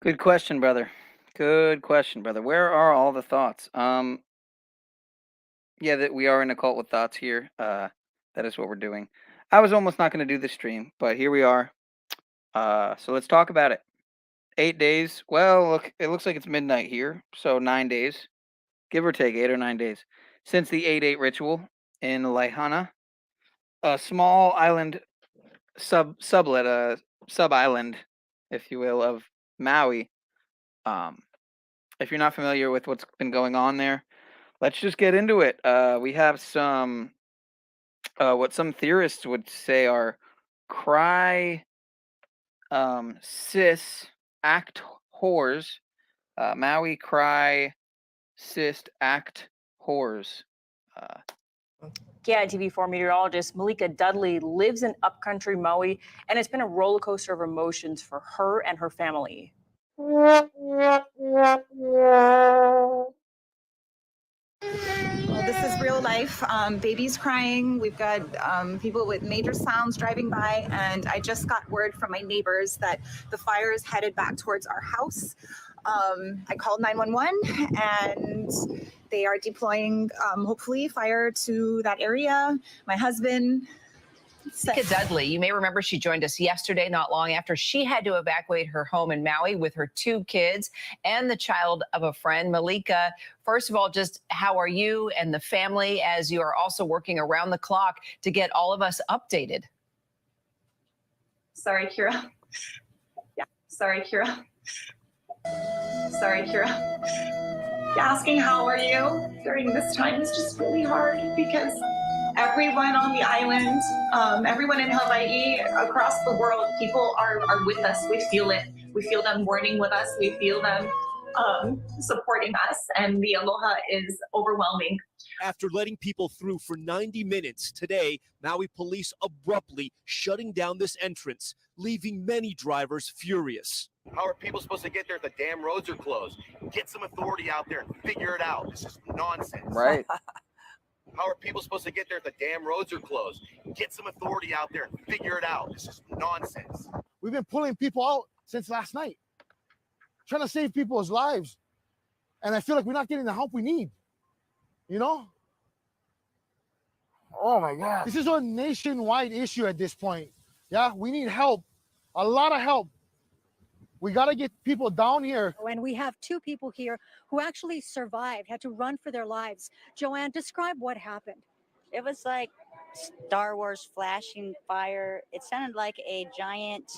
Good question, brother. Good question, brother. Where are all the thoughts? Yeah, that we are in a cult with thoughts here. That is what we're doing. I was almost not going to do this stream, but here we are. So let's talk about it. 8 days. Well, look, it looks like it's midnight here, so 9 days, give or take 8 or 9 days, since the 8/8 ritual in Lahaina, a small island sub island, if you will, of Maui. Um, if you're not familiar with what's been going on there, let's just get into it. We have some what some theorists would say are cry cis act whores. Maui cry cis act whores. Uh, Yeah, TV4 meteorologist Malika Dudley lives in upcountry Maui, and it's been a roller coaster of emotions for her and her family. Well, this is real life. Babies crying. We've got people with major sounds driving by, and I just got word from my neighbors that the fire is headed back towards our house. I called 911, and they are deploying, hopefully, fire to that area. My husband. Malika Dudley, you may remember she joined us yesterday, not long after she had to evacuate her home in Maui with her 2 kids and the child of a friend. Malika, first of all, just how are you and the family as you are also working around the clock to get all of us updated? Sorry, Kira. Yeah, sorry, Kira. Sorry, Kira. Asking how are you during this time is just really hard because everyone on the island, everyone in Hawaii, across the world, people are with us. We feel it. We feel them mourning with us. We feel them supporting us, and the aloha is overwhelming. After letting people through for 90 minutes today, Maui police abruptly shutting down this entrance, leaving many drivers furious. How are people supposed to get there if the damn roads are closed? Get some authority out there and figure it out. This is nonsense. right. How are people supposed to get there if the damn roads are closed? Get some authority out there and figure it out. This is nonsense. We've been pulling people out since last night, trying to save people's lives. And I feel like we're not getting the help we need. You know? Oh my God. This is a nationwide issue at this point. Yeah, we need help, a lot of help. We got to get people down here. And we have 2 people here who actually survived, had to run for their lives. Joanne, describe what happened. It was like Star Wars flashing fire. It sounded like a giant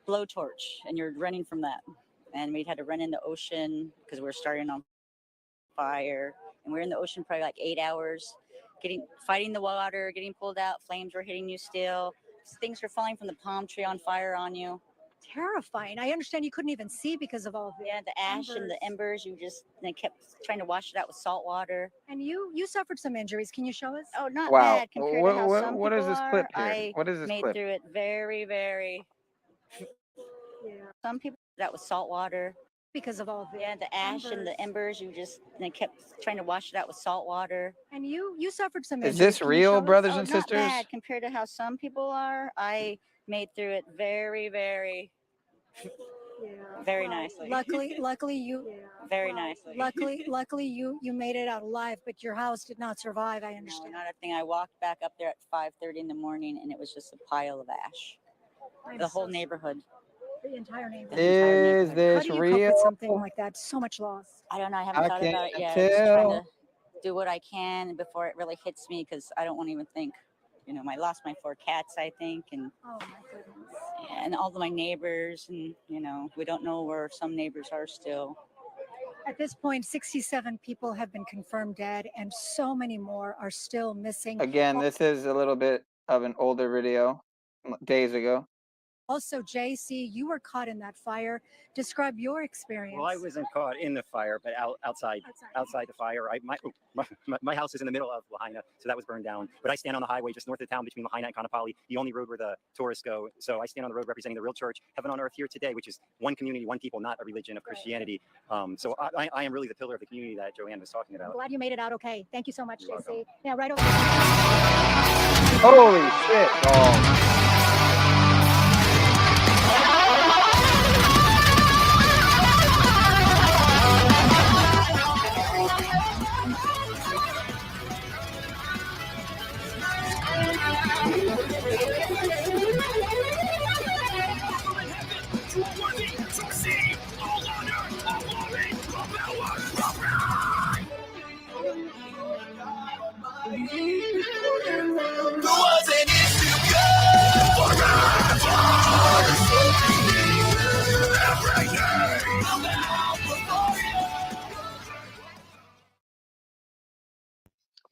blowtorch, and you're running from that. And we had to run in the ocean because we were starting on fire. And we were in the ocean probably like 8 hours, fighting the water, getting pulled out. Flames were hitting you still. Things were falling from the palm tree on fire on you. Terrifying. I understand you couldn't even see because of all the ash and the embers. They kept trying to wash it out with salt water. And you suffered some injuries. Can you show us? Oh, not Wow. bad compared to how some What is people this are. clip here? What is this made clip? through it very, very. Yeah. Some people that was salt water. Because of all the ash and the embers. They kept trying to wash it out with salt water. And you suffered some Is injuries. this real, brothers and Not sisters? bad compared to how some people are. I made through it very, very. Very nicely. Luckily you. Very nicely. Luckily you made it out alive, but your house did not survive. I understand. No, not a thing. I walked back up there at 5:30 in the morning, and it was just a pile of ash. The whole neighborhood. The entire neighborhood. Is this How do you real? cope with something like that? So much loss. I don't know. I haven't thought about it yet. can't I'm just trying tell. to do what I can before it really hits me, because I don't want to even think. I lost my 4 cats, I think, and Oh my goodness. and all of my neighbors, and we don't know where some neighbors are still. At this point, 67 people have been confirmed dead, and so many more are still missing. Again, this is a little bit of an older video, days ago. Also, JC, you were caught in that fire. Describe your experience. Well, I wasn't caught in the fire, but outside the fire. My house is in the middle of Lahaina, so that was burned down. But I stand on the highway just north of town between Lahaina and Kaanapali, the only road where the tourists go. So I stand on the road representing the real church, heaven on earth here today, which is one community, one people, not a religion of Christianity. So I am really the pillar of the community that Joanne was talking about. I'm glad you made it out okay. Thank you so much, You're JC. welcome. Yeah, right over. Holy shit, dog. Hey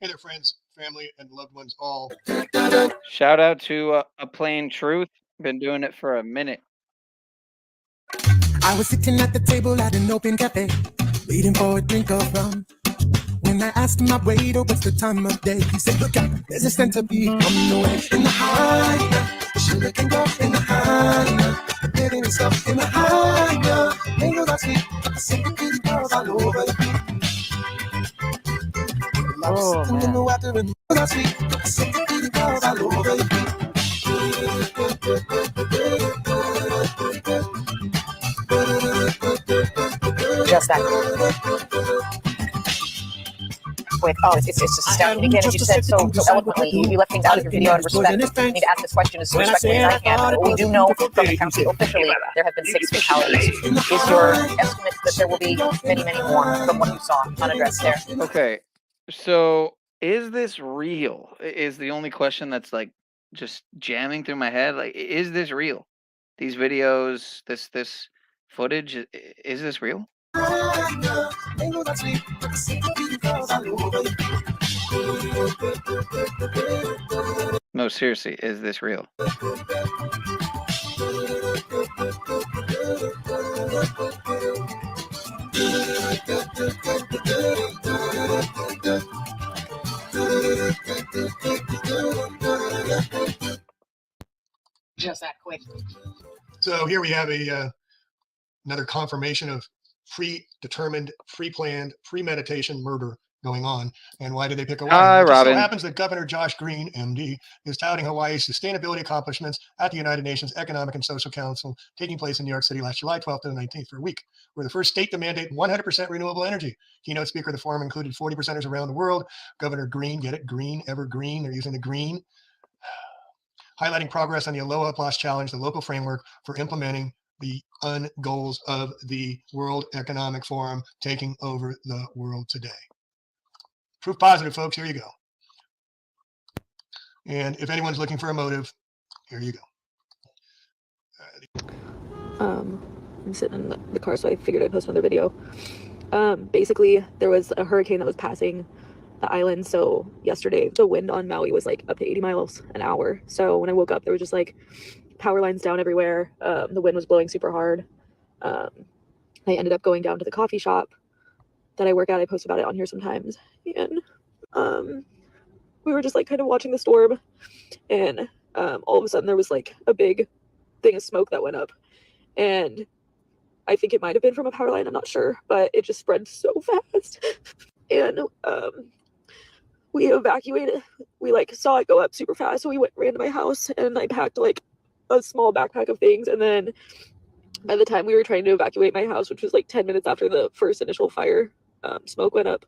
there, friends, family, and loved ones all. Shout out to a Plain Truth. Been doing it for a minute. I was sitting at the table at an open cafe, waiting for a drink of rum. When I asked my waiter what's the time of day, he said, look, there's a centipede coming your way. In the high, sugar can go in the high, getting stuff in the high, mangoes are sweet, centipede girls all over the beat. Oh, Sitting in the water and mangoes are sweet, centipede girls all over the beat. Just that. With it's just astounding. Again, as you said so eloquently, you left things out of your video in respect. I need to ask this question as respectfully as I can. We do know from the county officially there have been 6 fatalities. Is your estimate that there will be many, many more from what you saw unaddressed there? Okay, so is this real? Is the only question that's like just jamming through my head. Like, is this real? These videos, this footage, is this real? No, seriously, is this real? Just that quick. So here we have another confirmation of predetermined, pre-planned, premeditation murder going on. And why did they pick Hawaii? Hi, It just so Robin. happens that Governor Josh Green, MD, is touting Hawaii's sustainability accomplishments at the United Nations Economic and Social Council taking place in New York City last July 12th to the 19th for a week. We're the first state to mandate 100% renewable energy. Keynote speaker of the forum included 40%ers around the world. Governor Green, get it? Green, evergreen. They're using the green. Highlighting progress on the Aloha Plus Challenge, the local framework for implementing the goals of the World Economic Forum taking over the world today. Proof positive, folks. Here you go. And if anyone's looking for a motive, here you go. I'm sitting in the car, so I figured I'd post another video. Basically, there was a hurricane that was passing the island. So yesterday, the wind on Maui was like up to 80 miles an hour. So when I woke up, there was just like power lines down everywhere. The wind was blowing super hard. I ended up going down to the coffee shop that I work at. I post about it on here sometimes. And we were just like kind of watching the storm. And all of a sudden, there was like a big thing of smoke that went up. And I think it might have been from a power line. I'm not sure, but it just spread so fast. And we evacuated. We like saw it go up super fast, so we ran to my house, and I packed like a small backpack of things. And then by the time we were trying to evacuate my house, which was like 10 minutes after the first initial fire smoke went up,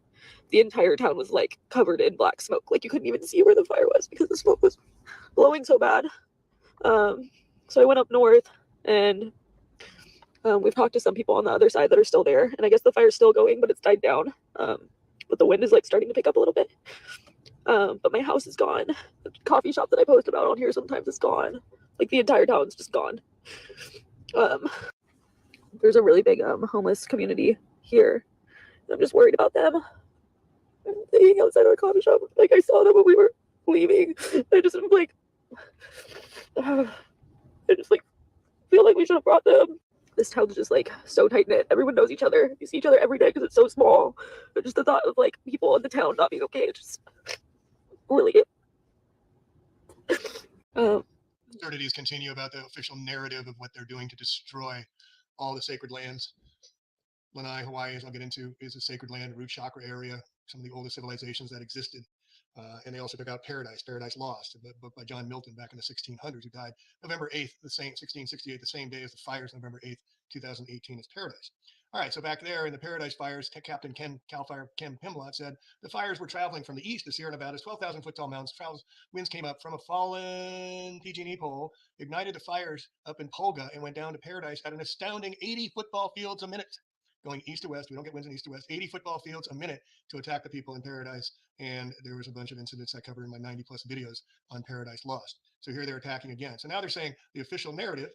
the entire town was like covered in black smoke. Like you couldn't even see where the fire was because the smoke was blowing so bad. So I went up north, and we've talked to some people on the other side that are still there, and I guess the fire's still going, but it's died down. But the wind is like starting to pick up a little bit. But my house is gone. The coffee shop that I post about on here sometimes is gone. Like the entire town's just gone. There's a really big homeless community here. I'm just worried about them. They hang outside our coffee shop. Like I saw them when we were leaving. I just am like, I just like feel like we should have brought them. This town's just like so tight knit. Everyone knows each other. You see each other every day because it's so small. But just the thought of like people in the town not being okay, it just really. Absurdities continue about the official narrative of what they're doing to destroy all the sacred lands. Lanai, Hawaii, as I'll get into, is a sacred land, root chakra area, some of the oldest civilizations that existed. And they also took out Paradise Lost, but by John Milton back in the 1600s, who died November 8th, 1668, the same day as the fires, November 8th, 2018, as Paradise. All right, so back there in the Paradise Fires, Captain Cal Fire Ken Pimlott said the fires were traveling from the east of Sierra Nevada's 12,000 foot tall mountains. Winds came up from a fallen PG&E pole, ignited the fires up in Polga, and went down to Paradise at an astounding 80 football fields a minute. Going east to west, we don't get winds in east to west, 80 football fields a minute to attack the people in Paradise. And there was a bunch of incidents I covered in my 90 plus videos on Paradise Lost. So here they're attacking again. So now they're saying the official narrative.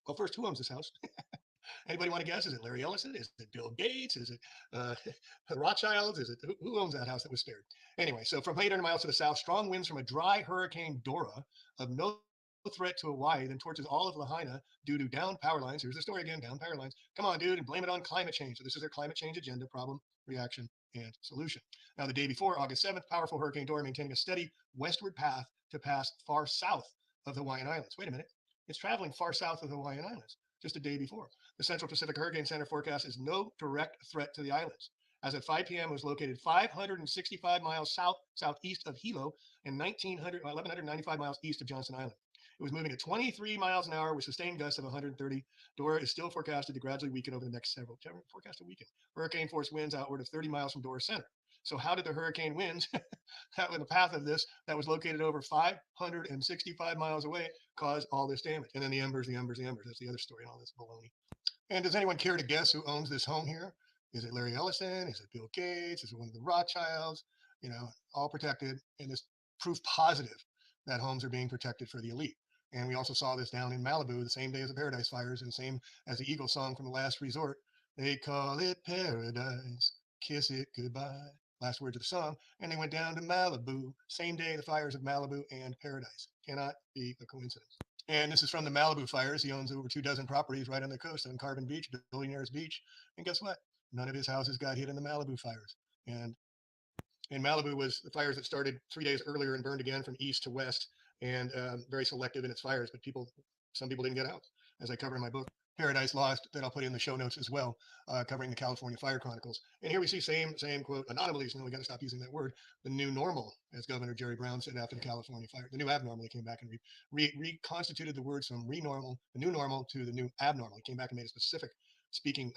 Well, first, who owns this house? Anybody want to guess? Is it Larry Ellison? Is it Bill Gates? Is it Rothschilds? Is it who owns that house that was spared? Anyway, so from 800 miles to the south, strong winds from a dry Hurricane Dora of no threat to Hawaii then torches all of Lahaina due to down power lines. Here's the story again, down power lines. Come on, dude, and blame it on climate change. So this is their climate change agenda: problem, reaction, and solution. Now, the day before, August 7th, powerful Hurricane Dora maintaining a steady westward path to pass far south of the Hawaiian Islands. Wait a minute. It's traveling far south of the Hawaiian Islands just a day before. The Central Pacific Hurricane Center forecast is no direct threat to the islands. As at 5 p.m., it was located 565 miles southeast of Hilo and 1,195 miles east of Johnson Island. It was moving at 23 miles an hour with sustained gusts of 130. Dora is still forecasted to gradually weaken over the next several. Forecasted weaken. Hurricane force winds outward of 30 miles from Dora's center. So how did the hurricane winds in the path of this that was located over 565 miles away cause all this damage? And then the embers. That's the other story in all this baloney. And does anyone care to guess who owns this home here? Is it Larry Ellison? Is it Bill Gates? Is it one of the Rothschilds? You know, all protected. And this proof positive that homes are being protected for the elite. And we also saw this down in Malibu the same day as the Paradise Fires and same as the Eagles song from The Last Resort. They call it paradise, kiss it goodbye. Last words of the song. And they went down to Malibu, same day the fires of Malibu and Paradise. Cannot be a coincidence. And this is from the Malibu fires. He owns over 24 properties right on the coast on Carbon Beach, Billionaires Beach. And guess what? None of his houses got hit in the Malibu fires. And Malibu was the fires that started 3 days earlier and burned again from east to west, and very selective in its fires. But some people didn't get out, as I cover in my book, Paradise Lost, that I'll put in the show notes as well, covering the California Fire Chronicles. And here we see same quote, anomalies. We got to stop using that word. The new normal, as Governor Jerry Brown said after the California fire. The new abnormal. He came back and reconstituted the words from the new normal to the new abnormal. He came back and made a specific speaking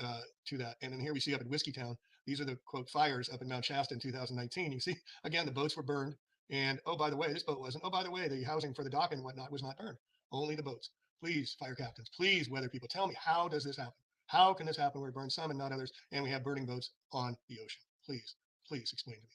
to that. And then here we see up at Whiskeytown, these are the quote fires up in Mount Shasta in 2019. You see, again, the boats were burned. And oh, by the way, this boat wasn't. Oh, by the way, the housing for the dock and whatnot was not burned. Only the boats. Please, fire captains, please, weather people, tell me, how does this happen? How can this happen where it burns some and not others, and we have burning boats on the ocean? Please, please explain to me.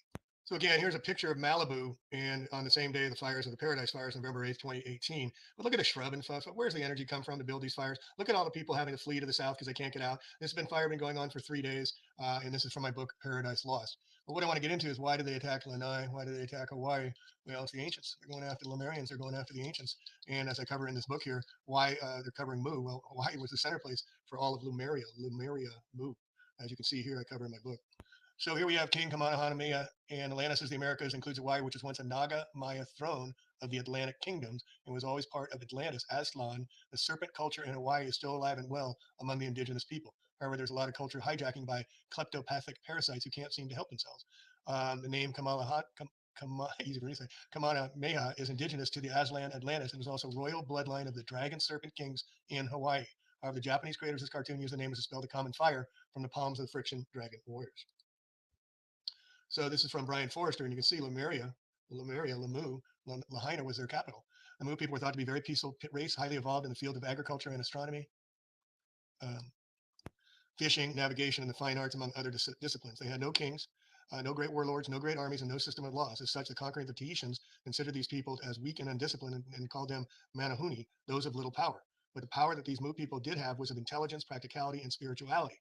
So again, here's a picture of Malibu, and on the same day of the fires of the Paradise Fires, November 8th, 2018. But look at the shrub and stuff. Where's the energy come from to build these fires? Look at all the people having to flee to the south because they can't get out. This has been going on for 3 days, and this is from my book, Paradise Lost. But what I want to get into is, why did they attack Lanai? Why did they attack Hawaii? Well, it's the ancients. They're going after the Lemurians. They're going after the ancients. And as I cover in this book here, why they're covering Mu. Well, Hawaii was the center place for all of Lemuria, Mu. As you can see here, I cover in my book. So here we have King Kamehameha, and Atlantis is the Americas, includes Hawaii, which was once a Naga Maya throne of the Atlantic kingdoms and was always part of Atlantis. Aslan, the serpent culture in Hawaii, is still alive and well among the indigenous people. However, there's a lot of culture hijacking by kleptopathic parasites who can't seem to help themselves. The name Kamehameha is indigenous to the Aslan Atlantis and is also royal bloodline of the dragon serpent kings in Hawaii. However, the Japanese creators of this cartoon use the name to spell the common fire from the palms of the friction dragon warriors. So this is from Brian Forrester, and you can see Lemuria, Lamu, Lahaina was their capital. The Mu people were thought to be very peaceful race, highly evolved in the field of agriculture and astronomy, fishing, navigation, and the fine arts, among other disciplines. They had no kings, no great warlords, no great armies, and no system of laws. As such, the conquering of the Tahitians considered these people as weak and undisciplined and called them manahuni, those of little power. But the power that these Mu people did have was of intelligence, practicality, and spirituality.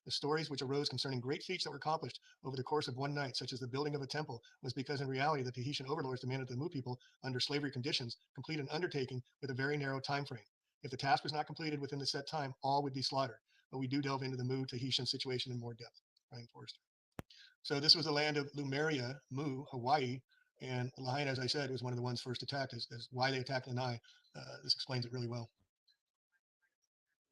The stories which arose concerning great feats that were accomplished over the course of one night, such as the building of a temple, was because in reality the Tahitian overlords demanded the Mu people, under slavery conditions, complete an undertaking with a very narrow time frame. If the task was not completed within the set time, all would be slaughtered. But we do delve into the Mu Tahitian situation in more depth. Brian Forrester. So this was the land of Lemuria, Mu, Hawaii, and Lahaina, as I said, was one of the ones first attacked. As why they attacked Lanai. This explains it really well.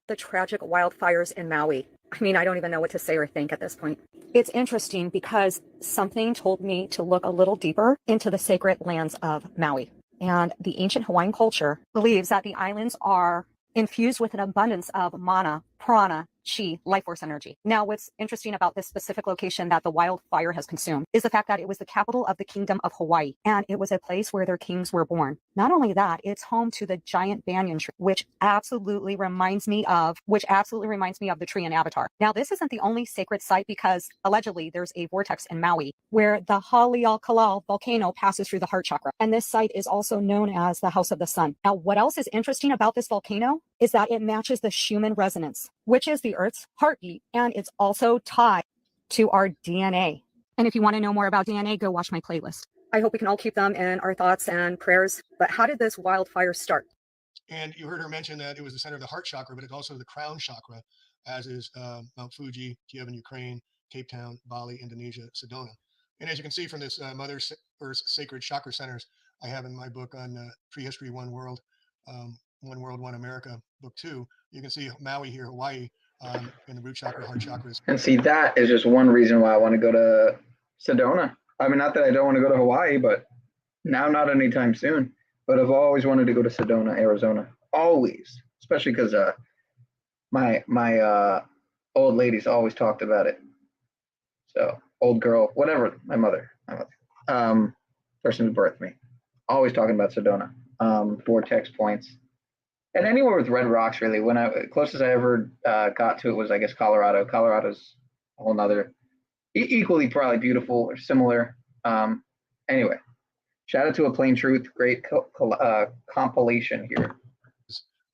The tragic wildfires in Maui. I mean, I don't even know what to say or think at this point. It's interesting because something told me to look a little deeper into the sacred lands of Maui. And the ancient Hawaiian culture believes that the islands are infused with an abundance of mana, prana, chi, life force energy. Now, what's interesting about this specific location that the wildfire has consumed is the fact that it was the capital of the Kingdom of Hawaii, and it was a place where their kings were born. Not only that, it's home to the giant banyan tree, which absolutely reminds me of the tree in Avatar. Now, this isn't the only sacred site because allegedly there's a vortex in Maui where the Haleakala volcano passes through the heart chakra, and this site is also known as the House of the Sun. Now, what else is interesting about this volcano is that it matches the Schumann resonance, which is the Earth's heartbeat, and it's also tied to our DNA. And if you want to know more about DNA, go watch my playlist. I hope we can all keep them in our thoughts and prayers. But how did this wildfire start? And you heard her mention that it was the center of the heart chakra, but it's also the crown chakra, as is Mount Fuji, Kiev in Ukraine, Cape Town, Bali, Indonesia, Sedona. And as you can see from this Mother Earth's Sacred Chakra Centers, I have in my book on Prehistory, One World, One America, book 2, you can see Maui here, Hawaii, in the root chakra, heart chakras. And see, that is just one reason why I want to go to Sedona. I mean, not that I don't want to go to Hawaii, but now not anytime soon. But I've always wanted to go to Sedona, Arizona. Always, especially because my old ladies always talked about it. So old girl, whatever, my mother, person who birthed me, always talking about Sedona, vortex points. And anywhere with red rocks, really. Closest I ever got to it was, I guess, Colorado. Colorado's a whole nother, equally probably beautiful or similar. Anyway, shout out to A Plain Truth, great compilation here.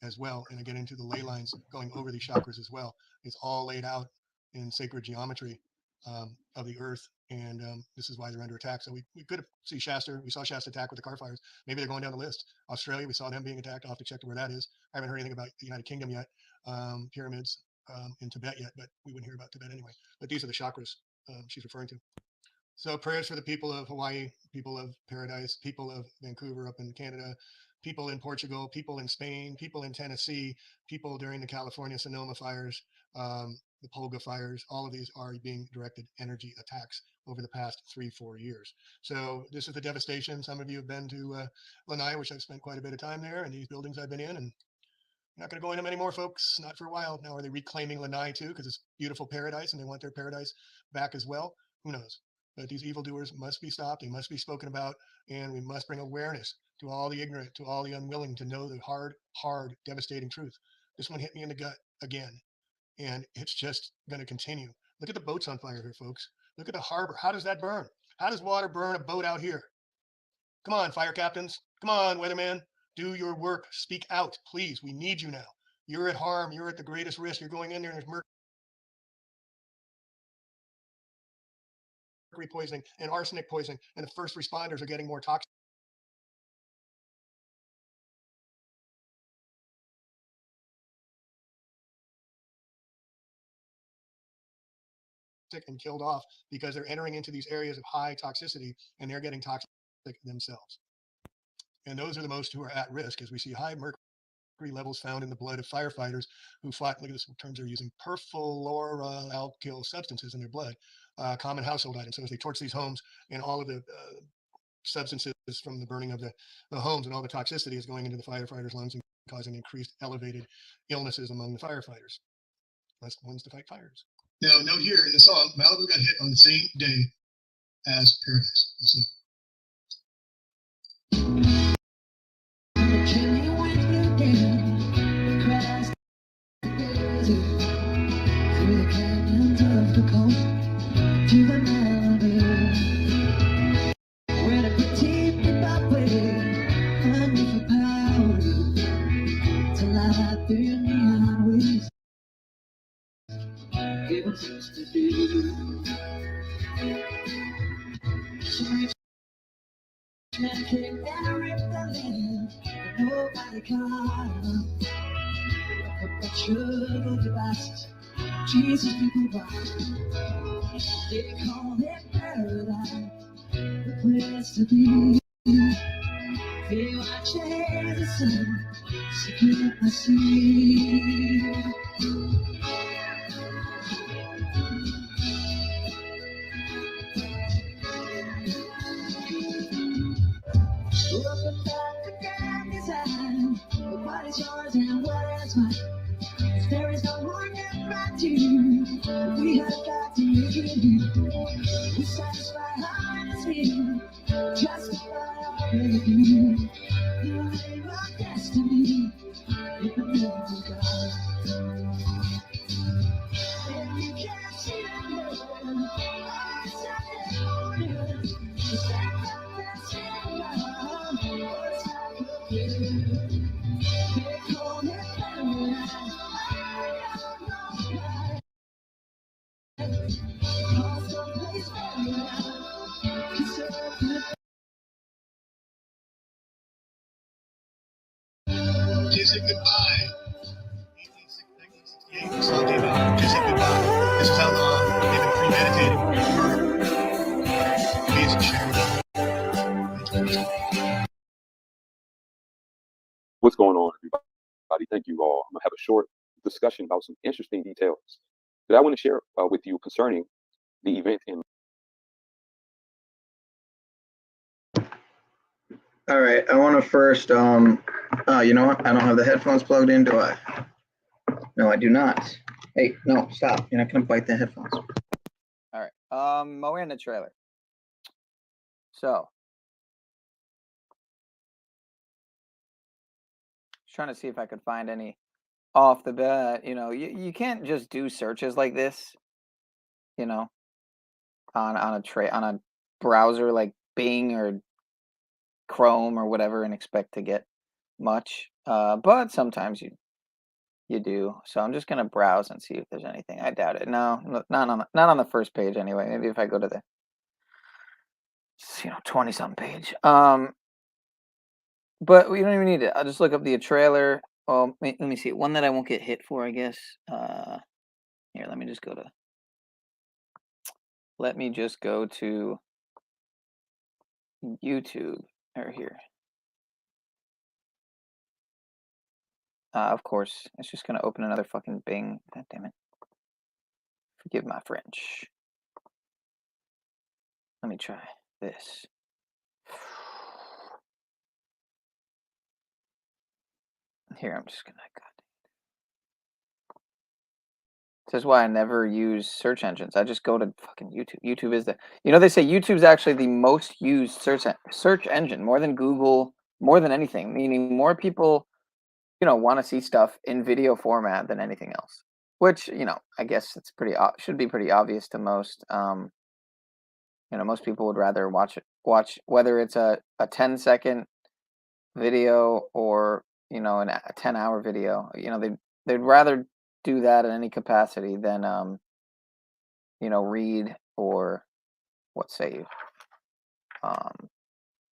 As well, and again into the ley lines going over these chakras as well. It's all laid out in sacred geometry of the earth, and this is why they're under attack. So we could see Shasta. We saw Shasta attack with the car fires. Maybe they're going down the list. Australia, we saw them being attacked. I'll have to check where that is. I haven't heard anything about the United Kingdom yet, pyramids in Tibet yet, but we wouldn't hear about Tibet anyway. But these are the chakras she's referring to. So prayers for the people of Hawaii, people of Paradise, people of Vancouver up in Canada, people in Portugal, people in Spain, people in Tennessee, people during the California Sonoma fires, the Polga fires. All of these are being directed energy attacks over the past 3-4 years. So this is the devastation. Some of you have been to Lanai, which I've spent quite a bit of time there, and these buildings I've been in, and I'm not going to go in them anymore, folks, not for a while. Now, are they reclaiming Lanai too, because it's beautiful paradise and they want their paradise back as well? Who knows? But these evildoers must be stopped. They must be spoken about, and we must bring awareness to all the ignorant, to all the unwilling to know the hard, devastating truth. This one hit me in the gut again, and it's just going to continue. Look at the boats on fire here, folks. Look at the harbor. How does that burn? How does water burn a boat out here? Come on, fire captains. Come on, weatherman. Do your work. Speak out, please. We need you now. You're at harm. You're at the greatest risk. You're going in there and there's mercury poisoning and arsenic poisoning, and the first responders are getting more toxic and killed off because they're entering into these areas of high toxicity and they're getting toxic themselves. And those are the most who are at risk, as we see high mercury levels found in the blood of firefighters who fought, look at this terms they're using, perfluoroalkyl substances in their blood, common household items. So as they torch these homes, and all of the substances from the burning of the homes and all the toxicity is going into the firefighters' lungs and causing increased elevated illnesses among the firefighters. Less ones to fight fires. Now, note here in the song, Malibu got hit on the same day as Paradise. Listen. Jesus, people they call it paradise, the place to be. Feel I change the sun, secret I see. Look at the grand design, but what is yours and what is mine? There is no one in right Kiss it goodbye. 1968, the song came out. Kiss it goodbye. This is how long they've been premeditating murder. Piece of shit. What's going on, everybody? Thank you all. I'm going to have a short discussion about some interesting details that I want to share with you concerning the event in. All right, I want to first, oh, you know what? I don't have the headphones plugged in, do I? No, I do not. Hey, no, stop. You're not going to bite the headphones. All right, we're in the trailer. So, just trying to see if I could find any off the bat. You know, you can't just do searches like this, you know, on a browser like Bing or Chrome or whatever and expect to get much. But sometimes you do. So I'm just gonna browse and see if there's anything. I doubt it. No, not on the first page anyway. Maybe if I go to the 20-something page. But we don't even need it. I'll just look up the trailer. Well, let me see. One that I won't get hit for, I guess. Here, let me just go to YouTube or here. Of course, it's just gonna open another fucking Bing. God damn it. Forgive my French. Let me try this. Here, I'm just gonna. This is why I never use search engines. I just go to fucking YouTube. YouTube is they say YouTube's actually the most used search engine, more than Google, more than anything. Meaning more people, want to see stuff in video format than anything else. Which, I guess it's should be pretty obvious to most. Most people would rather watch whether it's a 10-second video or a 10-hour video. They'd rather do that in any capacity than read or what say you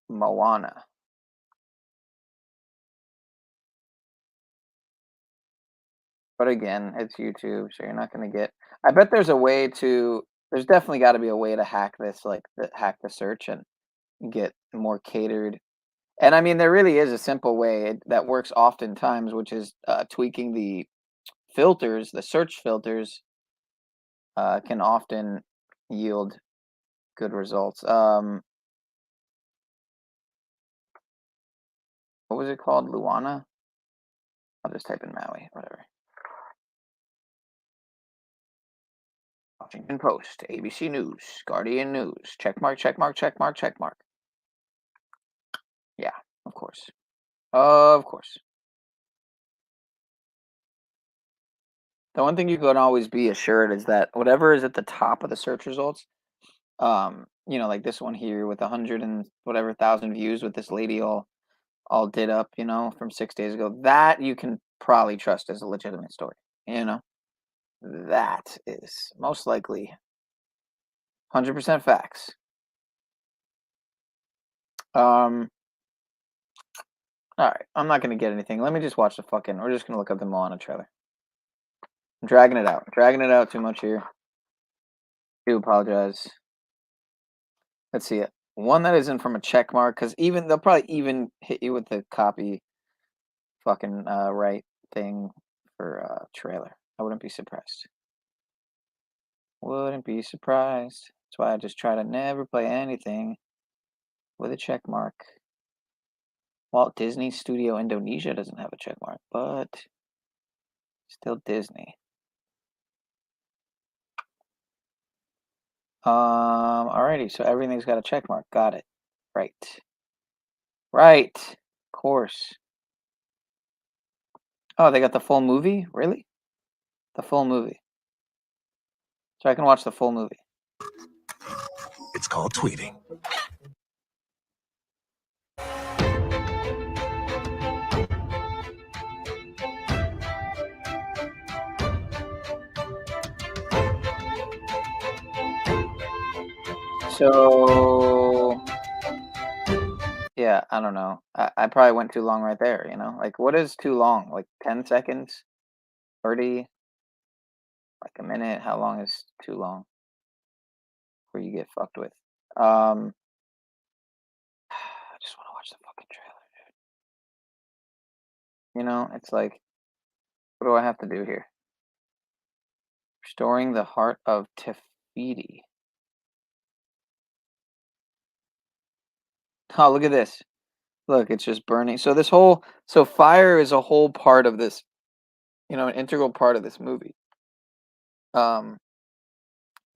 Moana. But again, it's YouTube, so you're not going to get. I bet there's definitely got to be a way to hack this, hack the search and get more catered. And I mean, there really is a simple way that works oftentimes, which is tweaking the filters. The search filters can often yield good results. What was it called? Luana? I'll just type in Maui, whatever. Washington Post, ABC News, Guardian News, checkmark, checkmark, checkmark, checkmark. Yeah, of course. Of course. The one thing you can always be assured is that whatever is at the top of the search results, like this one here with 100 and whatever thousand views with this lady all did up, from 6 days ago, that you can probably trust as a legitimate story. That is most likely 100% facts. All right, I'm not gonna get anything. Let me just watch we're just gonna look up the Moana trailer. I'm dragging it out too much here. I do apologize. Let's see it. One that isn't from a check mark, because they'll probably even hit you with the copy fucking right thing for trailer. I wouldn't be surprised. Wouldn't be surprised. That's why I just try to never play anything with a check mark. Walt Disney Studio Indonesia doesn't have a check mark, but still Disney. Alrighty, so everything's got a check mark. Got it. Right. Right. Of course. Oh, they got the full movie? Really? The full movie. So I can watch the full movie. It's called tweeting. So yeah, I don't know. I probably went too long right there, you know? Like what is too long? Like 10 seconds? 30? Like a minute? How long is too long before you get fucked with? I just want to watch the fucking trailer, dude. You know, it's like, what do I have to do here? Restoring the heart of Tefiti. Oh, look at this. Look, it's just burning. So this whole, so fire is a whole part of this, you know, an integral part of this movie. Um,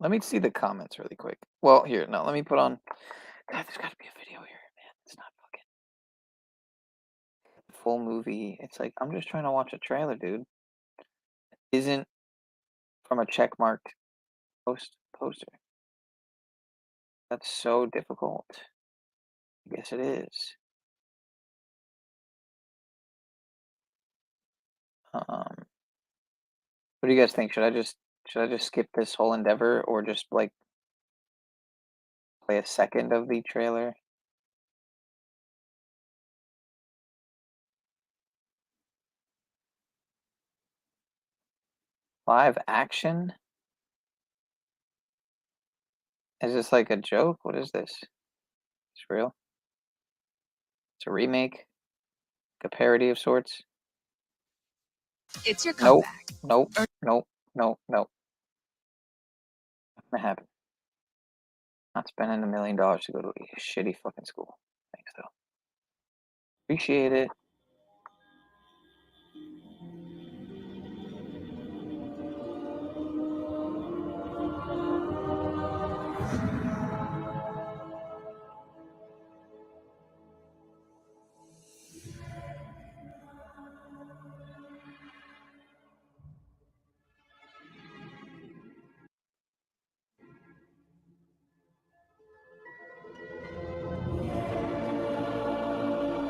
Let me see the comments really quick. Well, here, no, let me put on. God, there's got to be a video here, man. It's not fucking full movie. It's like I'm just trying to watch a trailer, dude. Isn't from a checkmarked poster. That's so difficult. I guess it is. What do you guys think? Should I just skip this whole endeavor or just like play a second of the trailer? Live action? Is this like a joke? What is this? It's real? It's a remake? A parody of sorts? It's your Nope. comeback. Nope. Nope. Nope. Nope. Not gonna happen. Not spending $1 million to go to a shitty fucking school. Thanks though. Appreciate it.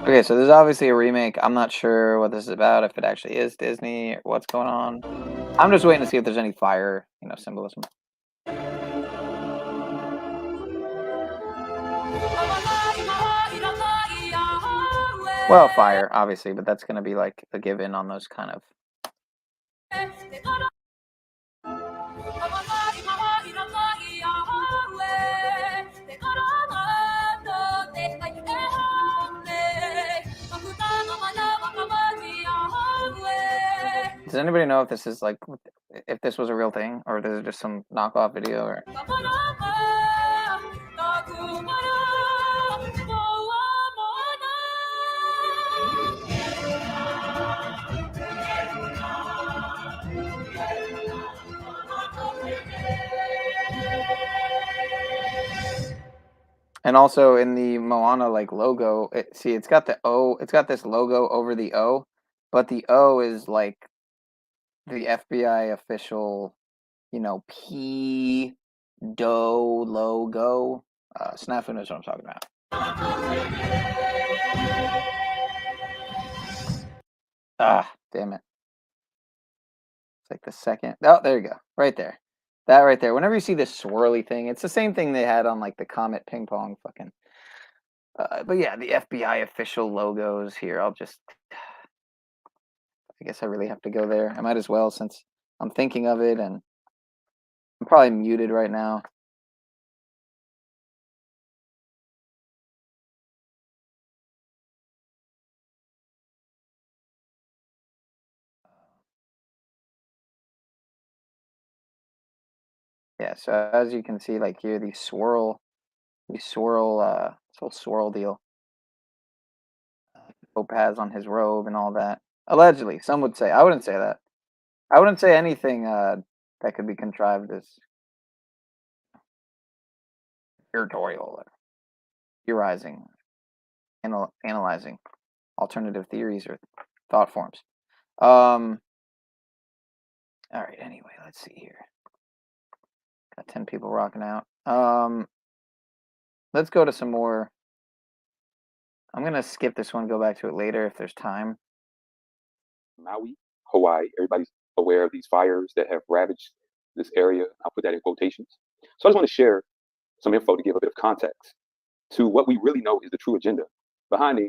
Okay, so there's obviously a remake. I'm not sure what this is about, if it actually is Disney or what's going on. I'm just waiting to see if there's any fire, you know, symbolism. Well, fire, obviously, but that's gonna be like a given on those kind of. Does anybody know if this is like, if this was a real thing, or this is just some knockoff video, or? And also in the Moana like logo, see it's got the O, it's got this logo over the O, but the O is like the FBI official, you know, P Do logo. Snafu knows what I'm talking about. Ah, damn it. It's like the second. Oh, there you go. Right there. That right there. Whenever you see this swirly thing, it's the same thing they had on like the Comet ping pong fucking. But yeah, the FBI official logos here. I guess I really have to go there. I might as well since I'm thinking of it and I'm probably muted right now. Yeah, so as you can see, like here, this whole swirl deal. Pope has on his robe and all that. Allegedly, some would say. I wouldn't say that. I wouldn't say anything that could be contrived as conspiratorial or theorizing. analyzing alternative theories or thought forms. All right. Anyway, let's see here. Got 10 people rocking out. Let's go to some more. I'm gonna skip this one. Go back to it later if there's time. Maui, Hawaii. Everybody's aware of these fires that have ravaged this area. I'll put that in quotations. So I just want to share some info to give a bit of context to what we really know is the true agenda behind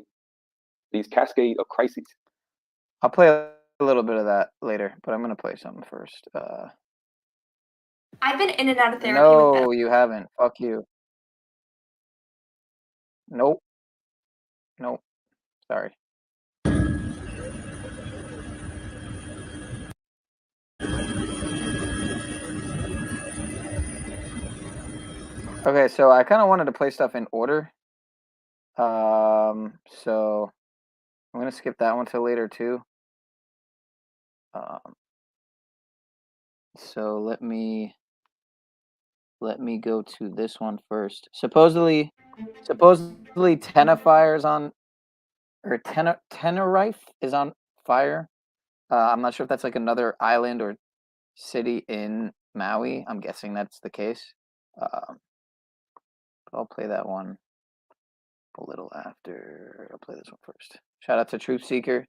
these cascade of crises. I'll play a little bit of that later, but I'm gonna play something first. I've been in and out of therapy No, you haven't. Fuck you. Nope. Nope. Sorry. Okay, so I kind of wanted to play stuff in order. So I'm gonna skip that one till later too. So let me go to this one first. Supposedly Tenerife is on, or Tenerife is on fire. I'm not sure if that's like another island or city in Maui. I'm guessing that's the case. I'll play that one a little after. I'll play this one first. Shout out to Truth Seeker.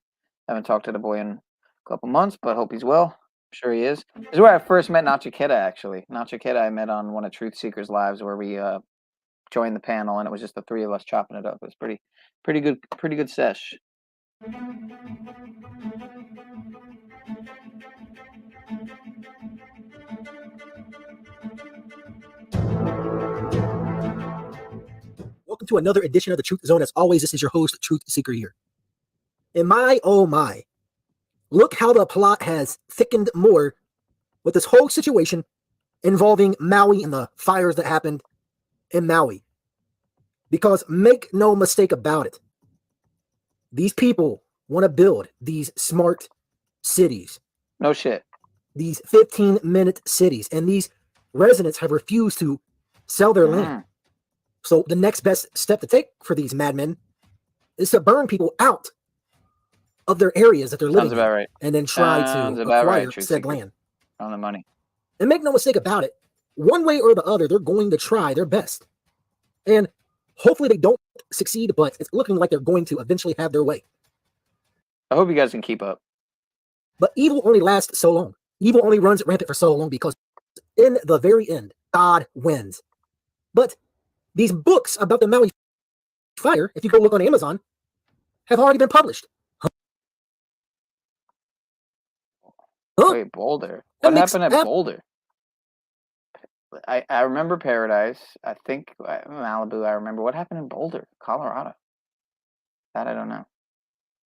Haven't talked to the boy in a couple months, but hope he's well. I'm sure he is. This is where I first met Nachiketa, actually. Nachiketa I met on one of Truth Seeker's lives where we joined the panel, and it was just the three of us chopping it up. It was pretty good sesh. Welcome to another edition of the Truth Zone. As always, this is your host, Truth Seeker here. And my, oh my, look how the plot has thickened more with this whole situation involving Maui and the fires that happened in Maui. Because make no mistake about it, these people want to build these smart cities. No shit. These 15-minute cities. And these residents have refused to sell their land. So the next best step to take for these madmen is to burn people out of their areas that they're living in, right. and then try to acquire said land. On the money. And make no mistake about it, one way or the other, they're going to try their best. And hopefully they don't succeed, but it's looking like they're going to eventually have their way. I hope you guys can keep up. But evil only lasts so long. Evil only runs rampant for so long because in the very end, God wins. But these books about the Maui fire, if you go look on Amazon, have already been published. Wait, Boulder. What happened at Boulder? I remember Paradise. I think Malibu. I remember. What happened in Boulder, Colorado? That I don't know.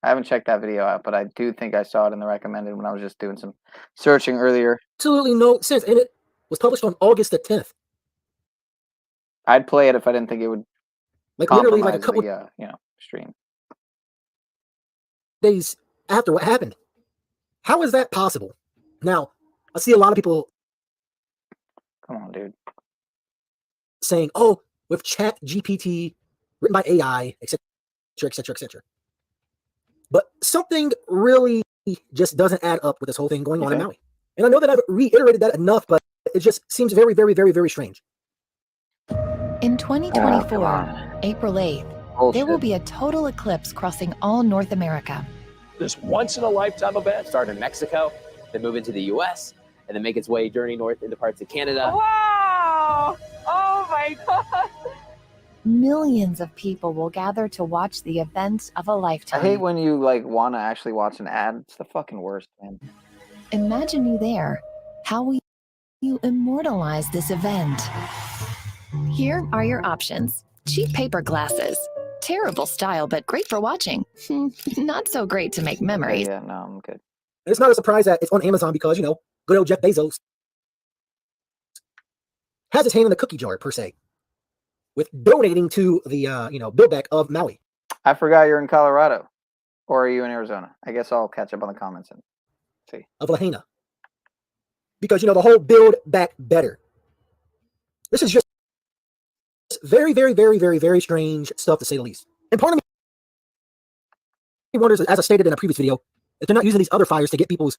I haven't checked that video out, but I do think I saw it in the recommended when I was just doing some searching earlier. Absolutely no sense. And it was published on August the 10th. I'd play it if I didn't think it would literally like a couple the, stream. Days after what happened. How is that possible? Now, I see a lot of people come on, dude, saying, oh, with Chat GPT, written by AI, etc., etc., etc. But something really just doesn't add up with this whole thing going on in Maui. And I know that I've reiterated that enough, but it just seems very, very, very, very strange. In 2024, April 8th, there will be a total eclipse crossing all North America. This once-in-a-lifetime event started in Mexico, then move into the U.S., and then make its way journey north into parts of Canada. Wow! Oh my God! Millions of people will gather to watch the event of a lifetime. I hate when you want to actually watch an ad. It's the fucking worst, man. Imagine you there. How will you immortalize this event? Here are your options. Cheap paper glasses. Terrible style, but great for watching. Not so great to make memories. Yeah, no, I'm good. It's not a surprise that it's on Amazon because, good old Jeff Bezos has his hand in the cookie jar, per se, with donating to the, build back of Maui. I forgot you're in Colorado. Or are you in Arizona? I guess I'll catch up on the comments and see. Of Lahaina. Because, the whole build back better. This is just very, very, very, very, very strange stuff, to say the least. And part of wonders, as I stated in a previous video, if they're not using these other fires to get people's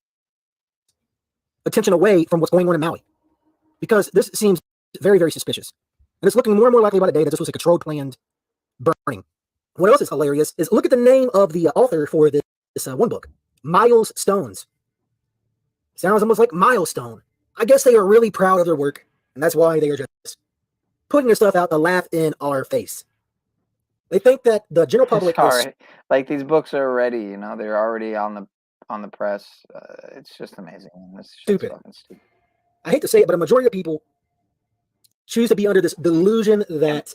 attention away from what's going on in Maui. Because this seems very, very suspicious. And it's looking more and more likely by the day that this was a controlled, planned burning. What else is hilarious is look at the name of the author for this one book, Miles Stones. Sounds almost like Milestone. I guess they are really proud of their work, and that's why they are just putting their stuff out to laugh in our face. They think that the general public Sorry, like these books are already, you know, they're already on the press. It's just amazing. This shit's stupid. fucking stupid. I hate to say it, but a majority of people choose to be under this delusion that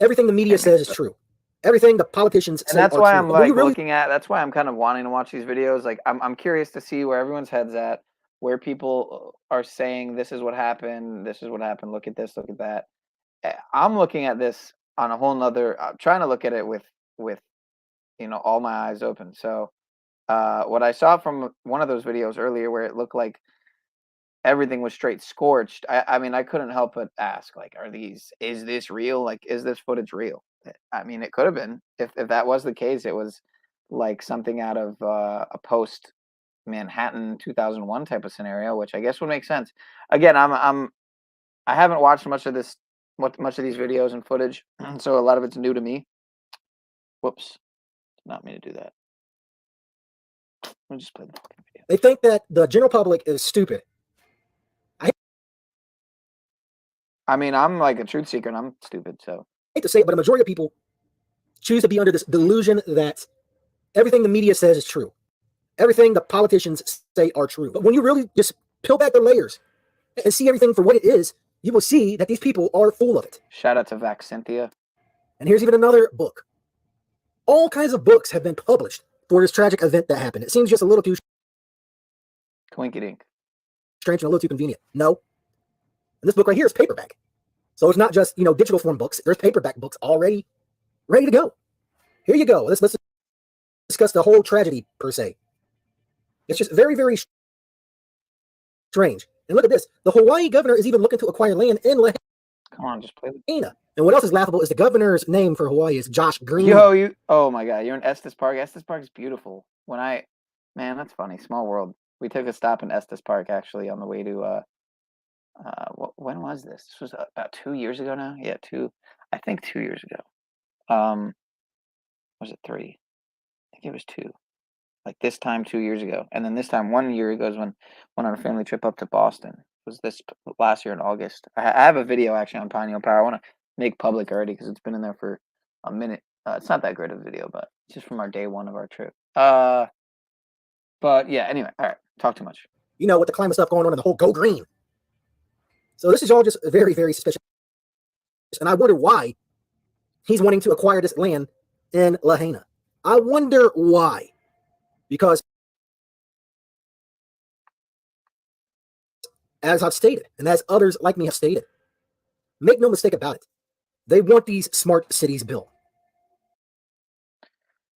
everything the media says is true. Everything the politicians say And that's are why true. I'm But when like you really looking at. That's why I'm kind of wanting to watch these videos. Like I'm curious to see where everyone's head's at, where people are saying this is what happened, this is what happened. Look at this, look at that. I'm looking at this on a whole nother. I'm trying to look at it with all my eyes open. So what I saw from one of those videos earlier, where it looked like everything was straight scorched. I mean, I couldn't help but ask, like, is this real? Like, is this footage real? I mean, it could have been. If that was the case, it was like something out of a post Manhattan 2001 type of scenario, which I guess would make sense. Again, I haven't watched much of these videos and footage, so a lot of it's new to me. Whoops, did not mean to do that. We'll just play the fucking video. they think that the general public is stupid. I mean, I'm like a truth seeker, and I'm stupid, so. I hate to say it, but a majority of people choose to be under this delusion that everything the media says is true. Everything the politicians say are true. But when you really just peel back the layers and see everything for what it is, you will see that these people are full of it. Shout out to Vax Cynthia. And here's even another book. All kinds of books have been published for this tragic event that happened. It seems just a little too Twinkie dink. strange and a little too convenient. No. And this book right here is paperback. So it's not just, digital form books. There's paperback books already ready to go. Here you go. Let's discuss the whole tragedy per se. It's just very, very strange. And look at this. The Hawaii governor is even looking to acquire land in Lahaina. Come on, just play. And what else is laughable is the governor's name for Hawaii is Josh Green. Oh my God, you're in Estes Park. Estes Park is beautiful. Man, that's funny. Small world. We took a stop in Estes Park actually on the way to when was this? This was about 2 years ago now. Yeah, I think 2 years ago. Was it 3? I think it was 2. Like this time 2 years ago, and then this time 1 year ago is when went on a family trip up to Boston. It was this last year in August. I have a video actually on Pineal Power. I want to make public already because it's been in there for a minute. It's not that great of a video, but it's just from our day one of our trip. But yeah. Anyway, all right. Talk too much. With the climate stuff going on and the whole go green. So this is all just very, very suspicious. And I wonder why he's wanting to acquire this land in Lahaina. I wonder why. Because as I've stated, and as others like me have stated, make no mistake about it, they want these smart cities built.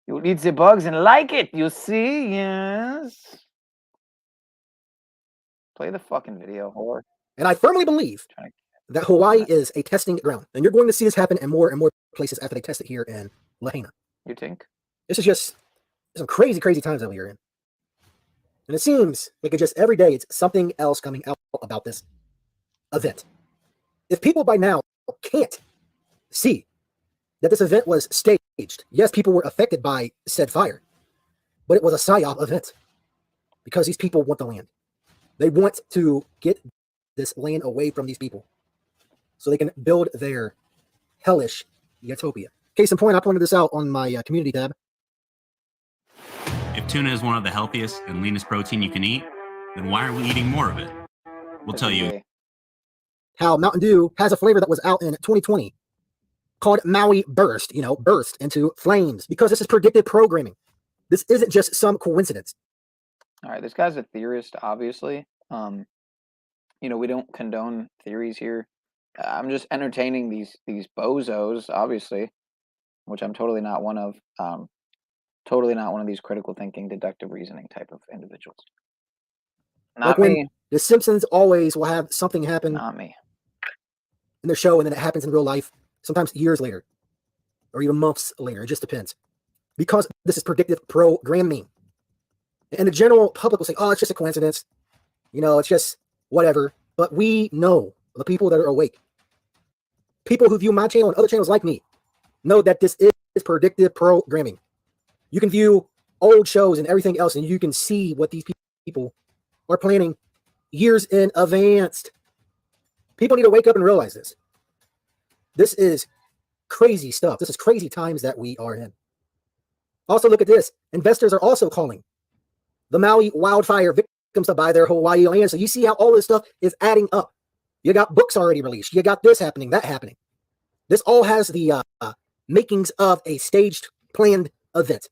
You eat the bugs and like it, you see? Yes. Play the fucking video, whore. And I firmly believe that Hawaii is a testing ground. And you're going to see this happen in more and more places after they test it here in Lahaina. You think? This is just some crazy, crazy times that we are in. And it seems like it's just every day it's something else coming out about this event. If people by now can't see that this event was staged, yes, people were affected by said fire, but it was a PSYOP event because these people want the land. They want to get this land away from these people so they can build their hellish utopia. Case in point, I pointed this out on my community tab. If tuna is one of the healthiest and leanest protein you can eat, then why are we eating more of it? We'll tell you. How Mountain Dew has a flavor that was out in 2020 called Maui Burst, burst into flames, because this is predictive programming. This isn't just some coincidence. All right, this guy's a theorist, obviously. We don't condone theories here. I'm just entertaining these bozos, obviously, which I'm totally not one of. Totally not one of these critical thinking, deductive reasoning type of individuals. Not like me. When The Simpsons always will have something happen. Not me. In their show, and then it happens in real life, sometimes years later, or even months later. It just depends. because this is predictive programming. And the general public will say, oh, it's just a coincidence. You know, it's just whatever. But we know, the people that are awake, people who view my channel and other channels like me, know that this is predictive programming. You can view old shows and everything else, and you can see what these people are planning years in advance. People need to wake up and realize this. This is crazy stuff. This is crazy times that we are in. Also, look at this. Investors are also calling the Maui wildfire victims to buy their Hawaii land. So you see how all this stuff is adding up. You got books already released. You got this happening, that happening. This all has the makings of a staged, planned event,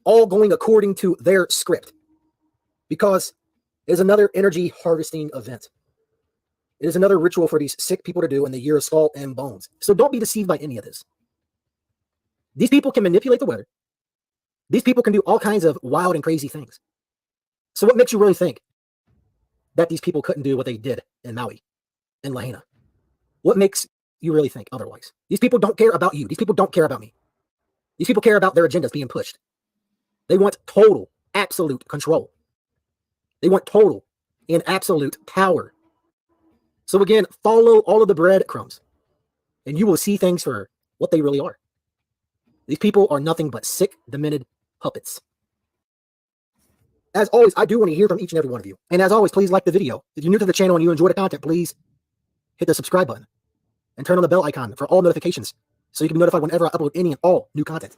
all going according to their script, because it is another energy harvesting event. It is another ritual for these sick people to do in the year of skull and bones. So don't be deceived by any of this. These people can manipulate the weather. These people can do all kinds of wild and crazy things. So what makes you really think that these people couldn't do what they did in Maui, in Lahaina? What makes you really think otherwise? These people don't care about you. These people don't care about me. These people care about their agendas being pushed. They want total, absolute control. They want total and absolute power. So again, follow all of the breadcrumbs, and you will see things for what they really are. These people are nothing but sick, demented puppets. As always, I do want to hear from each and every one of you. And as always, please like the video. If you're new to the channel and you enjoy the content, please hit the subscribe button and turn on the bell icon for all notifications so you can be notified whenever I upload any and all new content.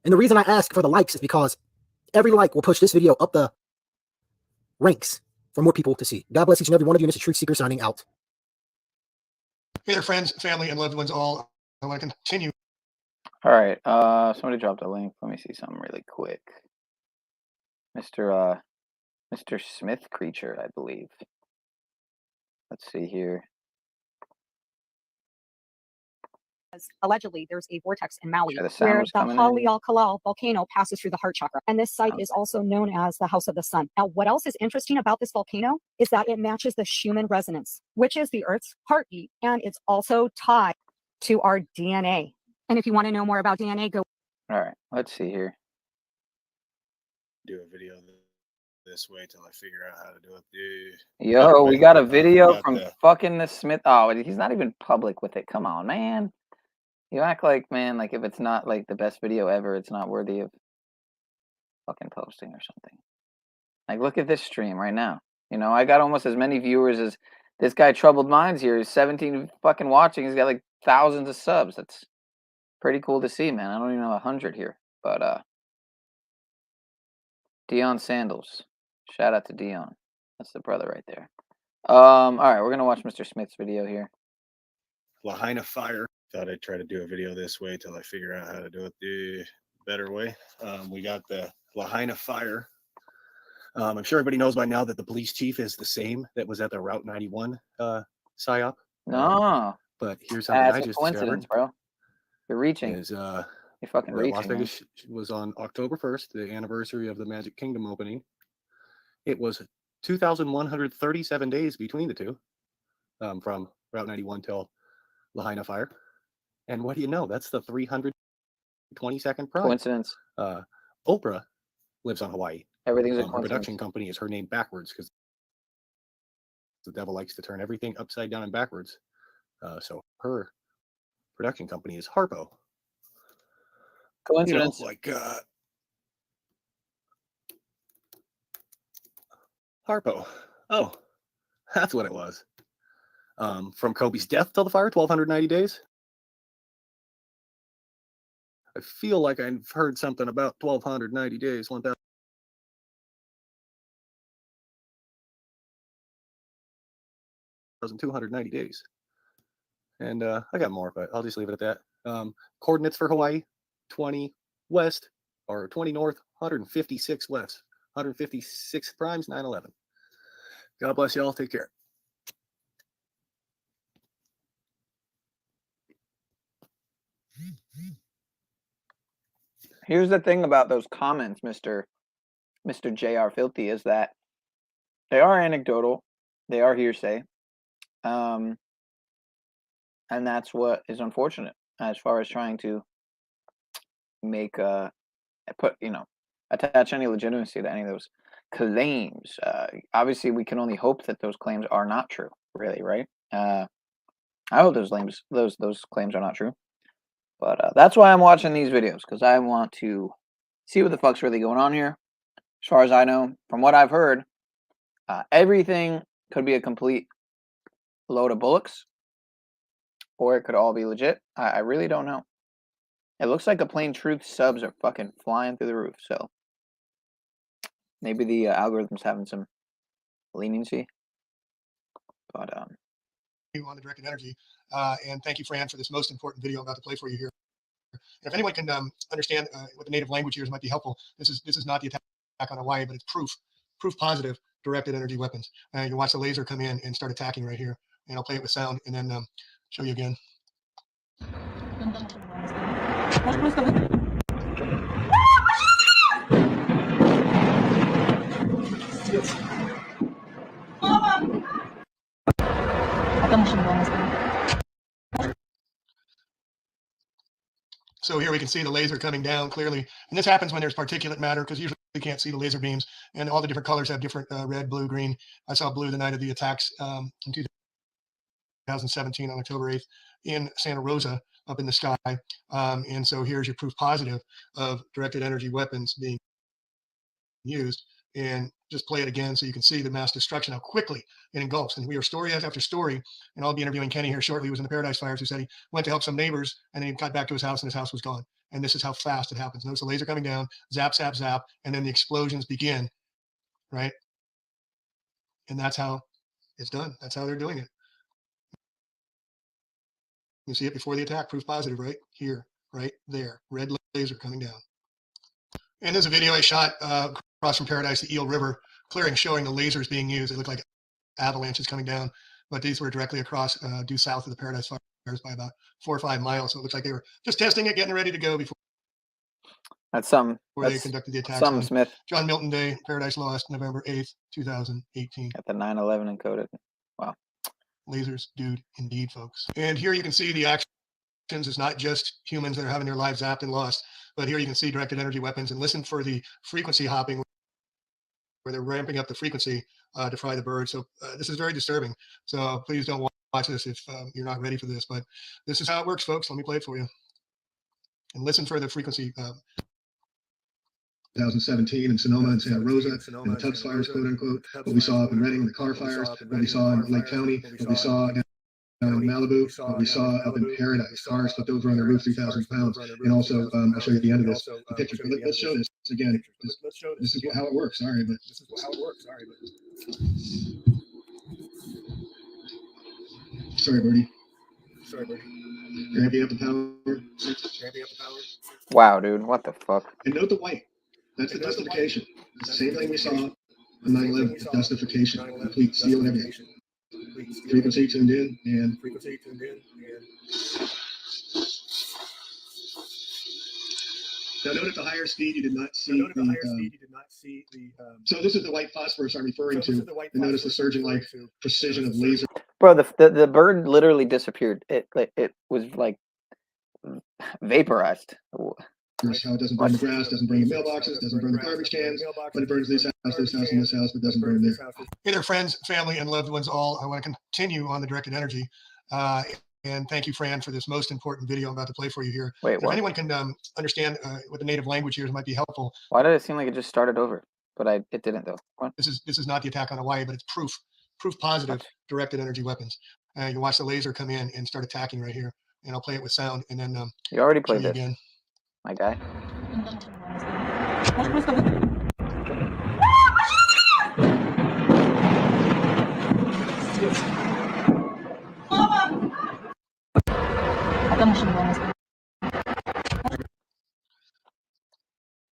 And the reason I ask for the likes is because every like will push this video up the ranks for more people to see. God bless each and every one of you. Mr. Truth Seeker signing out. Hey there, friends, family, and loved ones all. I want to continue. All right. Somebody dropped a link. Let me see something really quick. Mr. Smith Creature, I believe. Let's see here. Allegedly, there's a vortex in Maui Yeah, the sound where was the coming in. Haleakala volcano passes through the heart chakra. And this site is also known as the House of the Sun. Now, what else is interesting about this volcano is that it matches the Schumann resonance, which is the Earth's heartbeat. And it's also tied to our DNA. And if you want to know more about DNA, go. All right. Let's see here. Do a video this way till I figure out how to do it. Yo, we got a video got from the- fucking the Smith. Oh, he's not even public with it. Come on, man. You act like, man, like if it's not like the best video ever, it's not worthy of fucking posting or something. Like, look at this stream right now. You know, I got almost as many viewers as this guy Troubled Minds here. He's 17 fucking watching. He's got like thousands of subs. That's pretty cool to see, man. I don't even know 100 here, but Dion Sandals. Shout out to Dion. That's the brother right there. All right, we're gonna watch Mr. Smith's video here. Lahaina fire. Thought I'd try to do a video this way till I figure out how to do it the better way. We got the Lahaina fire. I'm sure everybody knows by now that the police chief is the same that was at the Route 91 psyop. No, But here's something I that's a just coincidence, discovered. bro. You're reaching. Is You're fucking Las reaching. Man. Vegas was on October 1st, the anniversary of the Magic Kingdom opening. It was 2,137 days between the two, from Route 91 till Lahaina fire. And what do you know? That's the 322nd prime. Coincidence. Oprah lives on Hawaii. Everything's a Her coincidence. production company is her name backwards because the devil likes to turn everything upside down and backwards. So her production company is Harpo. Coincidence. You know, like Harpo. Oh, that's what it was. From Kobe's death till the fire, 1,290 days. I feel like I've heard something about 1,290 days, 1,290 days. And I got more, but I'll just leave it at that. Coordinates for Hawaii, 20 west, or 20 north, 156 west, 156 primes, 911. God bless y'all. Take care. Here's the thing about those comments, Mr. JR Filthy, is that they are anecdotal, they are hearsay, and that's what is unfortunate as far as trying to make attach any legitimacy to any of those claims. Obviously, we can only hope that those claims are not true. Really, right? I hope those claims are not true. But that's why I'm watching these videos, because I want to see what the fuck's really going on here. As far as I know, from what I've heard, everything could be a complete load of bullocks, or it could all be legit. I really don't know. It looks like the Plain Truth subs are fucking flying through the roof, so maybe the algorithm's having some leniency. But you on the directed energy, and thank you, Fran, for this most important video I'm about to play for you here. And if anyone can understand what the native language here is, might be helpful. This is not the attack on Hawaii, but it's proof positive directed energy weapons. You can watch the laser come in and start attacking right here, and I'll play it with sound and then show you again. So here we can see the laser coming down clearly. And this happens when there's particulate matter, because usually you can't see the laser beams, and all the different colors have different red, blue, green. I saw blue the night of the attacks in 2017 on October 8th in Santa Rosa up in the sky. And so here's your proof positive of directed energy weapons being used. And just play it again so you can see the mass destruction, how quickly it engulfs. And we are story after story, and I'll be interviewing Kenny here shortly, who was in the Paradise Fires, who said he went to help some neighbors and then he got back to his house and his house was gone. And this is how fast it happens. Notice the laser coming down, zap, zap, zap, and then the explosions begin, right? And that's how it's done. That's how they're doing it. You see it before the attack, proof positive, right here, right there, red laser coming down. And there's a video I shot across from Paradise, the Eel River clearing, showing the lasers being used. They look like avalanches coming down, but these were directly across due south of the Paradise Fires by about 4 or 5 miles. So it looks like they were just testing it, getting ready to go before they conducted the attacks on Smith. John Milton Day, Paradise Lost, November 8th, 2018. Got the 9/11 encoded. Wow. Lasers, dude, indeed, folks. And here you can see the actions. It's not just humans that are having their lives zapped and lost, but here you can see directed energy weapons, and listen for the frequency hopping where they're ramping up the frequency to fry the bird. So this is very disturbing. So please don't watch this if you're not ready for this, but this is how it works, folks. Let me play it for you. And listen for the frequency. 2017 in Sonoma and Santa Rosa, and the Tubbs fires, quote unquote, what we saw up in Redding, the car fires, what we saw in Lake County, what we saw down in Malibu, what we saw up in Paradise. Cars flipped over on their roof, 3,000 pounds. And also, I'll show you at the end of this the picture. Let's show this again. This is how it works. Sorry, but this is how it works. Sorry, Birdie. Ramping up the power. Wow, dude, what the fuck? And note the white. That's the dustification. It's the same thing we saw on 9/11. The dustification, complete seal and everything. Frequency tuned in, and now note at the higher speed you did not see so this is the white phosphorus I'm referring to, and notice the surgeon-like precision of laser. Bro, the bird literally disappeared. It was like vaporized. How it doesn't burn the grass, doesn't burn the mailboxes, doesn't burn the garbage cans, but it burns this house, and this house, but doesn't burn there. Hey there, friends, family, and loved ones all. I want to continue on the directed energy. And thank you, Fran, for this most important video I'm about to play for you here. Wait, what? If anyone can understand what the native language here is, might be helpful. Why did it seem like it just started over? But it didn't, though. What? This is not the attack on Hawaii, but it's proof positive directed energy weapons. You can watch the laser come in and start attacking right here. And I'll play it with sound, and then you already played this again. My guy.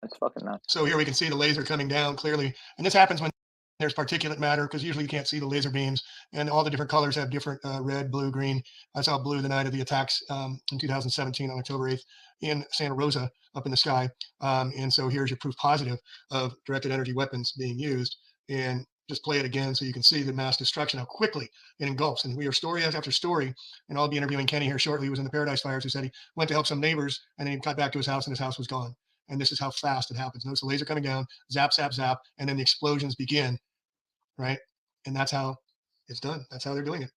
That's fucking nuts. So here we can see the laser coming down clearly, and this happens when there's particulate matter, because usually you can't see the laser beams, and all the different colors have different red, blue, green. I saw blue the night of the attacks in 2017 on October 8th in Santa Rosa up in the sky. And so here's your proof positive of directed energy weapons being used. And just play it again so you can see the mass destruction, how quickly it engulfs. And we are story after story, and I'll be interviewing Kenny here shortly, who was in the Paradise Fires, who said he went to help some neighbors and then he got back to his house and his house was gone. And this is how fast it happens. Notice the laser coming down, zap, zap, zap, and then the explosions begin, right? And that's how it's done. That's how they're doing it.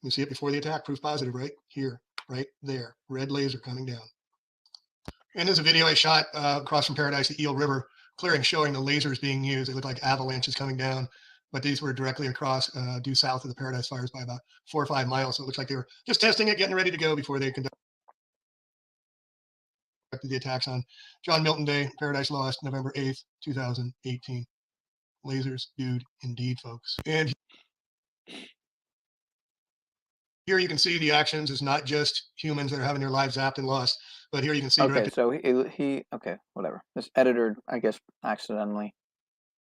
You see it before the attack, proof positive, right here, right there, red laser coming down. And there's a video I shot across from Paradise, the Eel River clearing, showing the lasers being used. They look like avalanches coming down, but these were directly across due south of the Paradise Fires by about 4 or 5 miles. So it looks like they were just testing it, getting ready to go before they conducted the attacks on John Milton Day. Paradise lost November 8th, 2018. Lasers, dude, indeed, folks. And here you can see the actions is not just humans that are having their lives zapped and lost, but here you can see. Okay, so he okay, whatever. This editor, I guess, accidentally.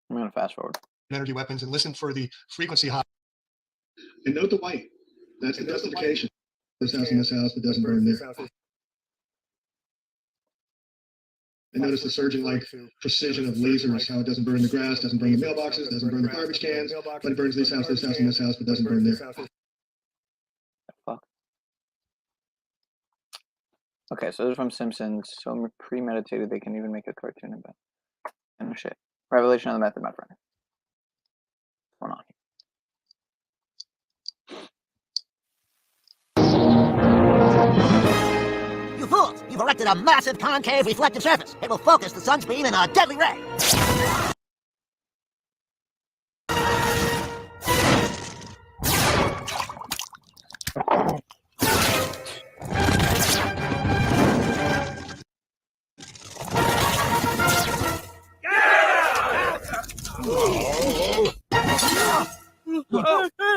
I'm gonna fast forward. Energy weapons and listen for the frequency high. And note the white. That's intensification. This house and this house, but doesn't burn there. And notice the surging like precision of lasers, how it doesn't burn the grass, doesn't burn the mailboxes, doesn't burn the garbage cans, but it burns this house and this house, but doesn't burn there. Fuck. Okay, so this is from Simpsons. So premeditated they can even make a cartoon about it. And shit. Revelation of the method, my friend. What's going on here? You fools! You've erected a massive concave reflective surface. It will focus the sun's beam in a deadly ray.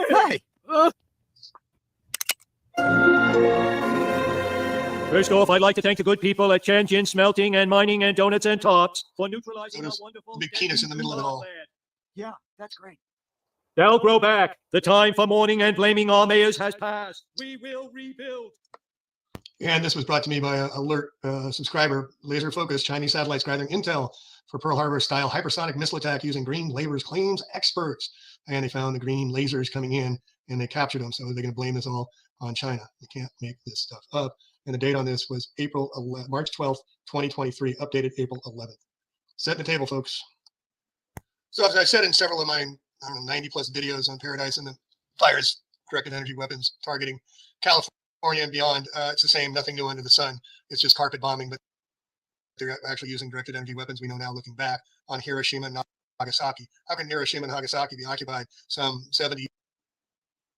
Hey! First off, I'd like to thank the good people at Tianjin Smelting and Mining and Donuts and Tops for neutralizing our wonderful big penis in the middle of it all. Yeah, that's great. They'll grow back. The time for mourning and blaming our mayors has passed. We will rebuild. And this was brought to me by an alert subscriber. Laser focus, Chinese satellites gathering intel for Pearl Harbor style hypersonic missile attack using green lasers, claims experts. And they found the green lasers coming in and they captured them. So they're going to blame this all on China. You can't make this stuff up. And the date on this was March 12th, 2023, updated April 11th. Setting the table, folks. So as I said in several of my 90 plus videos on Paradise and the fires, directed energy weapons targeting California and beyond, it's the same, nothing new under the sun. It's just carpet bombing, but they're actually using directed energy weapons. We know now, looking back on Hiroshima and Nagasaki. How can Hiroshima and Nagasaki be occupied some 70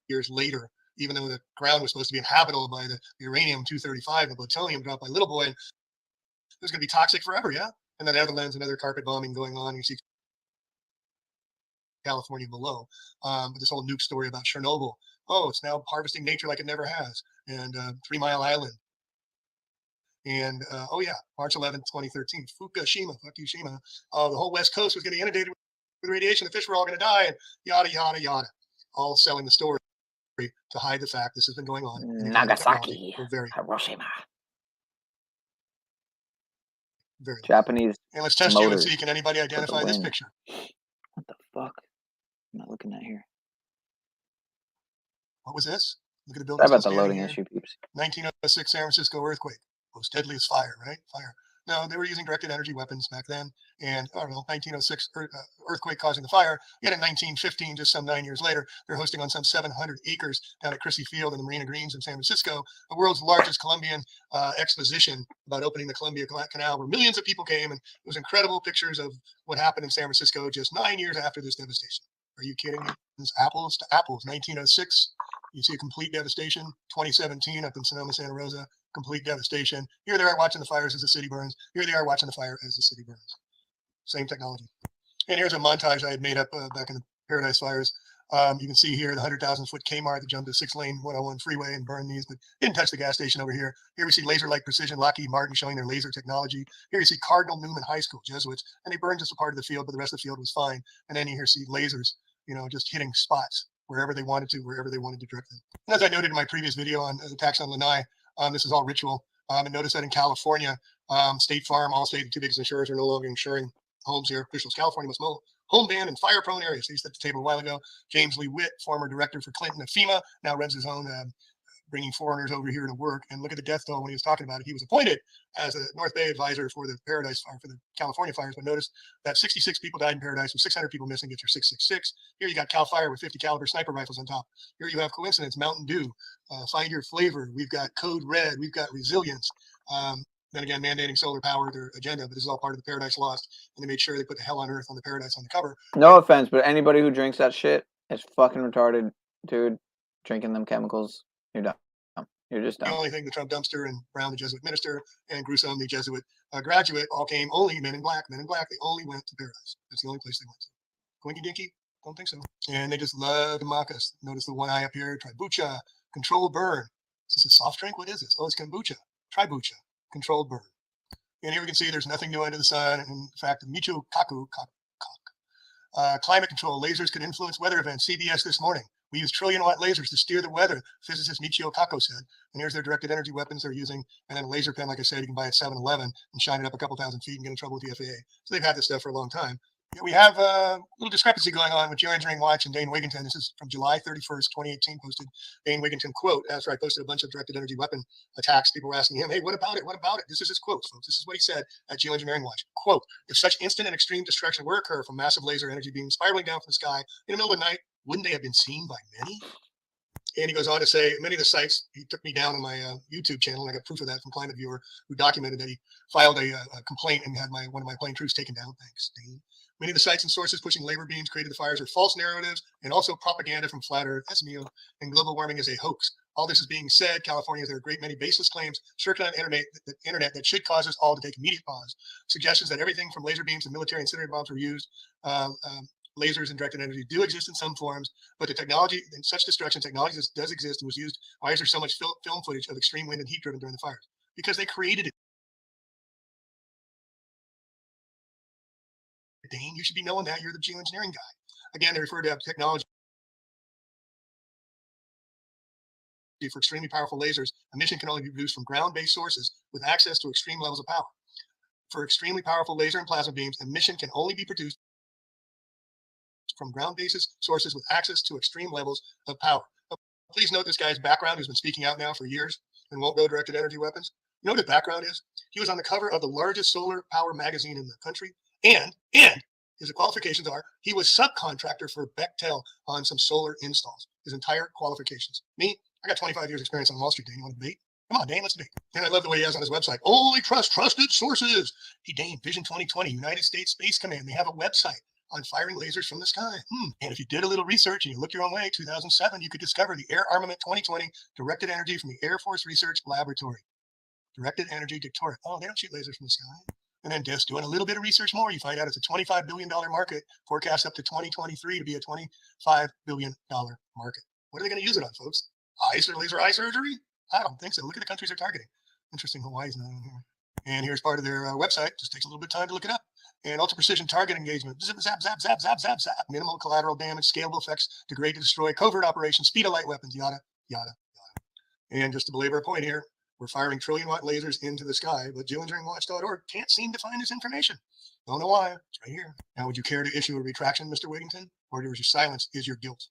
years later, even though the ground was supposed to be inhabitable by the uranium-235 and the plutonium dropped by Little Boy? And it was going to be toxic forever, yeah? And the Netherlands, another carpet bombing going on. You see California below. But this whole nuke story about Chernobyl. Oh, it's now harvesting nature like it never has. And 3 Mile Island. And oh yeah, March 11th, 2013, Fukushima, Fukushima. The whole West Coast was getting inundated with radiation. The fish were all going to die, and yada yada yada. All selling the story to hide the fact this has been going on. Nagasaki, Hiroshima. Very Japanese. And let's test you and motors see, can anybody for the identify this win. picture? What the fuck? I'm not looking at here. What was this? Look at the building. Sorry about the loading issue, peeps. 1906 San Francisco earthquake. Most deadliest fire, right? Fire. No, they were using directed energy weapons back then. And I don't know, 1906 earthquake causing the fire. Yet in 1915, just some 9 years later, they're hosting on some 700 acres down at Crissy Field in the Marina Greens in San Francisco, the world's largest Columbian exposition about opening the Columbia Canal, where millions of people came. And it was incredible pictures of what happened in San Francisco just 9 years after this devastation. Are you kidding me? It's apples to apples. 1906, you see a complete devastation. 2017 up in Sonoma, Santa Rosa, complete devastation. Here they are watching the fires as the city burns. Here they are watching the fire as the city burns. Same technology. And here's a montage I had made up back in the Paradise Fires. You can see here the 100,000-foot Kmart that jumped a 6-lane 101 freeway and burned these, but didn't touch the gas station over here. Here we see laser-like precision, Lockheed Martin showing their laser technology. Here you see Cardinal Newman High School, Jesuits, and they burned just a part of the field, but the rest of the field was fine. And then you here see lasers, you know, just hitting spots wherever they wanted to direct them. And as I noted in my previous video on the attacks on Lanai, this is all ritual. And notice that in California, State Farm, Allstate, the two biggest insurers, are no longer insuring homes here. Officials, California must home ban in fire-prone areas. He used at the table a while ago. James Lee Witt, former director for Clinton at FEMA, now runs his own bringing foreigners over here to work. And look at the death toll when he was talking about it. He was appointed as a North Bay advisor for the Paradise Fire, for the California fires. But notice that 66 people died in Paradise with 600 people missing. Get your 666. Here you got Cal Fire with 50 caliber sniper rifles on top. Here you have coincidence, Mountain Dew, Find Your Flavor. We've got Code Red. We've got Resilience. Then again, mandating solar power, their agenda, but this is all part of the Paradise Lost. And they made sure they put the hell on earth on the Paradise on the cover. No offense, but anybody who drinks that shit is fucking retarded, dude. Drinking them chemicals, you're dumb. You're just dumb. The only thing, the Trump dumpster and Brown, the Jesuit minister, and Gruesome, the Jesuit graduate, all came only men in black. Men in black, they only went to Paradise. That's the only place they went to. Quinky Dinky? Don't think so. And they just love to mock us. Notice the one eye up here, Tribucha, controlled burn. Is this a soft drink? What is this? Oh, it's kombucha. Tribucha, controlled burn. And here we can see there's nothing new under the sun. And in fact, the Michio Kaku, climate control, lasers could influence weather events. CBS this morning. We use trillion-watt lasers to steer the weather, physicist Michio Kaku said. And here's their directed energy weapons they're using. And then a laser pen, like I said, you can buy at 7-Eleven and shine it up a couple thousand feet and get in trouble with the FAA. So they've had this stuff for a long time. We have a little discrepancy going on with Geoengineering Watch and Dane Wigington. This is from July 31st, 2018, posted Dane Wigington quote, after I posted a bunch of directed energy weapon attacks. People were asking him, hey, what about it? What about it? This is his quote, folks. This is what he said at Geoengineering Watch. Quote, if such instant and extreme destruction were to occur from massive laser energy beams spiraling down from the sky in the middle of the night, wouldn't they have been seen by many? And he goes on to say, many of the sites, he took me down on my YouTube channel, and I got proof of that from Climate Viewer, who documented that he filed a complaint and had one of my plane troops taken down. Thanks, Dane. Many of the sites and sources pushing labor beams created the fires are false narratives and also propaganda from Flat Earth, SMEO, and global warming is a hoax. All this is being said, California, there are a great many baseless claims circulating on the internet that should cause us all to take immediate pause. Suggestions that everything from laser beams to military incendiary bombs were used, lasers and directed energy do exist in some forms, but the technology and such destruction technology does exist and was used. Why is there so much film footage of extreme wind and heat driven during the fires? Because they created it. Dane, you should be knowing that. You're the geoengineering guy. Again, they refer to technology for extremely powerful lasers. Emission can only be produced from ground-based sources with access to extreme levels of power. For extremely powerful laser and plasma beams, emission can only be produced from ground-based sources with access to extreme levels of power. Please note this guy's background, who's been speaking out now for years and won't go directed energy weapons. You know what his background is? He was on the cover of the largest solar power magazine in the country. And his qualifications are, he was subcontractor for Bechtel on some solar installs. His entire qualifications. Me, I got 25 years experience on Wall Street, Dane. You want to debate? Come on, Dane, let's debate. And I love the way he has on his website. Only trust trusted sources. Hey, Dane, Vision 2020, United States Space Command. They have a website on firing lasers from the sky. And if you did a little research and you look your own way, 2007, you could discover the Air Armament 2020 directed energy from the Air Force Research Laboratory. Directed energy dictatorate. Oh, they don't shoot lasers from the sky. And then just doing a little bit of research more, you find out it's a $25 billion market, forecast up to 2023 to be a $25 billion market. What are they going to use it on, folks? Laser eye surgery? I don't think so. Look at the countries they're targeting. Interesting, Hawaii's not on here. And here's part of their website. Just takes a little bit of time to look it up. And ultra precision target engagement. Zip, zap, zap, zap, zap, zap, zap. Minimal collateral damage, scalable effects, degrade to destroy, covert operations, speed of light weapons, yada, yada, yada. And just to belabor a point here, we're firing trillion-watt lasers into the sky, but geoengineeringwatch.org can't seem to find this information. Don't know why. It's right here. Now, would you care to issue a retraction, Mr. Wigington? Or was your silence is your guilt?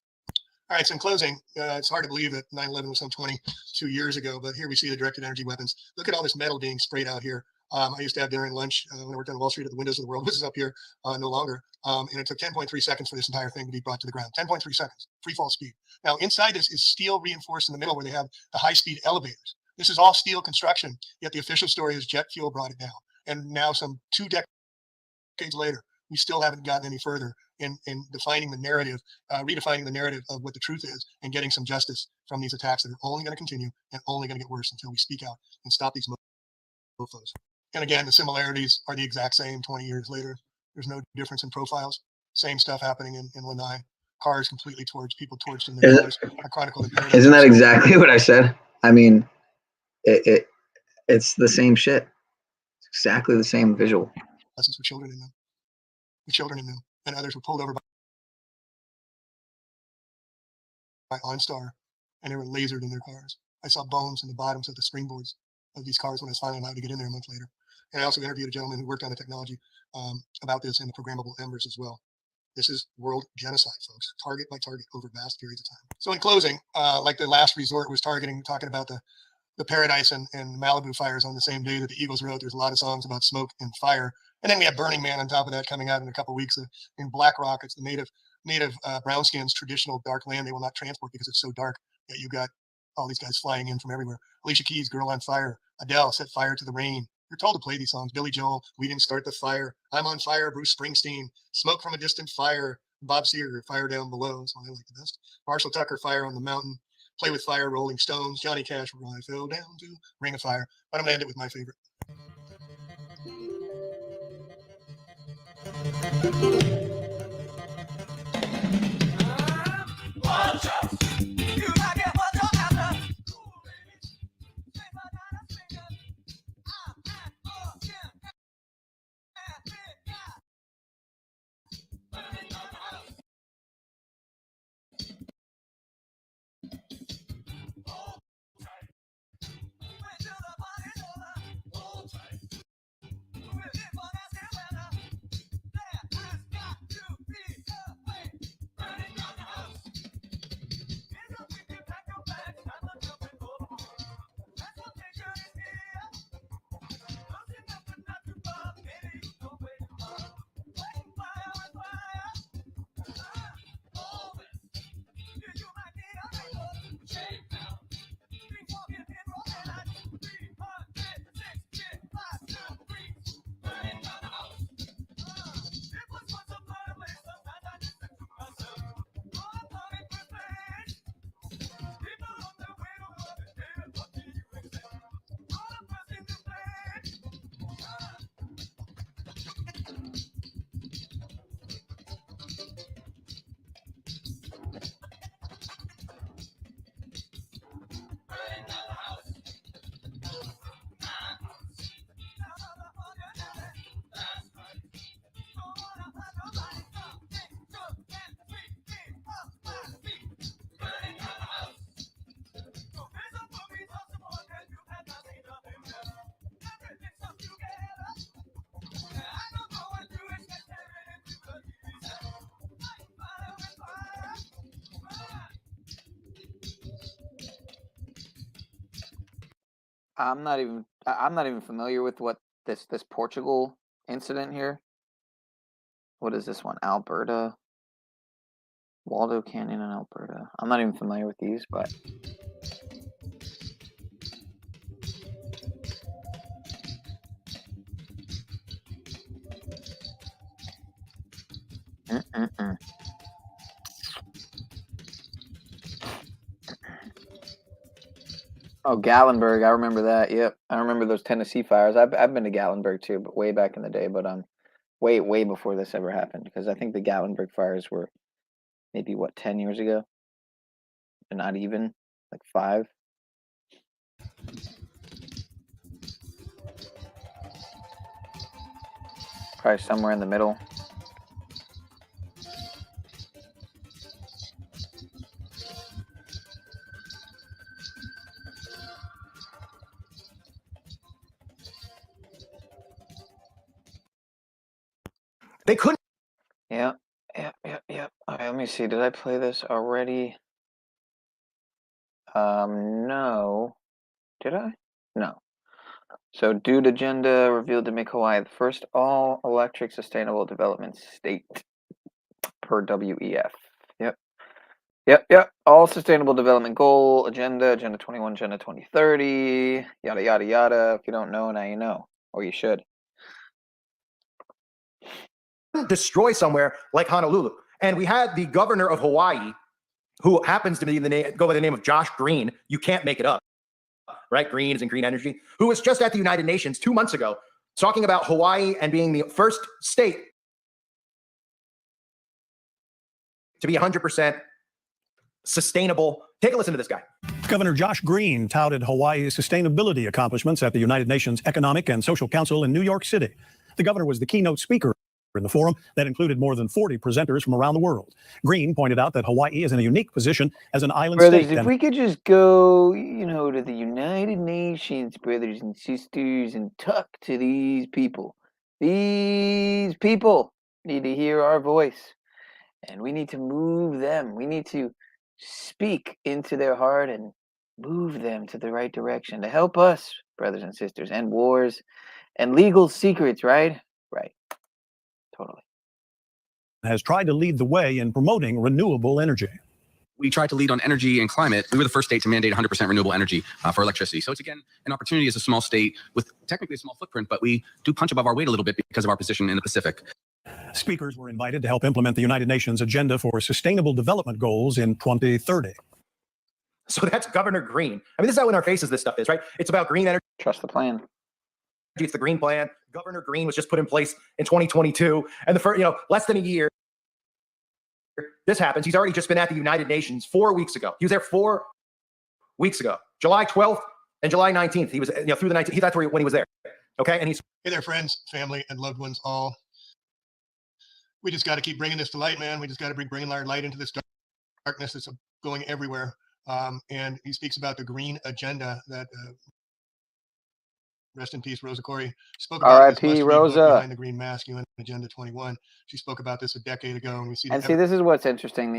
All right, so in closing, it's hard to believe that 9/11 was some 22 years ago, but here we see the directed energy weapons. Look at all this metal being sprayed out here. I used to have dinner and lunch when I worked on Wall Street at the Windows of the World. This is up here no longer. And it took 10.3 seconds for this entire thing to be brought to the ground. 10.3 seconds, free fall speed. Now, inside this is steel reinforced in the middle where they have the high-speed elevators. This is all steel construction, yet the official story is jet fuel brought it down. And now some 2 decades later, we still haven't gotten any further in defining the narrative, redefining the narrative of what the truth is and getting some justice from these attacks that are only going to continue and only going to get worse until we speak out and stop these mofos. And again, the similarities are the exact same 20 years later. There's no difference in profiles. Same stuff happening in Lanai. Cars completely torched, people torched in their cars. I chronicled in Paradise. Isn't that exactly what I said? I mean, it's the same shit. It's exactly the same visual. Lessons for children in them. The children in them. And others were pulled over by OnStar, and they were lasered in their cars. I saw bones in the bottoms of the springboards of these cars when I was finally allowed to get in there a month later. And I also interviewed a gentleman who worked on the technology about this in the programmable embers as well. This is world genocide, folks, target by target over vast periods of time. So in closing, like the last resort was talking about the Paradise and Malibu fires on the same day that the Eagles wrote. There's a lot of songs about smoke and fire. And then we have Burning Man on top of that coming out in a couple of weeks. In Black Rock, it's the native brown skins traditional dark land they will not transport because it's so dark that you got all these guys flying in from everywhere. Alicia Keys, Girl on Fire. Adele, Set Fire to the Rain. You're told to play these songs. Billy Joel, We Didn't Start the Fire. I'm on Fire, Bruce Springsteen. Smoke from a Distant Fire. Bob Seger, Fire Down Below. That's one I like the best. Marshall Tucker, Fire on the Mountain. Play with Fire, Rolling Stones. Johnny Cash, Where I Fell Down to. Ring of Fire. But I'm going to end it with my favorite. I'm not even familiar with what this Portugal incident here. What is this one? Alberta. Waldo Canyon in Alberta. I'm not even familiar with these, but Oh, Gatlinburg. I remember that. Yep. I remember those Tennessee fires. I've been to Gatlinburg too, but way back in the day, but way before this ever happened, because I think the Gatlinburg fires were maybe 10 years ago? And not even, like 5. Probably somewhere in the middle. They couldn't. Yeah. All right, let me see. Did I play this already? No. Did I? No. So, Dude Agenda revealed to make Hawaii the first all-electric sustainable development state per WEF. Yep. All sustainable development goal, Agenda 21, Agenda 2030, yada, yada, yada. If you don't know, now you know. Or you should. Destroy somewhere like Honolulu. And we had the governor of Hawaii, who happens to be go by the name of Josh Green. You can't make it up, right? Green is in green energy, who was just at the United Nations 2 months ago talking about Hawaii and being the first state to be 100% sustainable. Take a listen to this guy. Governor Josh Green touted Hawaii's sustainability accomplishments at the United Nations Economic and Social Council in New York City. The governor was the keynote speaker in the forum that included more than 40 presenters from around the world. Green pointed out that Hawaii is in a unique position as an island Brothers, state. if we could just go, to the United Nations, brothers and sisters, and talk to these people. These people need to hear our voice. and we need to move them. We need to speak into their heart and move them to the right direction to help us, brothers and sisters, and wars and legal secrets, right? Right. Totally. Has tried to lead the way in promoting renewable energy. We tried to lead on energy and climate. We were the first state to mandate 100% renewable energy for electricity. So it's, again, an opportunity as a small state with technically a small footprint, but we do punch above our weight a little bit because of our position in the Pacific. Speakers were invited to help implement the United Nations Agenda for Sustainable Development Goals in 2030. So that's Governor Green. I mean, this is how in our faces this stuff is, right? It's about green energy. Trust the plan. It's the green plan. Governor Green was just put in place in 2022. And the first, less than a year, this happens. He's already just been at the United Nations 4 weeks ago. He was there 4 weeks ago, July 12th and July 19th. He was, through the 19th. That's when he was there. Okay. And he's. Hey there, friends, family, and loved ones all. We just got to keep bringing this to light, man. We just got to bring our light into this darkness that's going everywhere. And he speaks about the green agenda that, rest in peace, Rosa Corey spoke about. R.I.P. Rosa. Behind the Green Mask, UN Agenda 21. She spoke about this a decade ago, and we see. And see, this is what's interesting.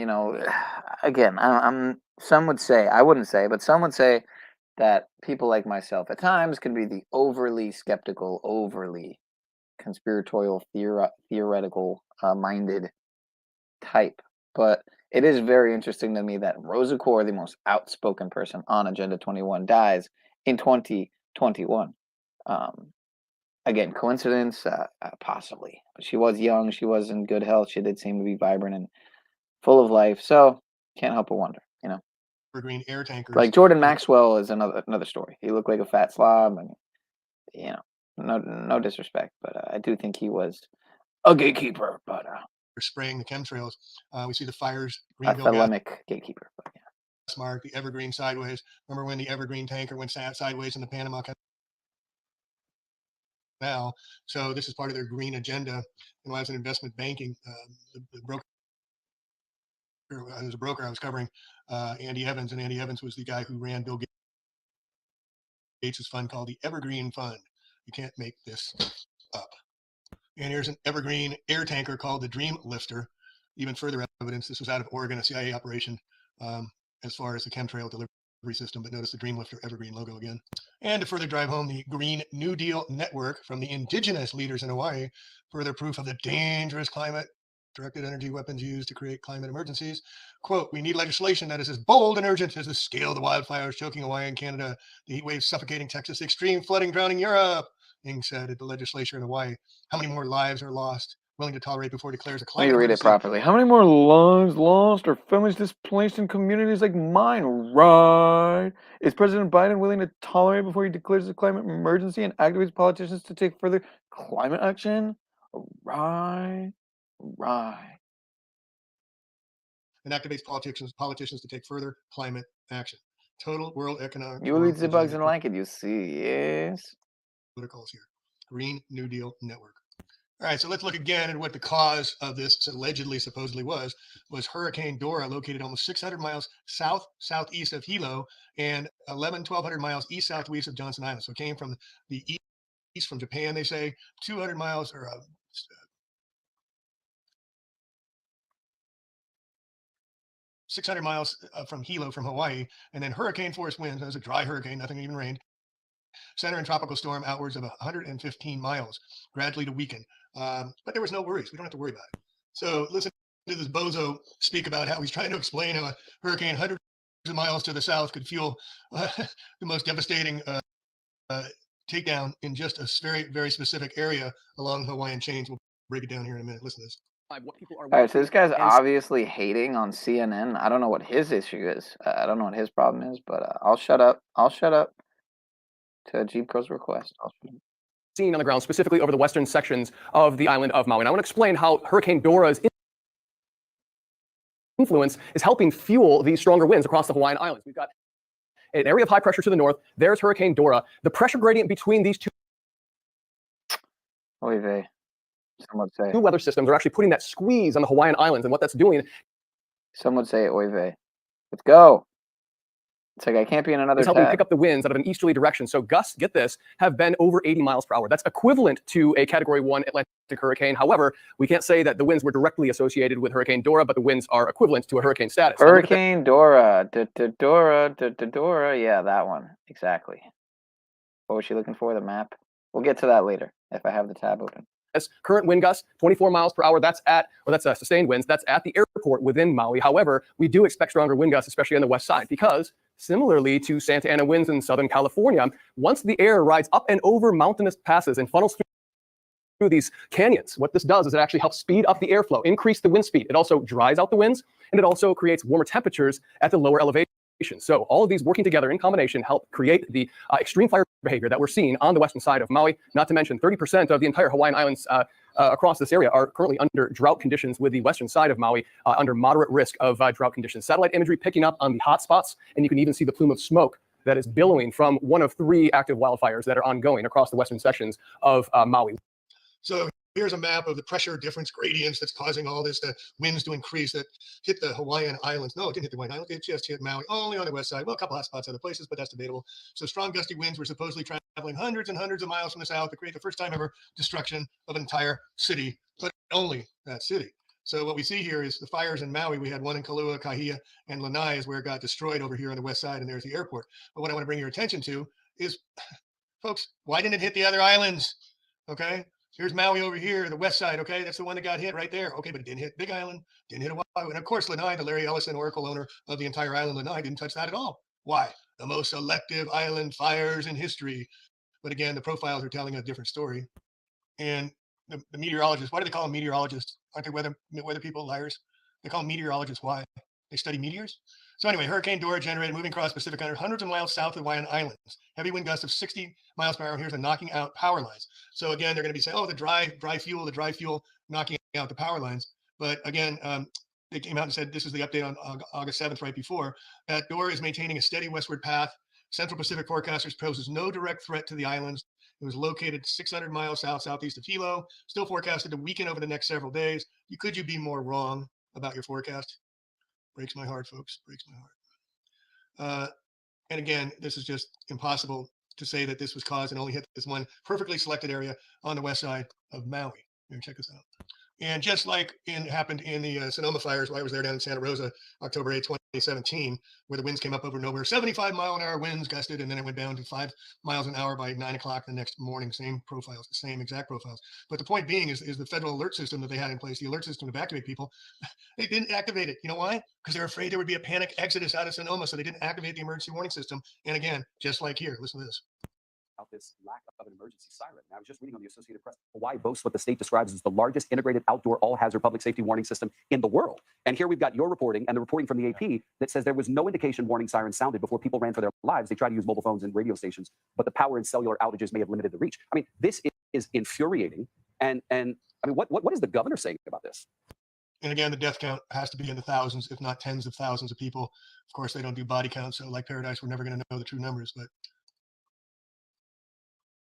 Again, some would say, I wouldn't say, but some would say that people like myself at times can be the overly skeptical, overly conspiratorial, theoretical minded type. But it is very interesting to me that Rosa Corey, the most outspoken person on Agenda 21, dies in 2021. Again, coincidence? Possibly. She was young. She was in good health. She did seem to be vibrant and full of life. So can't help but wonder, For green air tankers. Like Jordan Maxwell is another story. He looked like a fat slob, and no disrespect, but I do think he was a gatekeeper. But spraying the chemtrails, we see the fires. A thelemic gatekeeper. But yeah. Smart, the Evergreen sideways. Remember when the Evergreen tanker went sideways in the Panama Canal? So this is part of their green agenda. And when I was in investment banking, the broker, I was a broker, I was covering Andy Evans, and Andy Evans was the guy who ran Bill Gates' fund called the Evergreen Fund. You can't make this up. And here's an Evergreen air tanker called the Dream Lifter. Even further evidence, this was out of Oregon, a CIA operation, as far as the chemtrail delivery system. But notice the Dream Lifter Evergreen logo again. And to further drive home the Green New Deal network from the indigenous leaders in Hawaii, further proof of the dangerous climate directed energy weapons used to create climate emergencies. Quote, we need legislation that is as bold and urgent as the scale of the wildfires choking Hawaii and Canada, the heat waves suffocating Texas, the extreme flooding drowning Europe. Ing said at the legislature in Hawaii. How many more lives are lost? Willing to tolerate before it declares a climate Let me read it properly. How many more lives lost or families displaced in communities like mine? Right. Is President Biden willing to tolerate before he declares a climate emergency and activates politicians to take further climate action? Right. Right. And activates politicians to take further climate action. Total World Economic You will eat the bugs and like it, you see, yes. Protocols here. Green New Deal Network. All right, so let's look again at what the cause of this supposedly was Hurricane Dora, located almost 600 miles southeast of Hilo and 1,200 miles east-southwest of Johnson Island. So it came from the east from Japan, they say, 200 miles or 600 miles from Hilo, from Hawaii, and then hurricane force winds. It was a dry hurricane, nothing even rained. Center and tropical storm outwards of 115 miles, gradually to weaken. But there was no worries. We don't have to worry about it. So listen to this bozo speak about how he's trying to explain how a hurricane hundreds of miles to the south could fuel the most devastating takedown in just a very, very specific area along the Hawaiian chains. We'll break it down here in a minute. Listen to this. All right, so this guy's obviously hating on CNN. I don't know what his issue is. I don't know what his problem is, but I'll shut up. I'll shut up to Jeep Co's request. Seen on the ground, specifically over the western sections of the island of Maui. And I want to explain how Hurricane Dora's influence is helping fuel these stronger winds across the Hawaiian Islands. We've got an area of high pressure to the north. There's Hurricane Dora. The pressure gradient between these two Some would say. two weather systems are actually putting that squeeze on the Hawaiian Islands. And what that's doing. Some would say oy vey. Let's go. It's like I can't be in another is helping pick tab. up the winds out of an easterly direction. So gusts, get this, have been over 80 miles per hour. That's equivalent to a Category 1 Atlantic hurricane. However, we can't say that the winds were directly associated with Hurricane Dora, but the winds are equivalent to a hurricane status. Hurricane Dora. Dora. Yeah, that one. Exactly. What was she looking for? The map? We'll get to that later if I have the tab open. Current wind gusts, 24 miles per hour. That's sustained winds. That's at the airport within Maui. However, we do expect stronger wind gusts, especially on the west side, because similarly to Santa Ana winds in Southern California, once the air rides up and over mountainous passes and funnels through these canyons, what this does is it actually helps speed up the airflow, increase the wind speed. It also dries out the winds, and it also creates warmer temperatures at the lower elevation. So all of these working together in combination help create the extreme fire behavior that we're seeing on the western side of Maui. Not to mention 30% of the entire Hawaiian Islands across this area are currently under drought conditions, with the western side of Maui under moderate risk of drought conditions. Satellite imagery picking up on the hot spots, and you can even see the plume of smoke that is billowing from one of 3 active wildfires that are ongoing across the western sections of Maui. So here's a map of the pressure difference gradients that's causing all this winds to increase that hit the Hawaiian Islands. No, it didn't hit the Hawaiian Islands. It just hit Maui, only on the west side. Well, a couple hot spots other places, but that's debatable. So strong gusty winds were supposedly traveling hundreds and hundreds of miles from the south to create the first time ever destruction of an entire city, but only that city. So what we see here is the fires in Maui. We had one in Kailua, Kahia, and Lanai is where it got destroyed over here on the west side, and there's the airport. But what I want to bring your attention to is, folks, why didn't it hit the other islands? Okay. Here's Maui over here, the west side, okay? That's the one that got hit right there. Okay, but it didn't hit Big Island, didn't hit Oahu. And of course, Lanai, the Larry Ellison Oracle owner of the entire island, Lanai, didn't touch that at all. Why? The most selective island fires in history. But again, the profiles are telling a different story. And the meteorologists, why do they call them meteorologists? Aren't they weather people, liars? They call them meteorologists. Why? They study meteors? So anyway, Hurricane Dora generated moving across Pacific hundreds of miles south of the Hawaiian Islands. Heavy wind gusts of 60 miles per hour. Here's the knocking out power lines. So again, they're going to be saying, oh, the dry fuel knocking out the power lines. But again, they came out and said, this is the update on August 7th, right before, that Dora is maintaining a steady westward path. Central Pacific forecasters poses no direct threat to the islands. It was located 600 miles southeast of Hilo, still forecasted to weaken over the next several days. Could you be more wrong about your forecast? Breaks my heart, folks. Breaks my heart. And again, this is just impossible to say that this was caused and only hit this one perfectly selected area on the west side of Maui. Here, check this out. And just like happened in the Sonoma fires, while I was there down in Santa Rosa, October 8, 2017, where the winds came up over nowhere, 75-mile-an-hour winds gusted, and then it went down to 5 miles an hour by 9 o'clock the next morning. Same profiles, the same exact profiles. But the point being is the federal alert system that they had in place, the alert system to evacuate people, they didn't activate it. You know why? Because they're afraid there would be a panic exodus out of Sonoma, so they didn't activate the emergency warning system. And again, just like here, listen to this. This lack of an emergency siren. And I was just reading on the Associated Press. Hawaii boasts what the state describes as the largest integrated outdoor all-hazard public safety warning system in the world. And here we've got your reporting and the reporting from the AP that says there was no indication warning sirens sounded before people ran for their lives. They tried to use mobile phones and radio stations, but the power and cellular outages may have limited the reach. I mean, this is infuriating. And I mean, what is the governor saying about this? And again, the death count has to be in the thousands, if not tens of thousands of people. Of course, they don't do body counts. So like Paradise, we're never going to know the true numbers, but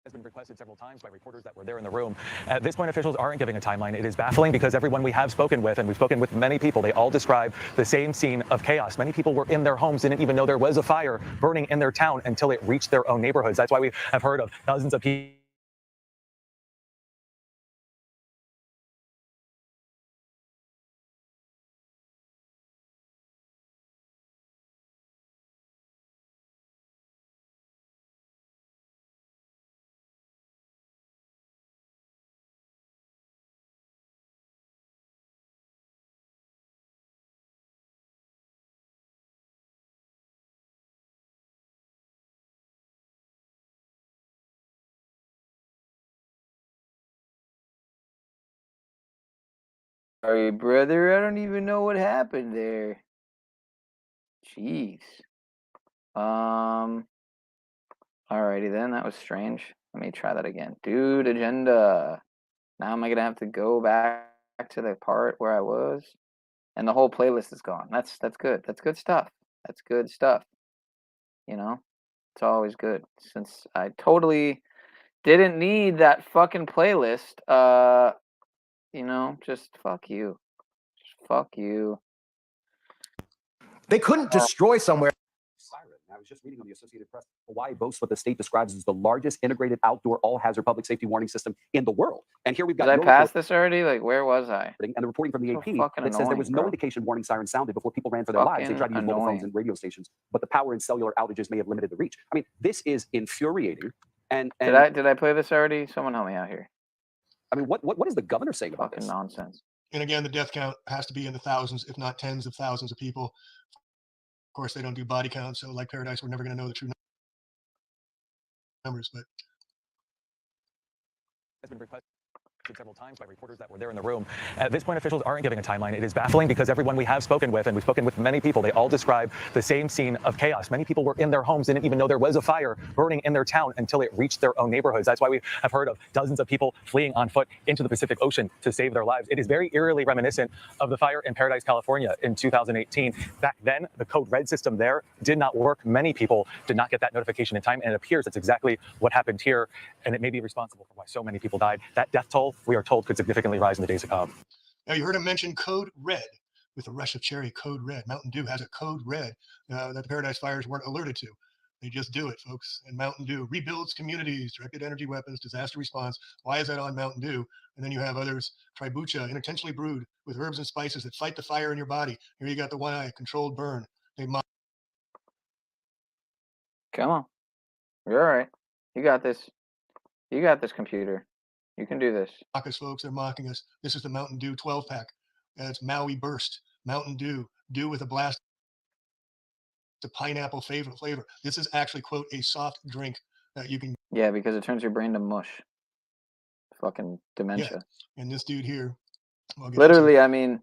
has been requested several times by reporters that were there in the room. At this point, officials aren't giving a timeline. It is baffling because everyone we have spoken with, and we've spoken with many people, they all describe the same scene of chaos. Many people were in their homes, didn't even know there was a fire burning in their town until it reached their own neighborhoods. That's why we have heard of dozens of people Sorry, brother. I don't even know what happened there. Jeez. Alrighty then. That was strange. Let me try that again. Dude, agenda. Now am I gonna have to go back to the part where I was? And the whole playlist is gone. That's good. That's good stuff. That's good stuff. You know? It's always good. Since I totally didn't need that fucking playlist, you know, just fuck you. Just fuck you. They couldn't destroy somewhere. was just reading on the Associated Press. Hawaii boasts what the state describes as the largest integrated outdoor all-hazard public safety warning system in the world. And here we've got Did I your pass report this already? Like, where was I? and the reporting from the So AP fucking that says there was annoying, no bro. indication warning sirens sounded before people ran for their lives. They tried to use mobile phones and radio stations, but the power and cellular outages may have limited the reach. I mean, this is infuriating. And Did I play this already? Someone help me out here. I mean, what is the governor saying about Fucking this? nonsense. And again, the death count has to be in the thousands, if not tens of thousands of people. Of course, they don't do body count, so like Paradise, we're never going to know the true numbers. But Has been requested several times by reporters that were there in the room. At this point, officials aren't giving a timeline. It is baffling because everyone we have spoken with, and we've spoken with many people, they all describe the same scene of chaos. Many people were in their homes, didn't even know there was a fire burning in their town until it reached their own neighborhoods. That's why we have heard of dozens of people fleeing on foot into the Pacific Ocean to save their lives. It is very eerily reminiscent of the fire in Paradise, California in 2018. Back then, the code red system there did not work. Many people did not get that notification in time, and it appears that's exactly what happened here, and it may be responsible for why so many people died. That death toll, we are told, could significantly rise in the days to come. now you heard him mention code red with a rush of cherry. Code red. Mountain Dew has a code red that the Paradise fires weren't alerted to. They just do it, folks. And Mountain Dew rebuilds communities, directed energy weapons, disaster response. Why is that on Mountain Dew? And then you have others, Tribucha, intentionally brewed with herbs and spices that fight the fire in your body. Here you got the one eye, controlled burn. They Come on. You're all right. You got this. You got this, computer. You can do this. mock us, folks. They're mocking us. This is the Mountain Dew 12 pack. It's Maui Burst. Mountain Dew. Dew with a blast of pineapple flavor. This is actually, quote, a soft drink that you can. Yeah, because it turns your brain to mush. Fucking dementia. Yeah. And this dude here. Literally, I mean,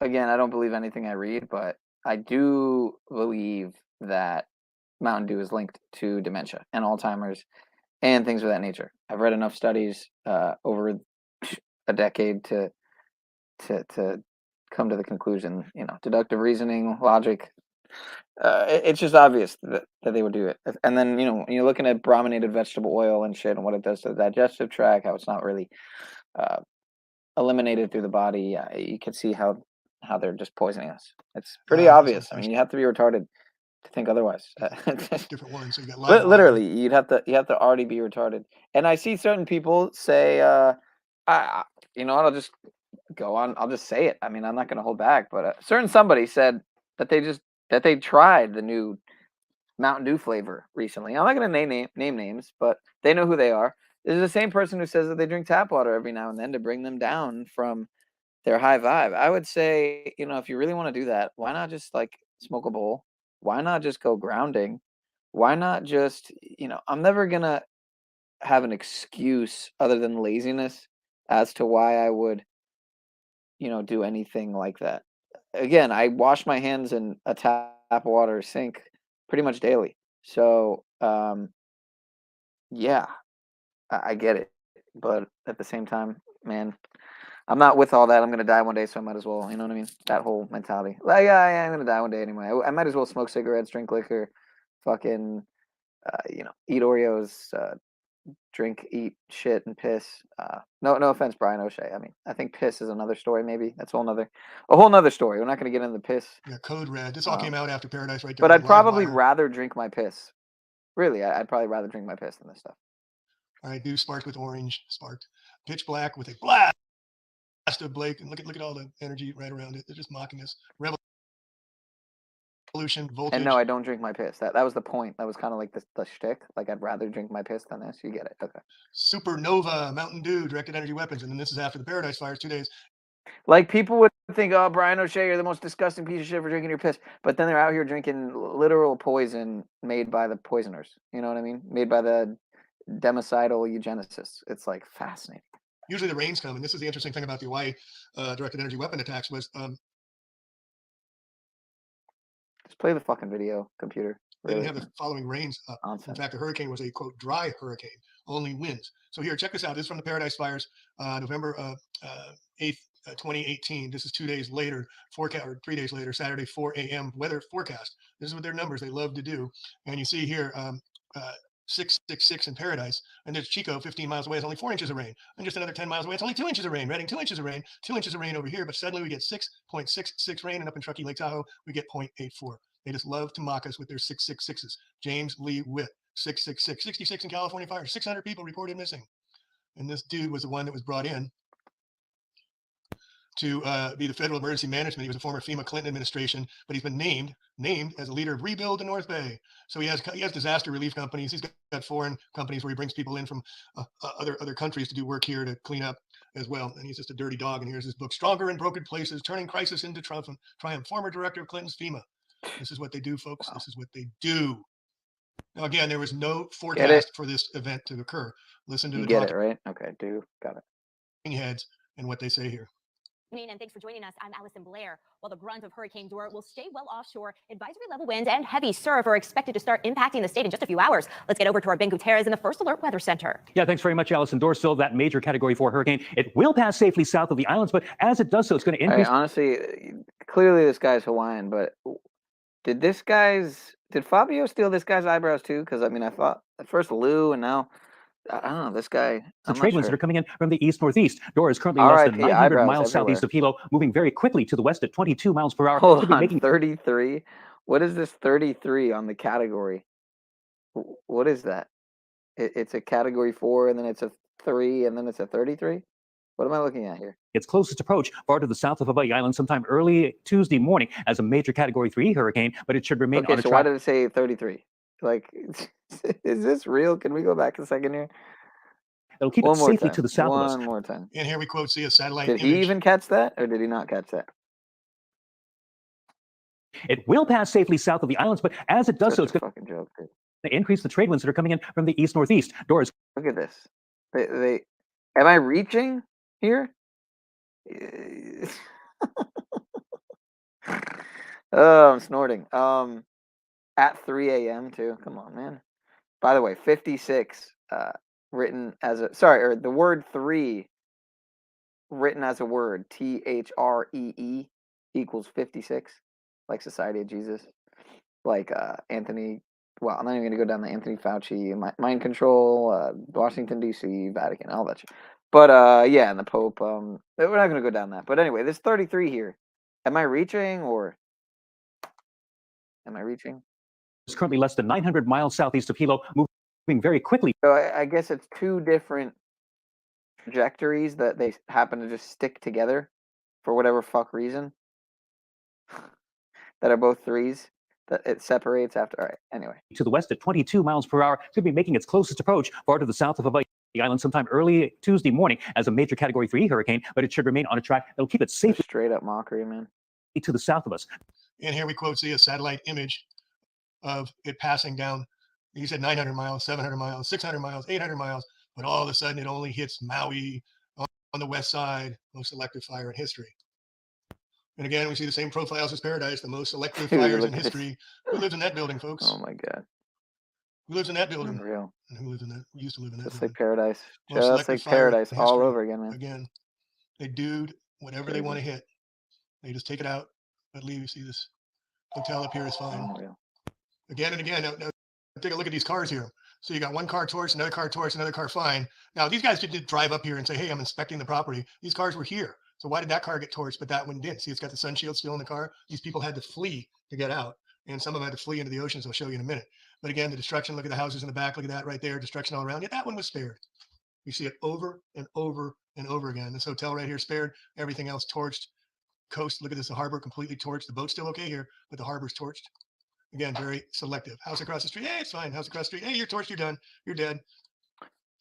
again, I don't believe anything I read, but I do believe that Mountain Dew is linked to dementia and Alzheimer's and things of that nature. I've read enough studies over a decade to come to the conclusion. You know, deductive reasoning, logic. It's just obvious that they would do it. And then, you know, when you're looking at brominated vegetable oil and shit and what it does to the digestive tract, how it's not really eliminated through the body, you can see how they're just poisoning us. It's pretty obvious. I mean, you have to be retarded to think otherwise. Different ones. So you got Literally, you have to already be retarded. And I see certain people say, you know what, I'll just go on. I'll just say it. I mean, I'm not going to hold back. But somebody said that they tried the new Mountain Dew flavor recently. I'm not going to name names, but they know who they are. This is the same person who says that they drink tap water every now and then to bring them down from their high vibe. I would say, you know, if you really want to do that, why not just like smoke a bowl? Why not just go grounding? Why not just, you know, I'm never going to have an excuse other than laziness as to why I would, you know, do anything like that. Again, I wash my hands in a tap water sink pretty much daily. So, yeah, I get it. But at the same time, man, I'm not with all that. I'm going to die one day, so I might as well, you know what I mean? That whole mentality. Like, yeah, I'm going to die one day anyway. I might as well smoke cigarettes, drink liquor, fucking, you know, eat Oreos, drink, eat shit, and piss. No offense, Brian O'Shea. I mean, I think piss is another story. Maybe that's a whole nother story. We're not going to get into the piss. Yeah, code red. This all came out after Paradise, right there. But I'd probably rather drink my piss. Really, I'd probably rather drink my piss than this stuff. All right, Dew sparked with orange, sparked pitch black with a blast of Blake, and look at all the energy right around it. They're just mocking us. Revolution, voltage. And no, I don't drink my piss. That was the point. That was kind of like the shtick. Like, I'd rather drink my piss than this. You get it? Okay. Supernova, Mountain Dew, directed energy weapons, and then this is after the Paradise fires, 2 days. Like, people would think, oh, Brian O'Shea, you're the most disgusting piece of shit for drinking your piss. But then they're out here drinking literal poison made by the poisoners. You know what I mean? Made by the democidal eugenicists. It's like fascinating. Usually the rains come, and this is the interesting thing about the Hawaii directed energy weapon attacks was just play the fucking video, computer. They didn't have the following rains up. In fact, the hurricane was a, quote, dry hurricane, only winds. So here, check this out. This is from the Paradise fires, November 8th, 2018. This is 2 days later, forecast, or 3 days later, Saturday, 4 a.m. weather forecast. This is what their numbers they love to do. And you see here, 666 in Paradise, and there's Chico 15 miles away. It's only 4 inches of rain. And just another 10 miles away, it's only 2 inches of rain. Redding, 2 inches of rain, 2 inches of rain over here. But suddenly we get 6.66 rain, and up in Truckee, Lake Tahoe, we get 0.84. They just love to mock us with their 666s. James Lee Witt, 666. 66 in California fire. 600 people reported missing. And this dude was the one that was brought in to be the federal emergency management. He was a former FEMA Clinton administration, but he's been named as a leader of Rebuild the North Bay. So he has disaster relief companies. He's got foreign companies where he brings people in from other countries to do work here to clean up as well. And he's just a dirty dog. And here's his book, Stronger in Broken Places, Turning Crisis into Triumph. Former director of Clinton's FEMA. This is what they do, folks. Wow. This is what they do. Now, again, there was no forecast for this event to occur. Listen to the get it, right? Okay, got it. Heads and what they say here. And thanks for joining us. I'm Allison Blair. While the brunt of Hurricane Dora will stay well offshore, advisory level winds and heavy surf are expected to start impacting the state in just a few hours. Let's get over to our Ben Gutierrez in the First Alert Weather Center. Yeah, thanks very much, Allison. Dora's still that major Category 4 hurricane. It will pass safely south of the islands, but as it does so, it's going to increase. Honestly, clearly this guy's Hawaiian, but did Fabio steal this guy's eyebrows too? Because I mean, I thought at first Lou, and now I don't know, this guy. The trade winds that are coming in from the east-northeast. Dora is currently less than 900 miles southeast of Hilo, moving very quickly to the west at 22 miles per hour. Hold on, 33? What is this 33 on the category? What is that? It's a Category 4, and then it's a 3, and then it's a 33? What am I looking at here? Its closest approach far to the south of Hawaii Island sometime early Tuesday morning as a major Category 3 hurricane, but it should remain on a so track. Why did it say 33? Like, is this real? Can we go back a second here? It'll keep it safely to the south of us. One more time. And here we quote, see a satellite Did image. he even catch that, or did he not catch that? It will pass safely south of the islands, but as it does so, it's going to increase the trade winds that are coming in from the east-northeast. Dora's. Look at this. Am I reaching here? Oh, I'm snorting. At 3 a.m. too. Come on, man. By the way, 56 written as the word 3 written as a word, THREE equals 56, like Society of Jesus, like Anthony. Well, I'm not even going to go down the Anthony Fauci, mind control, Washington D.C., Vatican, all that shit. But yeah, and the Pope. We're not going to go down that. But anyway, this 33 here. Am I reaching or am I reaching? It's currently less than 900 miles southeast of Hilo, moving very quickly. So I guess it's two different trajectories that they happen to just stick together for whatever fuck reason. That are both 3s. That it separates after. All right. Anyway. To the west at 22 miles per hour, could be making its closest approach far to the south of Hawaii Island sometime early Tuesday morning as a major Category 3 hurricane, but it should remain on a track that'll keep it safe. Straight up mockery, man. To the south of us. And here we quote, see a satellite image of it passing down. You said 900 miles, 700 miles, 600 miles, 800 miles, but all of a sudden it only hits Maui on the west side, most selective fire in history. And again, we see the same profiles as Paradise, the most selective fires in history. Who lives in that building, folks? Oh my God. Who lives in that building? Unreal. And who lives in that? We used to live in that Just building. like Paradise. Most Just like Paradise all over again, man. Again, they do whatever they want to hit. They just take it out, but leave. You see this hotel up here is fine. Unreal. Again and again. Now, take a look at these cars here. So you got one car torched, another car torched, another car fine. Now, these guys didn't drive up here and say, hey, I'm inspecting the property. These cars were here. So why did that car get torched, but that one didn't? See, it's got the sun shield still in the car. These people had to flee to get out, and some of them had to flee into the oceans. I'll show you in a minute. But again, the destruction, look at the houses in the back. Look at that right there, destruction all around. Yet that one was spared. You see it over and over and over again. This hotel right here spared, everything else torched. Coast, look at this, the harbor completely torched. The boat's still okay here, but the harbor's torched. Again, very selective. House across the street, hey, it's fine. House across the street, hey, you're torched, you're done, you're dead.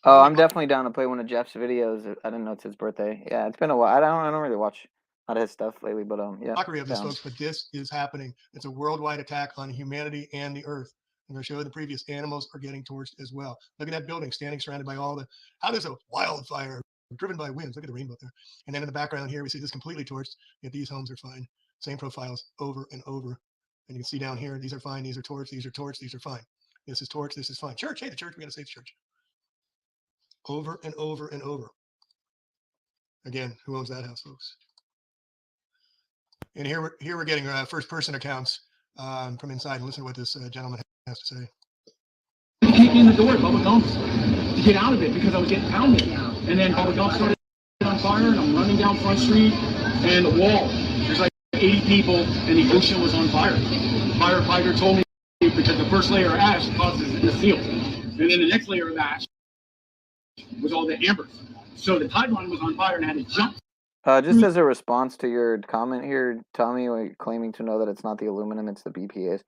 Oh, I'm definitely down to play one of Jeff's videos. I didn't know it's his birthday. Yeah, it's been a while. I don't really watch a lot of his stuff lately, but yeah. Mockery of this, folks, but this is happening. It's a worldwide attack on humanity and the earth. I'm going to show you the previous animals are getting torched as well. Look at that building standing surrounded by all the, how there's a wildfire driven by winds. Look at the rainbow there. And then in the background here, we see this completely torched, yet these homes are fine. Same profiles over and over. And you can see down here, these are fine, these are torched, these are torched, these are fine. This is torched, this is fine. Church, hey, the church, we got to save the church. Over and over and over. Again, who owns that house, folks? And here we're getting first-person accounts from inside. Listen to what this gentleman has to say. Kicked in the door, bubble gums, to get out of it because I was getting pounded. And then bubble gums started on fire, and I'm running down Front Street, and the wall. There's like 80 people and the ocean was on fire. Firefighter told me because the first layer of ash causes it to seal. And then the next layer of ash was all the embers. So the tide line was on fire and I had to jump. Just as a response to your comment here, Tommy, claiming to know that it's not the aluminum, it's the BPAs.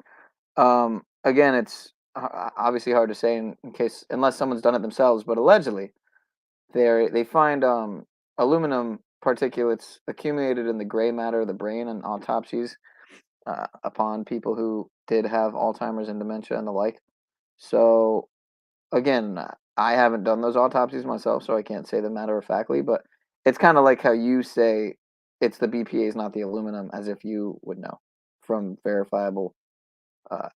Again, it's obviously hard to say in case, unless someone's done it themselves, but allegedly, they find aluminum particulates accumulated in the gray matter of the brain in autopsies upon people who did have Alzheimer's and dementia and the like. So, again, I haven't done those autopsies myself, so I can't say them matter of factly, but it's kind of like how you say it's the BPAs, not the aluminum, as if you would know from verifiable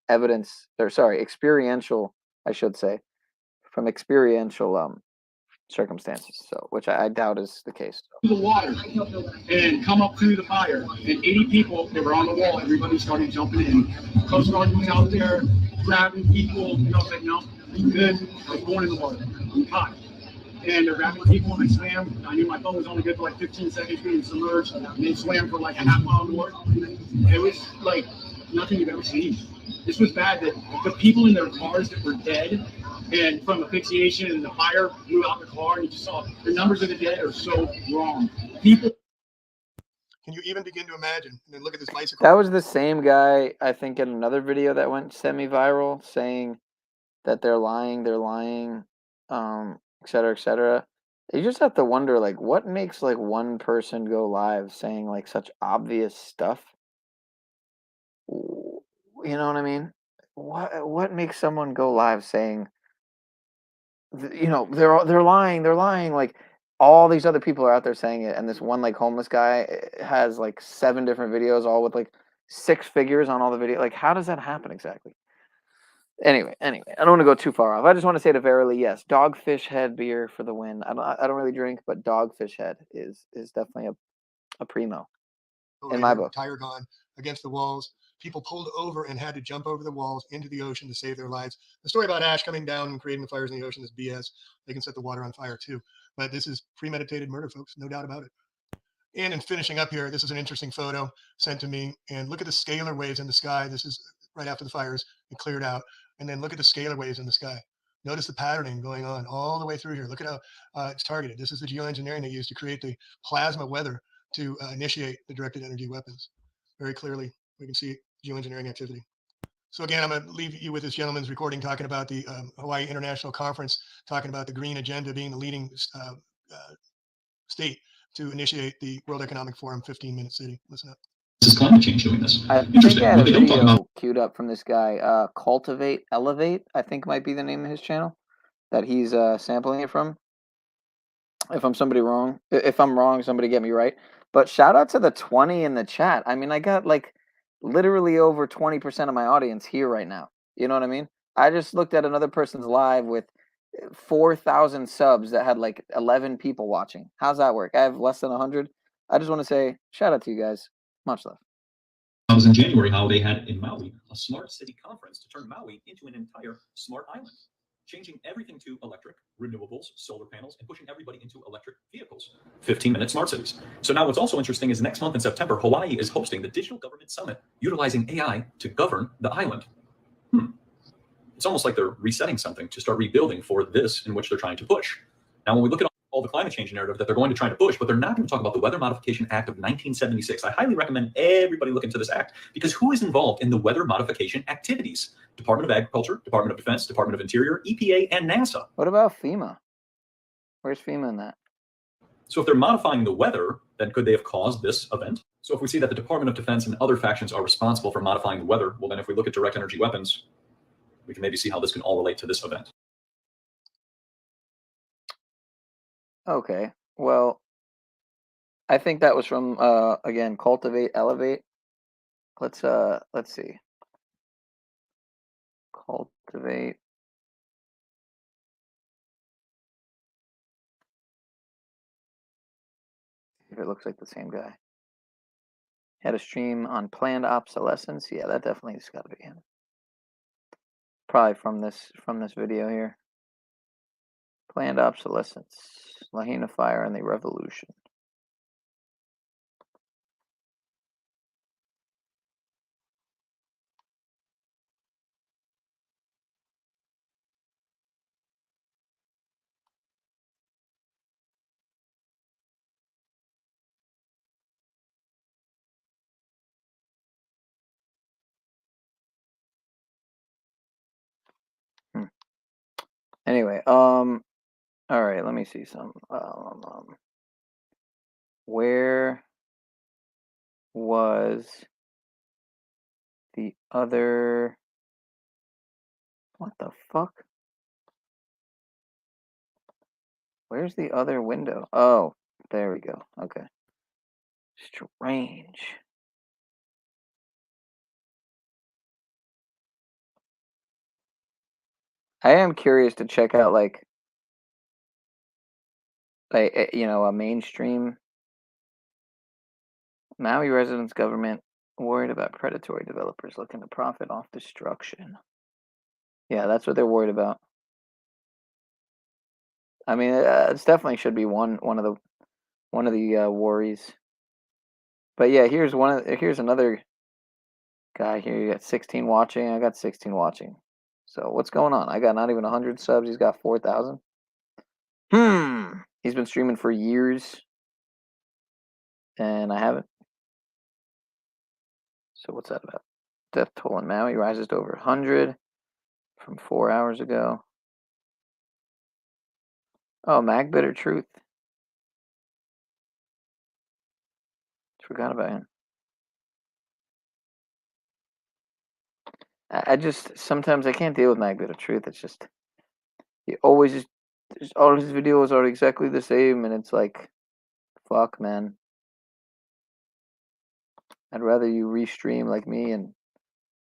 evidence, or sorry, experiential, I should say, from experiential circumstances. So, which I doubt is the case. The water and come up through the fire. And 80 people, they were on the wall. Everybody started jumping in. Coast Guard was out there grabbing people. You know, saying, no, I'm good. I was born in the water. I'm fine. And they're grabbing people and I swam. I knew my phone was only good for like 15 seconds being submerged. And they swam for like a half mile north. It was like nothing you've ever seen. This was bad that the people in their cars that were dead and from asphyxiation and the fire blew out the car, and you just saw the numbers of the dead are so wrong. People. Can you even begin to imagine? And then look at this bicycle. That was the same guy, I think, in another video that went semi-viral, saying that they're lying, et cetera, et cetera. You just have to wonder, like, what makes like one person go live saying like such obvious stuff? You know what I mean? What makes someone go live saying, you know, they're lying, like all these other people are out there saying it, and this one like homeless guy has like 7 different videos, all with like 6 figures on all the video. Like, how does that happen exactly? Anyway, I don't want to go too far off. I just want to say to Verily, yes, Dogfish Head beer for the win. I don't really drink, but Dogfish Head is definitely a primo in my book. Tire gone against the walls. People pulled over and had to jump over the walls into the ocean to save their lives. The story about ash coming down and creating the fires in the ocean is BS. They can set the water on fire too. But this is premeditated murder, folks. No doubt about it. And in finishing up here, this is an interesting photo sent to me. And look at the scalar waves in the sky. This is right after the fires. It cleared out. And then look at the scalar waves in the sky. Notice the patterning going on all the way through here. Look at how it's targeted. This is the geoengineering they used to create the plasma weather to initiate the directed energy weapons. Very clearly, we can see geoengineering activity. So again, I'm going to leave you with this gentleman's recording talking about the Hawaii International Conference, talking about the green agenda being the leading state to initiate the World Economic Forum 15-minute city. Listen up. This is climate change doing this. I think I had a video queued up from this guy, Cultivate Elevate, I think might be the name of his channel, that he's sampling it from. If I'm wrong, somebody get me right. But shout out to the 20 in the chat. I mean, I got like literally over 20% of my audience here right now. You know what I mean? I just looked at another person's live with 4,000 subs that had like 11 people watching. How's that work? I have less than 100. I just want to say shout out to you guys. Much love. That was in January how they had in Maui a smart city conference to turn Maui into an entire smart island, changing everything to electric, renewables, solar panels, and pushing everybody into electric vehicles. 15-minute smart cities. So now what's also interesting is next month in September, Hawaii is hosting the Digital Government Summit, utilizing AI to govern the island. It's almost like they're resetting something to start rebuilding for this in which they're trying to push. Now, when we look at all the climate change narrative that they're going to try to push, but they're not going to talk about the Weather Modification Act of 1976. I highly recommend everybody look into this act, because who is involved in the weather modification activities? Department of Agriculture, Department of Defense, Department of Interior, EPA, and NASA. What about FEMA? Where's FEMA in that? So if they're modifying the weather, then could they have caused this event? So if we see that the Department of Defense and other factions are responsible for modifying the weather, well, then if we look at direct energy weapons, we can maybe see how this can all relate to this event. Okay. Well, I think that was from again, Cultivate Elevate. Let's see. Cultivate. If it looks like the same guy. Had a stream on planned obsolescence. Yeah, that definitely has got to be him. Probably from this video here. Planned obsolescence. Lahaina fire and the revolution. Anyway, all right, let me see some. Where was the other? What the fuck? Where's the other window? Oh, there we go. Okay. Strange. I am curious to check out like a mainstream Maui residents government worried about predatory developers looking to profit off destruction. Yeah, that's what they're worried about. I mean, it's definitely should be one of the worries. But yeah, here's another guy here. You got 16 watching. I got 16 watching. So what's going on? I got not even 100 subs. He's got 4,000. He's been streaming for years, and I haven't. So what's that about? Death toll in Maui rises to over 100 from 4 hours ago. Oh, Magbitter Truth. Forgot about him. I just sometimes I can't deal with Magbitter Truth. It's just he always just all his videos are exactly the same, and it's like, fuck, man. I'd rather you restream like me and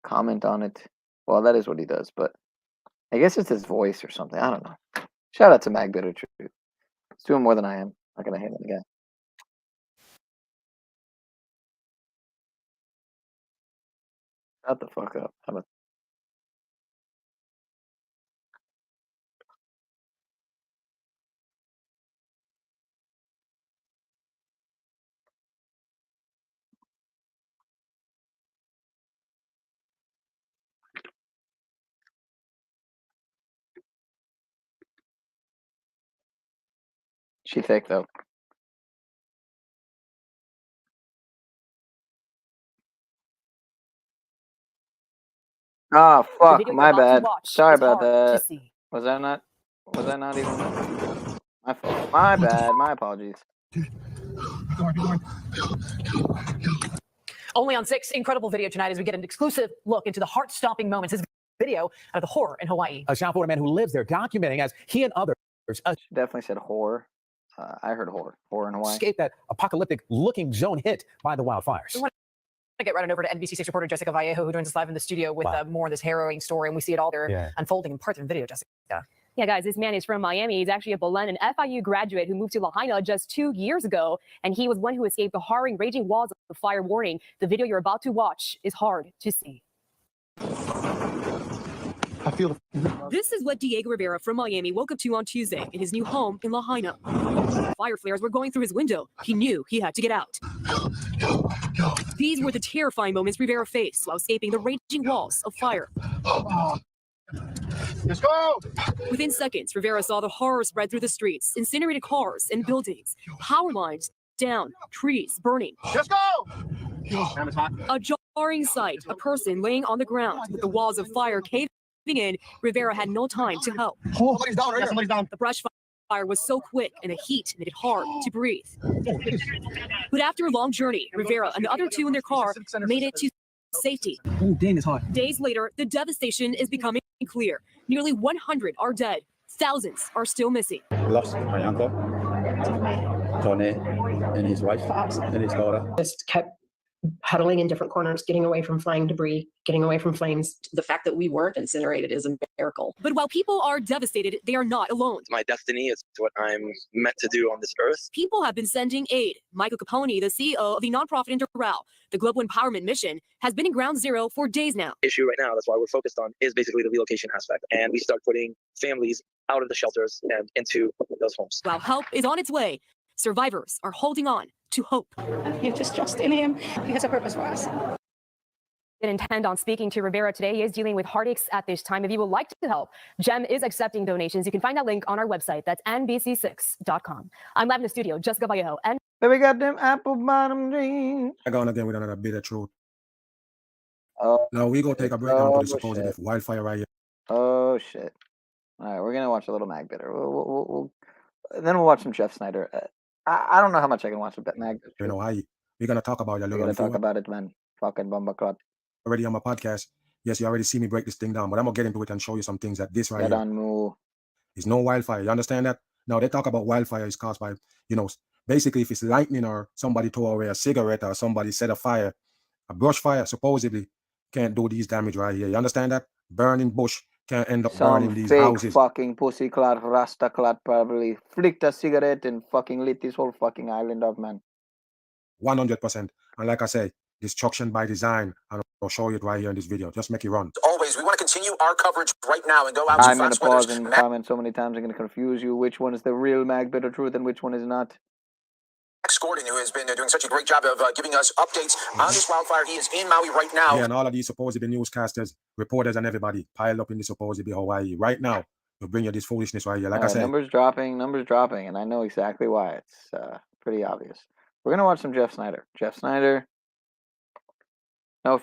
comment on it. Well, that is what he does, but I guess it's his voice or something. I don't know. Shout out to Magbitter Truth. He's doing more than I am. Not gonna hate him again. Shut the fuck up. How about she thick though? Oh fuck, video my you're about to bad. watch Sorry is about hard to that. see. Was that not even my fault? My bad. My apologies. Only on 6, incredible video tonight as we get an exclusive look into the heart-stopping moments. This video out of the horror in Hawaii. A South Florida man who lives there documenting as he and others She definitely said horror. I heard horror. Horror in Hawaii. escaped that apocalyptic-looking zone hit by the wildfires. We want to get right on over to NBC6 reporter Jessica Vallejo, who joins us live in the studio with more on this harrowing story, and we see it all there unfolding in parts of the video. Jessica. Yeah, guys, this man is from Miami. He's actually a Belen and FIU graduate who moved to Lahaina just 2 years ago, and he was one who escaped the harrowing raging walls of the fire. Warning, the video you're about to watch is hard to see. I feel This is what Diego Rivera from Miami woke up to on Tuesday in his new home in Lahaina. Fire flares were going through his window. He knew he had to get out. These were the terrifying moments Rivera faced while escaping the raging walls of fire. Let's go! Within seconds, Rivera saw the horror spread through the streets, incinerated cars and buildings, power lines down, trees burning. Let's go! A jarring sight, a person laying on the ground with the walls of fire caving in. Rivera had no time to help. Somebody's down, right? Somebody's down. The brush fire was so quick and the heat made it hard to breathe. But after a long journey, Rivera and the other two in their car made it to safety. Oh, dang, it's hot. Days later, the devastation is becoming clear. Nearly 100 are dead. Thousands are still missing. Lost my uncle, Tony, and his wife, and his daughter. Just kept huddling in different corners, getting away from flying debris, getting away from flames. The fact that we weren't incinerated is a miracle. But while people are devastated, they are not alone. It's my destiny. It's what I'm meant to do on this earth. People have been sending aid. Michael Capone, the CEO of the nonprofit Interral, the global empowerment mission, has been in ground zero for days now. Issue right now, that's why we're focused on, is basically the relocation aspect. And we start putting families out of the shelters and into those homes. While help is on its way, survivors are holding on to hope. You just trust in him. He has a purpose for us. Didn't intend on speaking to Rivera today. He is dealing with heartaches at this time. If you would like to help, GEM is accepting donations. You can find that link on our website. That's nbc6.com. I'm live in the studio, Jessica Vallejo. And we got them apple bottom jeans. I gone again with another bit of truth. Oh, now we go take a break down to the supposed wildfire right here. Oh shit. All right, we're gonna watch a little Mag Bitter. And then we'll watch some Jeff Snyder. I don't know how much I can watch of Mag Bitter. You know, we're gonna talk about it a We little gotta talk before. about it, man. Fucking Bumba Clot. Already on my podcast. Yes, you already see me break this thing down, but I'm gonna get into it and show you some things that this right Get here on move. is no wildfire. You understand that? Now they talk about wildfire is caused by, you know, basically if it's lightning or somebody throw away a cigarette or somebody set a fire, a brush fire supposedly can't do these damage right here. You understand that? Burning bush can't end up Some burning these fake houses. fucking pussy clot, rasta clot probably flicked a cigarette and fucking lit this whole fucking island up, man. 100%. And like I say, destruction by design. And I'll show you it right here in this video. Just make it run. Always, we want to continue our coverage right now and go out I'm to gonna Fox pause Weather's and comment so many times I'm gonna confuse you. Which one is the real Mag Bitter Truth and which one is not? Max Gordon, who has been doing such a great job of giving us updates on this wildfire. He is in Maui right now. Yeah, and all of these supposedly newscasters, reporters, and everybody piled up in the supposedly Hawaii right now to bring you this foolishness right here. Like I said, numbers dropping, and I know exactly why. It's pretty obvious. We're gonna watch some Jeff Snyder. Jeff Snyder. No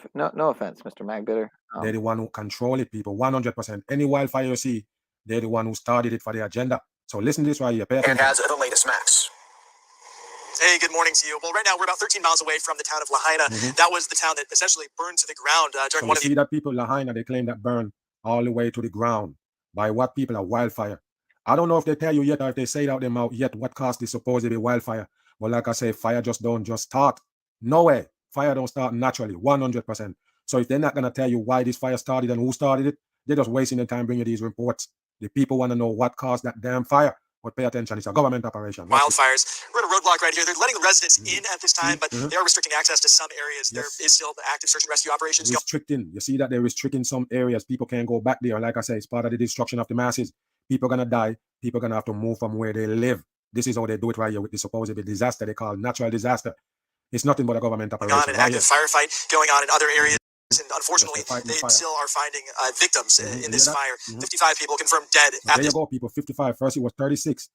offense, Mr. Mag Bitter. they're the one who control it, people. 100%. Any wildfire you see, they're the one who started it for the agenda. So listen to this right here. Pay And attention. has the latest, Max. Hey, good morning to you. Well, right now we're about 13 miles away from the town of Lahaina. That was the town that essentially burned to the ground during So one you of see that people, Lahaina, they claim that burned all the way to the ground. By what people? A wildfire. I don't know if they tell you yet or if they say it out their mouth yet what caused this supposedly wildfire. But like I say, fire don't start. No way. Fire don't start naturally, 100%. So if they're not going to tell you why this fire started and who started it, they're just wasting their time bringing you these reports. The people want to know what caused that damn fire. But pay attention, it's a government operation. wildfires. We're at a roadblock right here. They're letting the residents in at this time, but they are restricting access to some areas. Yes. There is still the active search and rescue operations going. Restricting. You see that they're restricting some areas. People can't go back there. Like I say, it's part of the destruction of the masses. People are going to die. People are going to have to move from where they live. This is how they do it right here with the supposed disaster they call natural disaster. It's nothing but a government operation. On an active firefight going on in other areas. And unfortunately, they still are finding victims in this fire. 55 people confirmed dead. There you go, people. 55. First it was 36.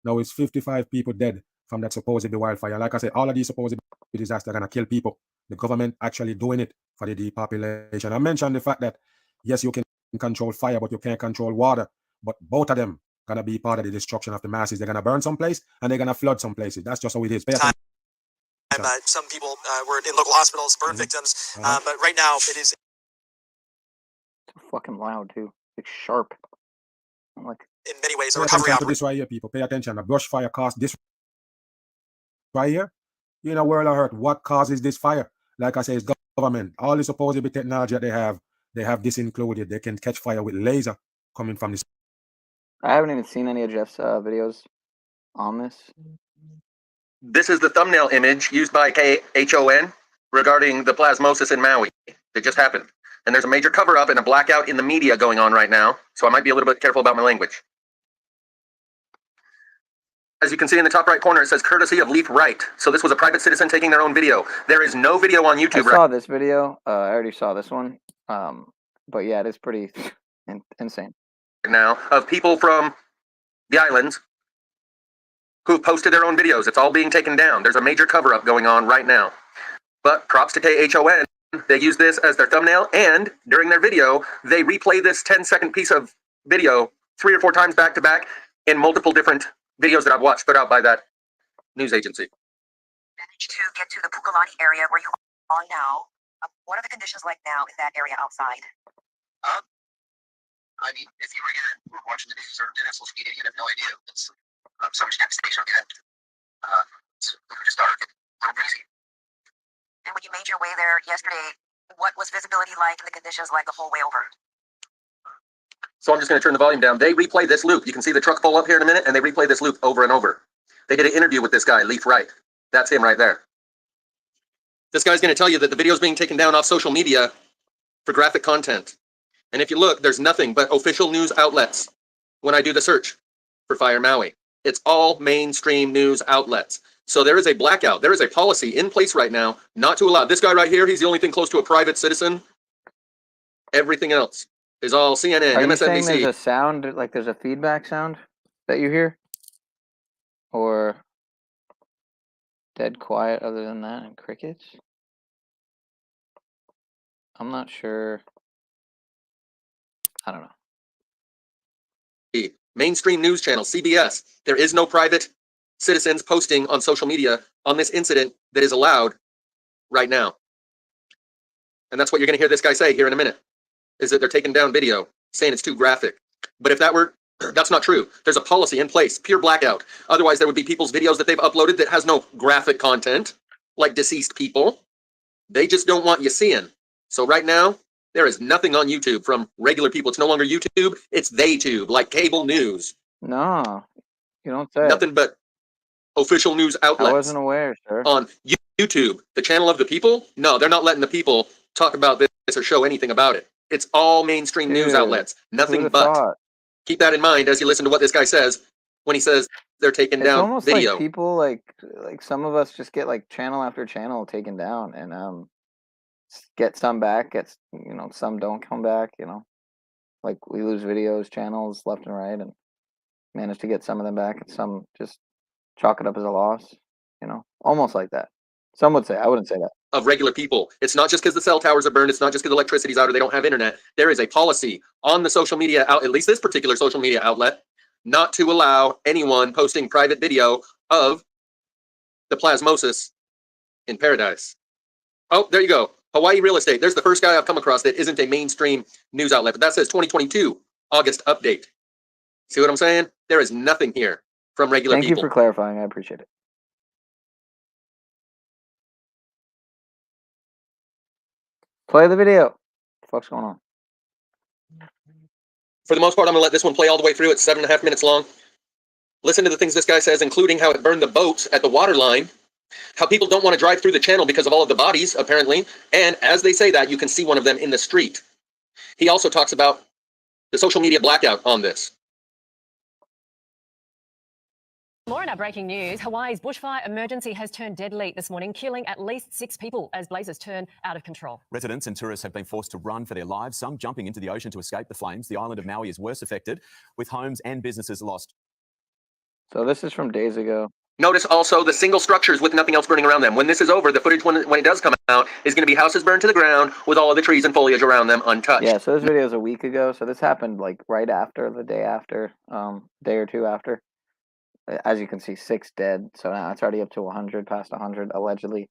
Now it's 55 people dead from that supposedly wildfire. Like I said, all of these supposed disasters are going to kill people. The government actually doing it for the depopulation. I mentioned the fact that, yes, you can control fire, but you can't control water. But both of them going to be part of the destruction of the masses. They're going to burn some place and they're going to flood some places. That's just how it is. Pay attention. Some people were in local hospitals, burn victims, but right now it is fucking loud too. It's sharp. I'm like, in many ways a Pay recovery attention to this right here, people. Pay attention. A brush fire caused this right here. In a world of hurt, what causes this fire? Like I say, it's government. All the supposed technology that they have this included. They can catch fire with laser coming from this. I haven't even seen any of Jeff's videos on this. This is the thumbnail image used by KHON regarding the plasmosis in Maui. It just happened. And there's a major cover-up and a blackout in the media going on right now, so I might be a little bit careful about my language. As you can see in the top right corner, it says courtesy of Leaf Right. So this was a private citizen taking their own video. There is no video on YouTube. I saw this video. I already saw this one. But yeah, it is pretty insane. Now of people from the islands who posted their own videos. It's all being taken down. There's a major cover-up going on right now. But props to KHON. They use this as their thumbnail, and during their video, they replay this 10-second piece of video 3 or 4 times back to back in multiple different videos that I've watched put out by that news agency. To get to the Pukalani area where you are now, what are the conditions like now in that area outside? I mean, if you were here watching the news or did social media, you'd have no idea. It's so much devastation on the end. We were just dark and crazy. And when you made your way there yesterday, what was visibility like and the conditions like the whole way over? So I'm just going to turn the volume down. They replay this loop. You can see the truck pull up here in a minute, and they replay this loop over and over. They did an interview with this guy, Leaf Right. That's him right there. This guy's going to tell you that the video is being taken down off social media for graphic content. And if you look, there's nothing but official news outlets when I do the search for Fire Maui. It's all mainstream news outlets. So there is a blackout. There is a policy in place right now not to allow. This guy right here, he's the only thing close to a private citizen. Everything else is all CNN, Are you MSNBC. saying there's a sound, like there's a feedback sound that you hear? Or dead quiet other than that and crickets? I'm not sure. I don't know. mainstream news channel, CBS. There is no private citizens posting on social media on this incident that is allowed right now. And that's what you're going to hear this guy say here in a minute, is that they're taking down video, saying it's too graphic. But if that were, that's not true. There's a policy in place, pure blackout. Otherwise, there would be people's videos that they've uploaded that has no graphic content, like deceased people. They just don't want you seeing. So right now, there is nothing on YouTube from regular people. It's no longer YouTube, it's TheyTube, like cable news. No, you don't say. Nothing but official news outlets. I wasn't aware, sir. On YouTube, the channel of the people? No, they're not letting the people talk about this or show anything about it. It's all mainstream news outlets. Nothing but. Thought? Keep that in mind as you listen to what this guy says when he says they're taking down almost video. Like people like some of us just get like channel after channel taken down and get some back, gets some don't come back, like we lose videos, channels left and right, and manage to get some of them back, and some just chalk it up as a loss, almost like that. Some would say, I wouldn't say that. Of regular people. It's not just because the cell towers are burned. It's not just because electricity's out or they don't have internet. There is a policy on the social media at least this particular social media outlet, not to allow anyone posting private video of the plasmosis in paradise. Oh, there you go. Hawaii real estate. There's the first guy I've come across that isn't a mainstream news outlet, but that says 2022 August update. See what I'm saying? There is nothing here from regular people. Thank you for clarifying. I appreciate it. Play the video. What the fuck's going on? For the most part, I'm going to let this one play all the way through. It's 7.5 minutes long. Listen to the things this guy says, including how it burned the boats at the water line, how people don't want to drive through the channel because of all of the bodies, apparently. And as they say that, you can see one of them in the street. He also talks about the social media blackout on this. More in our breaking news. Hawaii's bushfire emergency has turned deadly this morning, killing at least 6 people as blazes turn out of control. Residents and tourists have been forced to run for their lives, some jumping into the ocean to escape the flames. The island of Maui is worse affected, with homes and businesses lost. So this is from days ago. Notice also the single structures with nothing else burning around them. When this is over, the footage when it does come out is going to be houses burned to the ground with all of the trees and foliage around them untouched. Yeah, so this video is a week ago. So this happened like right after, the day after, day or two after. As you can see, 6 dead. So now it's already up to 100, past 100, allegedly,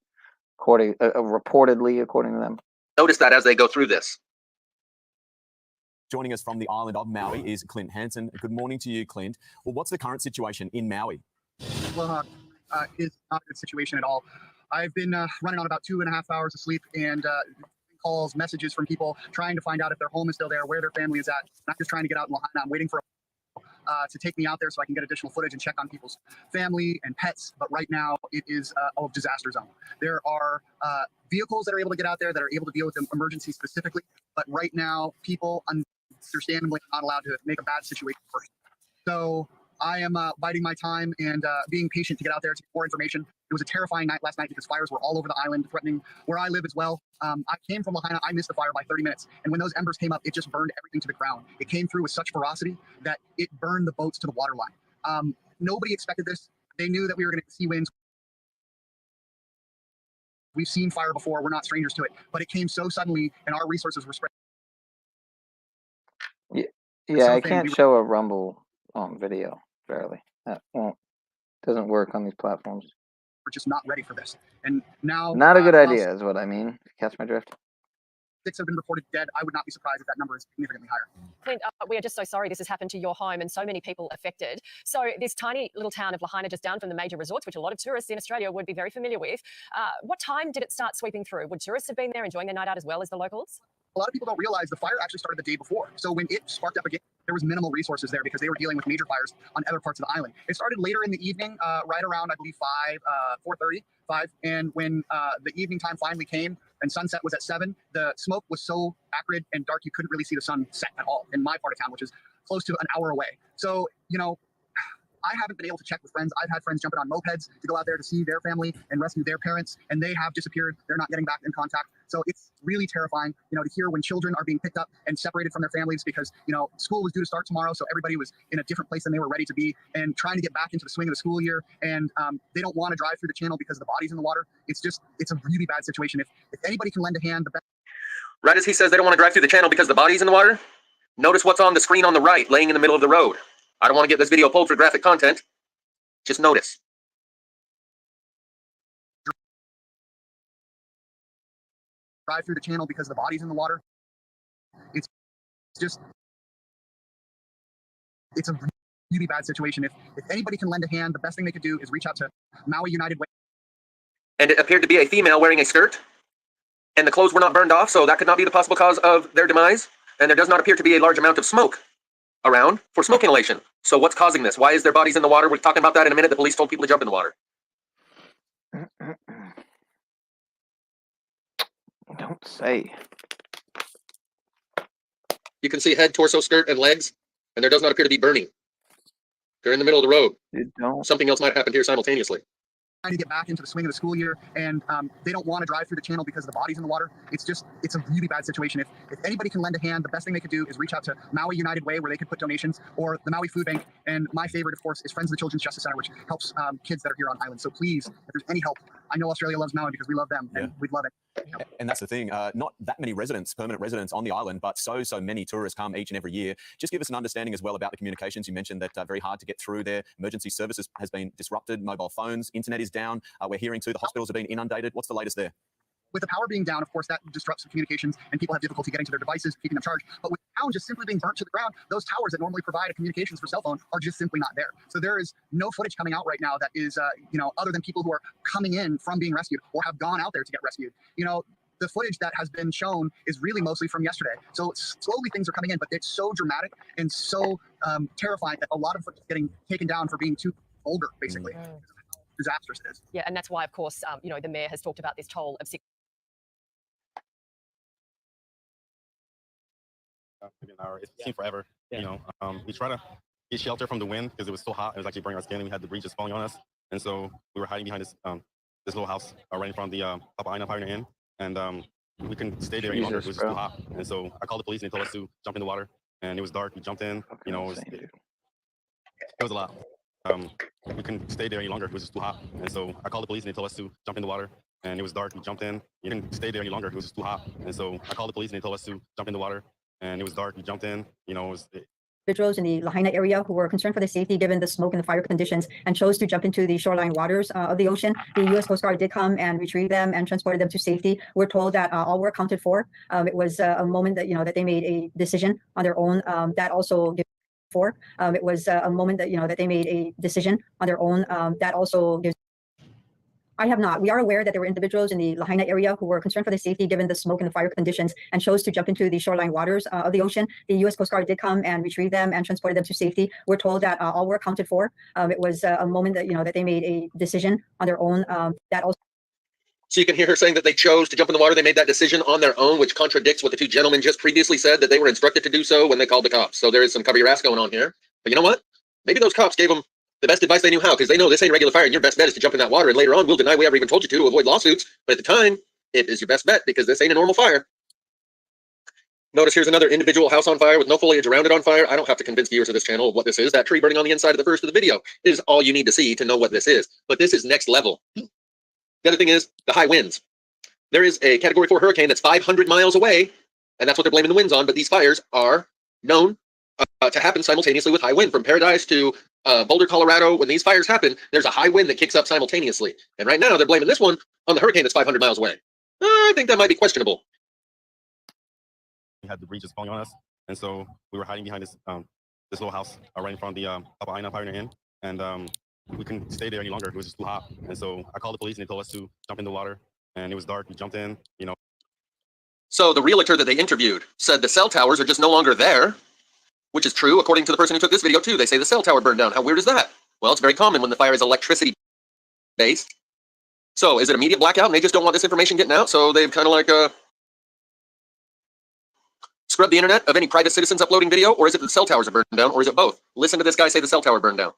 reportedly, according to them. Notice that as they go through this. Joining us from the island of Maui is Clint Hansen. Good morning to you, Clint. Well, what's the current situation in Maui? Well, it's not a good situation at all. I've been running on about 2.5 hours of sleep and calls, messages from people trying to find out if their home is still there, where their family is at. I'm just trying to get out in Lahaina. I'm waiting for to take me out there so I can get additional footage and check on people's family and pets. But right now it is a disaster zone. There are vehicles that are able to get out there that are able to deal with emergencies specifically. But right now, people understandably are not allowed to make a bad situation first. So I am biding my time and being patient to get out there to get more information. It was a terrifying night last night because fires were all over the island, threatening where I live as well. I came from Lahaina. I missed the fire by 30 minutes. And when those embers came up, it just burned everything to the ground. It came through with such ferocity that it burned the boats to the water line. Nobody expected this. They knew that we were going to see winds. We've seen fire before. We're not strangers to it. But it came so suddenly, and our resources were spread. Yeah, I can't show a Rumble video, barely. That doesn't work on these platforms. We're just not ready for this. And now... Not a good idea is what I mean. Catch my drift? 6 have been reported dead. I would not be surprised if that number is significantly higher. Clint, we are just so sorry this has happened to your home and so many people affected. So this tiny little town of Lahaina, just down from the major resorts, which a lot of tourists in Australia would be very familiar with. What time did it start sweeping through? Would tourists have been there enjoying their night out as well as the locals? A lot of people don't realize the fire actually started the day before. So when it sparked up again, there was minimal resources there because they were dealing with major fires on other parts of the island. It started later in the evening, right around, I believe, 4:30. And when the evening time finally came and sunset was at 7, the smoke was so acrid and dark you couldn't really see the sun set at all in my part of town, which is close to an hour away. So, I haven't been able to check with friends. I've had friends jumping on mopeds to go out there to see their family and rescue their parents, and they have disappeared. They're not getting back in contact. So it's really terrifying, to hear when children are being picked up and separated from their families because, school was due to start tomorrow. So everybody was in a different place than they were ready to be and trying to get back into the swing of the school year. And they don't want to drive through the channel because of the bodies in the water. It's a really bad situation. If anybody can lend a hand, the best. Right as he says they don't want to drive through the channel because the body's in the water, notice what's on the screen on the right, laying in the middle of the road. I don't want to get this video pulled for graphic content. Just notice. Drive through the channel because the body's in the water. It's a really bad situation. If anybody can lend a hand, the best thing they could do is reach out to Maui United Way. And it appeared to be a female wearing a skirt, and the clothes were not burned off, so that could not be the possible cause of their demise. And there does not appear to be a large amount of smoke around for smoke inhalation. So what's causing this? Why is their bodies in the water? We're talking about that in a minute. The police told people to jump in the water. Don't say. You can see head, torso, skirt, and legs, and there does not appear to be burning. They're in the middle of the road. Something else might have happened here simultaneously. Trying to get back into the swing of the school year, and they don't want to drive through the channel because the body's in the water. It's a really bad situation. If anybody can lend a hand, the best thing they could do is reach out to Maui United Way, where they could put donations, or the Maui Food Bank. And my favorite, of course, is Friends of the Children's Justice Center, which helps kids that are here on island. So please, if there's any help, I know Australia loves Maui because we love them, and we'd love it. And that's the thing, not that many residents, permanent residents on the island, but so many tourists come each and every year. Just give us an understanding as well about the communications. You mentioned that very hard to get through there. Emergency services has been disrupted, mobile phones, internet is down. We're hearing too the hospitals have been inundated. What's the latest there? With the power being down, of course, that disrupts the communications and people have difficulty getting to their devices, keeping them charged. But with the town just simply being burnt to the ground, those towers that normally provide a communications for cell phone are just simply not there. So there is no footage coming out right now that is, other than people who are coming in from being rescued or have gone out there to get rescued. The footage that has been shown is really mostly from yesterday. So slowly things are coming in, but it's so dramatic and so terrifying that a lot of footage is getting taken down for being too vulgar, basically. Because of how disastrous it is. Yeah, and that's why, of course, the mayor has talked about this toll of 6. It seemed forever. We try to get shelter from the wind because it was so hot. It was actually burning our skin, and we had the breeze just falling on us. And so we were hiding behind this little house right in front of the Lahaina Pioneer Inn, and we couldn't stay there any longer. It was just too hot. And so I called the police, and they told us to jump in the water. And it was dark. We jumped in. It was a lot. We couldn't stay there any longer. It was just too hot. And so I called the police, and they told us to jump in the water. And it was dark. We jumped in. You couldn't stay there any longer. It was just too hot. And so I called the police, and they told us to jump in the water. And it was dark. We jumped in. Individuals in the Lahaina area who were concerned for their safety given the smoke and the fire conditions and chose to jump into the shoreline waters of the ocean. The U.S. Coast Guard did come and retrieve them and transported them to safety. We're told that all were accounted for. It was a moment that that they made a decision on their own. That also gives it was a moment that that they made a decision on their own. That also gives. I have not. We are aware that there were individuals in the Lahaina area who were concerned for their safety given the smoke and the fire conditions and chose to jump into the shoreline waters of the ocean. The U.S. Coast Guard did come and retrieve them and transported them to safety. We're told that all were accounted for. It was a moment that that they made a decision on their own. That also. So you can hear her saying that they chose to jump in the water. They made that decision on their own, which contradicts what the two gentlemen just previously said, that they were instructed to do so when they called the cops. So there is some cover your ass going on here. But you know what? Maybe those cops gave them the best advice they knew how, because they know this ain't regular fire, and your best bet is to jump in that water. And later on, we'll deny we ever even told you to avoid lawsuits. But at the time, it is your best bet because this ain't a normal fire. Notice here's another individual house on fire with no foliage around it on fire. I don't have to convince viewers of this channel of what this is. That tree burning on the inside of the first of the video is all you need to see to know what this is. But this is next level. The other thing is the high winds. There is a Category 4 hurricane that's 500 miles away, and that's what they're blaming the winds on. But these fires are known to happen simultaneously with high wind. From Paradise to Boulder, Colorado, when these fires happen, there's a high wind that kicks up simultaneously. And right now, they're blaming this one on the hurricane that's 500 miles away. I think that might be questionable. We had the breeze just falling on us, and so we were hiding behind this little house right in front of the Lahaina Pioneer Inn, and we couldn't stay there any longer. It was just too hot. And so I called the police, and they told us to jump in the water. And it was dark. We jumped in. So the realtor that they interviewed said the cell towers are just no longer there, which is true according to the person who took this video too. They say the cell tower burned down. How weird is that? Well, it's very common when the fire is electricity based. So is it immediate blackout and they just don't want this information getting out? So they've kind of like scrubbed the internet of any private citizens uploading video, or is it the cell towers are burned down, or is it both? Listen to this guy say the cell tower burned down.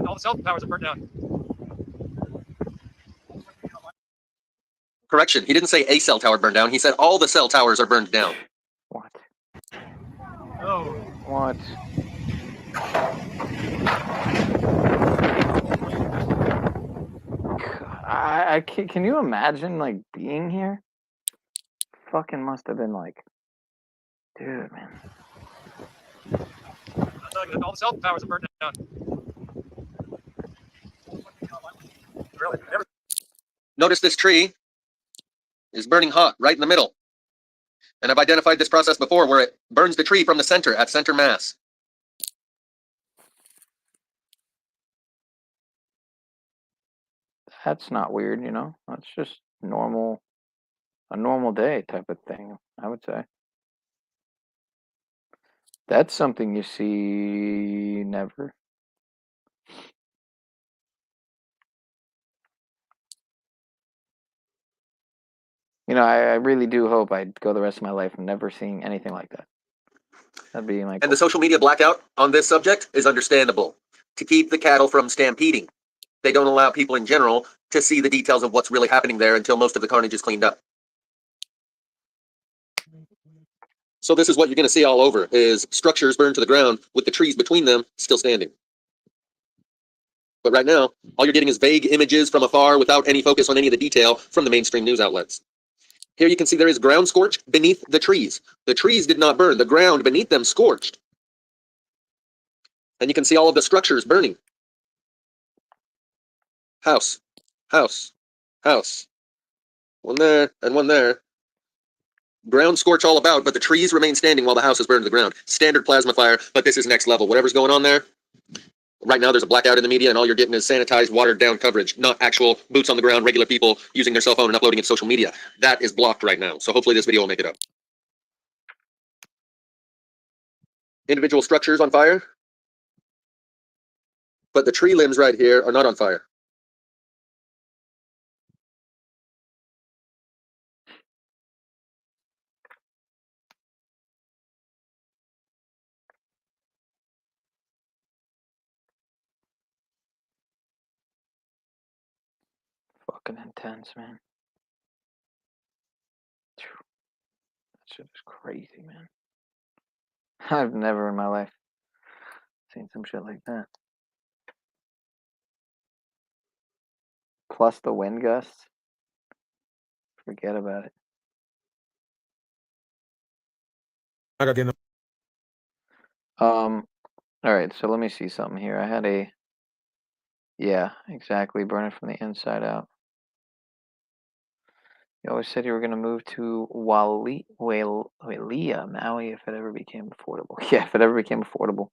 All the cell towers are burnt down. Correction, he didn't say a cell tower burned down. He said all the cell towers are burned down. What? Oh. What? I can you imagine like being here? Fucking must have been like, dude, man. All the cell towers are burned down. Really? Notice this tree is burning hot right in the middle. And I've identified this process before where it burns the tree from the center at center mass. That's not weird, you know? That's just normal, a normal day type of thing, I would say. That's something you see never. You know, I really do hope I go the rest of my life never seeing anything like that. That'd be my And the social media blackout on this subject is understandable. To keep the cattle from stampeding. They don't allow people in general to see the details of what's really happening there until most of the carnage is cleaned up. So this is what you're going to see all over, is structures burned to the ground with the trees between them still standing. But right now, all you're getting is vague images from afar without any focus on any of the detail from the mainstream news outlets. Here you can see there is ground scorch beneath the trees. The trees did not burn. The ground beneath them scorched. And you can see all of the structures burning. House, house, house. One there and one there. Ground scorch all about, but the trees remain standing while the house is burned to the ground. Standard plasma fire, but this is next level. Whatever's going on there, right now there's a blackout in the media and all you're getting is sanitized, watered down coverage, not actual boots on the ground, regular people using their cell phone and uploading it to social media. That is blocked right now, so hopefully this video will make it up. Individual structures on fire, but the tree limbs right here are not on fire. fucking intense, man. That shit is crazy, man. I've never in my life seen some shit like that. Plus the wind gusts. Forget about it. All right, so let me see something here. I had a, yeah, exactly, burn it from the inside out. You always said you were gonna move to Wailea, Maui, if it ever became affordable. Yeah, if it ever became affordable.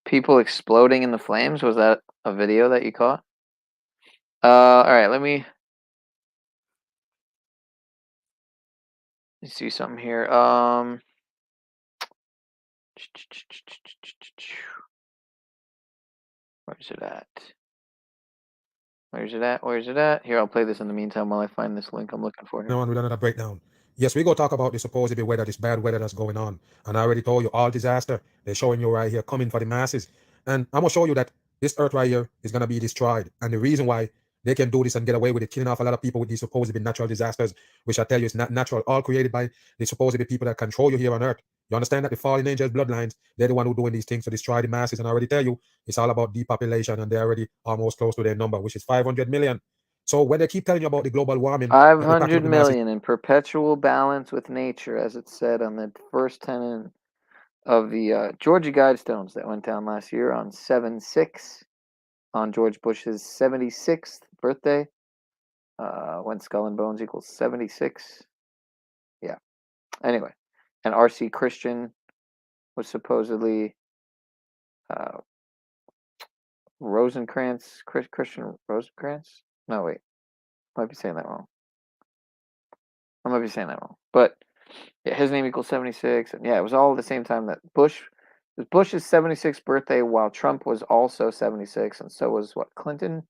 People exploding in the flames, was that a video that you caught? All right, let me see something here. Where's it at? Where's it at? Where's it at? Here, I'll play this in the meantime while I find this link I'm looking for here. On with another breakdown. Yes, we go talk about the supposed weather, this bad weather that's going on. And I already told you, all disaster, they're showing you right here, coming for the masses. And I'm going to show you that this earth right here is going to be destroyed. And the reason why they can do this and get away with it, killing off a lot of people with these supposedly natural disasters, which I tell you is not natural, all created by the supposedly people that control you here on earth. You understand that the fallen angels bloodlines, they're the one who doing these things to destroy the masses. And I already tell you, it's all about depopulation, and they're already almost close to their number, which is 500 million. So when they keep telling you about the global warming, 500 million in perpetual balance with nature, as it said on the first tenet of the Georgia Guidestones that went down last year on 7/6, on George Bush's 76th birthday, when Skull and Bones equals 76. Yeah. Anyway, and R.C. Christian was supposedly Rosencrantz, Christian Rosencrantz? No, wait. I might be saying that wrong. But yeah, his name equals 76. And yeah, it was all at the same time that Bush's 76th birthday, while Trump was also 76. And so was what? Clinton?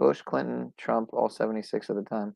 Bush, Clinton, Trump, all 76 at the time.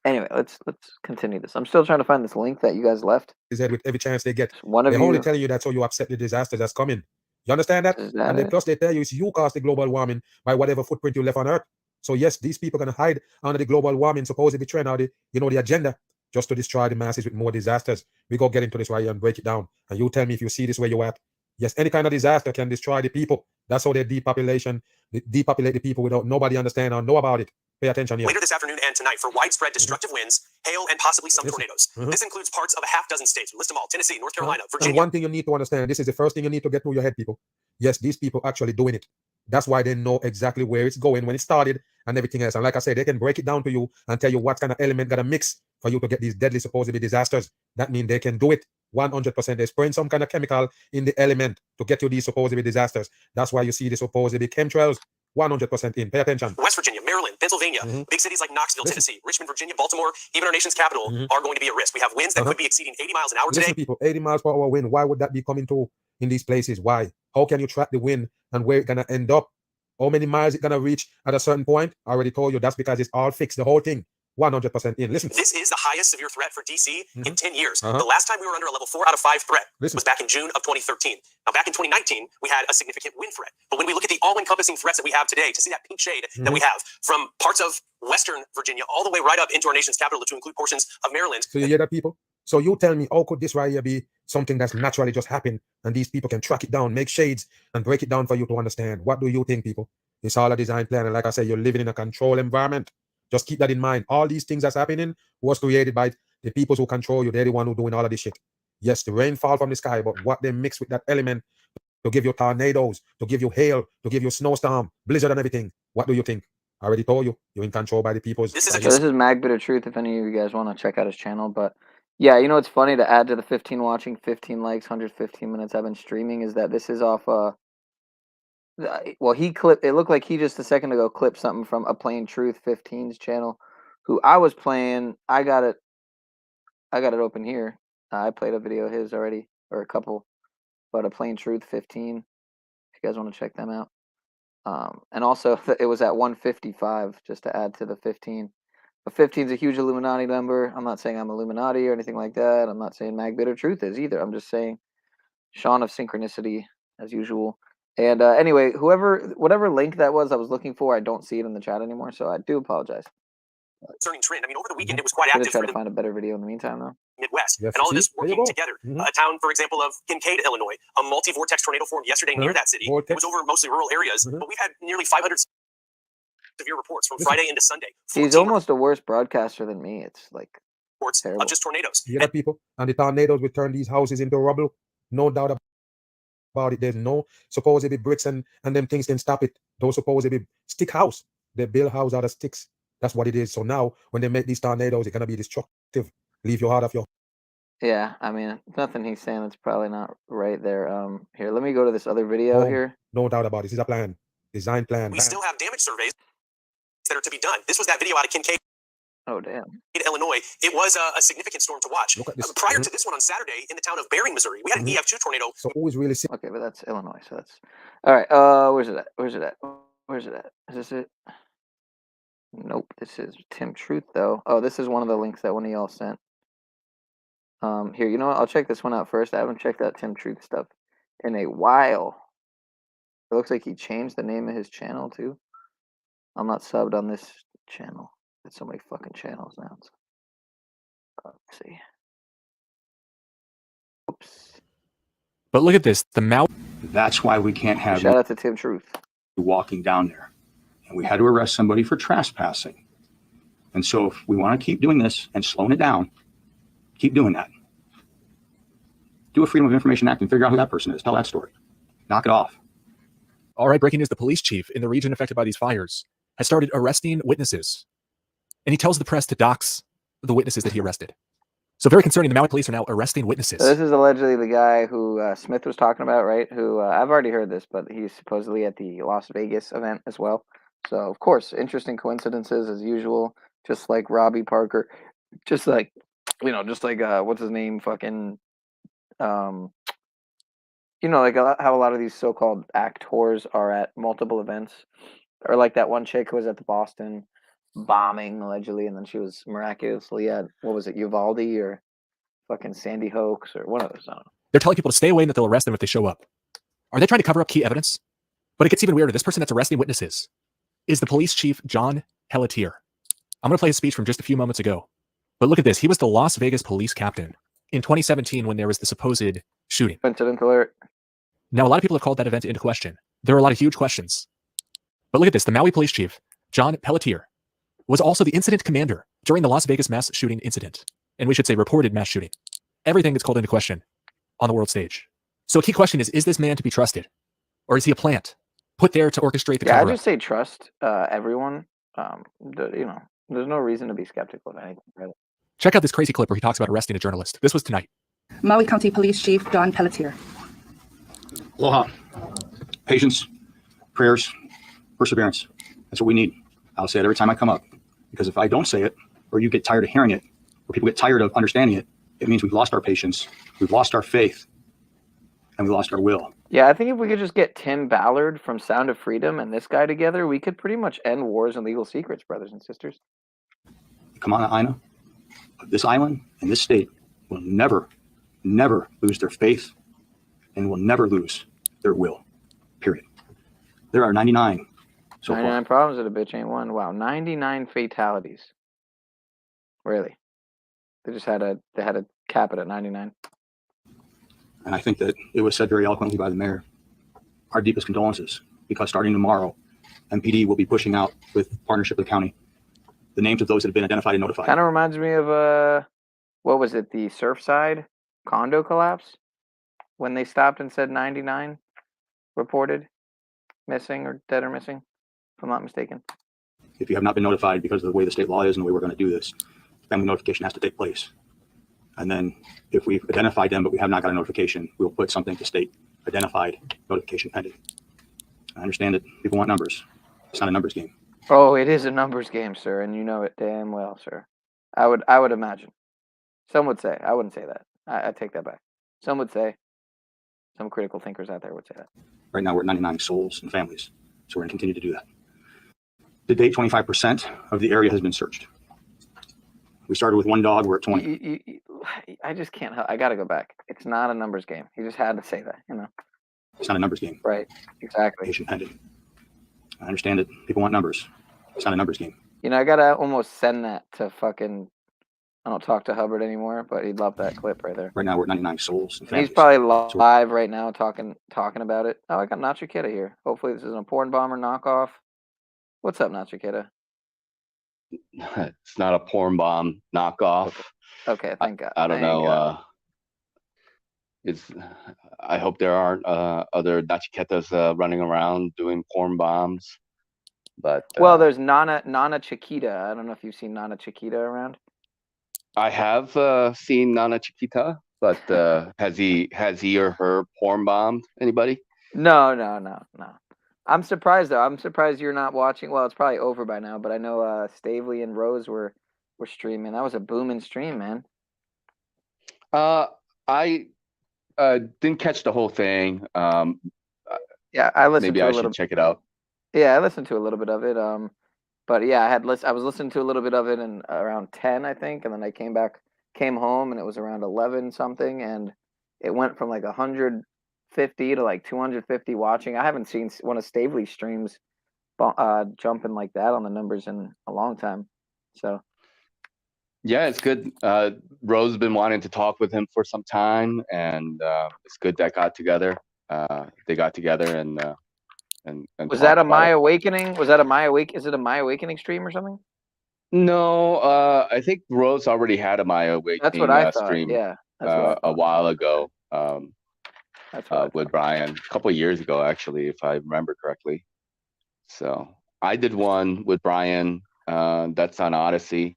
Anyway, let's continue this. I'm still trying to find this link that you guys left. With every chance they get. One of They're you only telling you that so you upset the disaster that's coming. You understand that? Is that And then it? plus they tell you it's you caused the global warming by whatever footprint you left on Earth. So yes, these people are gonna hide under the global warming supposedly trend or the the agenda just to destroy the masses with more disasters. We go get into this right here and break it down. And you tell me if you see this where you're at. Yes, any kind of disaster can destroy the people. That's how they depopulate the people without nobody understand or know about it. Pay attention here. Later this afternoon and tonight for widespread destructive winds, hail, and possibly some tornadoes. This includes parts of a half dozen states. List them all: Tennessee, North Carolina, And Virginia. one thing you need to understand, this is the first thing you need to get through your head, people. Yes, these people actually doing it. That's why they know exactly where it's going, when it started, and everything else. And like I said, they can break it down to you and tell you what kind of element got to mix for you to get these deadly supposedly disasters. That means they can do it 100%. They're spraying some kind of chemical in the element to get you these supposedly disasters. That's why you see the supposedly chemtrails 100% in. Pay attention. West Virginia, Maryland, Pennsylvania, big cities like Knoxville, Tennessee, Richmond, Virginia, Baltimore, even our nation's capital are going to be at risk. We have winds that could be exceeding 80 miles an hour today. Listen, people, 80 miles per hour wind. Why would that be coming to in these places? Why? How can you track the wind and where it's gonna end up? How many miles it's gonna reach at a certain point? I already told you that's because it's all fixed. The whole thing, 100% in. Listen. This is the highest severe threat for DC in 10 years. The last time we were under a level 4 out of 5 threat was back in June of 2013. Now, back in 2019, we had a significant wind threat. But when we look at the all-encompassing threats that we have today, to see that pink shade that we have from parts of Western Virginia all the way right up into our nation's capital to include portions of Maryland. So you hear that, people? So you tell me, how could this right here be something that's naturally just happened and these people can track it down, make shades and break it down for you to understand? What do you think, people? It's all a design plan. And like I said, you're living in a controlled environment. Just keep that in mind. All these things that's happening was created by the people who control you. They're the one who doing all of this shit. Yes, the rain fall from the sky, but what they mix with that element to give you tornadoes, to give you hail, to give you snowstorm, blizzard and everything. What do you think? I already told you. You're in control by the people. This is So this is Mag Bit of Truth if any of you guys want to check out his channel. But yeah, you know what's funny to add to the 15 watching, 15 likes, 115 minutes I've been streaming is that this is off well, he clipped, it looked like he just a second ago clipped something from A Plain Truth 15's channel, who I was playing. I got it open here. I played a video of his already, or a couple, but A Plain Truth 15, if you guys want to check them out. And also it was at 155, just to add to the 15. But 15 is a huge Illuminati number. I'm not saying I'm Illuminati or anything like that. I'm not saying Mag Bit of Truth is either. I'm just saying Sean of Synchronicity, as usual. And anyway, whatever link that was I was looking for, I don't see it in the chat anymore, so I do apologize. Concerning trend. I mean, over the weekend, it was quite I'm gonna active try through to the find a better video in the meantime, though. Midwest. Yes, and all of see? this There you working go. together. A town, for example, of Kincaid, Illinois, a multi-vortex tornado formed yesterday near that city. It was over mostly rural areas, but we've had nearly 500 severe reports from Friday into Sunday. He's almost a worse broadcaster than me. It's like of just tornadoes. You hear that, people? And the tornadoes will turn these houses into rubble. No doubt about it. There's no supposedly bricks and them things can stop it. Those supposedly stick house. They build house out of sticks. That's what it is. So now when they make these tornadoes, it's gonna be destructive. Leave your heart off your. Yeah, I mean, nothing he's saying that's probably not right there. Here, let me go to this other video here. No doubt about it. This is a plan. Design plan. We still have damage surveys that are to be done. This was that video out of Kincaid, Oh, damn. Illinois. It was a significant storm to watch. Prior to this one on Saturday in the town of Bering, Missouri, we had an EF2 tornado. So always really Okay, but that's Illinois, so that's all right. Where's it at? Where's it at? Where's it at? Is this it? Nope. This is Tim Truth, though. Oh, this is one of the links that one of y'all sent. Here, you know what? I'll check this one out first. I haven't checked out Tim Truth stuff in a while. It looks like he changed the name of his channel too. I'm not subbed on this channel. There's so many fucking channels now. Let's see. Oops. But look at this. The Maui. That's why we can't have Shout out to Tim Truth. Walking down there. And we had to arrest somebody for trespassing. And so if we want to keep doing this and slowing it down, keep doing that. Do a Freedom of Information Act and figure out who that person is. Tell that story. Knock it off. All right, breaking news. The police chief in the region affected by these fires has started arresting witnesses. And he tells the press to dox the witnesses that he arrested. So very concerning. The Maui police are now arresting witnesses. So this is allegedly the guy who Smith was talking about, right? Who I've already heard this, but he's supposedly at the Las Vegas event as well. So, of course, interesting coincidences as usual, just like Robbie Parker, just like, just like, what's his name? Fucking, like how a lot of these so-called actors are at multiple events, or like that one chick who was at the Boston bombing allegedly, and then she was miraculously at, what was it, Uvalde or fucking Sandy Hook or one of those. I don't know. They're telling people to stay away and that they'll arrest them if they show up. Are they trying to cover up key evidence? But it gets even weirder. This person that's arresting witnesses is the police chief, John Pelletier. I'm going to play his speech from just a few moments ago. But look at this. He was the Las Vegas police captain in 2017 when there was the supposed shooting. Incident alert. Now, a lot of people have called that event into question. There are a lot of huge questions. But look at this. The Maui police chief, John Pelletier, was also the incident commander during the Las Vegas mass shooting incident. And we should say reported mass shooting. Everything gets called into question on the world stage. So a key question is this man to be trusted? Or is he a plant put there to orchestrate the Yeah, I cover-up? just say trust everyone. There's no reason to be skeptical of anything, really. Check out this crazy clip where he talks about arresting a journalist. This was tonight. Maui County Police Chief John Pelletier. Aloha. Patience, prayers, perseverance. That's what we need. I'll say it every time I come up. Because if I don't say it, or you get tired of hearing it, or people get tired of understanding it, it means we've lost our patience, we've lost our faith, and we lost our will. Yeah, I think if we could just get Tim Ballard from Sound of Freedom and this guy together, we could pretty much end wars and legal secrets, brothers and sisters. The Kamana Aina of this island and this state will never, never lose their faith and will never lose their will, period. There are 99 so 99 far. problems that a bitch ain't one. Wow, 99 fatalities. Really? They had to cap it at 99. And I think that it was said very eloquently by the mayor. Our deepest condolences, because starting tomorrow, MPD will be pushing out, with partnership with the county, the names of those that have been identified and notified. Kind of reminds me of what was it, the Surfside condo collapse, when they stopped and said 99 reported missing or dead or missing, if I'm not mistaken. If you have not been notified because of the way the state law is and the way we're going to do this, family notification has to take place. And then if we've identified them, but we have not got a notification, we'll put something to state identified notification pending. I understand that people want numbers. It's not a numbers game. Oh, it is a numbers game, sir, and you know it damn well, sir. I would imagine. Some would say. I wouldn't say that. I take that back. Some would say. Some critical thinkers out there would say that. Right now we're at 99 souls and families. So we're going to continue to do that. To date, 25% of the area has been searched. We started with one dog, we're at 20. I just can't help. I got to go back. It's not a numbers game. He just had to say that, you know. It's not a numbers game. Right. Exactly. Patient pending. I understand that people want numbers. It's not a numbers game. You know, I got to almost send that to fucking, I don't talk to Hubbard anymore, but he'd love that clip right there. Right now we're at 99 souls and And families. he's probably live right now talking about it. Oh, I got Nacho Kidda here. Hopefully this is an porn bomber knockoff. What's up, Nacho Kidda? It's not a porn bomb knockoff. Okay, thank God. I don't know. I hope there aren't other nachiketas running around doing porn bombs. But Well, there's Nana Chiquita. I don't know if you've seen Nana Chiquita around. I have seen Nana Chiquita, but has he or her porn bombed anybody? No. I'm surprised though. I'm surprised you're not watching. Well, it's probably over by now, but I know Stavely and Rose were streaming. That was a booming stream, man. I didn't catch the whole thing. Yeah, I listened Maybe to a I little. should check it out. Yeah, I listened to a little bit of it. But yeah, I was listening to a little bit of it in around 10, I think, and then I came home, and it was around 11 something, and it went from like 150 to like 250 watching. I haven't seen one of Stavely's streams jumping like that on the numbers in a long time. So Yeah, it's good. Rose has been wanting to talk with him for some time, and it's good that got together. They got together and was that a talked about My it. Awakening? Was that a My Awake? Is it a My Awakening stream or something? No, I think Rose already had a My Awakening That's what I thought. stream Yeah, that's what I a while ago That's what with Brian, a couple of years ago, actually, if I remember correctly. So I did one with Brian. That's on Odyssey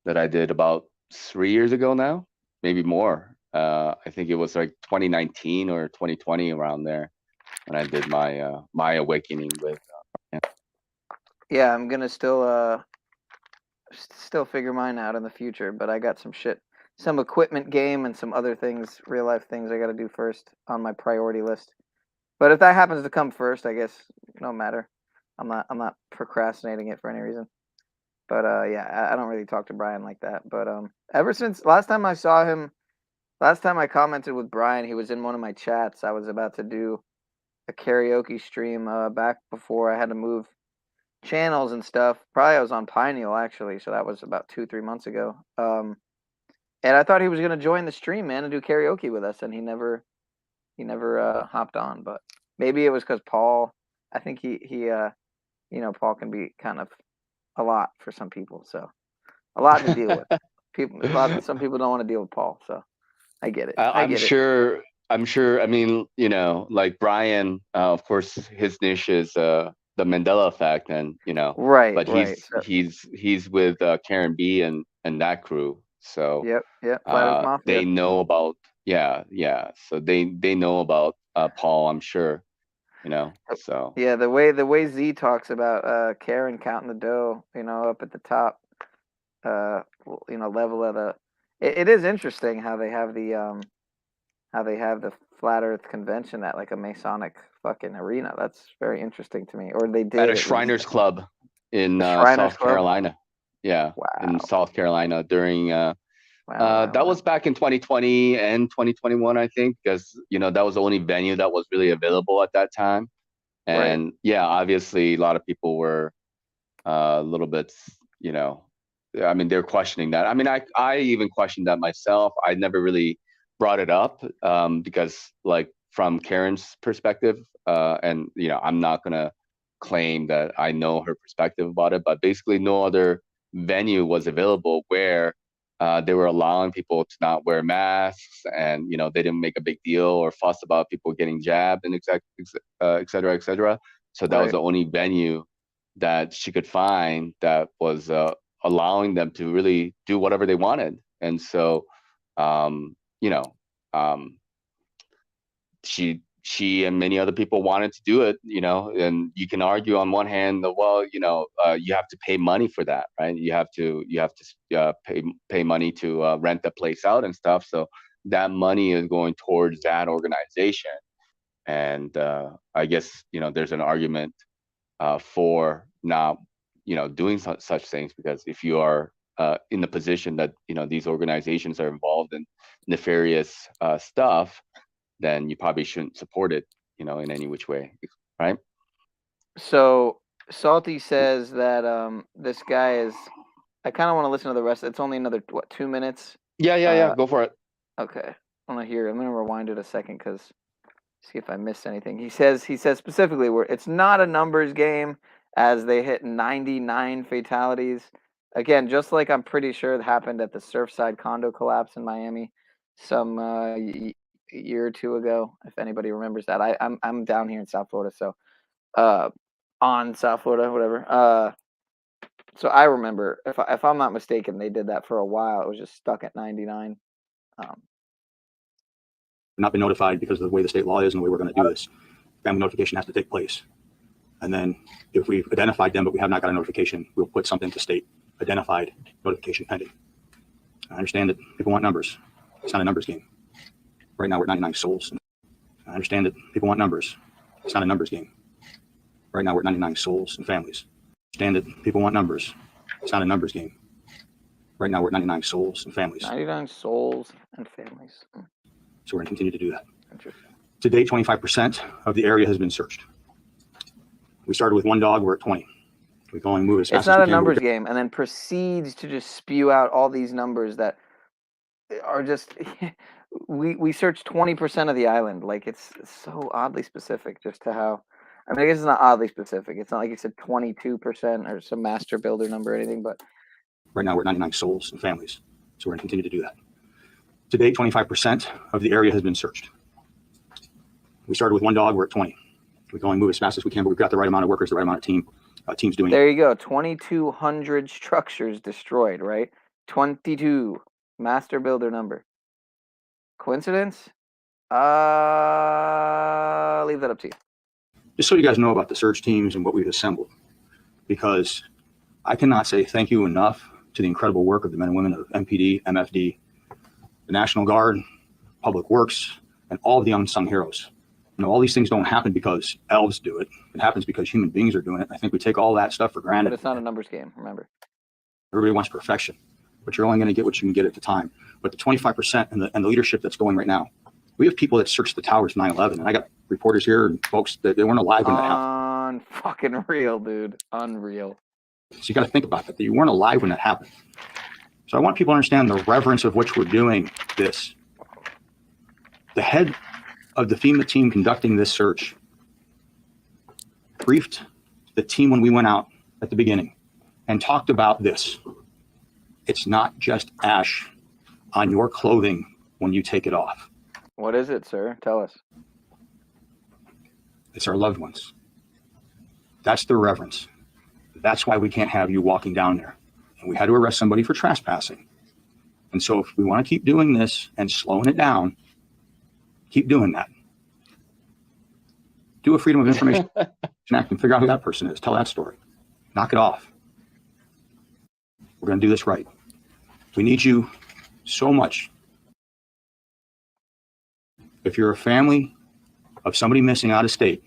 that I did about 3 years ago now, maybe more. I think it was like 2019 or 2020 around there when I did my My Awakening with Brian. Yeah, I'm gonna still figure mine out in the future, but I got some equipment game and some other things, real life things I got to do first on my priority list. But if that happens to come first, I guess no matter. I'm not procrastinating it for any reason. But yeah, I don't really talk to Brian like that. But ever since last time I saw him, last time I commented with Brian, he was in one of my chats. I was about to do a karaoke stream back before I had to move channels and stuff. Probably I was on Pineal actually, so that was about 2-3 months ago. And I thought he was gonna join the stream, man, and do karaoke with us, and he never hopped on. But maybe it was because Paul. I think he Paul can be kind of a lot for some people, so a lot to deal with. Some people don't want to deal with Paul, so I get it. I'm sure. I'm sure. I mean, like Brian, of course, his niche is the Mandela effect, and Right. but Right. he's with Karen B and that crew. So Yep. Flat Earth Mafia. they know about So they know about Paul, I'm sure. So Yeah, the way Z talks about Karen counting the dough, up at the top, level of the. It is interesting how they have the Flat Earth convention at like a Masonic fucking arena. That's very interesting to me. Or they did at a at Shriners least. Club in Shriners South Club? Carolina. Yeah, in South Carolina during that was back in 2020 and 2021, I think, because that was the only venue that was really available at that time. And obviously a lot of people were a little bit, I mean, they're questioning that. I mean, I even questioned that myself. I never really brought it up because, like, from Karen's perspective, and I'm not gonna claim that I know her perspective about it, but basically, no other venue was available where they were allowing people to not wear masks, and they didn't make a big deal or fuss about people getting jabbed and et cetera, et cetera. So that was the only venue that she could find that was allowing them to really do whatever they wanted. And so, she and many other people wanted to do it, and you can argue on one hand, well, you have to pay money for that, right? You have to pay money to rent the place out and stuff. So that money is going towards that organization. And I guess, there's an argument for not, doing such things, because if you are in the position that, these organizations are involved in nefarious stuff, then you probably shouldn't support it, in any which way, right? So Salty says that this guy is. I kind of want to listen to the rest. It's only another 2 minutes. Yeah. Go for it. Okay, I want to hear. I'm gonna rewind it a second because see if I missed anything. He says specifically where it's not a numbers game as they hit 99 fatalities. Again, just like I'm pretty sure it happened at the Surfside condo collapse in Miami some year or two ago, if anybody remembers that. I'm down here in South Florida, so on South Florida, whatever. So I remember, if I'm not mistaken, they did that for a while. It was just stuck at 99. Not been notified because of the way the state law is and the way we're going to do this. Family notification has to take place. And then if we've identified them, but we have not got a notification, we'll put something to state identified notification pending. I understand that people want numbers. It's not a numbers game. Right now we're at 99 souls. I understand that people want numbers. It's not a numbers game. Right now we're at 99 souls and families. I understand that people want numbers. It's not a numbers game. Right now we're at 99 souls and families. 99 souls and families. So we're going to continue to do that. To date, 25% of the area has been searched. We started with one dog. We're at 20. We can only move as fast It's as we not can. a numbers game, and then proceeds to just spew out all these numbers that are just. we searched 20% of the island. Like it's so oddly specific, just to how. I mean, I guess it's not oddly specific. It's not like you said 22% or some master builder number or anything, but. Right now we're at 99 souls and families. So we're going to continue to do that. To date, 25% of the area has been searched. We started with one dog. We're at 20. We can only move as fast as we can, but we've got the right amount of workers, the right amount of teams doing it. There you go. 2,200 structures destroyed, right? 22 master builder number. Coincidence? Leave that up to you. Just so you guys know about the search teams and what we've assembled, because I cannot say thank you enough to the incredible work of the men and women of MPD, MFD, the National Guard, Public Works, and all of the unsung heroes. All these things don't happen because elves do it. It happens because human beings are doing it. I think we take all that stuff for granted. But it's not a numbers game, remember. Everybody wants perfection, but you're only going to get what you can get at the time. But the 25% and the leadership that's going right now, We have people that searched the towers 9/11, and I got reporters here and folks that they weren't alive when that happened. Fucking real, dude. Unreal. So you got to think about that. You weren't alive when that happened. So I want people to understand the reverence of which we're doing this. The head of the FEMA team conducting this search briefed the team when we went out at the beginning and talked about this. It's not just ash on your clothing when you take it off. What is it, sir? Tell us. It's our loved ones. That's the reverence. That's why we can't have you walking down there. And we had to arrest somebody for trespassing. And so if we want to keep doing this and slowing it down, keep doing that. Do a Freedom of Information Act and figure out who that person is. Tell that story. Knock it off. We're going to do this right. We need you so much. If you're a family of somebody missing out of state,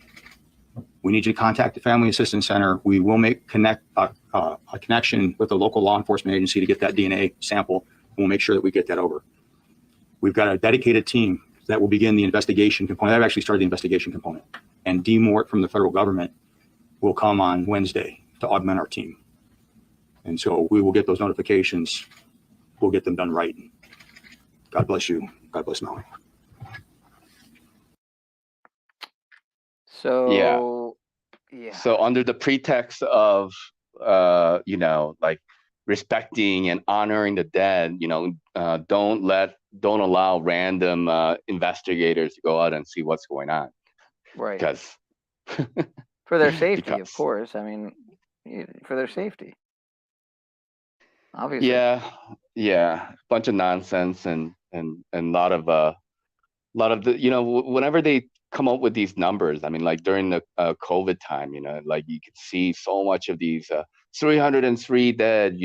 we need you to contact the Family Assistance Center. We will make a connection with the local law enforcement agency to get that DNA sample. We'll make sure that we get that over. We've got a dedicated team that will begin the investigation component. I've actually started the investigation component. And D. Mort from the federal government will come on Wednesday to augment our team. And so we will get those notifications. We'll get them done right. God bless you. God bless Maui. So, yeah. So under the pretext of, like respecting and honoring the dead, don't allow random investigators to go out and see what's going on. Right. Because for their safety, of course. I mean, for their safety. Obviously. Yeah. Bunch of nonsense and a lot of the, whenever they come up with these numbers, I mean, like during the COVID time, like you could see so much of these 303 dead,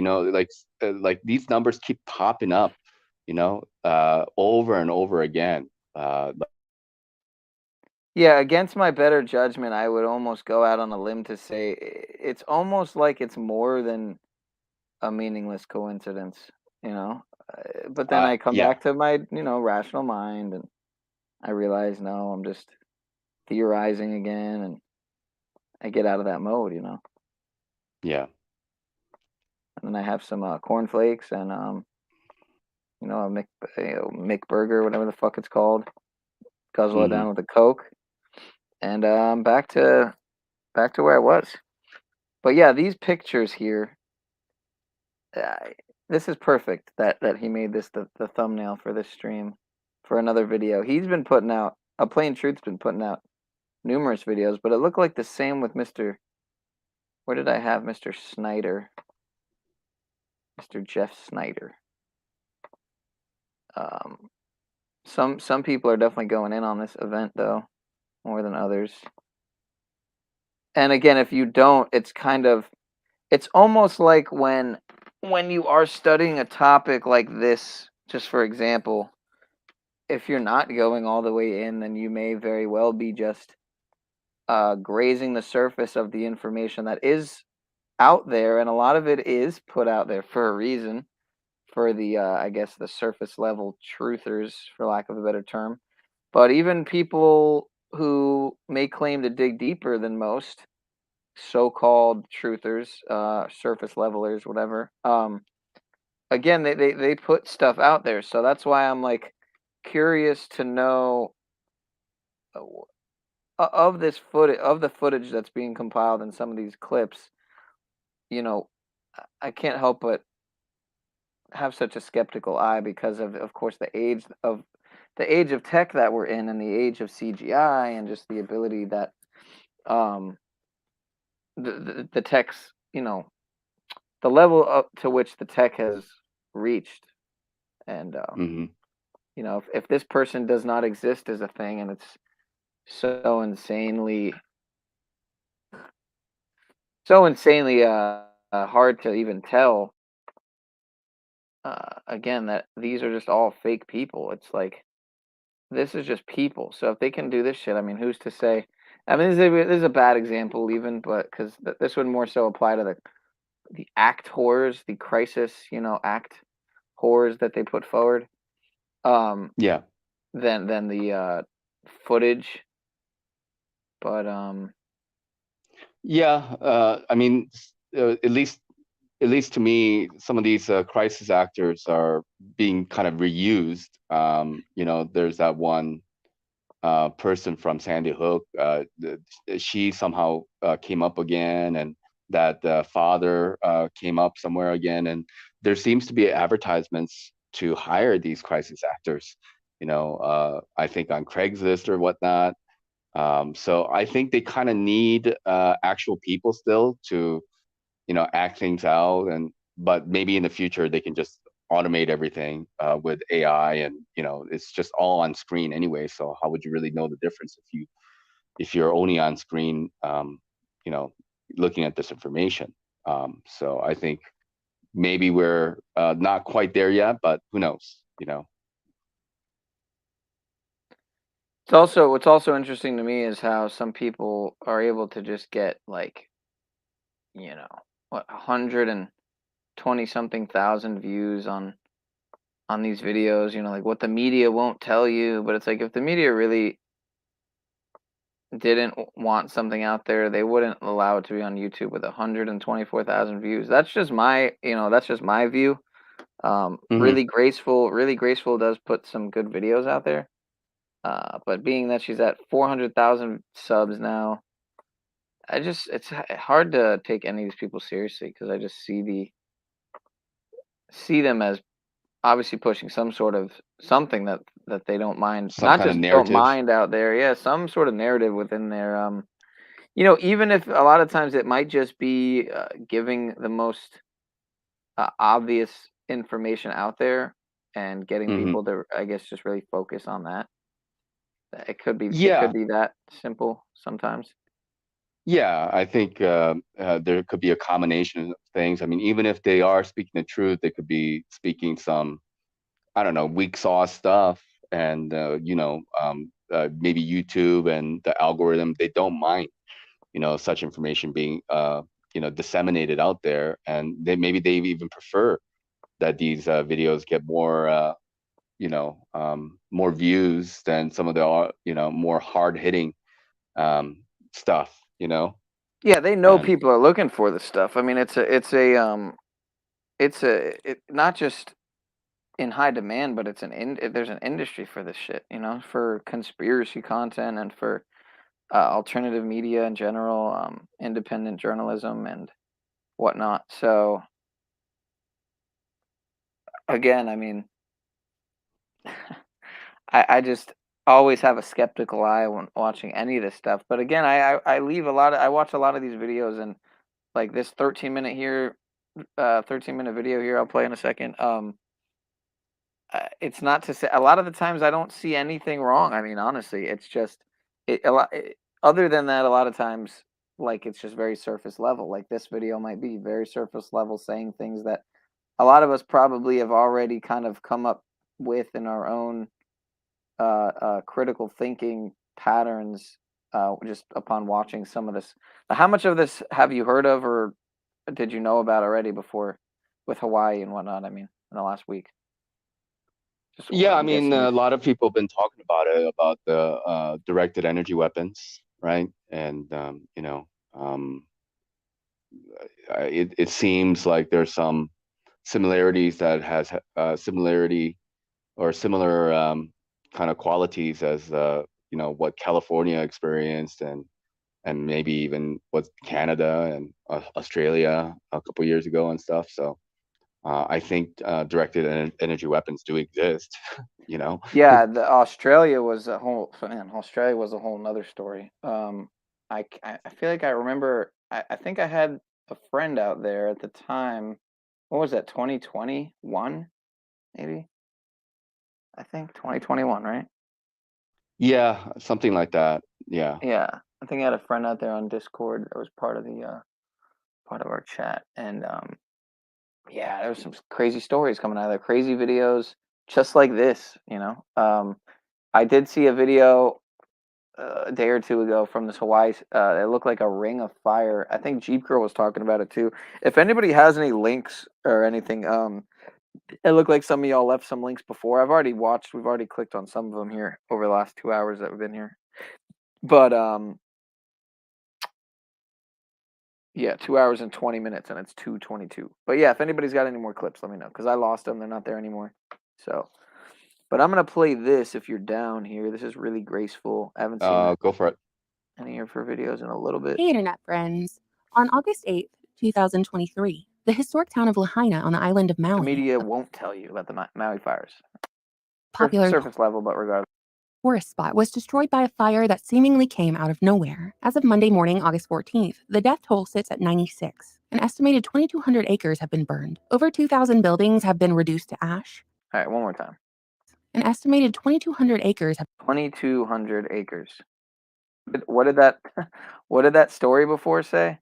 like these numbers keep popping up, over and over again. Yeah, against my better judgment, I would almost go out on a limb to say it's almost like it's more than a meaningless coincidence, But then I come back to my, rational mind, and I realize, no, I'm just theorizing again, and I get out of that mode, Yeah. And then I have some cornflakes and a Mick burger, whatever the fuck it's called. Guzzle it down with a Coke, and back to where I was. But yeah, these pictures here. This is perfect that he made this the thumbnail for this stream for another video. He's been putting out, Plain Truth's been putting out numerous videos, but it looked like the same with Mr. Where did I have Mr. Snyder? Mr. Jeff Snyder. Some people are definitely going in on this event though, more than others. And again, if you don't, it's almost like when you are studying a topic like this, just for example, if you're not going all the way in, then you may very well be just grazing the surface of the information that is out there, and a lot of it is put out there for a reason, for the I guess the surface level truthers, for lack of a better term. But even people who may claim to dig deeper than most, so-called truthers, surface levelers, whatever, again, they put stuff out there. So that's why I'm like curious to know of this footage, of the footage that's being compiled in some of these clips. I can't help but have such a skeptical eye because of course the age of tech that we're in, and the age of CGI, and just the ability that the tech's, the level up to which the tech has reached. And if this person does not exist as a thing, and it's so insanely hard to even tell, again, that these are just all fake people. It's like, this is just people. So if they can do this shit, I mean, who's to say? I mean, this is a bad example even, but because this would more so apply to the act horrors, the crisis, act horrors that they put forward. Yeah. than the footage. But Yeah, I mean, at least to me, some of these crisis actors are being kind of reused. There's that one person from Sandy Hook. She somehow came up again, and that father came up somewhere again. And there seems to be advertisements to hire these crisis actors. I think on Craigslist or whatnot. So I think they kind of need actual people still to act things out, but maybe in the future they can just automate everything with AI, and it's just all on screen anyway. So how would you really know the difference if you're only on screen, you know, looking at this information? So I think maybe we're not quite there yet, but who knows? what's also interesting to me is how some people are able to just get like, what, 120 something thousand views on these videos, like what the media won't tell you. But it's like, if the media really didn't want something out there, they wouldn't allow it to be on YouTube with 124,000 views. That's just my view. Mhm. Really graceful does put some good videos out there. But being that she's at 400,000 subs now, it's hard to take any of these people seriously, because I just see them as obviously pushing some sort of something that they don't mind, Some not kind of just don't narrative. mind out there. Yeah, some sort of narrative within their even if a lot of times it might just be giving the most obvious information out there and getting Mhm. people to, I guess, just really focus on that. It Yeah, could be that simple sometimes. yeah. I think there could be a combination of things. I mean, even if they are speaking the truth, they could be speaking some, I don't know, weak sauce stuff. And maybe YouTube and the algorithm, they don't mind such information being disseminated out there, and they even prefer that these videos get more more views than some of the more hard hitting stuff. Yeah, they know And people are looking for this stuff. I mean, it's not just in high demand, but there's an industry for this shit, for conspiracy content and for alternative media in general, independent journalism and whatnot. So again, I mean, I just always have a skeptical eye when watching any of this stuff. But again, I watch a lot of these videos, and like this 13-minute video here I'll play in a second. It's not to say, a lot of the times I don't see anything wrong. I mean, honestly, it's just other than that, a lot of times, like, it's just very surface level. Like this video might be very surface level, saying things that a lot of us probably have already kind of come up with in our own critical thinking patterns, just upon watching some of this. How much of this have you heard of, or did you know about already before, with Hawaii and whatnot? I mean, in the last week. yeah, I I'm mean, guessing a you've. lot of people have been talking about it, about the directed energy weapons, right? And um, it seems like there's some similarities that has similarity or similar kind of qualities as what California experienced, and maybe even what Canada and Australia a couple years ago and stuff. So I think directed energy weapons do exist. you know. Yeah, the Australia was a whole man. Australia was a whole nother story. I feel like I remember. I think I had a friend out there at the time. What was that? 2021, maybe. I think 2021, right? Yeah, something like that. Yeah. Yeah, I think I had a friend out there on Discord that was part of our chat, and yeah, there was some crazy stories coming out of there, crazy videos, just like this. I did see a video a day or two ago from this Hawaii. It looked like a ring of fire. I think Jeep Girl was talking about it too. If anybody has any links or anything, It looked like some of y'all left some links before. We've already clicked on some of them here over the last 2 hours that we've been here. But yeah, 2 hours and 20 minutes, and it's 2:22. But yeah, if anybody's got any more clips, let me know, because I lost them. They're not there anymore. So, but I'm gonna play this if you're down here. This is really graceful. I haven't seen Go for it. any of her videos in a little bit. Hey, Internet friends. On August 8th, 2023, the historic town of Lahaina on the island of The Maui, media won't tell you about the Maui fires. popular Surface level, but regardless. tourist spot, was destroyed by a fire that seemingly came out of nowhere. As of Monday morning, August 14th, the death toll sits at 96. An estimated 2,200 acres have been burned. Over 2,000 buildings have been reduced to ash. All right, one more time. An estimated 2,200 acres have 2,200 acres. What did that story before say?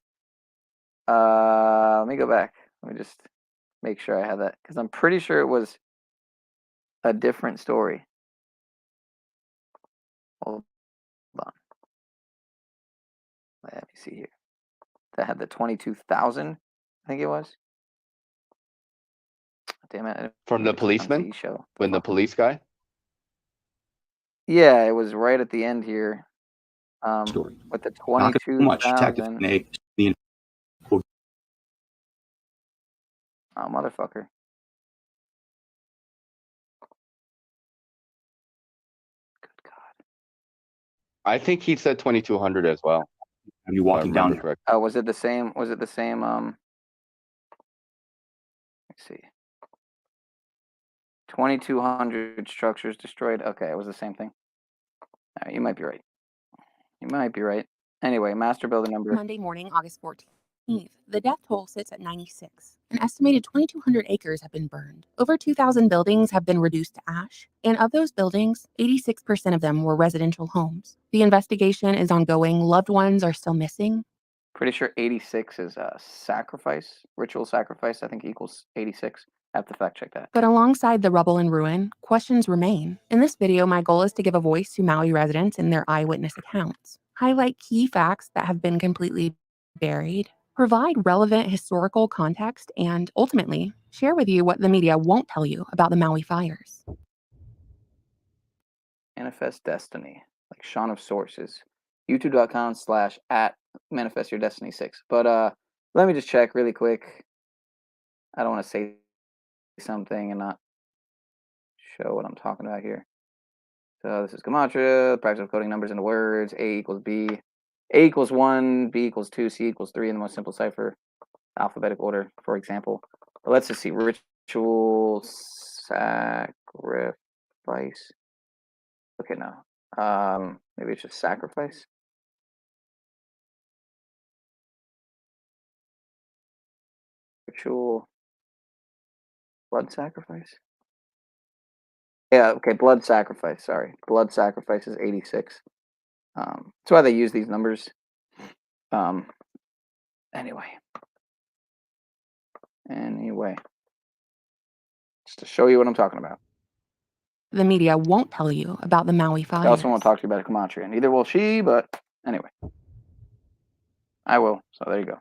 Let me go back. Let me just make sure I have that, because I'm pretty sure it was a different story. Hold on. Let me see here. That had the 22,000, I think it was. Damn it. From the policeman? Show. When the police guy? Yeah, it was right at the end here. With the Not too much 22,000. Oh, motherfucker. I think he said 2,200 as well. Have you walking down? Correct. Oh, was it the same? Let's see. 2,200 structures destroyed. Okay, it was the same thing. All right, you might be right. You might be right. Anyway, master building number. Monday morning, August 14th. The death toll sits at 96. An estimated 2,200 acres have been burned. Over 2,000 buildings have been reduced to ash. And of those buildings, 86% of them were residential homes. The investigation is ongoing. Loved ones are still missing. Pretty sure 86 is a sacrifice, ritual sacrifice, I think equals 86. I have to fact check that. But alongside the rubble and ruin, questions remain. In this video, my goal is to give a voice to Maui residents and their eyewitness accounts, highlight key facts that have been completely buried, provide relevant historical context, and ultimately, share with you what the media won't tell you about the Maui fires. Manifest Destiny, like Shaun of Sources. youtube.com/@manifestyourdestiny6. But let me just check really quick. I don't want to say something and not show what I'm talking about here. So this is Gematria, practice of coding numbers into words. A equals B. A equals 1, B equals 2, C equals 3 in the most simple cipher, alphabetic order, for example. But let's just see. Ritual sacrifice. Okay, no. Maybe it's just sacrifice. Ritual blood sacrifice. Yeah, okay, blood sacrifice. Sorry, blood sacrifice is 86. That's why they use these numbers. Anyway, just to show you what I'm talking about. The media won't tell you about the Maui fires. I also won't talk to you about a Gematria. Neither will she, but anyway. I will, so there you go.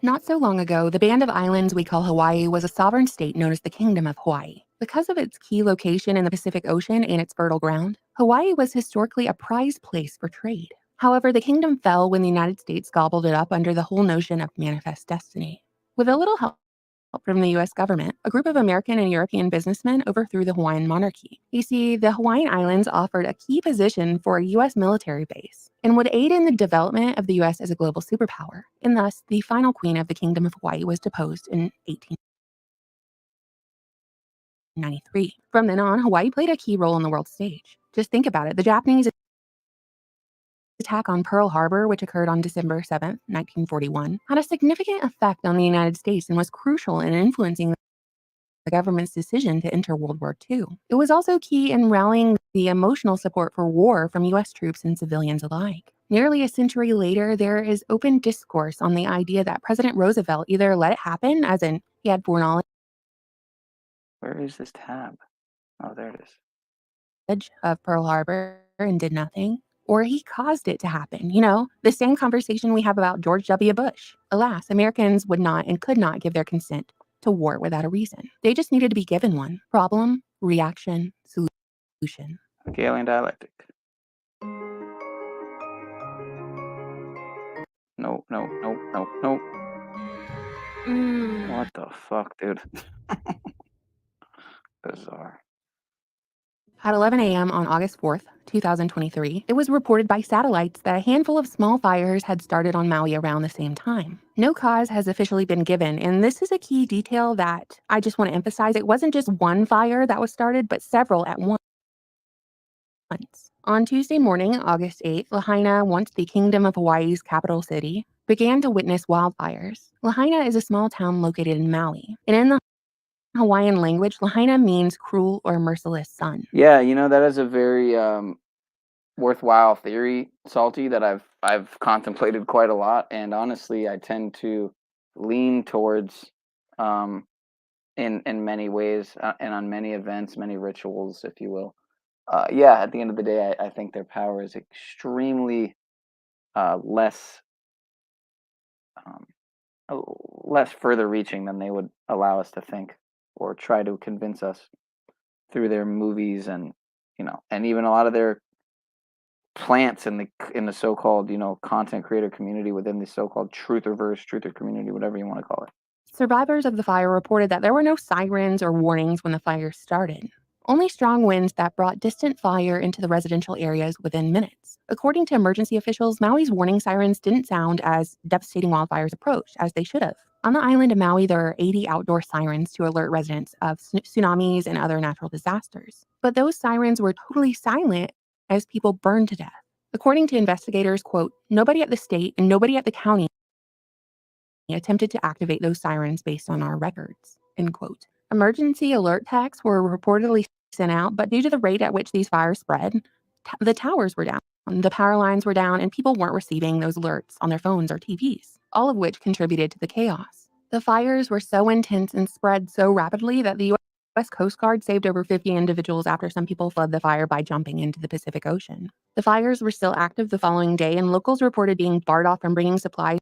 Not so long ago, the band of islands we call Hawaii was a sovereign state known as the Kingdom of Hawaii. Because of its key location in the Pacific Ocean and its fertile ground, Hawaii was historically a prized place for trade. However, the kingdom fell when the United States gobbled it up under the whole notion of manifest destiny. With a little help from the U.S. government, a group of American and European businessmen overthrew the Hawaiian monarchy. You see, the Hawaiian Islands offered a key position for a U.S. military base and would aid in the development of the U.S. as a global superpower, and thus the final queen of the Kingdom of Hawaii was deposed in 1893. From then on, Hawaii played a key role on the world stage. Just think about it. The Japanese attack on Pearl Harbor, which occurred on December 7, 1941, had a significant effect on the United States and was crucial in influencing the government's decision to enter World War II. It was also key in rallying the emotional support for war from U.S. troops and civilians alike. Nearly a century later, there is open discourse on the idea that President Roosevelt either let it happen, as in he had foreknowledge Where is this tab? Oh, there it is. of Pearl Harbor and did nothing, or he caused it to happen. You know, the same conversation we have about George W. Bush. Alas, Americans would not and could not give their consent to war without a reason. They just needed to be given one. Problem, reaction, solution. Hegelian dialectic. No. What the fuck, dude? Bizarre. At 11 a.m. on August 4th, 2023, it was reported by satellites that a handful of small fires had started on Maui around the same time. No cause has officially been given, and this is a key detail that I just want to emphasize. It wasn't just one fire that was started, but several at once. On Tuesday morning, August 8th, Lahaina, once the Kingdom of Hawaii's capital city, began to witness wildfires. Lahaina is a small town located in Maui, and in the Hawaiian language, Lahaina means cruel or merciless sun. Yeah, that is a very worthwhile theory, Salty, that I've contemplated quite a lot, and honestly, I tend to lean towards in many ways and on many events, many rituals, if you will. Yeah, at the end of the day, I think their power is extremely less less further reaching than they would allow us to think or try to convince us through their movies and and even a lot of their plants in the so-called content creator community within the so-called truther community, whatever you want to call it. Survivors of the fire reported that there were no sirens or warnings when the fire started. Only strong winds that brought distant fire into the residential areas within minutes. According to emergency officials, Maui's warning sirens didn't sound as devastating wildfires approached as they should have. On the island of Maui, there are 80 outdoor sirens to alert residents of tsunamis and other natural disasters. But those sirens were totally silent as people burned to death. According to investigators, quote, nobody at the state and nobody at the county attempted to activate those sirens based on our records, end quote. Emergency alert texts were reportedly sent out, but due to the rate at which these fires spread, the towers were down, the power lines were down, and people weren't receiving those alerts on their phones or TVs, all of which contributed to the chaos. The fires were so intense and spread so rapidly that the U.S. Coast Guard saved over 50 individuals after some people fled the fire by jumping into the Pacific Ocean. The fires were still active the following day, and locals reported being barred off from bringing supplies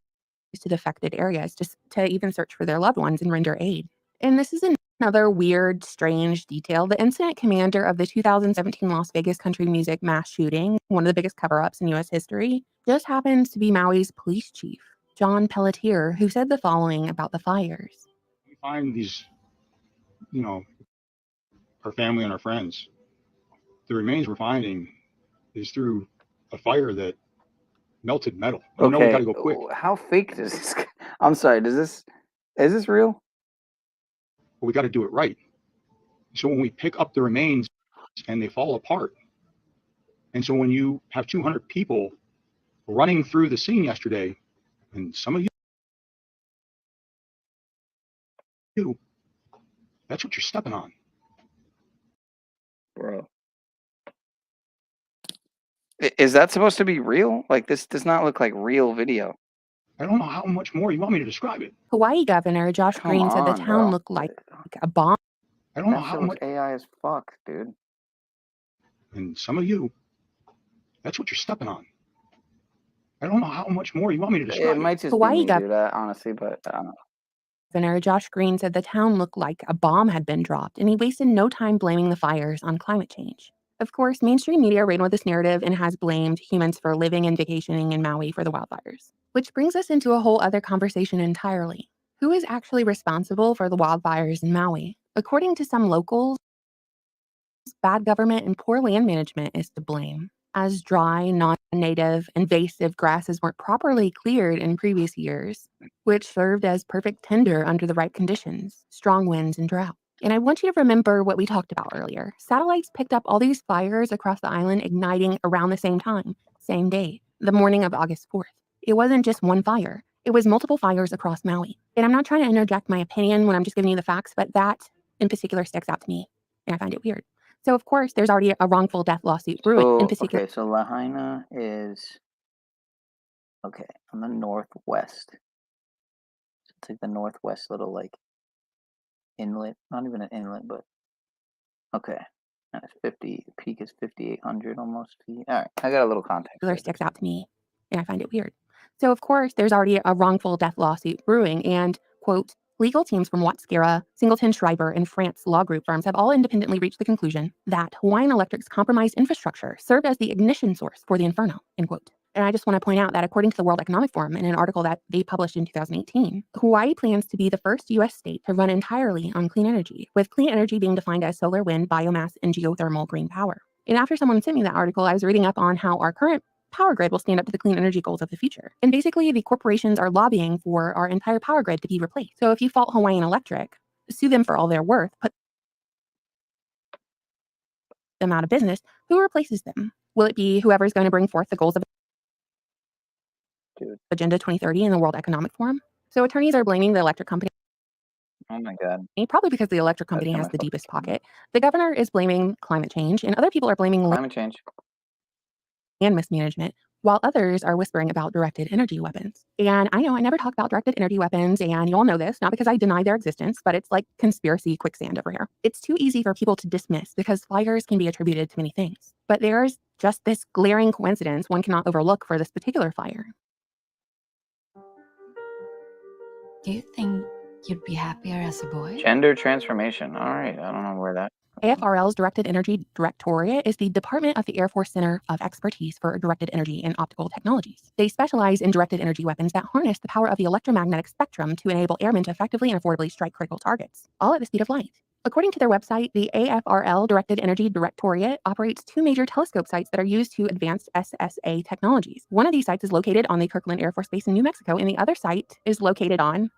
to the affected areas just to even search for their loved ones and render aid. And this is another weird, strange detail. The incident commander of the 2017 Las Vegas country music mass shooting, one of the biggest cover-ups in U.S. history, just happens to be Maui's police chief, John Pelletier, who said the following about the fires. We find these, our family and our friends. The remains we're finding is through a fire that melted metal. We know we got to go quick. How fake does this? I'm sorry. Is this real? But we got to do it right. So when we pick up the remains and they fall apart, and so when you have 200 people running through the scene yesterday, and some of you, that's what you're stepping on. Bro. Is that supposed to be real? Like, this does not look like real video. I don't know how much more you want me to describe it. Hawaii Governor Josh Green said the town looked like a bomb. I don't know how much AI as fuck, dude. And some of you, that's what you're stepping on. I don't know how much more you want me to describe It might just Hawaii be me, dude, honestly, but I don't know. Governor Josh Green said the town looked like a bomb had been dropped, and he wasted no time blaming the fires on climate change. Of course, mainstream media ran with this narrative and has blamed humans for living and vacationing in Maui for the wildfires. Which brings us into a whole other conversation entirely. Who is actually responsible for the wildfires in Maui? According to some locals, bad government and poor land management is to blame, as dry, non-native, invasive grasses weren't properly cleared in previous years, which served as perfect tinder under the right conditions, strong winds and drought. And I want you to remember what we talked about earlier. Satellites picked up all these fires across the island igniting around the same time, same day, the morning of August 4th. It wasn't just one fire. It was multiple fires across Maui. And I'm not trying to interject my opinion when I'm just giving you the facts, but that in particular sticks out to me, and I find it weird. So, of course, there's already a wrongful death lawsuit brewing in particular. Okay, so Lahaina is, on the northwest. So it's like the northwest little, inlet. Not even an inlet, but, okay. That's 50, peak is 5,800 almost feet. All right, I got a little context. Sticks out to me, and I find it weird. So, of course, there's already a wrongful death lawsuit brewing, and, quote, Legal teams from Watscara, Singleton, Schreiber, and France law group firms have all independently reached the conclusion that Hawaiian Electric's compromised infrastructure served as the ignition source for the inferno, end quote. And I just want to point out that according to the World Economic Forum in an article that they published in 2018, Hawaii plans to be the first U.S. state to run entirely on clean energy, with clean energy being defined as solar, wind, biomass, and geothermal green power. And after someone sent me that article, I was reading up on how our current power grid will stand up to the clean energy goals of the future. And basically, the corporations are lobbying for our entire power grid to be replaced. So if you fault Hawaiian Electric, sue them for all their worth, put them out of business, who replaces them? Will it be whoever's going to bring forth the goals of Agenda 2030 in the World Economic Forum? So attorneys are blaming the electric company. Oh my God. Probably because the electric company has the deepest pocket. The governor is blaming climate change, and other people are blaming climate change and mismanagement, while others are whispering about directed energy weapons. And I know I never talk about directed energy weapons, and you all know this, not because I deny their existence, but it's like conspiracy quicksand over here. It's too easy for people to dismiss because fires can be attributed to many things. But there's just this glaring coincidence one cannot overlook for this particular fire. Do you think you'd be happier as a boy? Gender transformation. All right. I don't know where that. AFRL's Directed Energy Directorate is the department of the Air Force Center of Expertise for Directed Energy and Optical Technologies. They specialize in directed energy weapons that harness the power of the electromagnetic spectrum to enable airmen to effectively and affordably strike critical targets, all at the speed of light. According to their website, the AFRL Directed Energy Directorate operates 2 major telescope sites that are used to advance SSA technologies. One of these sites is located on the Kirkland Air Force Base in New Mexico, and the other site is located on,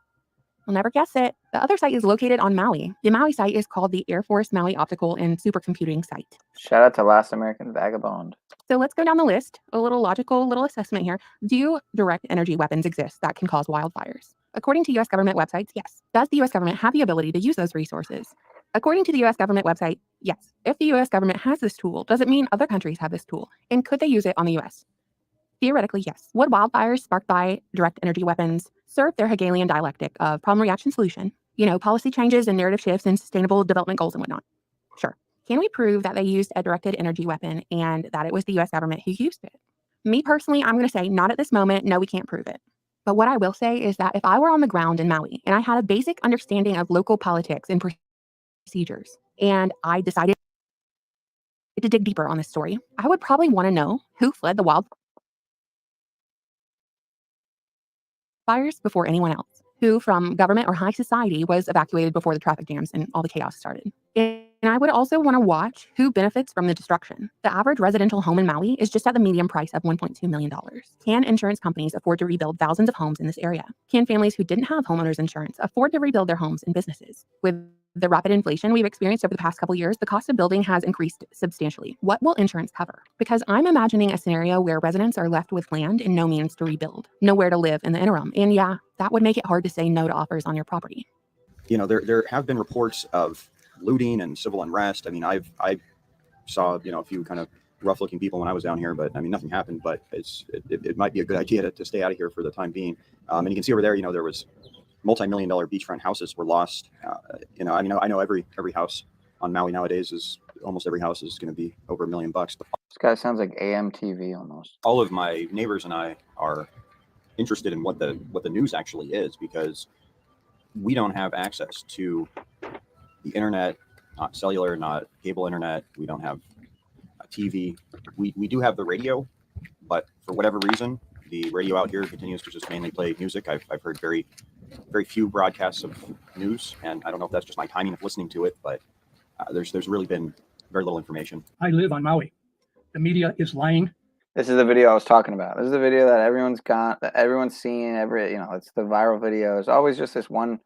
you'll never guess it, the other site is located on Maui. The Maui site is called the Air Force Maui Optical and Supercomputing Site. Shout out to Last American Vagabond. So let's go down the list, a little logical little assessment here. Do direct energy weapons exist that can cause wildfires? According to U.S. government websites, yes. Does the U.S. government have the ability to use those resources? According to the U.S. government website, yes. If the U.S. government has this tool, does it mean other countries have this tool? And could they use it on the U.S.? Theoretically, yes. Would wildfires sparked by direct energy weapons serve their Hegelian dialectic of problem, reaction, solution? You know, policy changes and narrative shifts and sustainable development goals and whatnot. Sure. Can we prove that they used a directed energy weapon and that it was the U.S. government who used it? Me personally, I'm going to say not at this moment. No, we can't prove it. But what I will say is that if I were on the ground in Maui and I had a basic understanding of local politics and procedures, and I decided to dig deeper on this story, I would probably want to know who fled the wildfires before anyone else, who from government or high society was evacuated before the traffic jams and all the chaos started. And I would also want to watch who benefits from the destruction. The average residential home in Maui is just at the median price of $1.2 million. Can insurance companies afford to rebuild thousands of homes in this area? Can families who didn't have homeowners insurance afford to rebuild their homes and businesses? With the rapid inflation we've experienced over the past couple years, the cost of building has increased substantially. What will insurance cover? Because I'm imagining a scenario where residents are left with land and no means to rebuild, nowhere to live in the interim. And yeah, that would make it hard to say no to offers on your property. You know, there have been reports of looting and civil unrest. I mean, I saw, you know, a few kind of rough looking people when I was down here, but I mean, nothing happened, but it might be a good idea to stay out of here for the time being. And you can see over there, you know, there was multi-million-dollar beachfront houses were lost. You know, I mean, I know every house on Maui nowadays is almost every house is going to be over $1 million. But this guy sounds like AMTV almost. All of my neighbors and I are interested in what the news actually is, because we don't have access to the internet, not cellular, not cable internet. We don't have a TV. We do have the radio, but for whatever reason, the radio out here continues to just mainly play music. I've heard very few broadcasts of news, and I don't know if that's just my timing of listening to it, but there's really been very little information. I live on Maui. The media is lying. This is the video I was talking about. This is the video that everyone's got, that everyone's seen. You know, it's the viral videos. Always just this one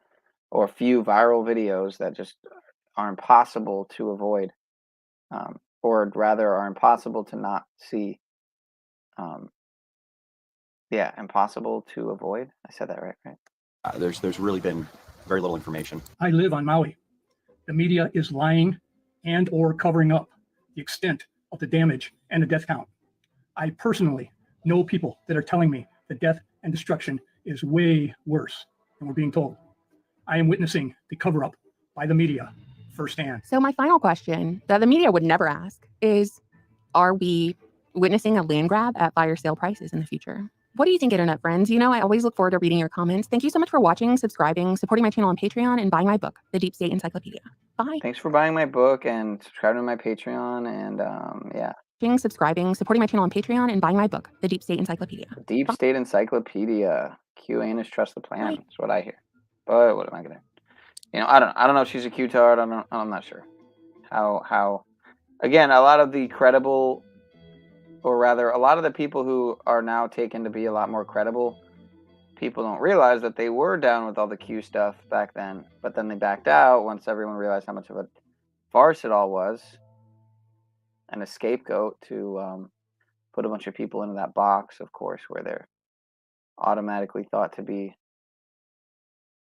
or few viral videos that just are impossible to avoid, or rather are impossible to not see. Yeah, impossible to avoid. I said that right? There's really been very little information. I live on Maui. The media is lying and or covering up the extent of the damage and the death count. I personally know people that are telling me the death and destruction is way worse than we're being told. I am witnessing the cover-up by the media firsthand. So my final question that the media would never ask is, are we witnessing a land grab at fire sale prices in the future? What do you think, internet friends? You know, I always look forward to reading your comments. Thank you so much for watching, subscribing, supporting my channel on Patreon, and buying my book, The Deep State Encyclopedia. Bye. Thanks for buying my book and subscribing to my Patreon, and yeah. Subscribing, supporting my channel on Patreon, and buying my book, The Deep State Encyclopedia. Deep State Encyclopedia. Q Anus trust the plan. That's what I hear. But what am I gonna? You know, I don't know if she's a Q-tard. I'm not sure. How? Again, a lot of the credible, or rather, a lot of the people who are now taken to be a lot more credible, people don't realize that they were down with all the Q stuff back then, but then they backed out once everyone realized how much of a farce it all was, and a scapegoat to put a bunch of people into that box, of course, where they're automatically thought to be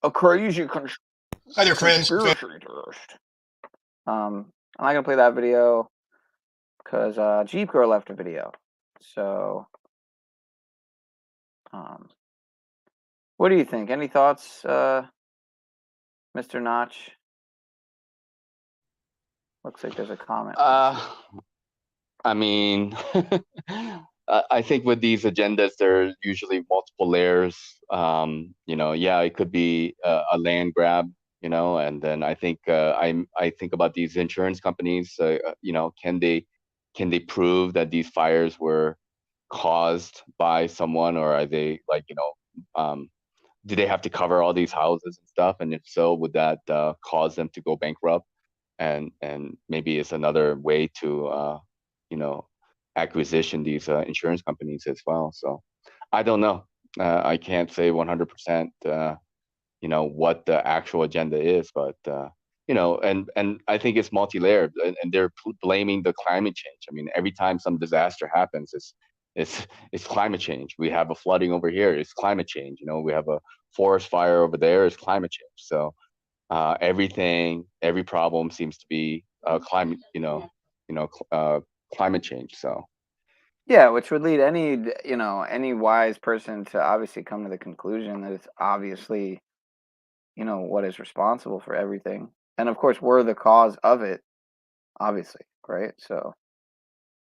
a crazy Hi there, friends. conspiracy theorist. I'm not gonna play that video because Jeep Girl left a video. So, what do you think? Any thoughts, Mr. Notch? Looks like there's a comment. I mean, I think with these agendas, there are usually multiple layers. You know, yeah, it could be a land grab, you know, and then I think I think about these insurance companies. You know, can they prove that these fires were caused by someone, or are they like, you know, do they have to cover all these houses and stuff? And if so, would that cause them to go bankrupt? And maybe it's another way to you know, acquisition these insurance companies as well. So I don't know. I can't say 100%, you know, what the actual agenda is, but you know, and I think it's multi-layered, and they're blaming the climate change. I mean, every time some disaster happens, it's climate change. We have a flooding over here, it's climate change. You know, we have a forest fire over there, it's climate change. So every problem seems to be climate, climate change. So Yeah, which would lead any wise person to obviously come to the conclusion that it's obviously, what is responsible for everything. And of course, we're the cause of it, obviously, right? So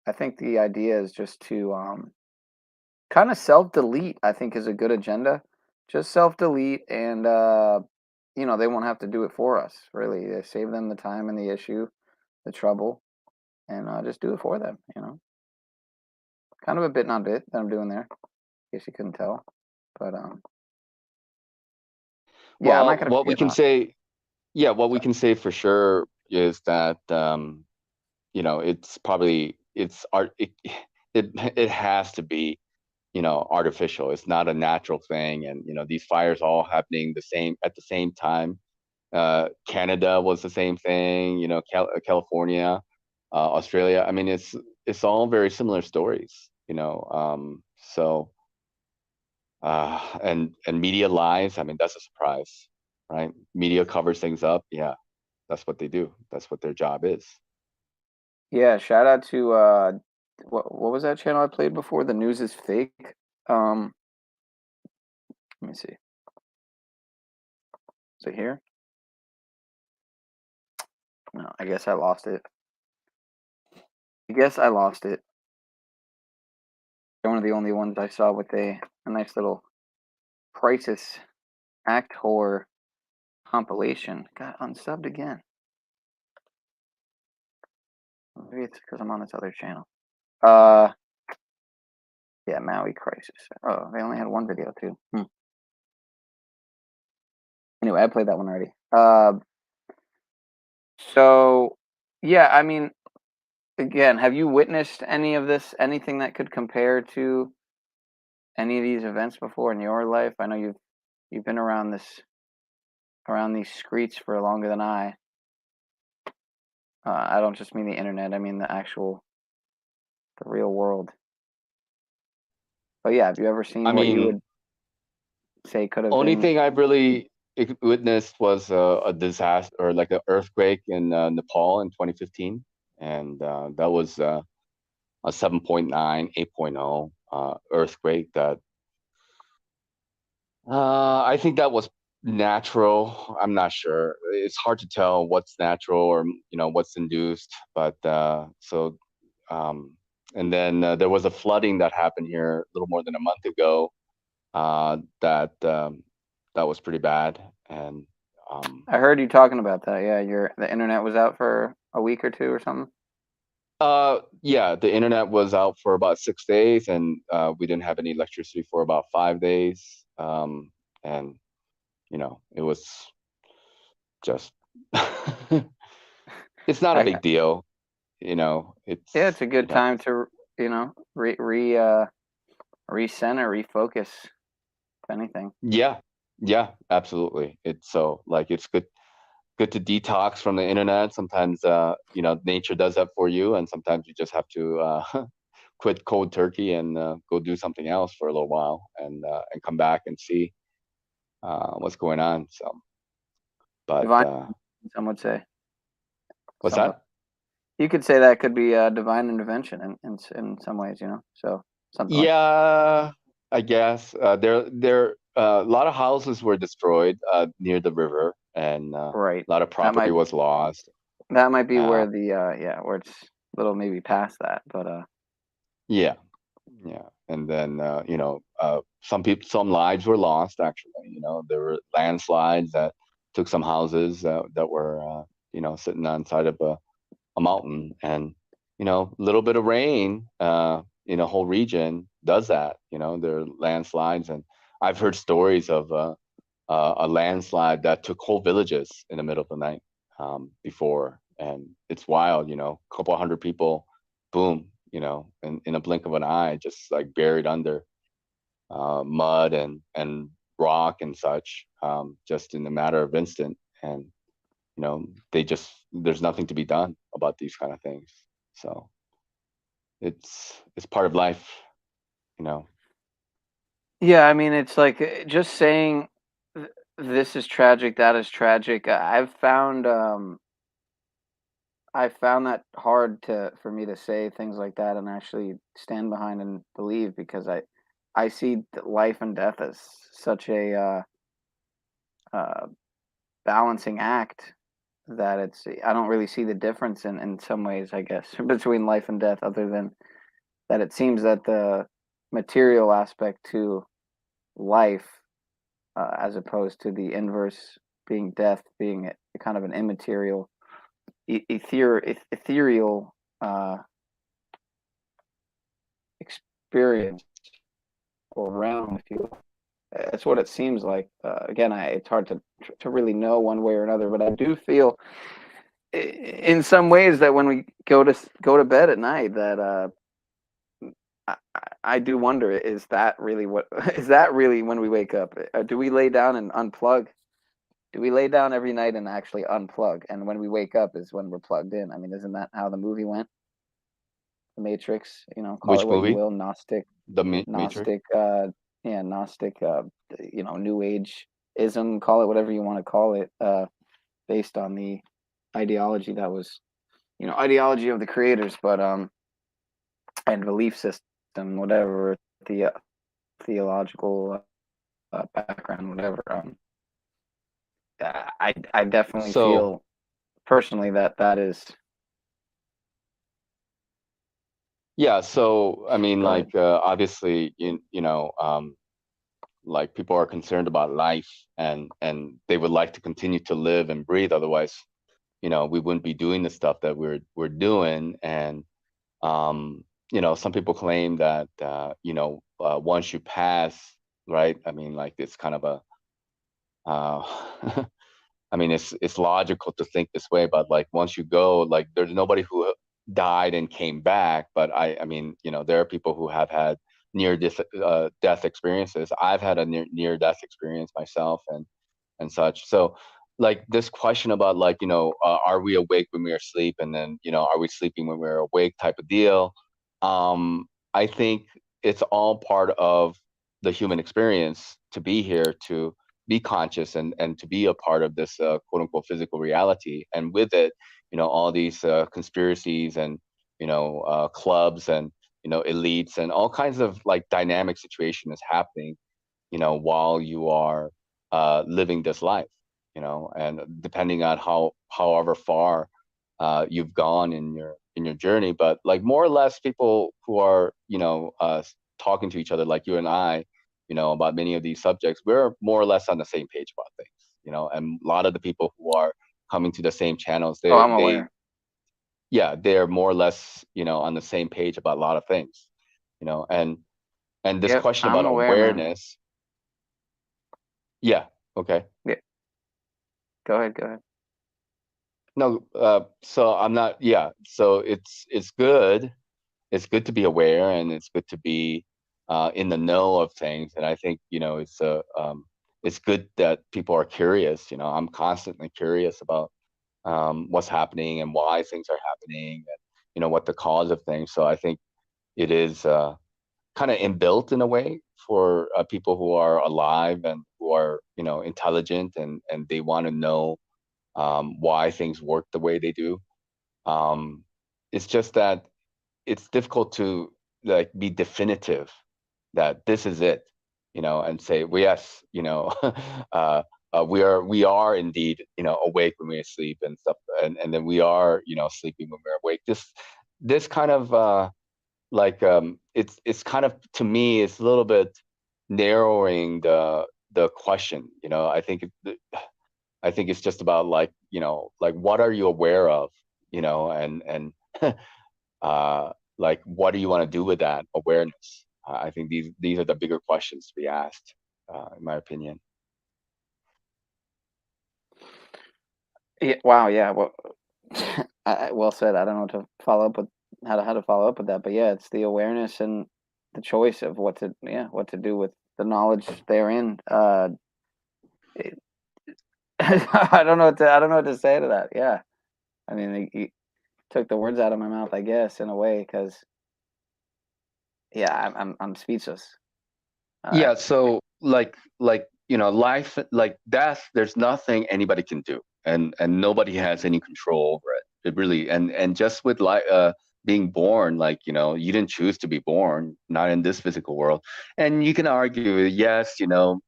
I think the idea is just to kind of self-delete, I think is a good agenda. Just self-delete and they won't have to do it for us, really. They save them the time and the issue, the trouble, and just do it for them. Kind of a bit not bit that I'm doing there. In case you couldn't tell. But yeah, well, I'm not gonna what we forget can about say, yeah, what we can say for sure is that you know, it's probably it's art. It has to be, you know, artificial. It's not a natural thing, and you know, these fires all happening at the same time. Canada was the same thing. You know, California, Australia. I mean, it's all very similar stories. You know, so and media lies. I mean, that's a surprise, right? Media covers things up. Yeah, that's what they do. That's what their job is. Yeah, shout out to what was that channel I played before? The news is fake. Let me see. Is it here? No, I guess I lost it. They're one of the only ones I saw with a nice little crisis act horror compilation. Got unsubbed again. Maybe it's because I'm on this other channel. Yeah, Maui Crisis. Oh, they only had one video too. Anyway, I played that one already. So yeah, I mean, again, have you witnessed any of this? Anything that could compare to any of these events before in your life? I know you've been around these streets for longer than I. I don't just mean the internet. I mean the real world. But yeah, have you ever seen I what you mean, would say could have only been? thing I've really witnessed was a disaster, or like an earthquake in Nepal in 2015, and that was a 7.9, 8.0 earthquake. That I think that was natural. I'm not sure. It's hard to tell what's natural or, you know, what's induced. But so and then there was a flooding that happened here a little more than a month ago. That was pretty bad, and I heard you talking about that. Yeah, the internet was out for a week or two or something. Yeah, the internet was out for about 6 days, and we didn't have any electricity for about 5 days. And it was just it's not a big deal. It's Yeah, it's a good time to recenter, refocus, if anything. Yeah, absolutely. It's good to detox from the internet. Sometimes nature does that for you, and sometimes you just have to quit cold turkey and go do something else for a little while, and come back and see what's going on. So, but Divine, some would say. what's Somewhat. that? You could say that could be a divine intervention in some ways, So something. Yeah, I guess there a lot of houses were destroyed near the river, and right. a lot of property was lost. That might be where where it's a little maybe past that, but yeah, and then some lives were lost. Actually, there were landslides that took some houses that were sitting on side of a mountain, and a little bit of rain in a whole region does that. There are landslides, and I've heard stories of a landslide that took whole villages in the middle of the night before, and it's wild. A couple hundred people, boom, in a blink of an eye, just like buried under mud and rock and such, just in a matter of instant. And there's nothing to be done about these kind of things. So it's part of life. Yeah, I mean, it's like just saying this is tragic, that is tragic. I found that hard for me to say things like that and actually stand behind and believe, because I see life and death as such a balancing act that I don't really see the difference in some ways, I guess, between life and death, other than that it seems that the material aspect to life, as opposed to the inverse being death, being a kind of an immaterial, ethereal experience or realm, if you will. That's what it seems like. Again, it's hard to really know one way or another, but I do feel, in some ways, that when we go to bed at night, that I do wonder: is that really is that really when we wake up? Do we lay down and unplug? Do we lay down every night and actually unplug? And when we wake up is when we're plugged in. I mean, isn't that how the movie went? The Matrix, call Which it what you movie? will, Gnostic, The Matrix. Gnostic, New Age ism, call it whatever you want to call it, based on the ideology that was, ideology of the creators, but and belief system, whatever the theological background, whatever. I definitely So feel personally that is. yeah, so I mean, Go ahead. like obviously, like people are concerned about life, and they would like to continue to live and breathe. Otherwise, we wouldn't be doing the stuff that we're doing. And some people claim that once you pass, right? I mean, like it's kind of a I mean, it's logical to think this way, but like once you go, like there's nobody who died and came back. But I mean, there are people who have had near death experiences. I've had a near death experience myself, and such. So like this question about like, are we awake when we are asleep, and then, are we sleeping when we're awake type of deal. I think it's all part of the human experience to be here, to be conscious, and to be a part of this quote unquote physical reality. And with it, all these conspiracies and, clubs and, elites and all kinds of like dynamic situation is happening, while you are living this life, and depending on however far you've gone in your journey, but like more or less people who are, talking to each other like you and I, about many of these subjects, we're more or less on the same page about things, and a lot of the people who are coming to the same channels, Oh, I'm aware. they're more or less, on the same page about a lot of things, and this Yep, question I'm about aware, man. awareness. Yeah. Okay. Yeah. Go ahead. No, so I'm not, yeah. So it's good. It's good to be aware, and it's good to be in the know of things. And I think, it's good that people are curious. I'm constantly curious about what's happening and why things are happening, and what the cause of things. So I think it is kind of inbuilt in a way for people who are alive and who are, intelligent, and they want to know why things work the way they do. It's just that it's difficult to like be definitive that this is it, and say, well, yes, we are indeed, awake when we sleep and stuff, and then we are, sleeping when we're awake. This kind of it's kind of, to me, it's a little bit narrowing the question. I think it's just about like, like what are you aware of, and like what do you want to do with that awareness? I think these are the bigger questions to be asked, in my opinion. Yeah. Wow. Yeah. Well, well said. I don't know to follow up with how to follow up with that, but yeah, it's the awareness and the choice of what to do with the knowledge therein. It, I don't know what to say to that. Yeah. I mean, you took the words out of my mouth, I guess, in a way, because yeah, I'm speechless. Yeah. So like, life, like death, there's nothing anybody can do, and nobody has any control over it. It really, and just with being born, like, you didn't choose to be born, not in this physical world. And you can argue, yes,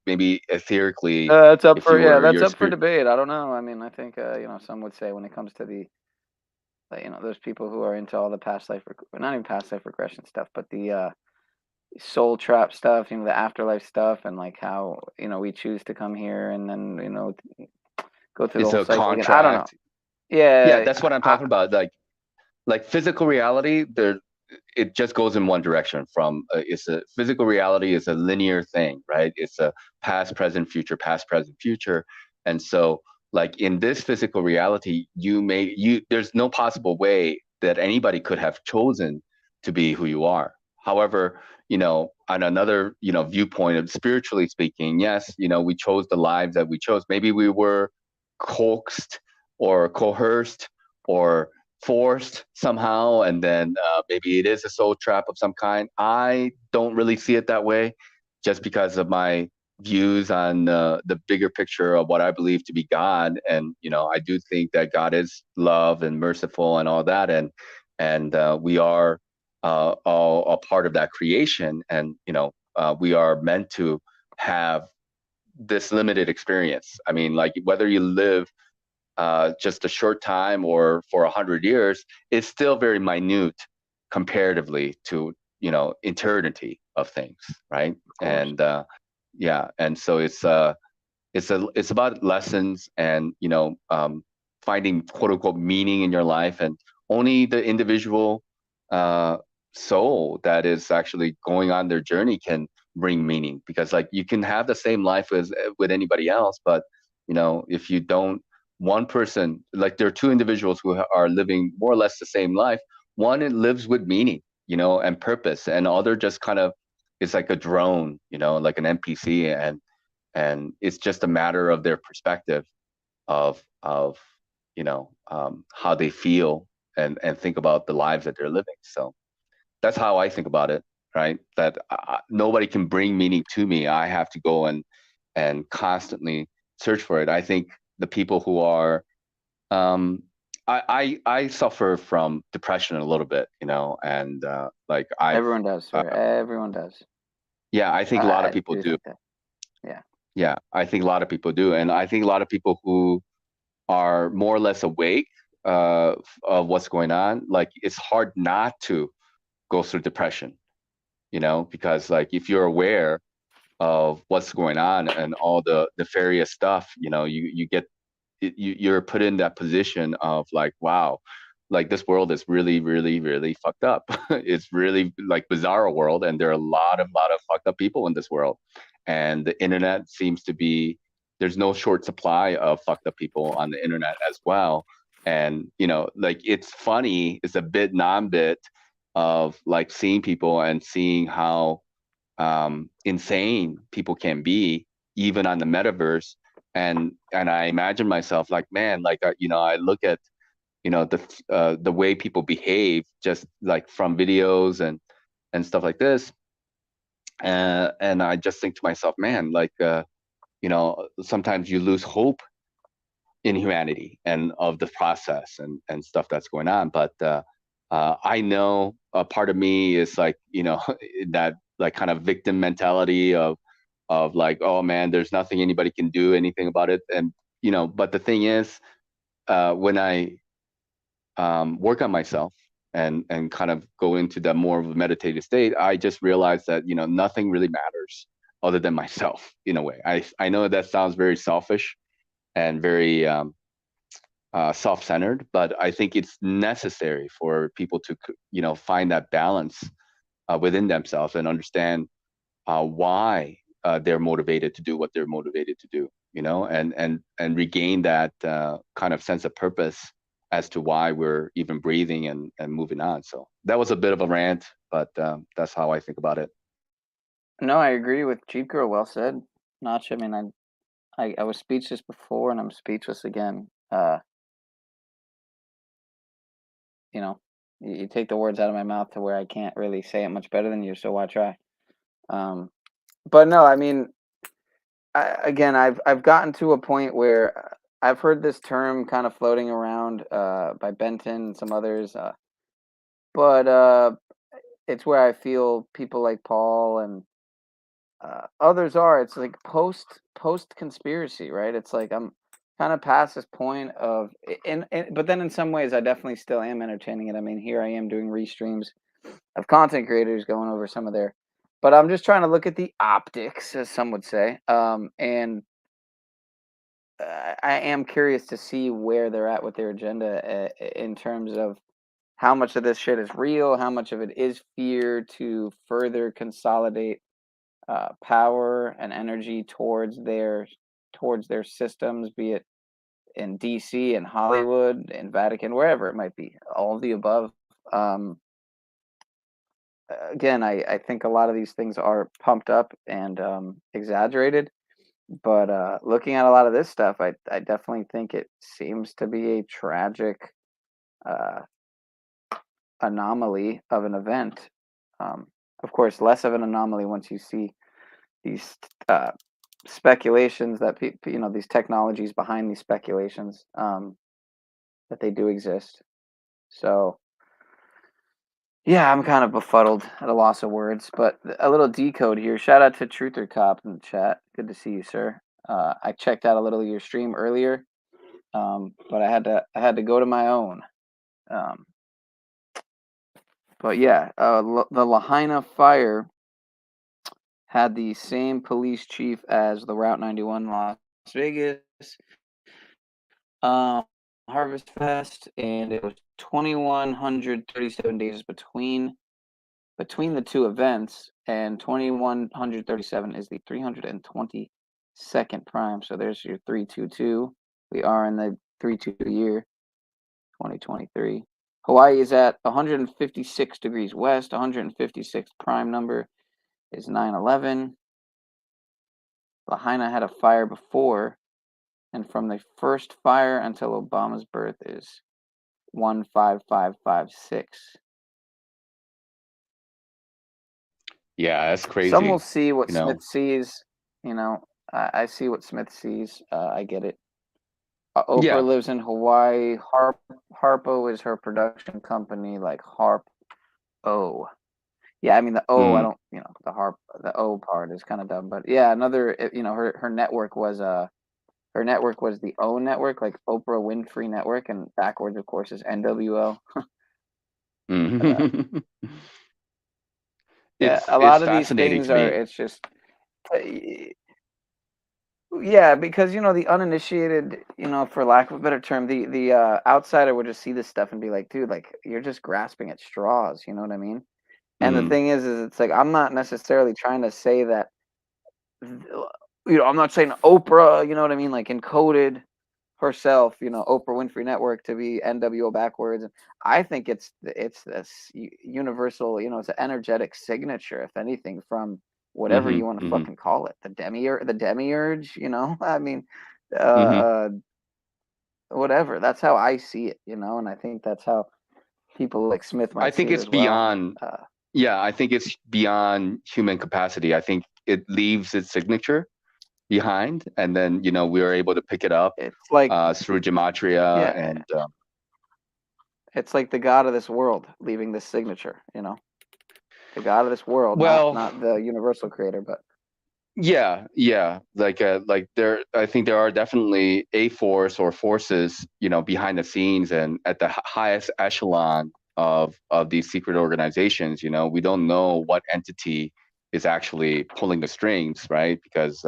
maybe etherically, That's up if you for were that's your up for spirit. debate. I don't know. I mean, I think some would say when it comes to the those people who are into all the past life, not even past life regression stuff, but the soul trap stuff, the afterlife stuff, and like how we choose to come here and then go through the It's whole a cycle again. I don't know. contract. Yeah, Yeah, that's what I'm talking about. Like physical reality, there, it just goes in one direction. From it's a physical reality is a linear thing, right? It's a past, present, future, past, present, future. And so, like in this physical reality, there's no possible way that anybody could have chosen to be who you are. However, on another, viewpoint of spiritually speaking, yes, we chose the lives that we chose. Maybe we were coaxed or coerced or forced somehow, and then maybe it is a soul trap of some kind. I don't really see it that way, just because of my views on the bigger picture of what I believe to be God. And I do think that God is love and merciful and all that, and we are all a part of that creation, and we are meant to have this limited experience. I mean, like whether you live just a short time or for 100 years, is still very minute comparatively to eternity of things, right? And yeah, and so it's about lessons, and finding quote unquote meaning in your life, and only the individual uh, soul that is actually going on their journey can bring meaning. Because like you can have the same life as with anybody else, but if you don't, one person, like there are two individuals who are living more or less the same life. One, it lives with meaning, and purpose, and other just kind of is like a drone, like an NPC, and it's just a matter of their perspective of how they feel and think about the lives that they're living. So that's how I think about it, right? That nobody can bring meaning to me. I have to go and constantly search for it. I think the people who are I suffer from depression a little bit, and like everyone does, sir. Everyone does. Yeah, I think a lot of people do. Think that. Yeah. Yeah, I think a lot of people do. And I think a lot of people who are more or less awake of what's going on, like it's hard not to go through depression, because like if you're aware of what's going on and all the nefarious stuff, you get you're put in that position of like, wow, like this world is really, really, really fucked up. It's really like bizarre world, and there are a lot of fucked up people in this world, and the internet seems to be, there's no short supply of fucked up people on the internet as well. And like it's funny, it's a bit non-bit of like seeing people and seeing how insane people can be even on the metaverse. And I imagine myself like, man, like I look at the way people behave just like from videos and stuff like this, and I just think to myself, man, like sometimes you lose hope in humanity and of the process and stuff that's going on. But I know a part of me is like, that like kind of victim mentality of like, oh man, there's nothing anybody can do anything about it. And but the thing is, when I work on myself and kind of go into the more of a meditative state, I just realized that nothing really matters other than myself in a way. I know that sounds very selfish and very self-centered, but I think it's necessary for people to find that balance within themselves and understand why they're motivated to do what they're motivated to do, and regain that kind of sense of purpose as to why we're even breathing and moving on. So that was a bit of a rant, but that's how I think about it. No, I agree with Jeep Girl. Well said, Notch. I mean, I was speechless before, and I'm speechless again. You take the words out of my mouth to where I can't really say it much better than you, so why try? But no, I mean, again, I've gotten to a point where I've heard this term kind of floating around by Benton and some others, but it's where I feel people like Paul and others are. It's like post conspiracy, right? It's like I'm kind of past this point of, but then in some ways I definitely still am entertaining it. I mean, here I am doing restreams of content creators going over some of their, but I'm just trying to look at the optics, as some would say, and I am curious to see where they're at with their agenda in terms of how much of this shit is real, how much of it is fear to further consolidate power and energy towards their systems, be it in DC, in Hollywood, in Vatican, wherever it might be, all of the above. Um, Again, I think a lot of these things are pumped up and exaggerated, but looking at a lot of this stuff, I definitely think it seems to be a tragic uh, anomaly of an event. Of course, less of an anomaly once you see these speculations that these technologies behind these speculations, that they do exist. So yeah, I'm kind of befuddled at a loss of words, but a little decode here. Shout out to Truther Cop in the chat. Good to see you, sir. I checked out a little of your stream earlier, but I had to go to my own. Um, but yeah, the Lahaina fire had the same police chief as the Route 91 Las Vegas Harvest Fest, and it was 2,137 days between the two events, and 2,137 is the 322nd prime. So there's your 322. We are in the 322 year, 2023. Hawaii is at 156 degrees west. 156th prime number is 9/11. Lahaina had a fire before, and from the first fire until Obama's birth is 15556. Yeah, that's crazy. Some will see what You know, Smith sees. I see what Smith sees. I get it. Oprah yeah. lives in Hawaii. Harpo is her production company, like Harp O. Yeah, I mean the O. I Mm. don't. The O part is kind of dumb, but yeah, another. Her network was her network was the O network, like Oprah Winfrey Network, and backwards, of course, is NWO. Mhm. Yeah, It's a it's lot of these fascinating things to are. me. It's just, yeah, because the uninitiated, for lack of a better term, the outsider would just see this stuff and be like, dude, like you're just grasping at straws. You know what I mean? And the Mhm. thing is it's like I'm not necessarily trying to say that. I'm not saying Oprah. You know what I mean? Like encoded herself, Oprah Winfrey Network to be NWO backwards. I think it's this universal, it's an energetic signature, if anything, from whatever you Mhm. want to Mhm. fucking call it, the demiurge. I mean, Mhm. uh, whatever. That's how I see it, and I think that's how people like Smith I might see think it it's as well. beyond. Yeah, I think it's beyond human capacity. I think it leaves its signature behind, and then we are able to pick it up It's like, through gematria yeah, and it's like the god of this world leaving this signature. The god of this world, not well, not the universal creator, but yeah, like there, I think there are definitely a force or forces, behind the scenes and at the highest echelon of these secret organizations. We don't know what entity is actually pulling the strings, right? Because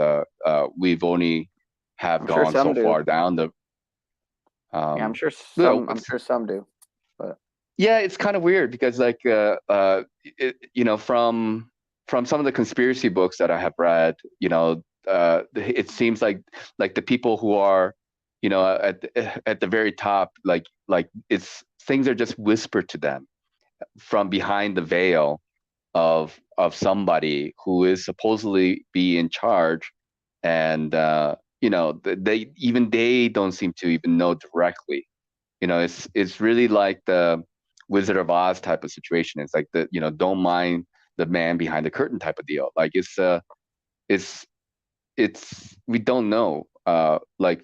we've only have I'm sure gone some so do. far down the Yeah, I'm sure well, some. I'm sure some do, but yeah, it's kind of weird because like from some of the conspiracy books that I have read, it seems like the people who are at the very top, like it's things are just whispered to them from behind the veil of somebody who is supposedly be in charge, and they don't seem to even know directly. It's really like the Wizard of Oz type of situation. It's like don't mind the man behind the curtain type of deal. Like it's we don't know. Like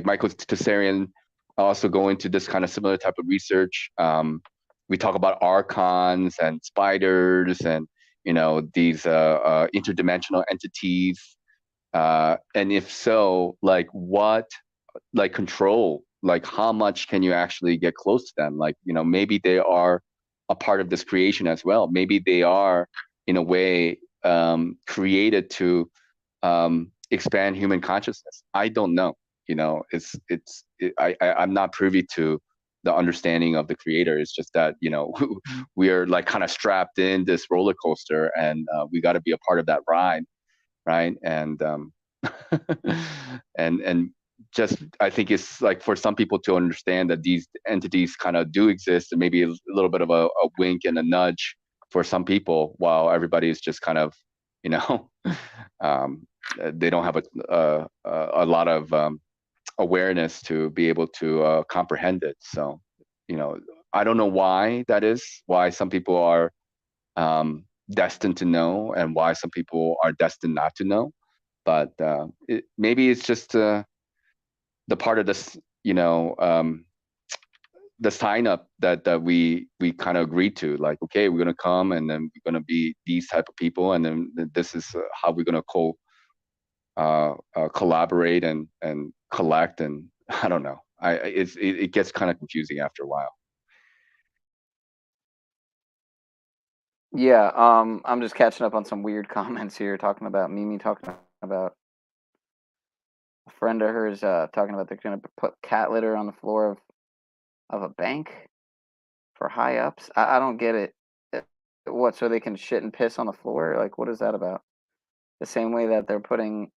Michael Tsarian also go into this kind of similar type of research. We talk about archons and spiders and these interdimensional entities. And if so, like what, like control, like how much can you actually get close to them? Like maybe they are a part of this creation as well. Maybe they are in a way created to expand human consciousness. I don't know. I'm not privy to the understanding of the creator. It's just that we are like kind of strapped in this roller coaster, and we got to be a part of that ride, right? And and just I think it's like for some people to understand that these entities kind of do exist, and maybe a little bit of a wink and a nudge for some people, while everybody is just kind of you know they don't have a lot of awareness to be able to comprehend it. So I don't know why that is, why some people are destined to know and why some people are destined not to know, but maybe it's just the part of this, the sign up that we kind of agreed to, like, okay, we're going to come and then we're going to be these type of people, and then this is how we're going to collaborate and collect, and I don't know. It gets kind of confusing after a while. yeah. I'm just catching up on some weird comments here, talking about Mimi, talking about a friend of hers, talking about they're gonna put cat litter on the floor of a bank for high ups. I don't get it. What, so they can shit and piss on the floor? Like, what is that about? The same way that they're putting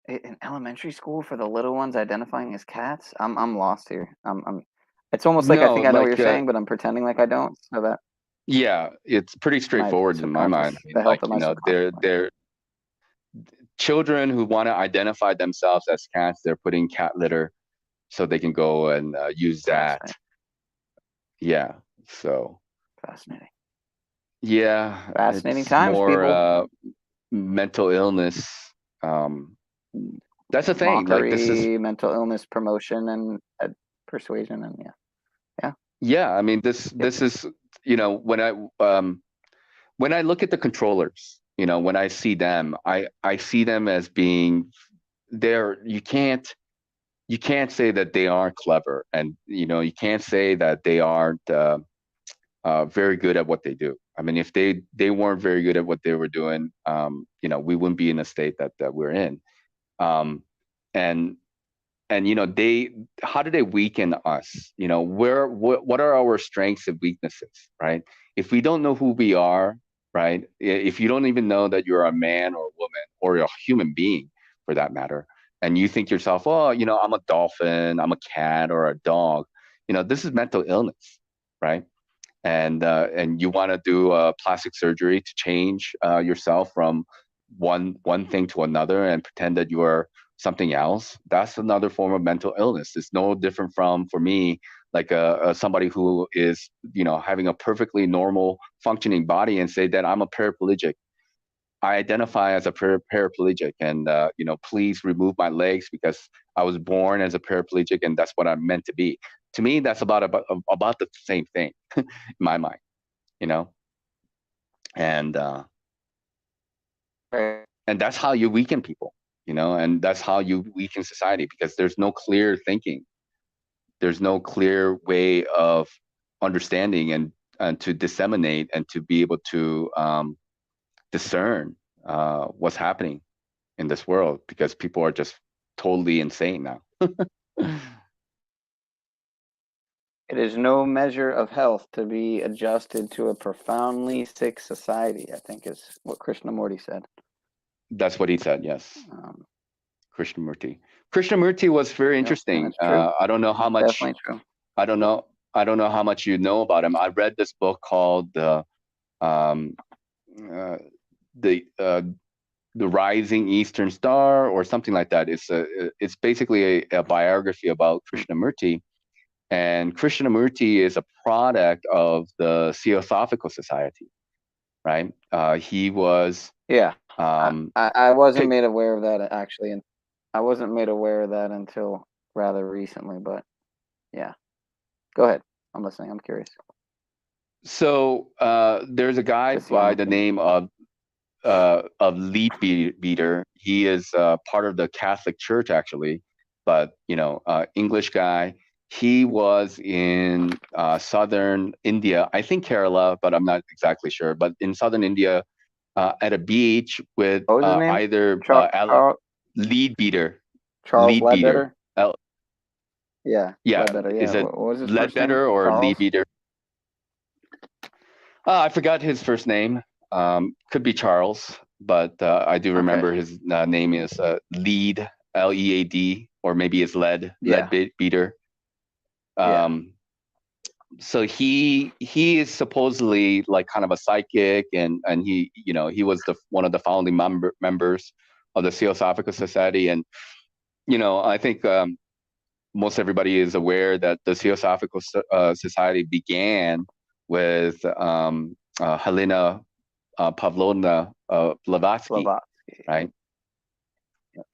in elementary school for the little ones identifying as cats. I'm lost here. It's almost like I No, think I know what you're like saying, but I'm pretending like I don't, so that yeah, it's pretty my straightforward in my subconscious, mind. I mean, the like health of my subconscious mind. they're children who want to identify themselves as cats. They're putting cat litter so they can go and use that. Yeah. So Fascinating. yeah, Fascinating it's times, people. more mental illness. That's the thing. Like this is Mockery, mental illness promotion, and persuasion, and yeah. yeah. I mean this is when I look at the controllers, when I see them, I see them as being you can't say that they aren't clever, and you can't say that they aren't very good at what they do. I mean, if they weren't very good at what they were doing, we wouldn't be in the state that we're in. And how do they weaken us? What are our strengths and weaknesses, right? If we don't know who we are, right? If you don't even know that you're a man or a woman or a human being for that matter, and you think yourself, oh, I'm a dolphin, I'm a cat or a dog, this is mental illness, right? And you want to do plastic surgery to change yourself from one thing to another and pretend that you are something else. That's another form of mental illness. It's no different from, for me, like somebody who is having a perfectly normal functioning body and say that I'm a paraplegic. I identify as a paraplegic, and please remove my legs because I was born as a paraplegic and that's what I'm meant to be. To me, that's about the same thing in my mind, and that's how you weaken people, and that's how you weaken society, because there's no clear thinking, there's no clear way of understanding and to disseminate and to be able to discern what's happening in this world, because people are just totally insane now. It is no measure of health to be adjusted to a profoundly sick society, I think is what Krishnamurti said. That's what he said, yes. Krishnamurti. Krishnamurti was very interesting. I don't know how much. Definitely true. I don't know how much you know about him. I read this book called the Rising Eastern Star or something like that. It's basically a biography about Krishnamurti. And Krishnamurti is a product of the Theosophical Society, right? He was. Yeah. I wasn't made aware of that actually, and I wasn't made aware of that until rather recently. But yeah, go ahead. I'm listening. I'm curious. So there's a guy by the name of Leadbeater. He is part of the Catholic Church actually, but English guy. He was in southern India, I think Kerala, but I'm not exactly sure. But in southern India, at a beach with either Leadbeater. Charles Ledbetter. Yeah. Ledbetter, yeah. Is it what was his first name? Ledbetter or Charles? Leadbeater? I forgot his first name. Could be Charles, but I do remember his name is Lead, Lead, or maybe it's Leadbeater. So he is supposedly like kind of a psychic, and he was one of the founding members of the Theosophical Society, and I think most everybody is aware that the Theosophical Society began with Helena Pavlovna Blavatsky, right?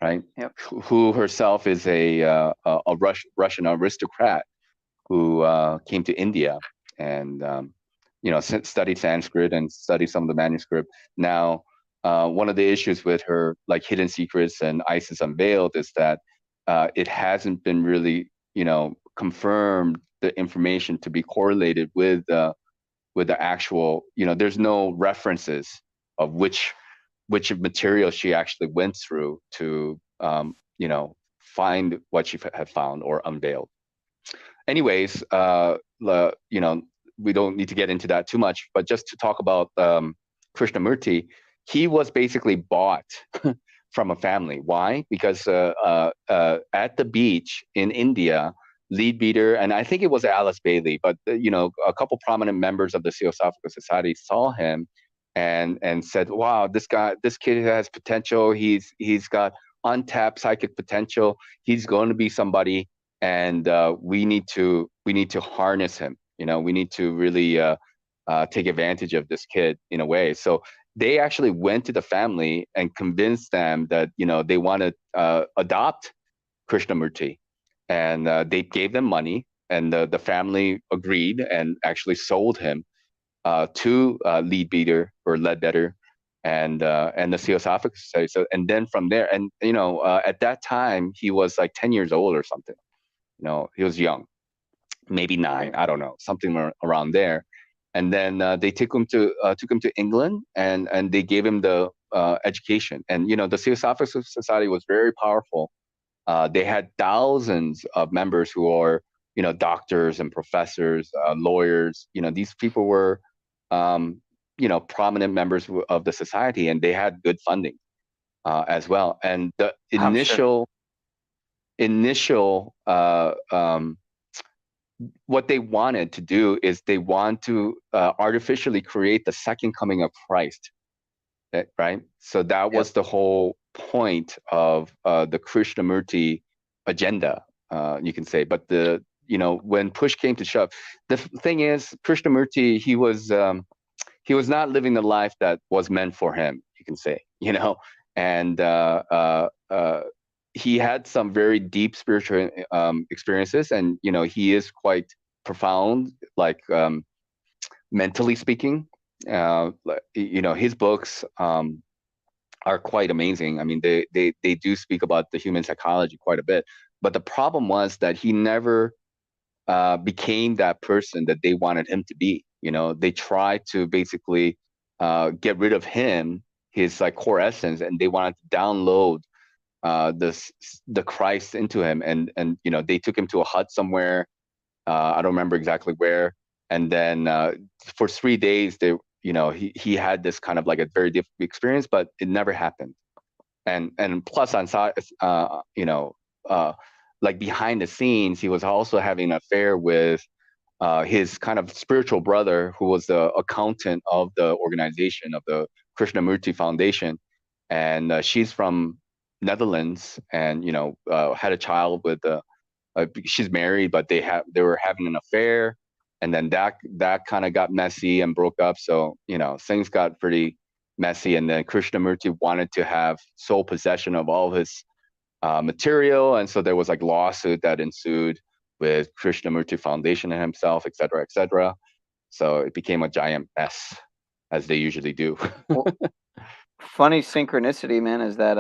Right. Yep. Who herself is a Russian aristocrat who came to India and studied Sanskrit and studied some of the manuscript. Now, one of the issues with her like Hidden Secrets and Isis Unveiled is that it hasn't been really confirmed, the information to be correlated with the actual, there's no references of which material she actually went through to find what she had found or unveiled. Anyways, we don't need to get into that too much, but just to talk about Krishnamurti, he was basically bought from a family. Why? Because at the beach in India, Leadbeater, and I think it was Alice Bailey, but a couple prominent members of the Theosophical Society saw him and said, "Wow, this kid has potential. He's got untapped psychic potential. He's going to be somebody, and we need to harness him. We need to really take advantage of this kid in a way." So they actually went to the family and convinced them that they want to adopt Krishnamurti, and they gave them money, and the family agreed and actually sold him to Leadbeater or Ledbetter, and the Theosophical Society. So, and then from there, and at that time he was like 10 years old or something. He was young, maybe 9, I don't know, something around there. And then they took him to England, and they gave him the education. And the Theosophical Society was very powerful. They had thousands of members who are doctors and professors, lawyers. These people were prominent members of the society, and they had good funding as well. And the I'm sure. initial what they wanted to do is they want to artificially create the second coming of Christ, right? So that was the whole point of the Krishnamurti agenda, you can say. But when push came to shove, the thing is, Krishnamurti, he was not living the life that was meant for him, you can say, and he had some very deep spiritual experiences, and he is quite profound, like mentally speaking. His books are quite amazing. I mean, they do speak about the human psychology quite a bit. But the problem was that he never became that person that they wanted him to be. They tried to basically get rid of him, his like core essence, and they wanted to download the Christ into him, and they took him to a hut somewhere. I don't remember exactly where. And then for 3 days, he had this kind of like a very difficult experience, but it never happened. And plus on side, like behind the scenes, he was also having an affair with his kind of spiritual brother, who was the accountant of the organization of the Krishnamurti Foundation, and she's from Netherlands, and had a child with she's married, but they were having an affair, and then that kind of got messy and broke up. So things got pretty messy, and then Krishnamurti wanted to have sole possession of all his material, and so there was like lawsuit that ensued with Krishnamurti Foundation and himself, et cetera, et cetera. So it became a giant mess, as they usually do. Well, funny synchronicity, man, is that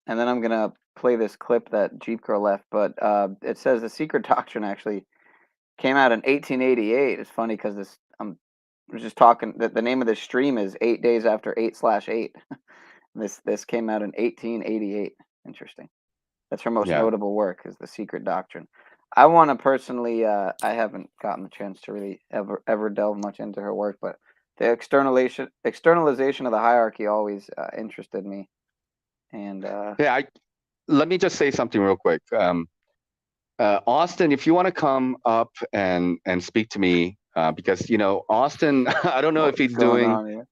and then I'm gonna play this clip that Jeep Girl left, but it says the Secret Doctrine actually came out in 1888. It's funny because I was just talking that the name of this stream is 8 Days After 8/8. This came out in 1888. Interesting. That's her most Yeah. notable work, is the Secret Doctrine. I want to personally, I haven't gotten the chance to really ever delve much into her work, but the externalization of the hierarchy always interested me. And Yeah, let me just say something real quick. Austin, if you want to come up and speak to me, because Austin, I don't know if he's going doing. on here?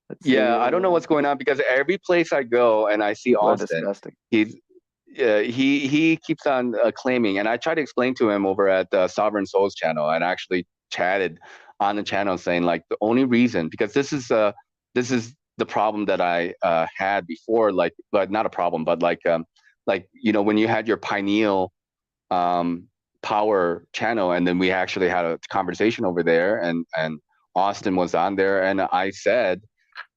Let's see, Yeah, I don't know what's going on, because every place I go and I see so Austin, disgusting. he keeps on claiming, and I tried to explain to him over at Sovereign Souls channel, and actually chatted on the channel saying, like, the only reason, because this is the problem that I had before, like, but not a problem, but like when you had your pineal power channel, and then we actually had a conversation over there, and Austin was on there, and I said,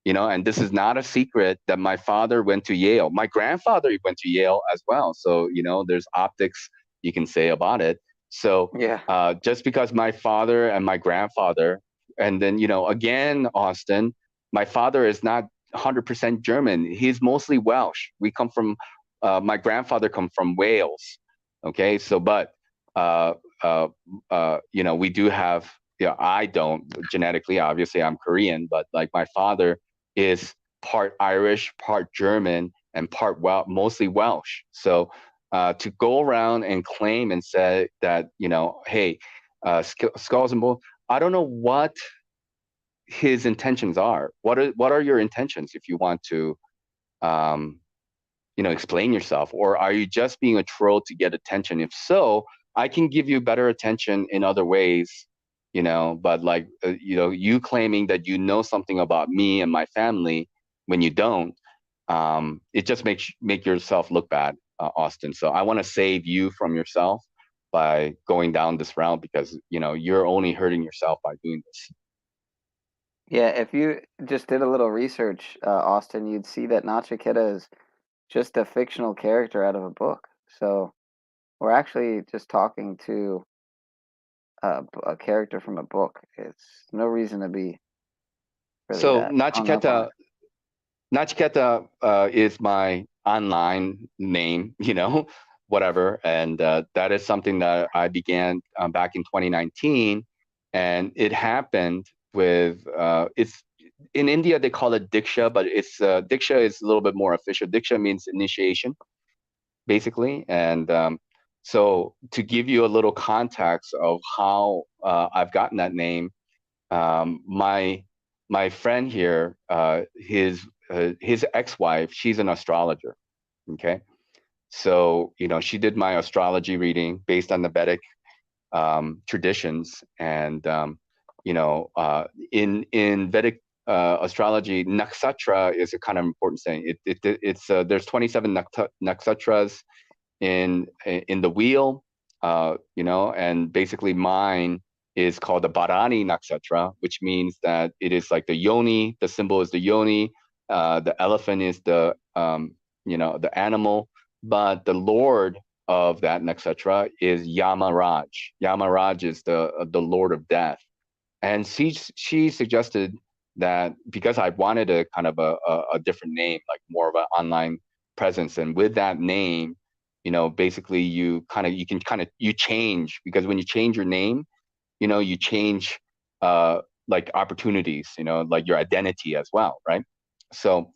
and this is not a secret, that my father went to Yale. My grandfather went to Yale as well. So, there's optics you can say about it. So Yeah. just because my father and my grandfather, and then, again, Austin, my father is not 100% German. He's mostly Welsh. We come from, my grandfather come from Wales. Okay. So, but, we do have, I don't genetically, obviously I'm Korean, but like my father is part Irish, part German, and mostly Welsh. So to go around and claim and say that, hey, skulls and bones, I don't know what his intentions are. What are your intentions if you want to, explain yourself? Or are you just being a troll to get attention? If so, I can give you better attention in other ways. But like, you claiming that you know something about me and my family when you don't, it just make yourself look bad, Austin. So I want to save you from yourself by going down this route, because, you're only hurting yourself by doing this. Yeah, if you just did a little research, Austin, you'd see that Nachiketa is just a fictional character out of a book. So we're actually just talking to a character from a book. It's no reason to be really So that hung up on it. Nachiketa is my online name, whatever. And that is something that I began back in 2019. And it happened with, it's in India, they call it Diksha, but it's Diksha is a little bit more official. Diksha means initiation, basically. And so to give you a little context of how I've gotten that name, my friend here, his ex-wife, she's an astrologer. Okay, so she did my astrology reading based on the Vedic traditions, and in Vedic astrology, nakshatra is a kind of important thing. It's there's 27 nakshatras in the wheel, and basically mine is called the Bharani Nakshatra, which means that it is like the yoni. The symbol is the yoni. The elephant is the the animal, but the lord of that nakshatra is Yamaraj. Yamaraj is the lord of death, and she suggested that because I wanted a kind of a different name, like more of an online presence, and with that name, basically you change, because when you change your name, you change like opportunities, like your identity as well, right? So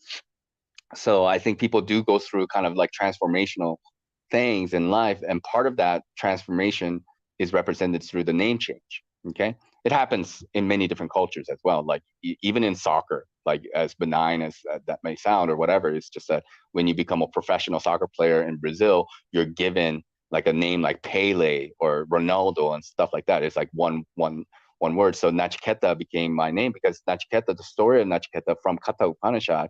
I think people do go through kind of like transformational things in life, and part of that transformation is represented through the name change. Okay, it happens in many different cultures as well, like even in soccer, like as benign as that may sound or whatever. It's just that when you become a professional soccer player in Brazil, you're given like a name like Pele or Ronaldo and stuff like that. It's like one word. So Nachiketa became my name because Nachiketa, the story of Nachiketa from Katha Upanishad,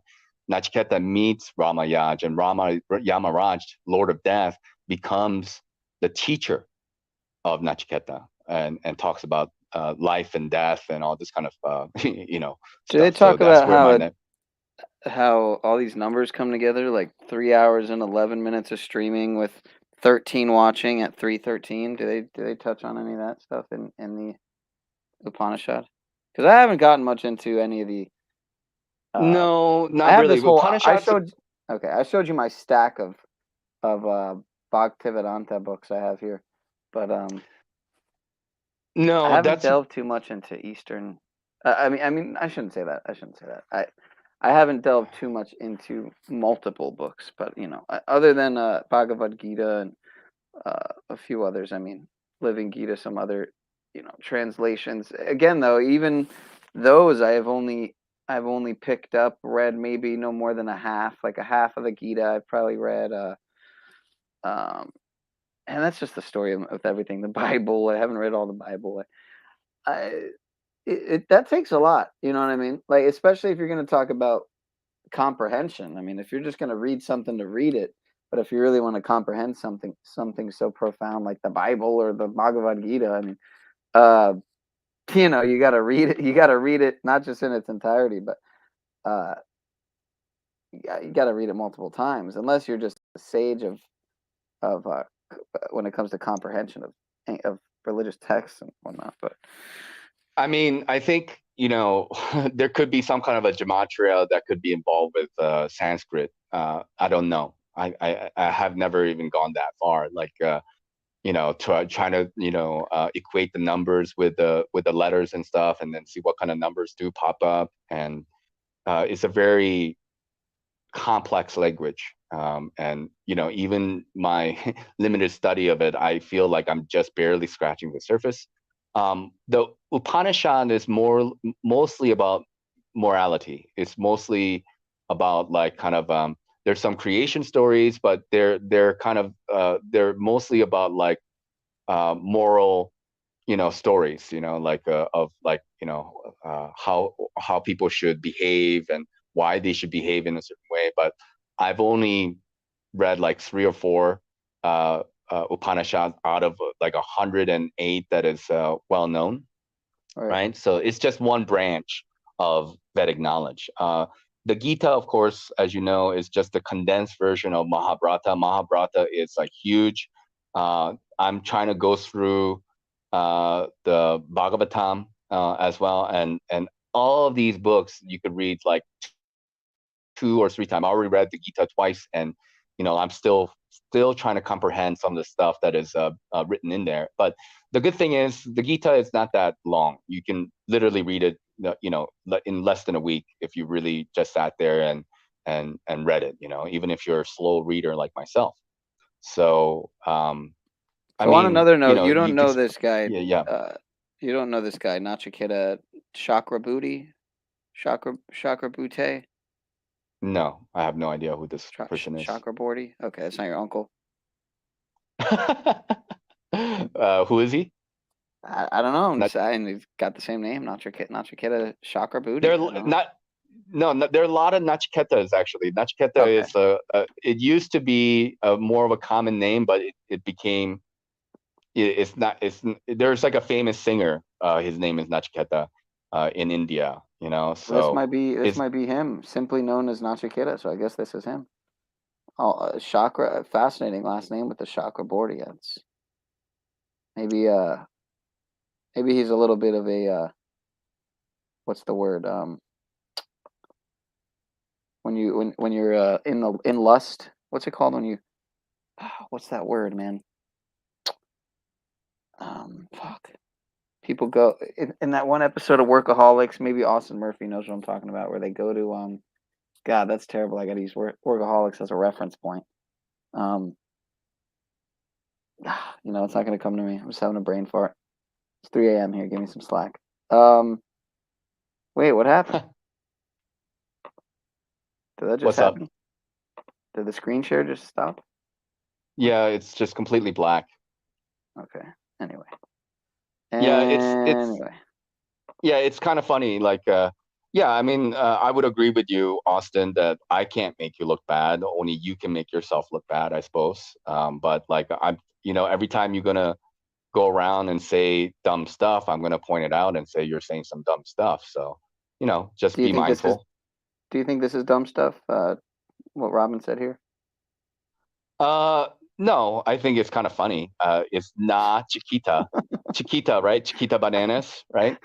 Nachiketa meets Ramayaj, and Yamaraj, Lord of Death, becomes the teacher of Nachiketa, and talks about life and death and all this kind of Do they stuff. So talk that's about where my name. how all these numbers come together, like 3 hours and 11 minutes of streaming with 13 watching at 3:13? Do they touch on any of that stuff in the Upanishad? Because I haven't gotten much into any of the. No, I not have really. this whole. Upanishads. I showed you my stack of Bhaktivedanta books I have here, but I No, haven't that's delved too much into Eastern. I mean, I shouldn't say that. I shouldn't say that. I haven't delved too much into multiple books, but other than Bhagavad Gita and a few others. I mean, Living Gita, some other translations. Again, though, even those I've only picked up, read maybe no more than a half, like a half of the Gita. I've probably read, um, and that's just the story of everything. The Bible. I haven't read all the Bible. That takes a lot. You know what I mean? Like, especially if you're going to talk about comprehension. I mean, if you're just going to read something to read it, but if you really want to comprehend something so profound like the Bible or the Bhagavad Gita, I mean, uh, you got to read it. You got to read it not just in its entirety, but uh, you got to read it multiple times, unless you're just a sage of when it comes to comprehension of religious texts and whatnot. But I mean, I think there could be some kind of a gematria that could be involved with Sanskrit. I don't know. I have never even gone that far. Like trying to equate the numbers with the letters and stuff, and then see what kind of numbers do pop up. And it's a very complex language. And even my limited study of it, I feel like I'm just barely scratching the surface. The Upanishad is mostly about morality. It's mostly about like kind of there's some creation stories, but they're kind of they're mostly about like moral stories, like of like how people should behave and why they should behave in a certain way. But I've only read like 3 or 4 Upanishads out of like 108 that is well known, right? So it's just one branch of Vedic knowledge. The Gita, of course, as you know, is just a condensed version of Mahabharata. Mahabharata is like huge. I'm trying to go through the Bhagavatam as well, and all of these books you could read like 2 or 3 times. I already read the Gita twice, and I'm still trying to comprehend some of the stuff that is written in there. But the good thing is the Gita is not that long. You can literally read it, in less than a week if you really just sat there and read it. Even if you're a slow reader like myself. So, I So on mean, another note, you you don't can, know this guy. yeah. You don't know this guy, Nachiketa Chakraborty, Chakraborty, No, I have no idea who this person is. Chakraborty. Okay, that's not your uncle. Who is he? I don't know. I'm just saying he's got the same name, Nachiketa Chakraborty. They're I don't know. not. No, there are a lot of Nachiketas actually. Nachiketa Okay. is it used to be more of a common name, but it became. It's not. There's like a famous singer. His name is Nachiketa, in India. Well, So this might be him, simply known as Nachiketa. So I guess this is him. Oh, Chakra, fascinating last name with the Chakraborty. That's maybe he's a little bit of a what's the word? When you're in lust, what's it called when you what's that word, man? Fuck. People go in that one episode of Workaholics, maybe Austin Murphy knows what I'm talking about, where they go to God, that's terrible. I gotta use Workaholics as a reference point. It's not gonna come to me. I'm just having a brain fart. It's 3 a.m. here. Give me some slack. Wait, what happened? Did that just What's up? happen? Did the screen share just stop? Yeah, it's just completely black. Okay. Anyway. Yeah, Anyway. it's kind of funny. Like, yeah, I mean, I would agree with you, Austin, that I can't make you look bad. Only you can make yourself look bad, I suppose. But like, every time you're gonna go around and say dumb stuff, I'm gonna point it out and say you're saying some dumb stuff. So, just be mindful. Do you think this is dumb stuff? What Robin said here? No, I think it's kind of funny. It's not Chiquita. Chiquita, right? Chiquita bananas, right?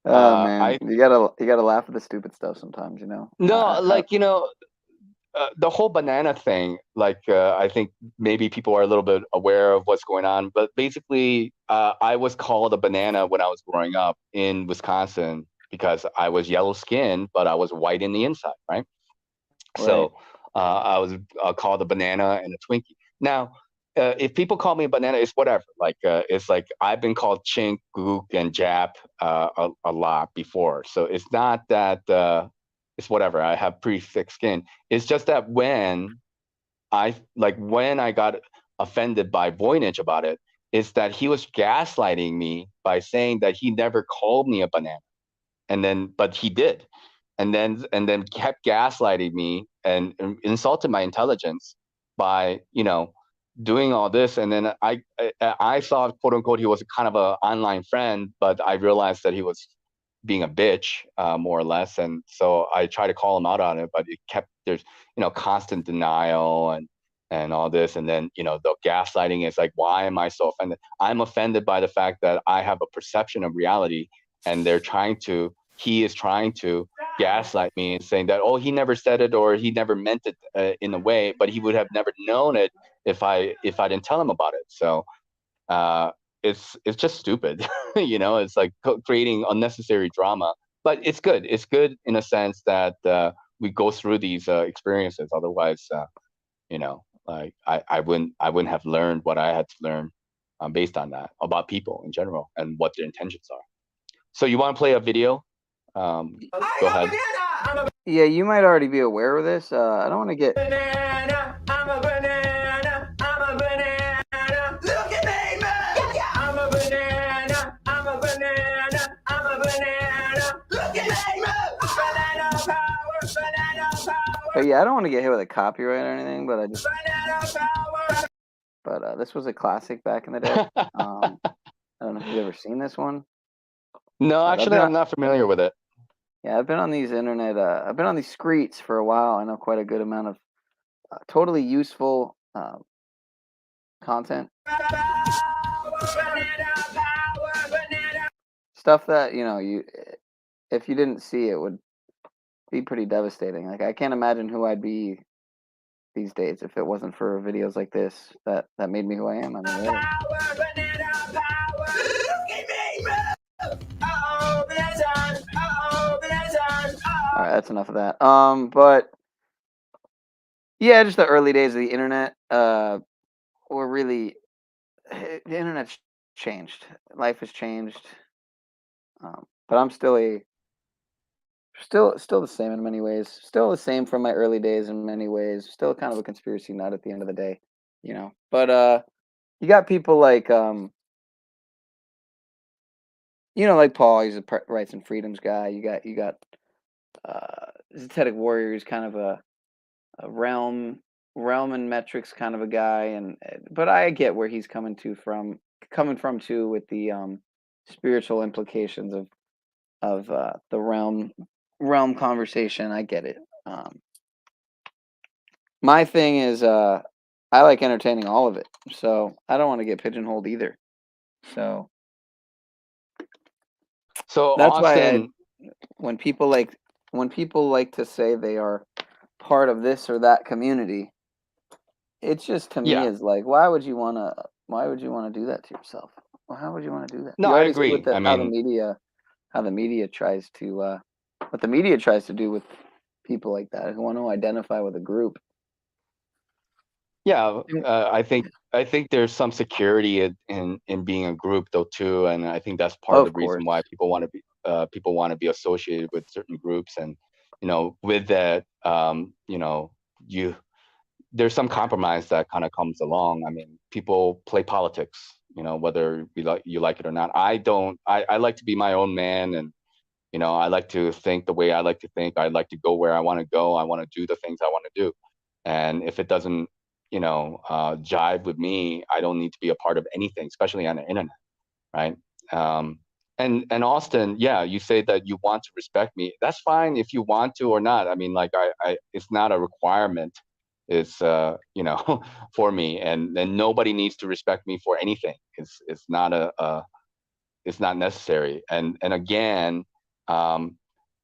Oh man, you gotta laugh at the stupid stuff sometimes, No, like, the whole banana thing, like, I think maybe people are a little bit aware of what's going on, but basically, I was called a banana when I was growing up in Wisconsin because I was yellow skinned, but I was white in the inside, right? So I was called a banana and a Twinkie. Now, if people call me a banana, it's whatever. Like, it's like I've been called chink, gook, and jap a lot before. So it's not that it's whatever. I have pretty thick skin. It's just that when I got offended by Voynich about it, is that he was gaslighting me by saying that he never called me a banana, but he did. And then kept gaslighting me and insulted my intelligence by doing all this. And then I thought, quote unquote, he was kind of an online friend, but I realized that he was being a bitch, more or less. And so I tried to call him out on it, but there's constant denial and all this. And then the gaslighting is like, why am I so offended? I'm offended by the fact that I have a perception of reality, and he is trying to gaslight me and saying that, oh, he never said it or he never meant it in a way, but he would have never known it if I didn't tell him about it. So it's just stupid. It's like creating unnecessary drama, but it's good. It's good in a sense that we go through these experiences. Otherwise, like I wouldn't have learned what I had to learn based on that about people in general and what their intentions are. So you want to play a video? Go ahead. Yeah, you might already be aware of this. I don't want to get. Banana, I'm a banana, I'm a banana. Look at me, man. Yeah. I'm a banana, I'm a banana, I'm a banana. Look at me, man. Banana power, banana power. But yeah, I don't want to get hit with a copyright or anything, but I just. But this was a classic back in the day. I don't know if you've ever seen this one. No, I've actually, been I'm not familiar with it. Yeah, I've been on these internet. I've been on these streets for a while. I know quite a good amount of totally useful content, stuff that if you didn't see it would be pretty devastating. Like I can't imagine who I'd be these days if it wasn't for videos like this that made me who I am. I mean, really. All right, that's enough of that. But yeah, just the early days of the internet were really the internet's changed. Life has changed. But I'm still the same in many ways. Still the same from my early days in many ways. Still kind of a conspiracy nut at the end of the day, But you got people like like Paul. He's a rights and freedoms guy. You got Zetetic Warrior, who's kind of a realm and metrics kind of a guy, and but I get where he's coming from too with the spiritual implications of the realm conversation. I get it. My thing is I like entertaining all of it, so I don't want to get pigeonholed either. So that's why Austin, when people like to say they are part of this or that community, it's just to me yeah, is like why would you want to do that to yourself? Well, how would you want to do that? no, You I already see agree. I how mean, the media tries to what the media tries to do with people like that who want to identify with a group. yeah, I think there's some security in being a group though too, and I think that's part of the Of reason course. why people want to be associated with certain groups, and with that, you there's some compromise that kind of comes along. I mean, people play politics, whether you like it or not. I don't. I like to be my own man, and I like to think the way I like to think. I like to go where I want to go. I want to do the things I want to do. And if it doesn't, jive with me, I don't need to be a part of anything, especially on the internet, right? Um, and Austin, yeah, you say that you want to respect me. That's fine if you want to or not. I mean, like it's not a requirement. It's for me, and nobody needs to respect me for anything. It's not it's not necessary. And again, um,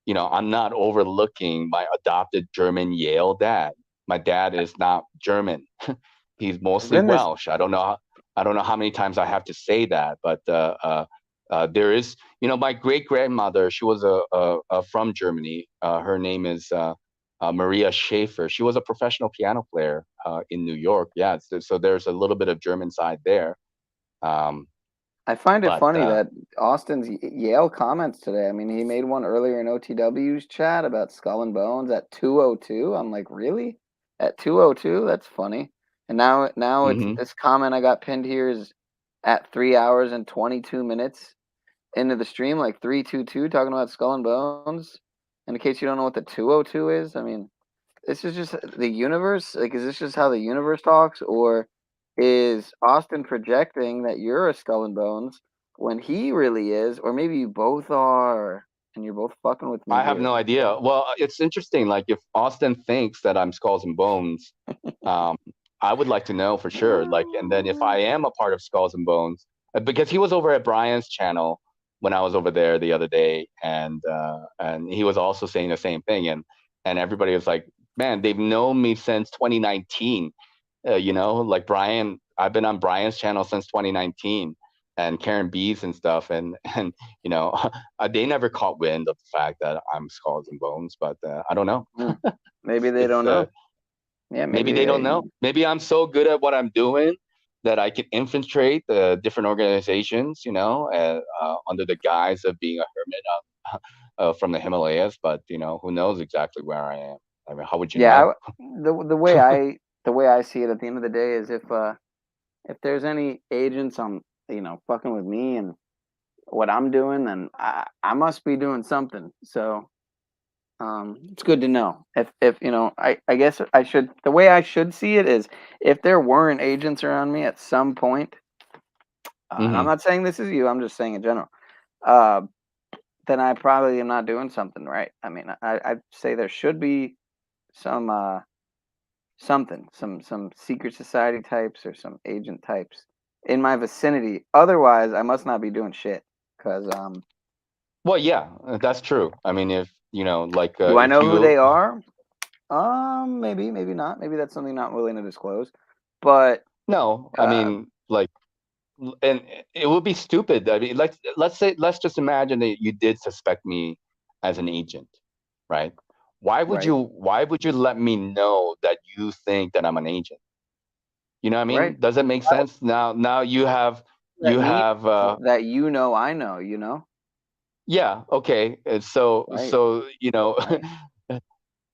I'm not overlooking my adopted German Yale dad. My dad is not German. He's mostly Goodness. Welsh. I don't know how many times I have to say that, but there is, my great grandmother. She was from Germany. Her name is Maria Schaefer. She was a professional piano player in New York. Yeah, so there's a little bit of German side there. I find it But funny that Austin's Yale comments today. I mean, he made one earlier in OTW's chat about Skull and Bones at 2:02. I'm like, really? At 2:02? That's funny. And now it's mhm. this comment I got pinned here is at 3 hours and 22 minutes into the stream, like 3:22, talking about Skull and Bones. And in case you don't know what the 2:02 is, I mean, this is just the universe. Like, is this just how the universe talks, or is Austin projecting that you're a Skull and Bones when he really is, or maybe you both are, and you're both fucking with me I have here? no idea. Well, it's interesting. Like if Austin thinks that I'm Skulls and Bones, um, I would like to know for sure. Like, and then if I am a part of Skulls and Bones, because he was over at Brian's channel when I was over there the other day, and he was also saying the same thing, and everybody was like, "Man, they've known me since 2019." Like Brian, I've been on Brian's channel since 2019, and Karen B's and stuff, and they never caught wind of the fact that I'm Skulls and Bones, but I don't know. Maybe they It's don't know. Yeah, maybe maybe they don't know. Maybe I'm so good at what I'm doing that I can infiltrate the different organizations, under the guise of being a hermit from the Himalayas. But who knows exactly where I am? I mean, how would you Yeah, know? the way I see it at the end of the day is if there's any agents on fucking with me and what I'm doing, then I must be doing something. So it's good to know. If I guess I should the way I should see it is if there weren't agents around me at some point, and I'm Hmm. not saying this is you, I'm just saying in general. Uh, then I probably am not doing something right. I mean, I'd say there should be some some secret society types or some agent types in my vicinity. Otherwise, I must not be doing shit. Cause Well, yeah, that's true. I mean, if you know, like, do I if know who they you, are? Maybe, maybe not. Maybe that's something not willing to disclose. But no, I mean, like, and it would be stupid. I mean, let's just imagine that you did suspect me as an agent, right? Why would Right. you let me know that you think that I'm an agent? You know what I mean? Right. Does that make sense? Now you have Let me uh, that you know I know, you know? yeah, okay. And so Right. you know, Right.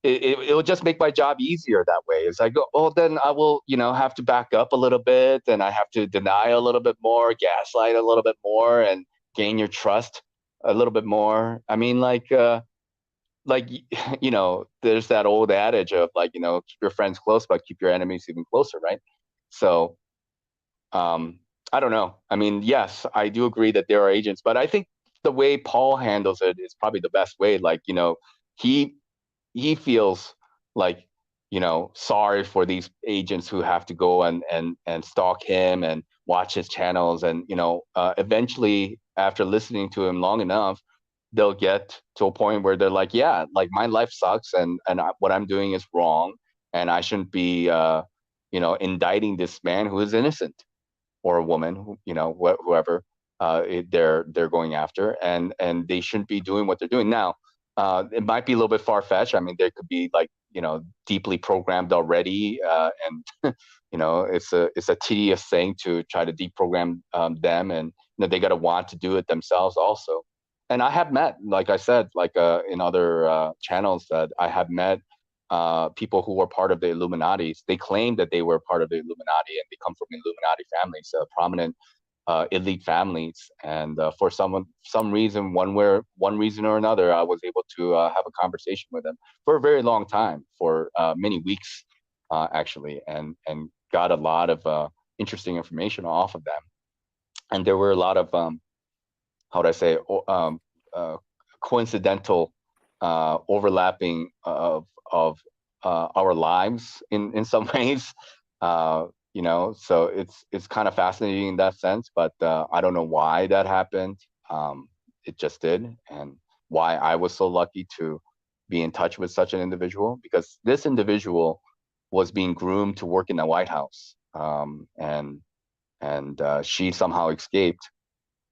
it'll just make my job easier that way. It's like, oh, then I will, have to back up a little bit, and I have to deny a little bit more, gaslight a little bit more, and gain your trust a little bit more. I mean, like there's that old adage of, like, keep your friends close, but keep your enemies even closer, right? So, I don't know. I mean, yes, I do agree that there are agents, but I think the way Paul handles it is probably the best way. Like, he he feels like, sorry for these agents who have to go and stalk him and watch his channels, and eventually, after listening to him long enough, they'll get to a point where they're like, yeah, like, my life sucks, and what I'm doing is wrong, and I shouldn't be indicting this man who is innocent, or a woman, whoever they're going after, and they shouldn't be doing what they're doing now. It might be a little bit far fetched. I mean, they could be, like, deeply programmed already, and it's a tedious thing to try to deprogram them, and they got to want to do it themselves also. And I have met, like I said, like, in other channels, that I have met people who were part of the Illuminati. They claim that they were part of the Illuminati, and they come from Illuminati families, prominent elite families. And for some reason, one reason or another, I was able to have a conversation with them for a very long time, for many weeks, actually, and got a lot of interesting information off of them. And there were a lot of how would I say, coincidental overlapping of our lives in some ways. So it's kind of fascinating in that sense, but I don't know why that happened. It just did, and why I was so lucky to be in touch with such an individual, because this individual was being groomed to work in the White House, and she somehow escaped,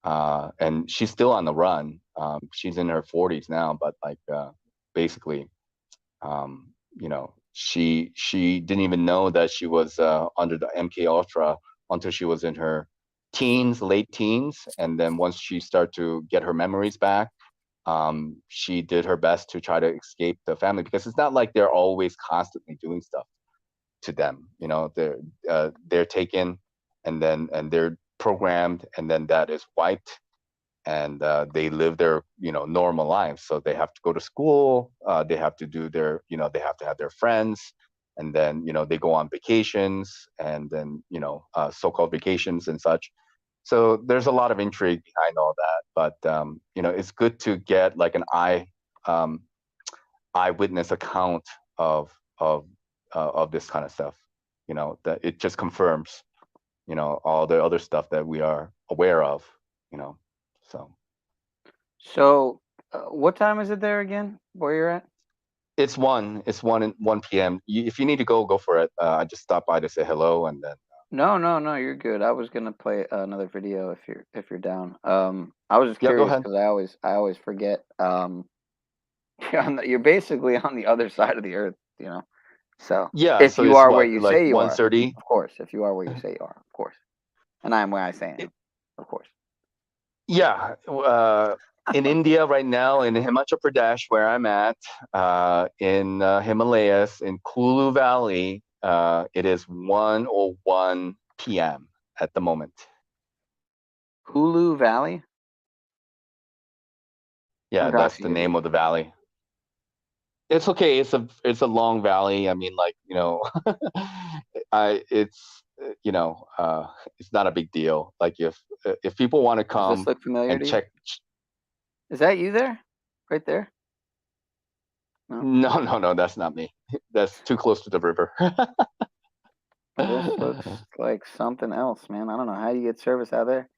and she's still on the run. She's in her 40s now, but, like, basically, she didn't even know that she was under the MK Ultra until she was in her late teens, and then once she started to get her memories back, she did her best to try to escape the family, because it's not like they're always constantly doing stuff to them. They're taken, and they're programmed, and then that is wiped, and they live their normal lives. So they have to go to school, they have to do their they have to have their friends, and then they go on vacations, and then so-called vacations and such. So there's a lot of intrigue behind all that, but it's good to get, like, an eyewitness account of this kind of stuff, that it just confirms all the other stuff that we are aware of, so. So, what time is it there again, where you're at? It's 1 p.m. If you need to go for it. I just stopped by to say hello, and then. No, you're good. I was gonna play another video if you're down. I was just Yeah, go curious ahead. because I always forget. You're basically on the other side of the earth, So Yeah, if so you it's are where what, you like say you are, 1:30? of course. If you are where you say you are, of course. And I am where I say I am, of course. Yeah, in India right now, in Himachal Pradesh, where I'm at, in Himalayas, in Kulu Valley, it is 1:01 p.m. at the moment. Hulu Valley? Yeah, I that's got you, the name dude. of the valley. It's okay. It's a long valley. I mean, like, it's not a big deal. Like, if people want to Does this come look familiar and to you? check, Is that you there? Right there? No, that's not me. That's too close to the river. This looks like something else, man. I don't know how you get service out there.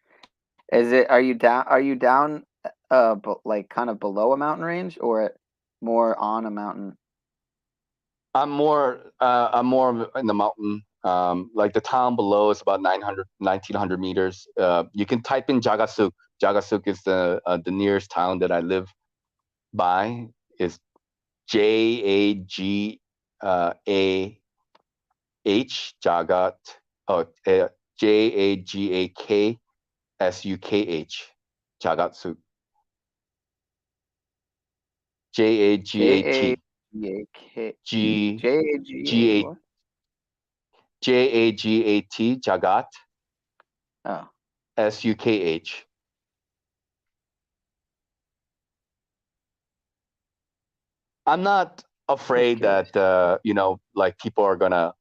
Is it? Are you down? Are you down? Like kind of below a mountain range, or more on a mountain? I'm more in the mountain. Like the town below is about 1900 meters. You can type in Jagasuk. Jagasuk is the nearest town that I live by. Is Jagah Jagat. Oh, Jagaksuk. Jagatsuk. Jagat. Jagak. G Jaga G what? Jagat Jagat Oh. Sukh. I'm not afraid that like people are gonna.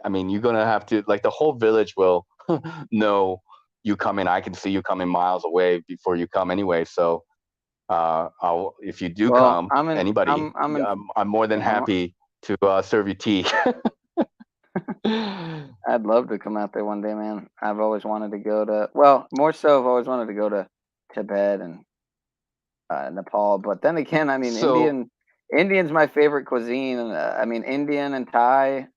I mean, you're gonna have to like the whole village will know you coming. I can see you coming miles away before you come anyway. So, if you do Well, come, I'm in. anybody, I'm in. I'm more than happy to serve you tea. I'd love to come out there one day, man. I've always wanted to go to. Well, more so, I've always wanted to go to Tibet and Nepal. But then again, I mean, So Indian's my favorite cuisine. I mean, Indian and Thai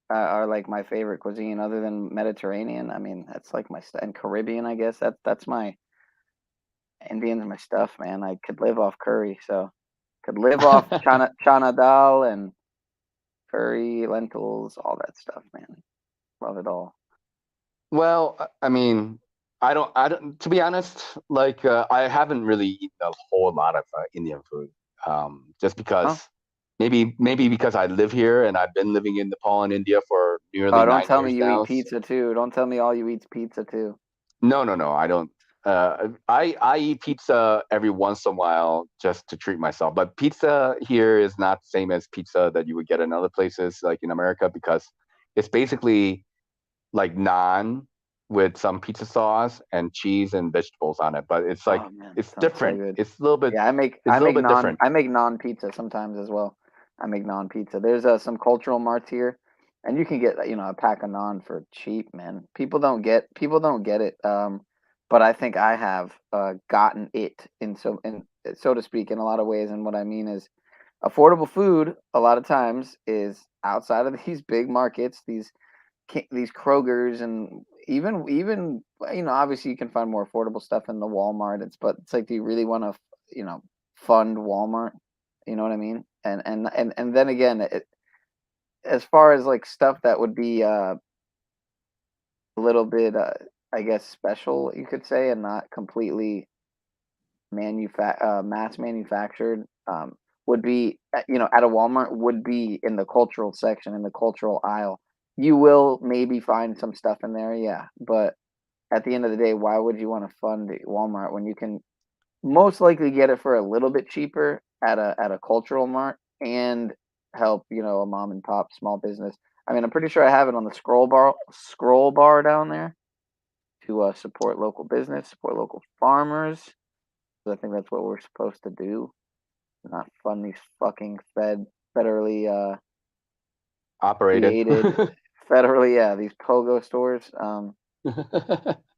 are like my favorite cuisine, other than Mediterranean. I mean, that's like and Caribbean. I guess that's my Indian's my stuff, man. I could live off curry, so could live off chana dal and curry, lentils, all that stuff, man. Love it all. Well, I mean, I don't, to be honest, like, I haven't really eaten a whole lot of Indian food. Just because maybe because I live here and I've been living in Nepal and India for nearly Oh, don't 9 tell me years you eat now. pizza too. Don't tell me all you eat's pizza too. No, I don't. I eat pizza every once in a while just to treat myself. But pizza here is not the same as pizza that you would get in other places, like in America, because it's basically like naan with some pizza sauce and cheese and vegetables on it. But it's like Oh man, it's sounds so different. good. It's a little bit. Yeah, I It's a little make bit different. non pizza sometimes as well. I make non pizza. There's some cultural marts here, and you can get a pack of naan for cheap, man. People don't get it. But I think I have gotten it in so to speak in a lot of ways. And what I mean is, affordable food a lot of times is outside of these big markets, these Krogers, and even obviously you can find more affordable stuff in the Walmart. It's like, do you really want to fund Walmart? You know what I mean? And then again, as far as like stuff that would be a little bit I guess special, you could say, and not completely mass manufactured, would be at a Walmart, would be in the cultural section, in the cultural aisle. You will maybe find some stuff in there, yeah, but at the end of the day, why would you want to fund Walmart when you can most likely get it for a little bit cheaper at a cultural mart and help a mom and pop small business? I mean, I'm pretty sure I have it on the scroll bar down there to support local business, support local farmers. I think that's what we're supposed to do, not fund these fucking federally Operated. created federally, yeah, these pogo stores.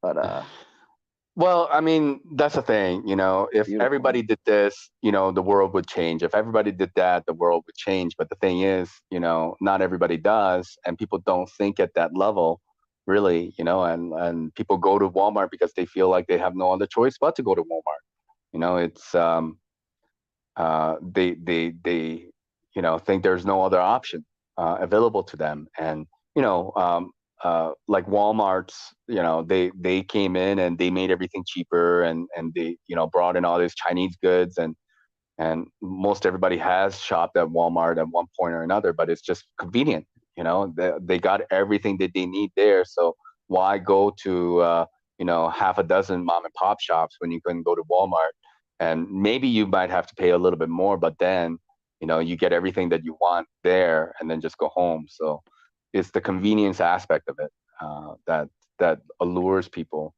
But Well, I mean, that's the thing, if beautiful. everybody did this, the world would change. If everybody did that, the world would change. But the thing is, not everybody does, and people don't think at that level, really, and people go to Walmart because they feel like they have no other choice but to go to Walmart. It's they think there's no other option available to them, and like Walmart's, they came in and they made everything cheaper, and they brought in all these Chinese goods, and most everybody has shopped at Walmart at one point or another, but it's just convenient. They got everything that they need there, so why go to half a dozen mom and pop shops when you can go to Walmart? And maybe you might have to pay a little bit more, but then you get everything that you want there and then just go home. So it's the convenience aspect of it that allures people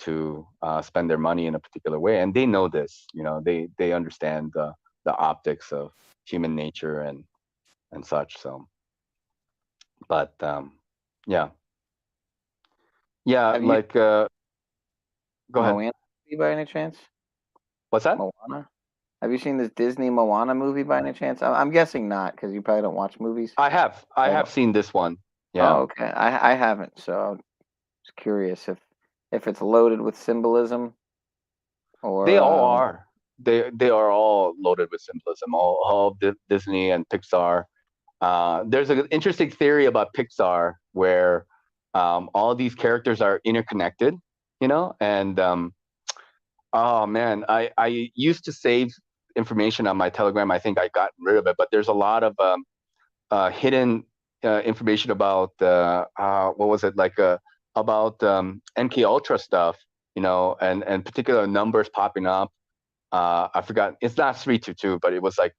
to spend their money in a particular way, and they know this. They understand the optics of human nature and such. So, but yeah, Have you like go ahead. Moana movie by any chance? What's that? Moana. Have you seen this Disney Moana movie by any chance? I'm guessing not, because you probably don't watch movies. I have seen this one. Yeah. Oh, okay. I haven't, so I was curious if it's loaded with symbolism or They all are. They are all loaded with symbolism. All Disney and Pixar. There's an interesting theory about Pixar where all these characters are interconnected. And oh man, I used to save information on my Telegram. I think I got rid of it, but there's a lot of hidden information about what was it, like about MK Ultra stuff, and particular numbers popping up. I forgot. It's not 322, but it was like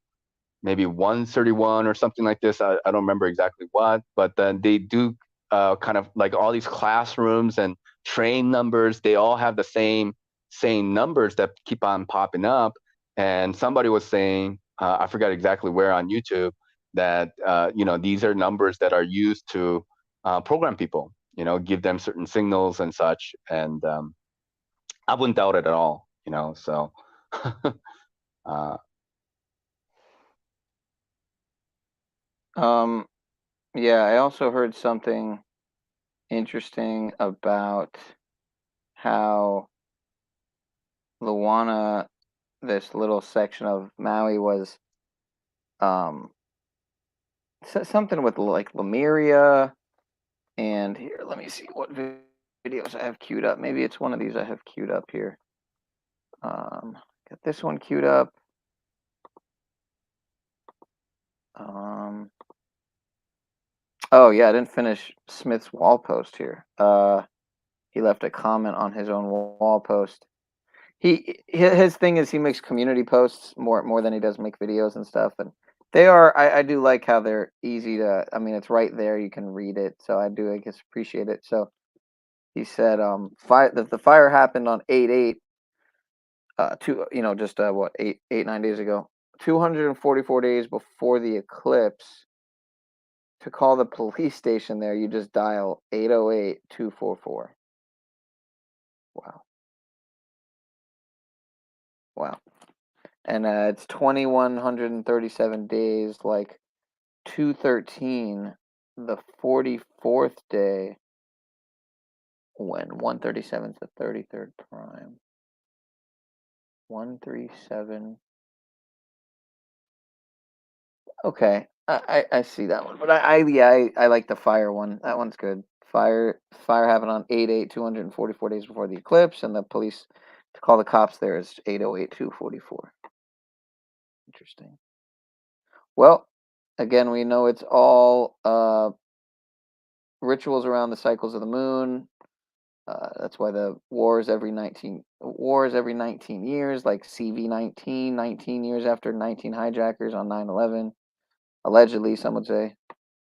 maybe 131 or something like this. I don't remember exactly what, but then they do kind of like all these classrooms and train numbers. They all have the same numbers that keep on popping up. And somebody was saying, I forgot exactly where on YouTube, that these are numbers that are used to program people, give them certain signals and such. And I wouldn't doubt it at all, so yeah, I also heard something interesting about how Luana, this little section of Maui, was something with like Lemuria. And here, let me see what videos I have queued up. Maybe it's one of these I have queued up here. Got this one queued up. Oh yeah, I didn't finish Smith's wall post here. He left a comment on his own wall post. His thing is he makes community posts more than he does make videos and stuff, and they are, I do like how they're easy to, I mean, it's right there, you can read it, so I guess appreciate it. So he said the fire happened on 8/8, just what, 9 days ago, 244 days before the eclipse. To call the police station there, you just dial 808-244. Wow. Wow. And it's 2,137 days, like 213, the 44th day, when 137 is the 33rd prime. 137. Okay, I see that one, but I like the fire one. That one's good. Fire happened on 8/8, 244 days before the eclipse, and the police to call the cops there is 808-244. Interesting. Well, again, we know it's all rituals around the cycles of the moon. That's why the war is every 19 years, like CV-19, 19 years after 19 hijackers on 9/11. Allegedly, some would say.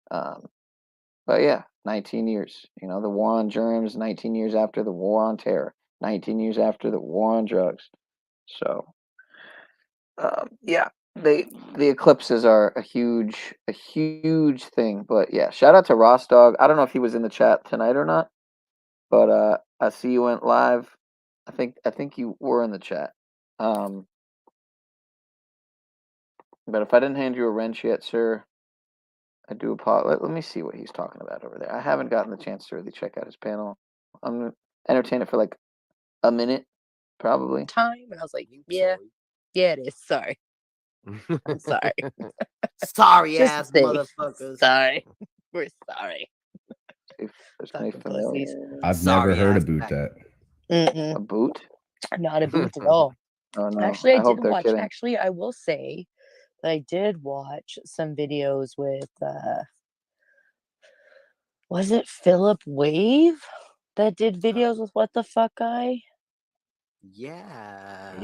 But yeah, 19 years. The war on germs, 19 years after the war on terror, 19 years after the war on drugs. So, yeah, the eclipses are a huge thing. But yeah, shout out to Ross Dog. I don't know if he was in the chat tonight or not, but I see you went live. I think you were in the chat. But if I didn't hand you a wrench yet, sir, I do apologize. Let me see what he's talking about over there. I haven't gotten the chance to really check out his panel. I'm gonna entertain it for like a minute, probably. Time, and I was like, yeah, it is. Sorry. I'm sorry. Sorry Just ass say motherfuckers. Sorry. We're sorry. I've never heard about that. A boot? Not a boot at all. Oh no! Actually, I hope did they're watch. kidding. Actually, I will say that I did watch some videos with. Was it Philip Wave that did videos with What the Fuck Guy? Yeah.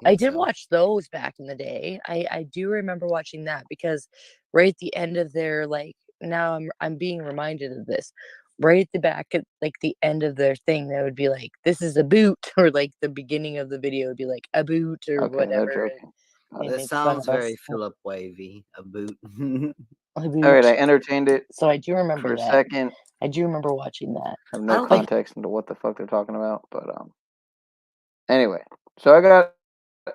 I did watch those back in the day. I do remember watching that because right at the end of their, like, now I'm being reminded of this. right at the back at like the end of their thing, that would be like, "This is a boot," or like the beginning of the video would be like a boot or Okay, no whatever. joking. Oh, And this make fun sounds of us. very Philip Wavy. A boot. A All right, boot. I entertained it So I do remember for a that. second. I do remember watching that. I have I no don't think context into what the fuck they're talking about, but anyway. So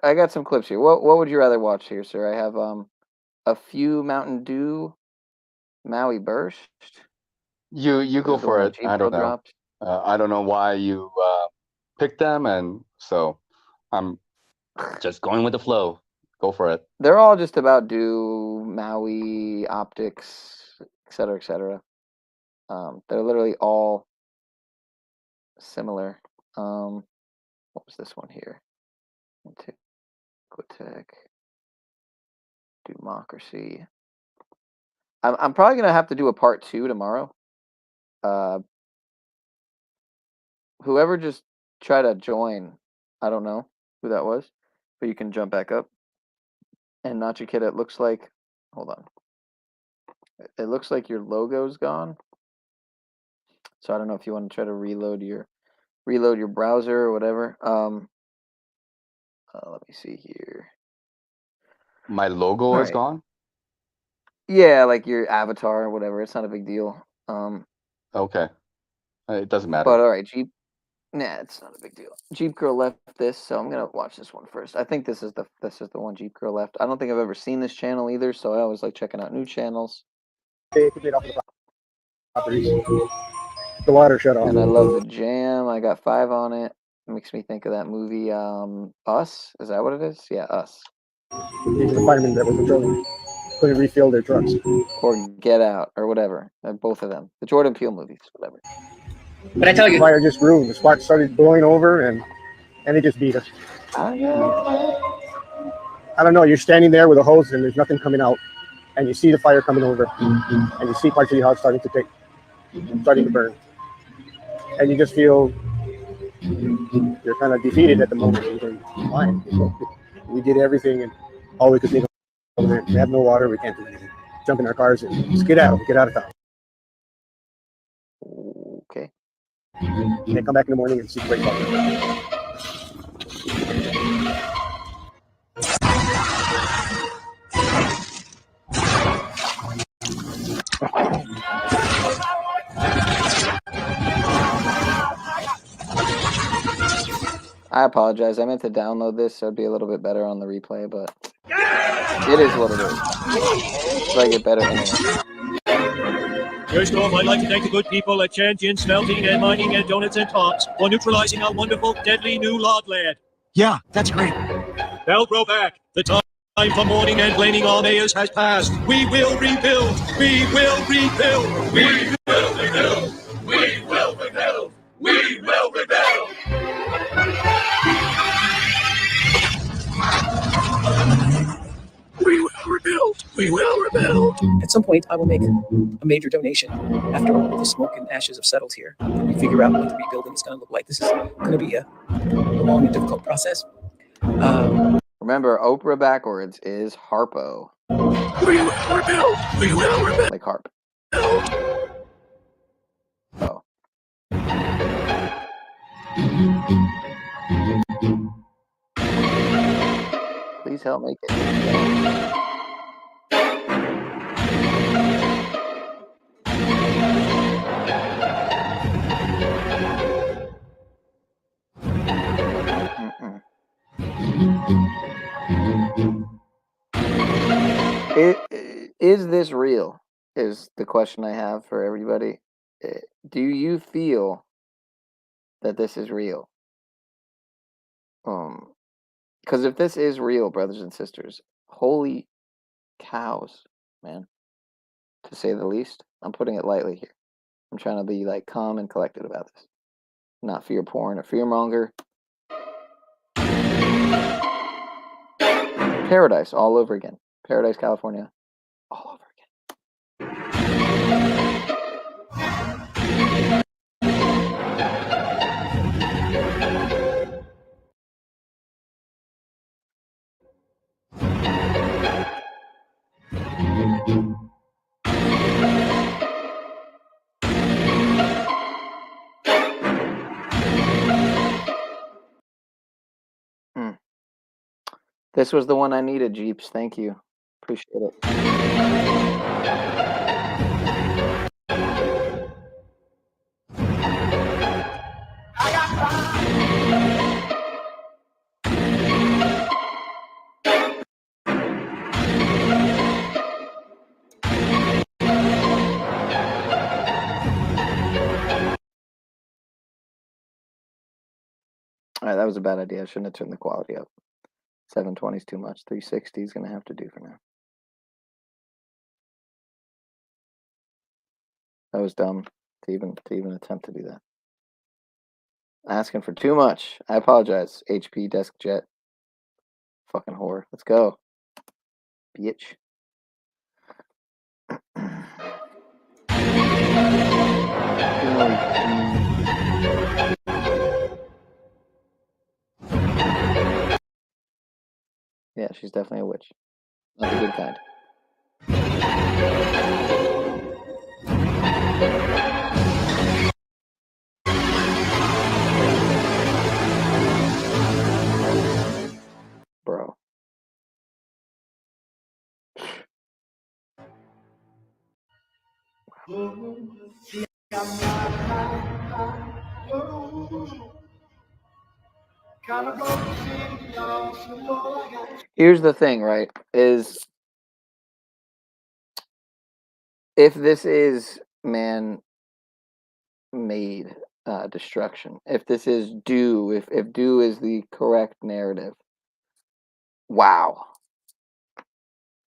I got some clips here. What would you rather watch here, sir? I have a few Mountain Dew Maui Burst. You This go is the for one it. I Jeep Girl don't know. dropped. I don't know why you picked them, and so I'm just going with the flow. Go for it. They're all just about Dew, Maui, optics, et cetera, et cetera. They're literally all similar. What was this one here? Antiquitech, Democracy. I'm probably gonna have to do a part 2 tomorrow. Whoever just tried to join, I don't know who that was, but you can jump back up. And Nacho Kid, it looks like, hold on. It looks like your logo's gone. So I don't know if you want to try to reload your browser or whatever. Let me see here. My logo All is right. gone. Yeah, like your avatar or whatever. It's not a big deal. Okay, it doesn't matter. But all right, Jeep. Nah, it's not a big deal. Jeep Girl left this, so I'm gonna watch this one first. I think this is the one Jeep Girl left. I don't think I've ever seen this channel either, so I always like checking out new channels. They could get off the properties. The water shut off. And I love the jam. I got 5 on it. It makes me think of that movie, Us. Is that what it is? Yeah, Us. These are the firemen that were patrolling. Couldn't refill their trucks. Or Get Out, or whatever. Both of them. The Jordan Peele movies, whatever. But I tell you, the fire just grew. The sparks started blowing over, and it just beat us. I don't know. You're standing there with a hose, and there's nothing coming out, and you see the fire coming over, and you see parts of your house starting to burn, and you just feel you're kind of defeated at the moment. You're going, why? We did everything, and all we could think of. We have no water. We can't do anything. Jump in our cars and just get out. Get out of town. Okay. They come back in the morning and see great water. I apologize. I meant to download this so it'd be a little bit better on the replay, but it is what it is. So I get better internet. First off, I'd like to thank the good people at Champion Smelting and Mining and Donuts and Tots for neutralizing our wonderful, deadly new lot lead. Yeah, that's great. They'll grow back. The time for mourning and blaming our mayors has passed. We will rebuild. We will rebuild. We will rebuild. We will rebuild. We will rebuild. We will rebuild. We will rebuild. At some point, I will make a major donation after all the smoke and ashes have settled here. And we figure out what the rebuilding is going to look like. This is going to be a long and difficult process. Remember, Oprah backwards is Harpo. We will rebuild. We will rebuild. Like harp. Oh. Please help make it. Is this real? Is the question I have for everybody. Do you feel that this is real? Because if this is real, brothers and sisters, holy cows, man. To say the least. I'm putting it lightly here. I'm trying to be like calm and collected about this. Not fear porn or fear monger. Paradise all over again. Paradise, California. All over again. This was the one I needed, Jeeps. Thank you. Appreciate it. All right, that was a bad idea. I shouldn't have turned the quality up. 720 is too much. 360 is going to have to do for now. That was dumb to even attempt to do that. Asking for too much. I apologize. HP Desk Jet. Fucking whore. Let's go. Bitch. Yeah, she's definitely a witch. Not the good kind. Bro. Here's the thing, right? Is if this is man-made destruction, if this is due, if due is the correct narrative, wow.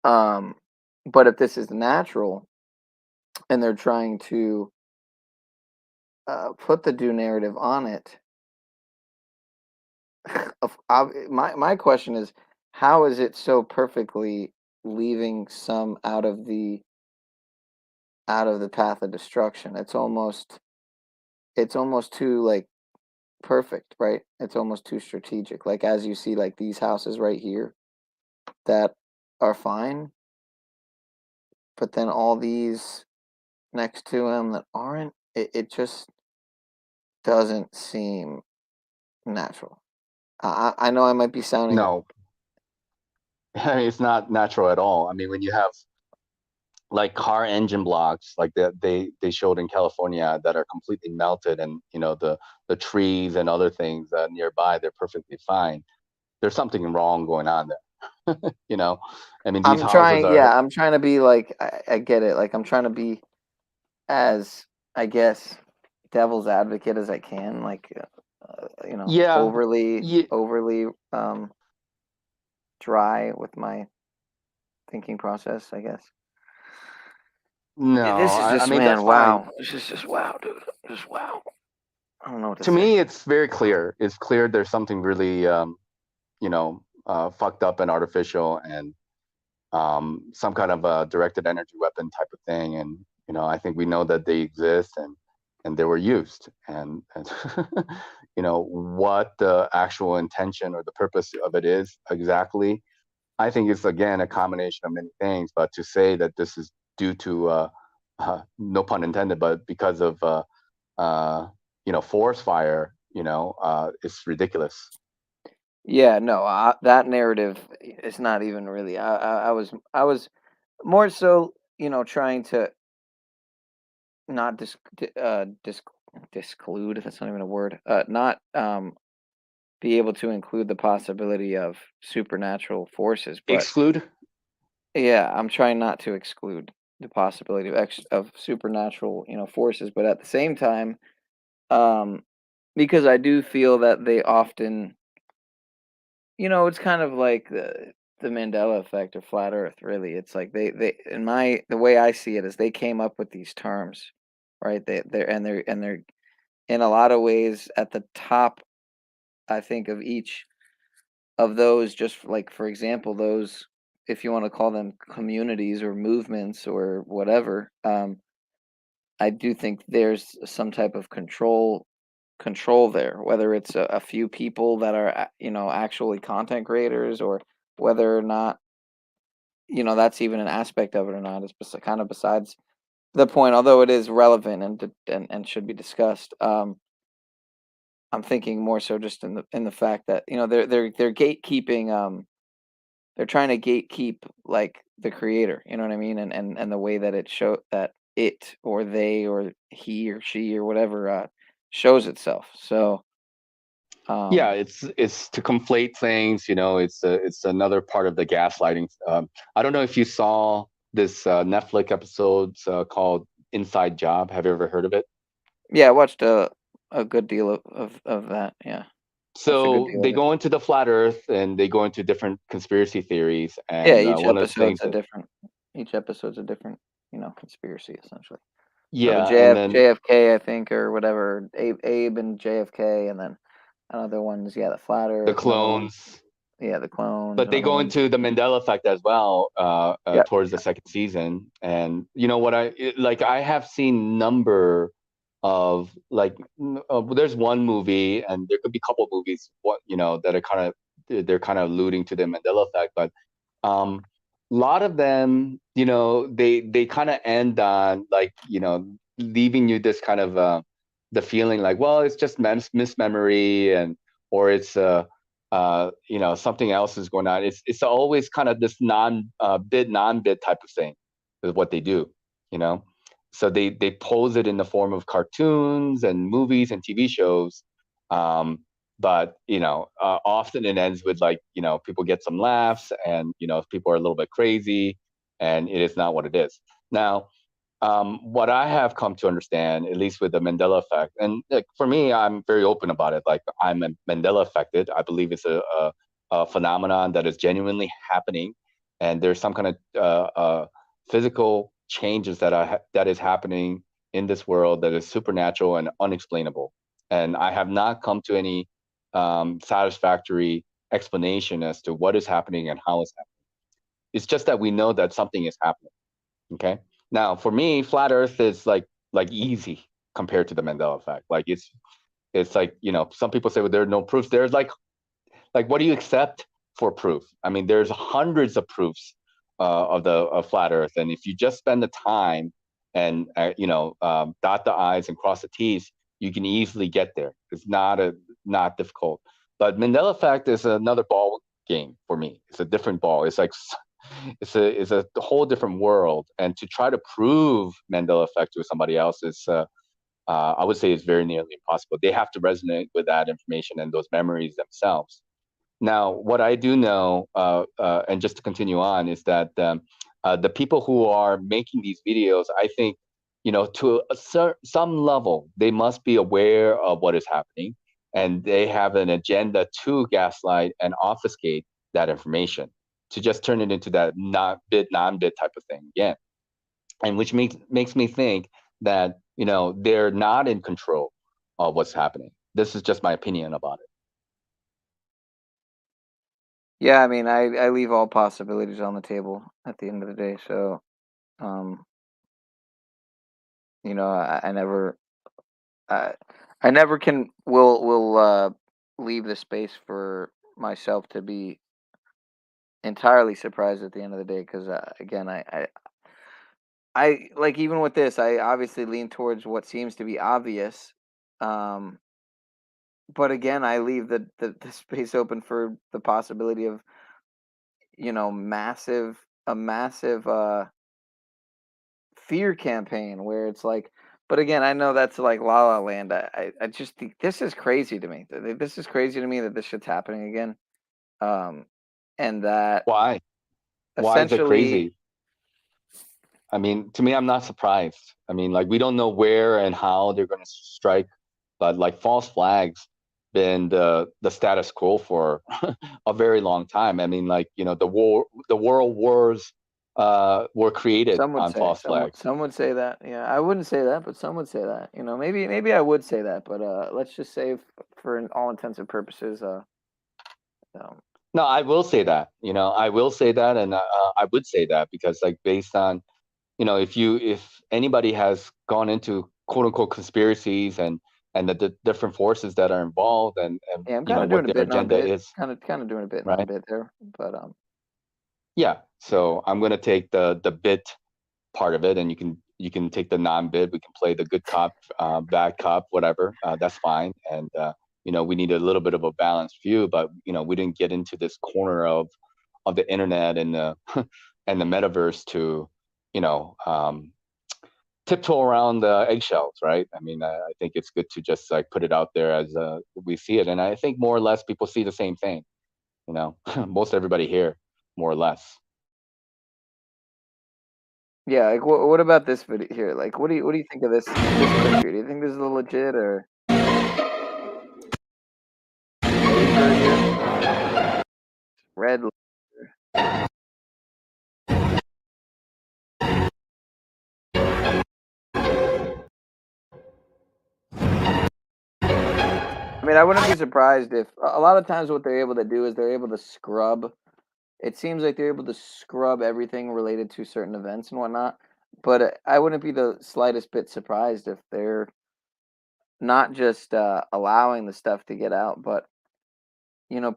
But if this is natural, and they're trying to put the due narrative on it, my question is, how is it so perfectly leaving some out of the path of destruction? It's almost too like perfect, right? It's almost too strategic. Like as you see, like these houses right here that are fine, but then all these next to them that aren't. It just doesn't seem natural. I know I might be sounding No, I mean, it's not natural at all. I mean, when you have like car engine blocks like they showed in California that are completely melted, and the trees and other things nearby, they're perfectly fine. There's something wrong going on there. I mean, these houses are. I'm trying to be like, I get it. Like I'm trying to be as, I guess, devil's advocate as I can. Like, Yeah, overly dry with my thinking process, I guess. No, This is I just, mean, man, that's fine. wow. This is just wow, dude. Just wow. I don't know what to To say. me, it's very clear. It's clear there's something really fucked up and artificial, and some kind of a directed energy weapon type of thing. And I think we know that they exist, and they were used, and what the actual intention or the purpose of it is exactly. I think it's again a combination of many things, but to say that this is due to no pun intended, but because of forest fire, it's ridiculous. Yeah, no, that narrative is not even really. I was more so, trying to not disclude. That's not even a word. Not be able to include the possibility of supernatural forces, but Exclude. yeah, I'm trying not to exclude the possibility of supernatural, forces, but at the same time, um, because I do feel that they often, it's kind of like the Mandela effect or flat Earth. Really, it's like they the way I see it is they came up with these terms, right? They're in a lot of ways at the top, I think, of each of those. Just like, for example, those, if you want to call them communities or movements or whatever, I do think there's some type of control there, whether it's a few people that are actually content creators, or whether or not that's even an aspect of it or not, is kind of besides the point, although it is relevant and should be discussed. I'm thinking more so just in the fact that they're gatekeeping they're trying to gatekeep like the creator, you know what I mean? And the way that it or they or he or she or whatever shows itself. So Yeah, it's to conflate things. It's another part of the gaslighting. I don't know if you saw this Netflix episode called Inside Job. Have you ever heard of it? yeah, I watched a good deal of that. Yeah. Watched a good So deal they of it. go into the flat Earth and they go into different conspiracy theories. Yeah, And each one of the episode's things a that, different conspiracy essentially. So the yeah, and then JFK, I think, or whatever, Abe and JFK, and then another one's the flat the Earth. Another one, clones, the clones. but they Another go one's into the Mandela effect as well yeah, towards the second season. And you know what I have seen number of there's one movie, and there could be a couple of movies that are they're kind of alluding to the Mandela effect, but a lot of them, they kind of end on leaving you this kind of the feeling like, well, it's just mismemory, and or it's something else is going on. It's always kind of this non-bid type of thing is what they do, you know. So they pose it in the form of cartoons and movies and TV shows, but often it ends with people get some laughs, and people are a little bit crazy, and it is not what it is. Now, what I have come to understand, at least with the Mandela effect, and for me, I'm very open about it. Like, I'm Mandela affected. I believe it's a phenomenon that is genuinely happening, and there's some kind of physical changes that is happening in this world that is supernatural and unexplainable. And I have not come to any satisfactory explanation as to what is happening and how it's happening. It's just that we know that something is happening. Okay. Now, for me, flat Earth is like easy compared to the Mandela effect. Like it's like, some people say, well, there are no proofs. There's like what do you accept for proof? I mean, there's hundreds of proofs of flat Earth, and if you just spend the time and dot the I's and cross the T's, you can easily get there. It's not difficult. But Mandela effect is another ball game for me. It's a different ball. It's like it's a whole different world, and to try to prove Mandela effect to somebody else is I would say it's very nearly impossible. They have to resonate with that information and those memories themselves. Now, what I do know, and just to continue on, is that the people who are making these videos, I think, to some level, they must be aware of what is happening, and they have an agenda to gaslight and obfuscate that information, to just turn it into that non-bid type of thing again, and which makes me think that they're not in control of what's happening. This is just my opinion about it. yeah. I mean, I leave all possibilities on the table at the end of the day. So, um, I never, I never will leave the space for myself to be entirely surprised at the end of the day, because again, I like, even with this, I obviously lean towards what seems to be obvious, um, but again, I leave the space open for the possibility of massive fear campaign where it's like. But again, I know that's like La La Land. I just think this is crazy to me. This is crazy to me that this shit's happening again, and that Why? Why is it essentially. crazy? I mean, to me, I'm not surprised. I mean, like, we don't know where and how they're going to strike, but like, false flags been the status quo for a very long time. I mean, like, the world wars were created Some would on say, false flags. some would say that. Yeah, I wouldn't say that, but some would say that. Maybe I would say that, but let's just say, for all intents and purposes, No, I will say that. I will say that, and I would say that because, like, based on, if anybody has gone into quote unquote conspiracies and the different forces that are involved, and yeah, I'm kind of what doing a their bit agenda non-bit, is, kind of doing a bit right? non-bit there, but Yeah. So I'm gonna take the bit part of it, and you can take the non-bit. We can play the good cop, bad cop, whatever. That's fine. And we need a little bit of a balanced view, but we didn't get into this corner of of the internet and the and the metaverse to, you know, tiptoe around the eggshells, right? I mean, I think it's good to just like put it out there as we see it, and I think more or less people see the same thing. You know, most everybody here, more or less. Yeah, like what about this video here? Like, what do you think of this picture? Do you think this is legit or laser here? Red laser. I mean, I wouldn't be surprised if a lot of times what they're able to do is they're able to scrub. It seems like they're able to scrub everything related to certain events and whatnot. But I wouldn't be the slightest bit surprised if they're not just allowing the stuff to get out, but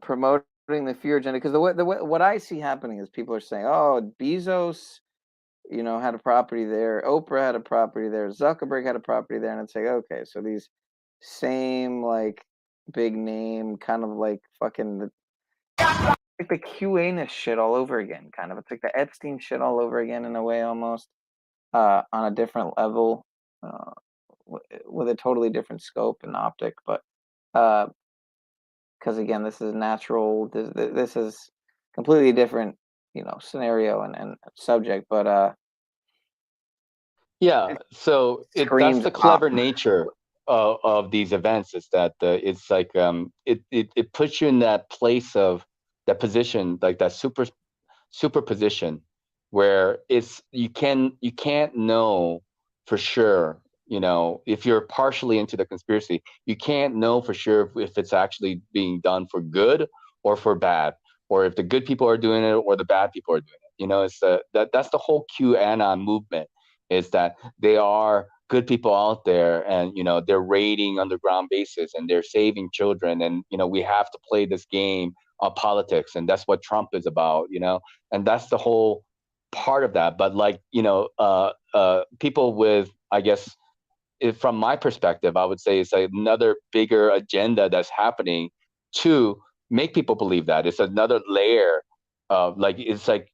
promoting the fear agenda. Because what I see happening is people are saying, "Oh, Bezos, had a property there. Oprah had a property there. Zuckerberg had a property there," and it's like, okay, so these same like big name kind of like fucking like the QAnus shit all over again. Kind of, it's like the Epstein shit all over again in a way, almost on a different level. With a totally different scope and optic, but because again, this is natural. This is completely different, scenario and subject. But Yeah, so that's screams the op. clever nature of these events is that it's like it puts you in that place of that position, like that superposition, where you can't know for sure. If you're partially into the conspiracy, you can't know for sure if it's actually being done for good or for bad, or if the good people are doing it or the bad people are doing it. It's that's the whole QAnon movement, is that they are good people out there, and they're raiding underground bases and they're saving children, and we have to play this game of politics, and that's what Trump is about, and that's the whole part of that. But like people with, I guess, from my perspective, I would say it's another bigger agenda that's happening to make people believe that. It's another layer of it's like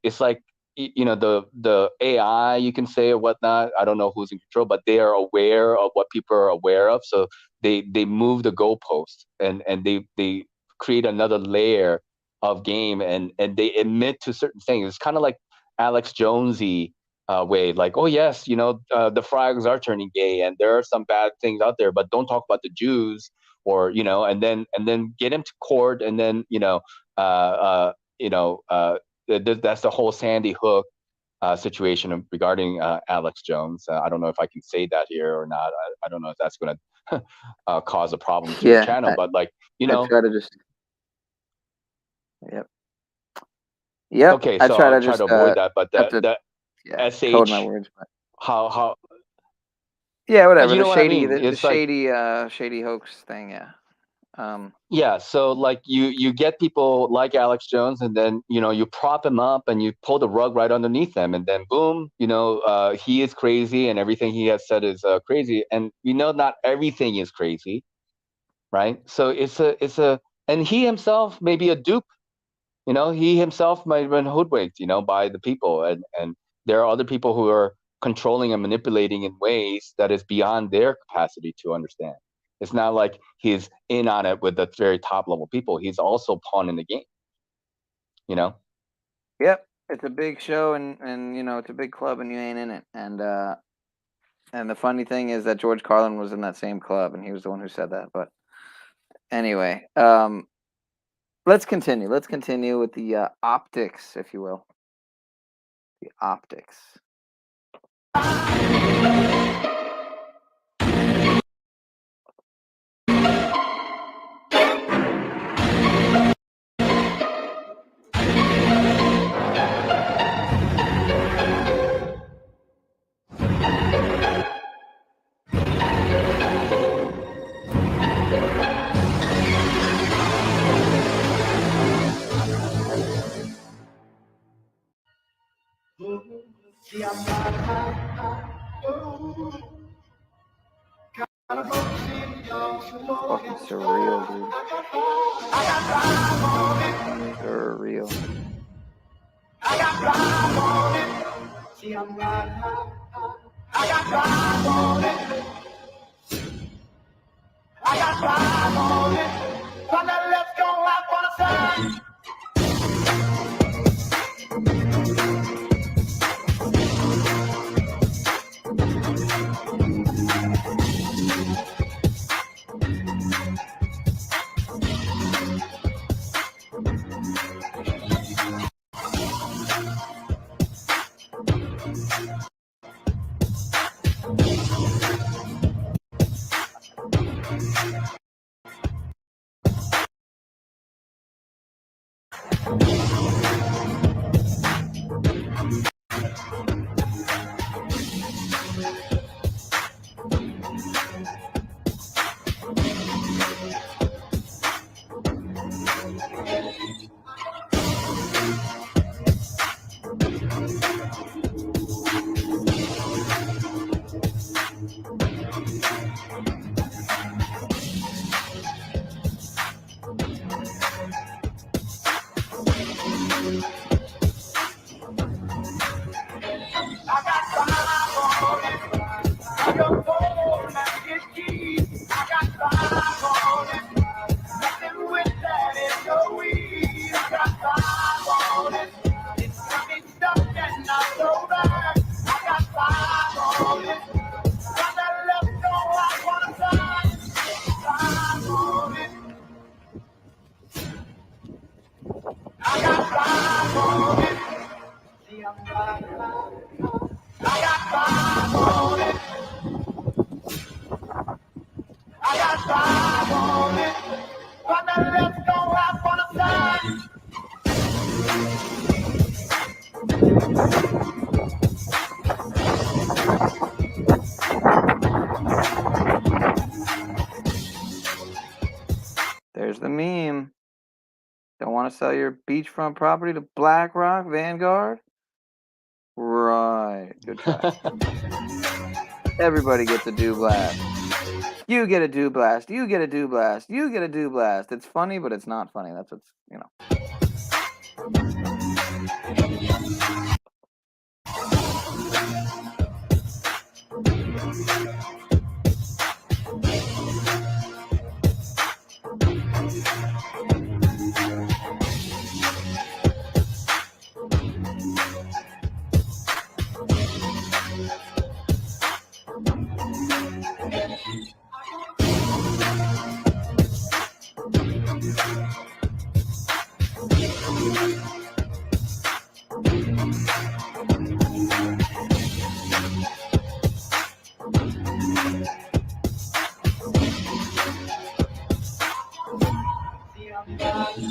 the AI, you can say, or whatnot. I don't know who's in control, but they are aware of what people are aware of, so they move the goalposts, and they create another layer of game, and they admit to certain things. It's kind of like Alex Jonesy way, like, oh yes, the frogs are turning gay, and there are some bad things out there, but don't talk about the Jews, or and then get him to court, and then that's the whole Sandy Hook situation regarding Alex Jones. I don't know if I can say that here or not. I don't know if that's going to cause a problem to your channel, but like, I try to just. Yep. Okay, I so try I'll to try just to avoid that, but code my SH, words. But how yeah, whatever. you know The what I shady, mean? the It's like, shady hoax thing. Yeah. yeah, so like you get people like Alex Jones, and then you prop him up and you pull the rug right underneath them, and then boom, he is crazy, and everything he has said is crazy, and not everything is crazy, right? So it's a and he himself may be a dupe. He himself might have been hoodwinked, by the people, and there are other people who are controlling and manipulating in ways that is beyond their capacity to understand. It's not like he's in on it with the very top level people. He's also pawn in the game. Yep. It's a big show, and it's a big club, and you ain't in it. And the funny thing is that George Carlin was in that same club, and he was the one who said that. But anyway, let's continue. Let's continue with the optics, if you will. The optics. Fucking surreal, dude. Surreal. I got drive on it. See, I'm riding high. I got drive on it. I got drive on it. From the left, go out on the side. There's the meme. Don't want to sell your beachfront property to BlackRock, Vanguard? Right. Good try. Everybody gets a do blast. You get a do blast. You get a do blast. You get a do blast. It's funny, but it's not funny. That's what's, you know.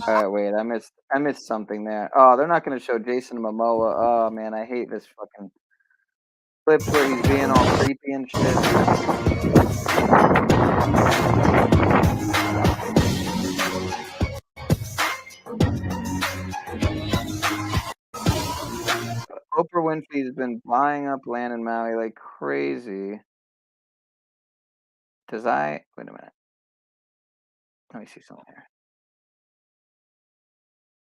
All right, wait. I missed something there. Oh, they're not going to show Jason Momoa. Oh man, I hate this fucking clips where he's being all creepy and shit. Oprah Winfrey's been buying up land in Maui like crazy. Wait a minute. Let me see something here.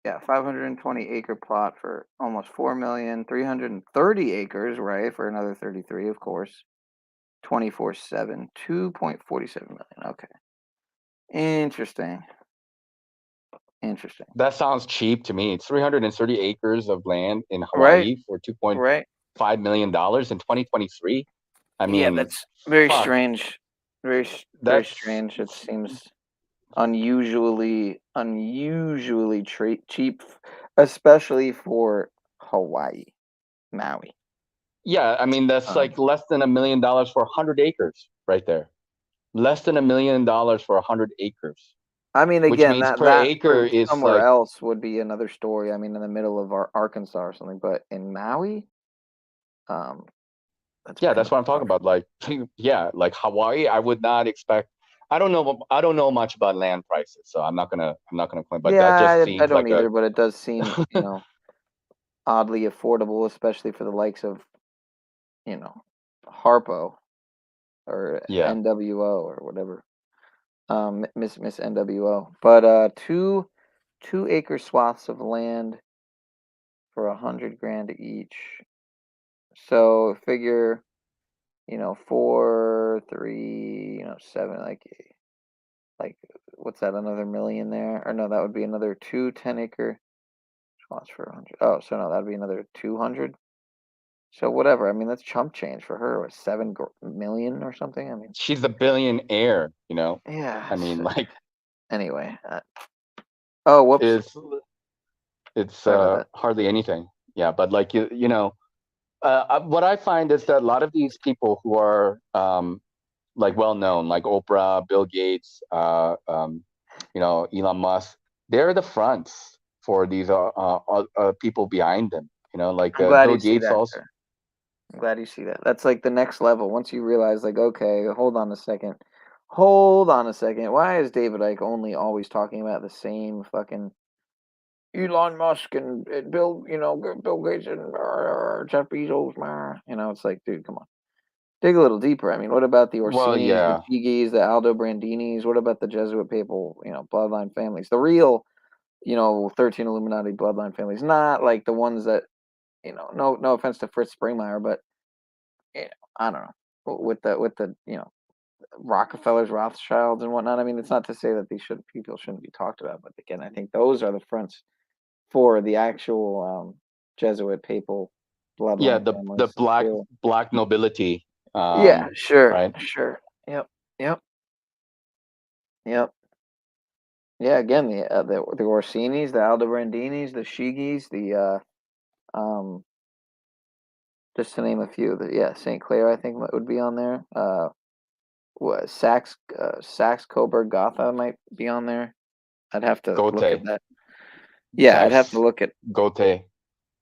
Yeah, 520 acre plot for almost 4 million, 330 acres, right? For another 33, of course. 24/7, 2.47 million. Okay. Interesting. That sounds cheap to me. It's 330 acres of land in Right. Hawaii for $2.5 Right. million in 2023. I Yeah, mean, that's very fuck. strange. Very That's strange. It seems unusually cheap, especially for Hawaii, Maui. yeah. I mean, that's like less than $1 million for 100 acres right there. Less than $1 million for 100 acres. I mean, Which again, means that per acre is somewhere like, else would be another story. I mean, in the middle of Arkansas or something, but in Maui, that's what I'm talking about. Like, yeah, like Hawaii, I would not expect. I don't know much about land prices, so I'm not gonna claim. But that just yeah, I seems don't like either. But it does seem, oddly affordable, especially for the likes of, Harpo or Yeah. NWO or whatever. Miss NWO. But 2 acre swaths of land for 100 grand each. So figure, 4, 3, 7, like what's that? Another million there? Or no, that would be another 10-acre spots for 100. Oh, so no, that'd be another 200. So whatever. I mean, that's chump change for her. What, 7 million or something? I mean, She's a billionaire, yeah. I mean, like, Anyway. Oh, whoops. it's Sorry about that. hardly anything. Yeah, but like what I find is that a lot of these people who are like well known, like Oprah, Bill Gates, Elon Musk, they're the fronts for these people behind them. Like I'm glad Bill you see Gates that, also. sir. I'm glad you see that. That's like the next level. Once you realize, like, okay, hold on a second. Hold on a second. Why is David Icke only always talking about the same fucking Elon Musk and Bill, Bill Gates and Jeff Bezos? It's like, dude, come on. Dig a little deeper. I mean, what about the Well, Orsinis, the yeah. Chigis, the Aldo Brandinis? What about the Jesuit papal, bloodline families? The real, 13 Illuminati bloodline families. Not like the ones that, no offense to Fritz Springmeier, but I don't know. With the Rockefellers, Rothschilds, and whatnot. I mean, it's not to say that people shouldn't be talked about, but again, I think those are the fronts for the actual Jesuit papal Yeah, bloodline the families. black nobility. Yeah, sure, Right. sure. Yep, yep, yep. Yeah, again, the Orsinis, the Aldebrandinis, the Shigis, the just to name a few. St. Clair, I think would be on there. What Saxe Coburg Gotha might be on there. I'd have to look at Gote. that. Yeah, I'd have to Saxe look at Gote.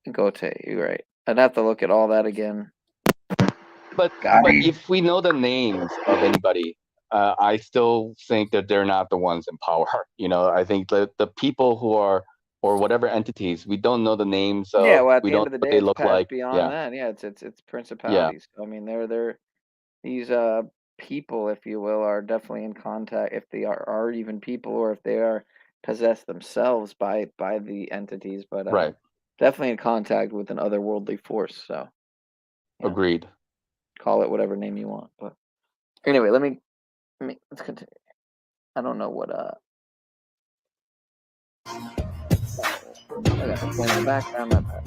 You're right. I'd have to look at all that again. But if we know the names of anybody, I still think that they're not the ones in power. I think the people who are, or whatever entities, we don't know the names of. Yeah, well, at We the end don't of the know what day, they it's look like. beyond Yeah. that. Yeah, it's principalities. I mean, they're these people, if you will, are definitely in contact. If they are even people, or if they are possessed themselves by the entities, but Right. definitely in contact with an otherworldly force. So Agreed. call it whatever name you want. But anyway, let's continue. I don't know what I got the plane in the background. My bad.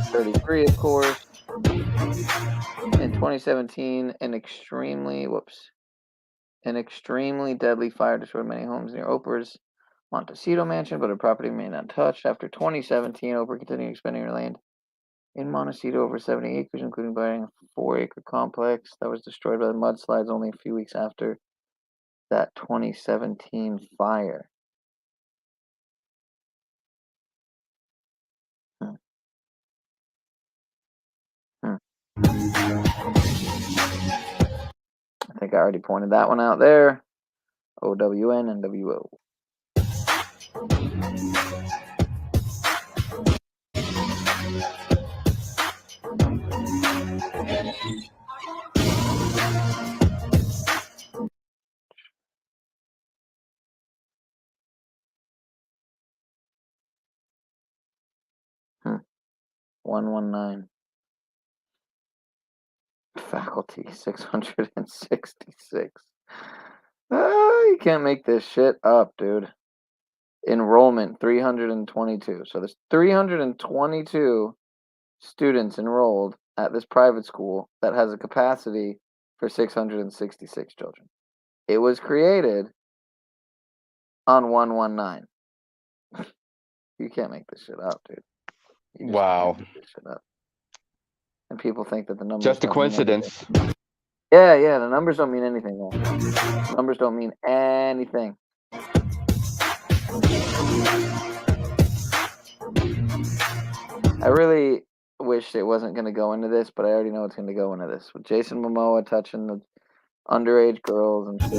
33, of course. In 2017, an extremely deadly fire destroyed many homes near Oprah's Montecito mansion, but her property remained untouched. After 2017, Oprah continued expanding her land in Montecito over 70 acres, including buying a 4-acre complex that was destroyed by the mudslides only a few weeks after that 2017 fire. I think I already pointed that one out there. OWN and WO. Hmm. 119. Faculty 666. You can't make this shit up, dude. Enrollment 322. So there's 322 students enrolled at this private school that has a capacity for 666 children. It was created on 119. You can't make this shit up, dude. You just Wow. can't make this shit up. And people think that the numbers Just a don't mean coincidence. anything. Yeah, the numbers don't mean anything, man. Numbers don't mean anything. I really wish it wasn't going to go into this, but I already know it's going to go into this. With Jason Momoa touching the underage girls and shit.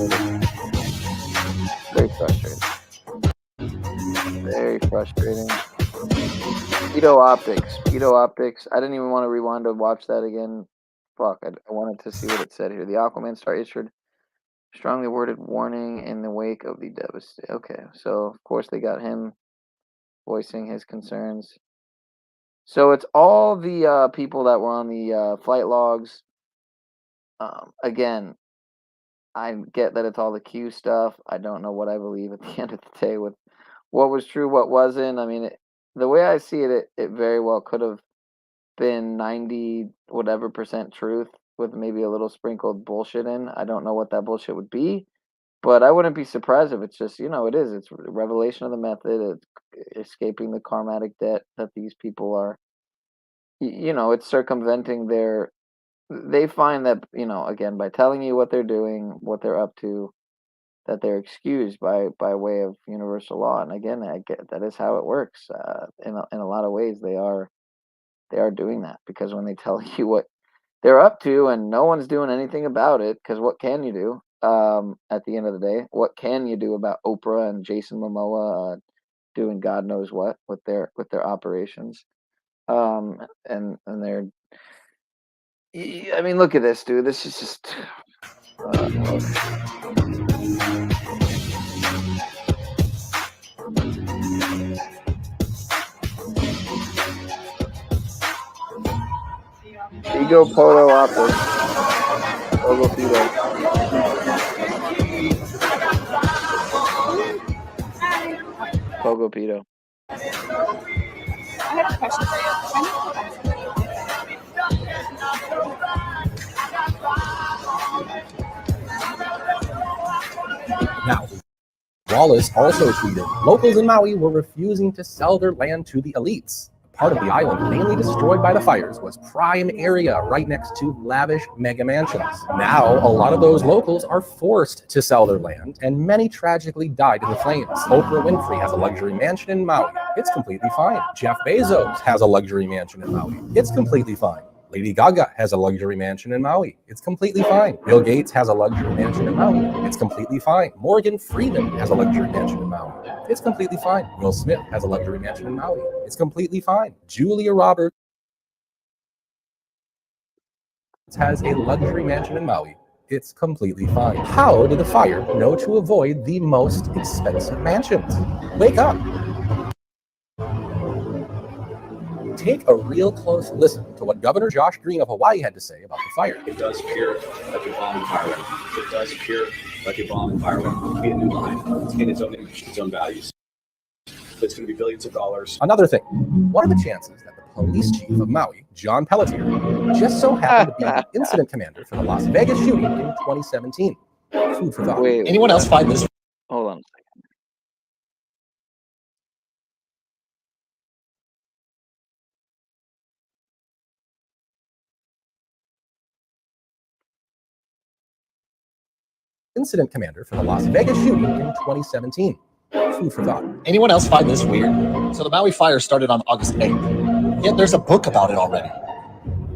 Very frustrating. Very frustrating. Pedo Optics. I didn't even want to rewind to watch that again. Fuck, I wanted to see what it said here. The Aquaman star issued strongly worded warning in the wake of the devastation. Okay, so of course they got him voicing his concerns. So it's all the people that were on the flight logs. Again, I get that it's all the Q stuff. I don't know what I believe at the end of the day with what was true, what wasn't. I mean, the way I see it, it very well could have been 90 whatever percent truth with maybe a little sprinkled bullshit in. I don't know what that bullshit would be, but I wouldn't be surprised if it's just, it's a revelation of the method. It's escaping the karmatic debt that these people are, it's circumventing they find that, again, by telling you what they're doing, what they're up to, that they're excused by way of universal law. And again, I get that is how it works. In a lot of ways, they are doing that, because when they tell you what they're up to and no one's doing anything about it, because what can you do? At the end of the day, what can you do about Oprah and Jason Momoa doing God knows what with their operations? And they're, I mean, look at this, dude. This is just. Ego Polo Optus. Pogo Pito. Pogo Pito. I have a question for you. Now, Wallace also tweeted, locals in Maui were refusing to sell their land to the elites. Part of the island mainly destroyed by the fires was prime area right next to lavish mega mansions. Now, a lot of those locals are forced to sell their land, and many tragically died in the flames. Oprah Winfrey has a luxury mansion in Maui. It's completely fine. Jeff Bezos has a luxury mansion in Maui. It's completely fine. Lady Gaga has a luxury mansion in Maui. It's completely fine. Bill Gates has a luxury mansion in Maui. It's completely fine. Morgan Freeman has a luxury mansion in Maui. It's completely fine. Will Smith has a luxury mansion in Maui. It's completely fine. Julia Roberts has a luxury mansion in Maui. It's completely fine. How did the fire know to avoid the most expensive mansions? Wake up. Take a real close listen to what Governor Josh Green of Hawaii had to say about the fire. It does appear like a bomb and firework. It does appear like a bomb and firework. It's made a new line. It's gained its own image, its own values. It's going to be billions of dollars. Another thing, what are the chances that the police chief of Maui, John Pelletier, just so happened to be the incident commander for the Las Vegas shooting in 2017? Food for thought. Wait, Anyone else find this? Hold on a second. Incident commander for the Las Vegas shooting in 2017. Food for thought. Anyone else find this weird? So the Maui fire started on August 8th. Yet there's a book about it already.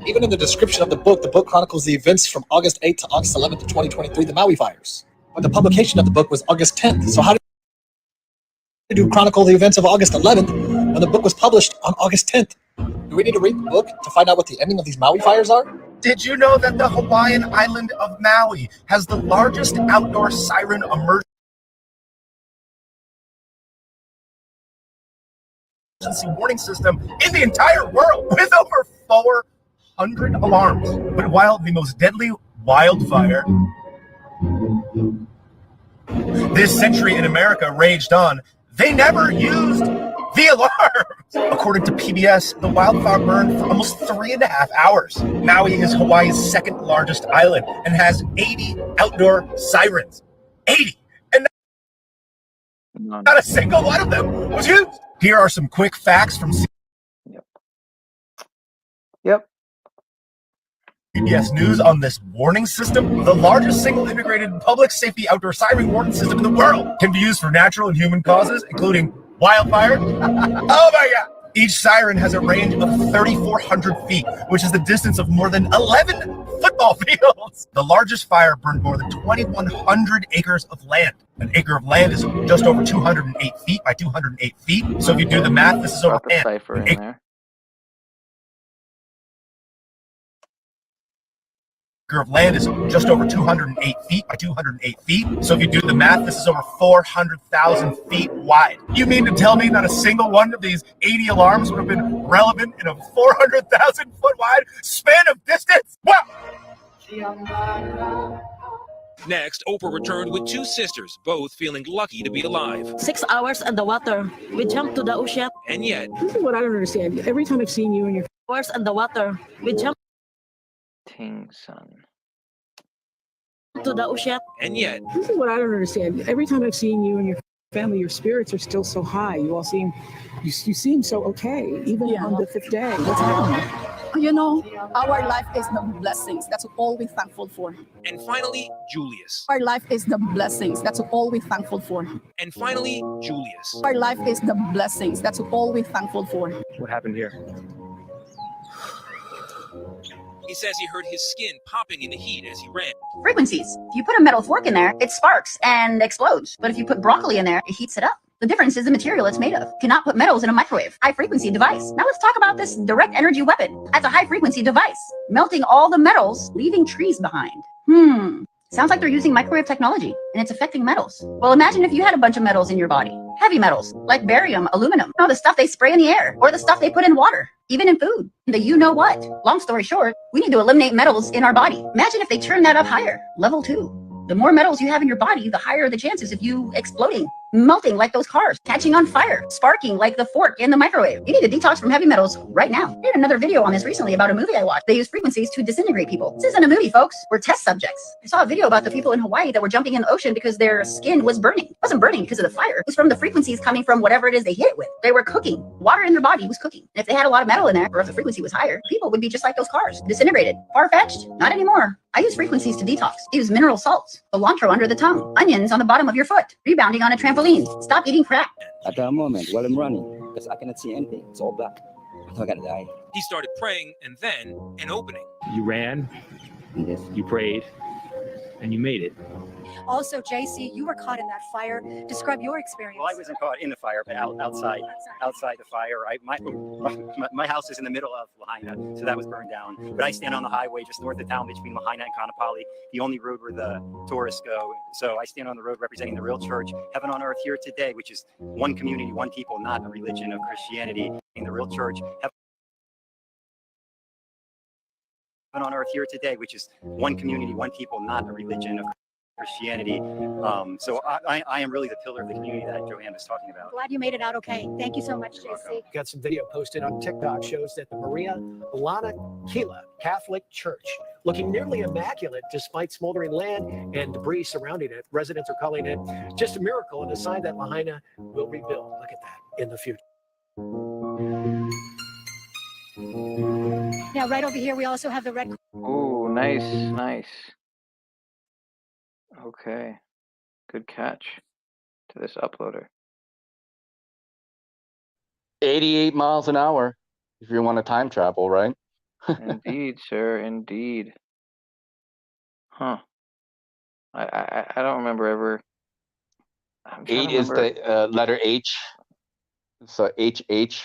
Even in the description of the book chronicles the events from August 8th to August 11th of 2023, the Maui fires. But the publication of the book was August 10th. So how did you chronicle the events of August 11th when the book was published on August 10th? Do we need to read the book to find out what the ending of these Maui fires are? Did you know that the Hawaiian island of Maui has the largest outdoor siren emergency warning system in the entire world with over 400 alarms? But while the most deadly wildfire this century in America raged on, they never used the alarms. According to PBS, the wildfire burned for almost 3.5 hours. Maui is Hawaii's second largest island and has 80 outdoor sirens. 80! And not a single one of them was used. Here are some quick facts from Yep. PBS News on this warning system. The largest single integrated public safety outdoor siren warning system in the world can be used for natural and human causes, including wildfire. Oh my God. Each siren has a range of 3,400 feet, which is the distance of more than 11 football fields. The largest fire burned more than 2,100 acres of land. An acre of land is just over 208 feet by 208 feet. So if you do the math, this is over acre of land is just over 208 feet by 208 feet. So if you do the math, this is over 400,000 feet wide. You mean to tell me not a single one of these 80 alarms would have been relevant in a 400,000 foot wide span of distance? Wow! Next, Oprah returned with two sisters, both feeling lucky to be alive. 6 hours in the water. We jumped to the ocean. And yet, This is what I don't understand. Every time I've seen you and your hours in the water. We jumped Ting son. to the ocean. And yet, this is what I don't understand. Every time I've seen you and your family, your spirits are still so high. You all seem, you seem so okay, even on the 5th day. What's happening? You know, our life is the blessings. That's all we're thankful for. And finally, Julius. Our life is the blessings. That's all we're thankful for. And finally, Julius. Our life is the blessings. That's all we're thankful for. What happened here? He says he heard his skin popping in the heat as he ran. Frequencies. If you put a metal fork in there, it sparks and explodes. But if you put broccoli in there, it heats it up. The difference is the material it's made of. You cannot put metals in a microwave. High frequency device. Now let's talk about this direct energy weapon. That's a high frequency device, melting all the metals, leaving trees behind. Sounds like they're using microwave technology and it's affecting metals. Well, imagine if you had a bunch of metals in your body. Heavy metals like barium, aluminum, the stuff they spray in the air or the stuff they put in water, even in food. The you know what. Long story short, we need to eliminate metals in our body. Imagine if they turn that up higher, level 2. The more metals you have in your body, the higher the chances of you exploding, melting like those cars, catching on fire, sparking like the fork in the microwave. You need to detox from heavy metals right now. I did another video on this recently about a movie I watched. They use frequencies to disintegrate people. This isn't a movie, folks. We're test subjects. I saw a video about the people in Hawaii that were jumping in the ocean because their skin was burning. It wasn't burning because of the fire. It was from the frequencies coming from whatever it is they hit it with. They were cooking. Water in their body was cooking. And if they had a lot of metal in there, or if the frequency was higher, people would be just like those cars, disintegrated. Far-fetched? Not anymore. I use frequencies to detox. I use mineral salts, cilantro under the tongue, onions on the bottom of your foot, rebounding on a trampoline. Stop eating crap. At that moment, while I'm running, because I cannot see anything, it's all black. I'm gonna die. He started praying and then an opening. You ran, yes. You prayed, and you made it. Also, JC, you were caught in that fire. Describe your experience. Well, I wasn't caught in the fire, but outside the fire. My house is in the middle of Lahaina, so that was burned down. But I stand on the highway just north of town between Lahaina and Kaanapali, the only road where the tourists go. So I stand on the road representing the real church, heaven on earth here today, which is one community, one people, not a religion of Christianity. In the real church, heaven on earth here today, which is one community, one people, not a religion of Christianity. So I am really the pillar of the community that Joanne was talking about. Glad you made it out okay. Thank you so much, JC. Got some video posted on TikTok shows that the Maria Lana Kila Catholic Church looking nearly immaculate despite smoldering land and debris surrounding it. Residents are calling it just a miracle and a sign that Lahaina will rebuild. Look at that in the future. Now, right over here, we also have the red. Ooh, nice, nice. Okay, good catch to this uploader. 88 miles an hour if you want to time travel, right? Indeed, sir, indeed. Huh. I don't remember ever. 8 is the letter H. So HH,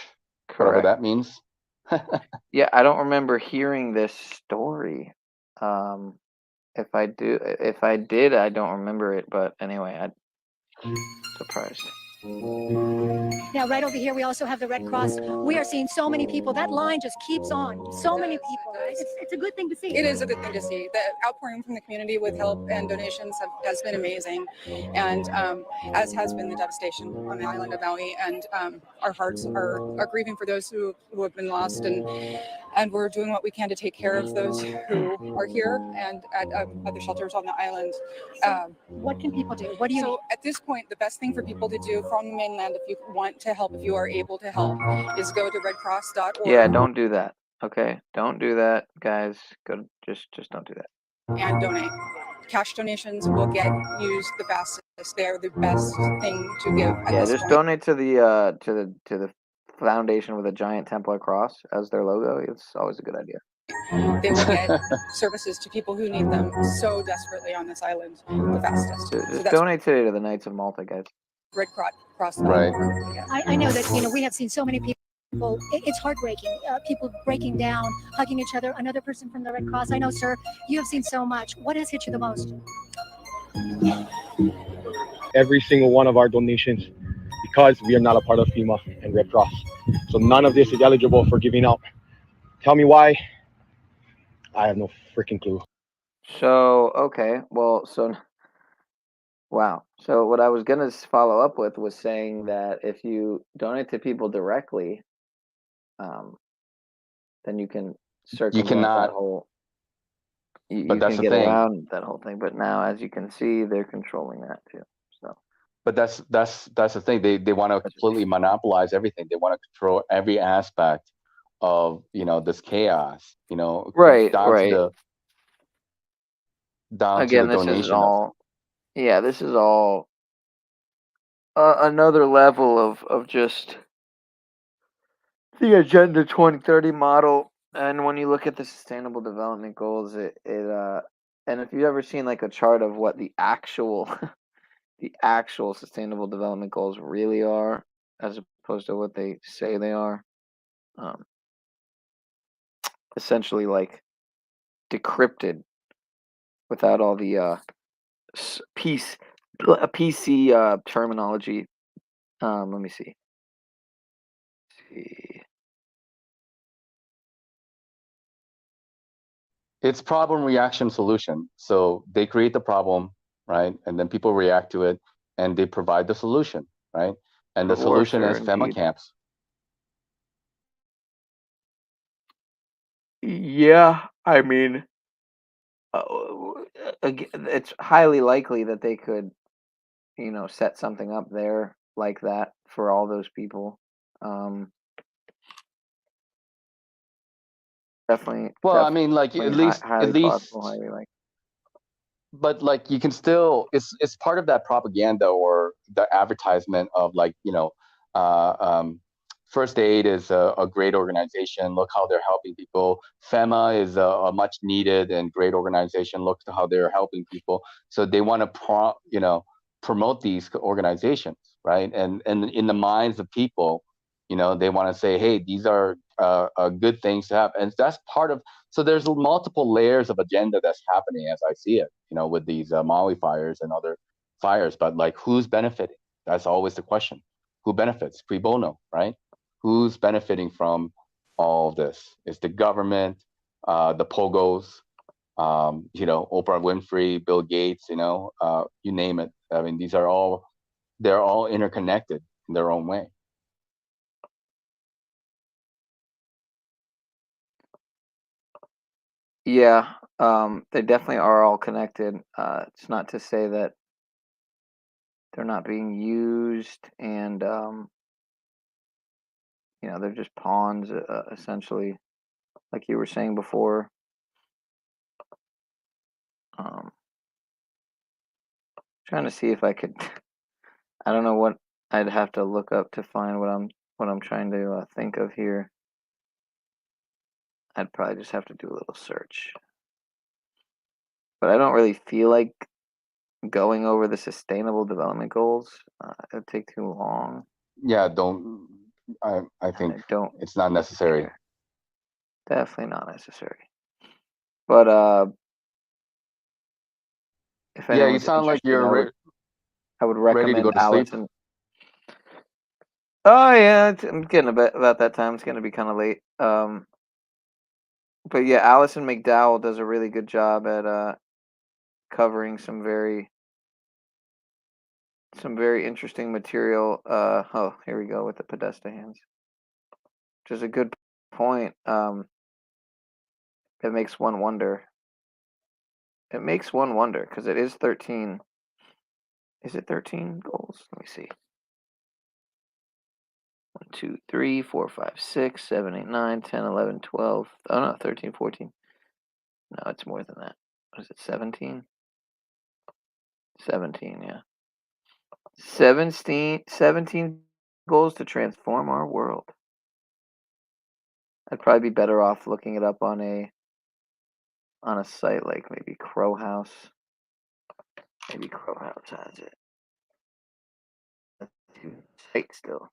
whatever that means. Yeah, I don't remember hearing this story. If I did, I don't remember it. But anyway, I'm surprised. Now, right over here, we also have the Red Cross. We are seeing so many people. That line just keeps on. So many people. It's a good thing to see. It is a good thing to see. The outpouring from the community with help and donations has been amazing, and as has been the devastation on the island of Maui. And our hearts are grieving for those who have been lost, and we're doing what we can to take care of those who are here and at other shelters on the island. What can people do? What do you? So at this point, the best thing for people to do from the mainland, if you want to help, if you are able to help, is go to redcross.org. Yeah, don't do that. Okay, don't do that, guys. Go just don't do that. And donate. Cash donations will get used the fastest. They are the best thing to give. Yeah, just donate to the foundation with a giant Templar cross as their logo. It's always a good idea. They will get services to people who need them so desperately on this island the fastest. Just donate today to the Knights of Malta, guys. Red Cross. Right. I know that we have seen so many people. Well, it's heartbreaking. People breaking down, hugging each other. Another person from the Red Cross. I know, sir, you have seen so much. What has hit you the most? Every single one of our donations, because we are not a part of FEMA and Red Cross. So none of this is eligible for giving out. Tell me why. I have no freaking clue. So, okay. Well, so wow. So what I was gonna follow up with was saying that if you donate to people directly, um, then you can You circumvent that cannot, whole. but You that's can the get thing. around that whole thing. But now, as you can see, they're controlling that too. So But that's the thing. They want to completely monopolize everything. They want to control every aspect of this chaos. right, Down to right. the Again, this is donation of. all. Yeah, this is all another level of just the Agenda 2030 model. And when you look at the Sustainable Development Goals, and if you've ever seen like a chart of what the actual the actual Sustainable Development Goals really are, as opposed to what they say they are, um, essentially like decrypted without all the piece PC terminology. Let me see. It's problem reaction solution. So they create the problem, right? And then people react to it and they provide the solution, right? And the Of solution warfare, is FEMA indeed. camps. Yeah, I mean, it's highly likely that they could, set something up there like that for all those people. Um, definitely, Well, I mean, like definitely at highly possible, least, highly likely. but like you can still, it's part of that propaganda or the advertisement of like, uh, um, First Aid is a great organization. Look how they're helping people. FEMA is a much needed and great organization. Look to how they're helping people. So they want to promote these organizations, right? And in the minds of people, they want to say, hey, these are good things to have, and that's part of. So there's multiple layers of agenda that's happening as I see it, with these Maui fires and other fires. But like, who's benefiting? That's always the question. Who benefits? Cui bono, right? Who's benefiting from all of this? It's the government, the pogos, Oprah Winfrey, Bill Gates, you name it. I mean, they're all interconnected in their own way. Yeah, they definitely are all connected. It's not to say that they're not being used, and they're just pawns, essentially, like you were saying before. Um, trying to see if I could. I don't know what I'd have to look up to find what I'm trying to think of here. I'd probably just have to do a little search. But I don't really feel like going over the Sustainable Development Goals. It'd take too long. Yeah, don't. I think don't it's not necessary. care. Definitely not necessary. But if Yeah, you anyone's sound like interested, you're I would ready to go recommend to sleep. Allison. Oh yeah, I'm getting about that time. It's gonna be kind of late. But yeah, Allison McDowell does a really good job at covering some very interesting material. Oh, here we go with the Podesta hands, which is a good point. It makes one wonder. It makes one wonder because it is 13. Is it 13 goals? Let me see. 1, 2, 3, 4, 5, 6, 7, 8, 9, 10, 11, 12. Oh no, 13, 14. No, it's more than that. What is it, 17? 17, yeah. 17 goals to transform our world. I'd probably be better off looking it up on a site like maybe Crow House. Maybe Crow House has it. Site still.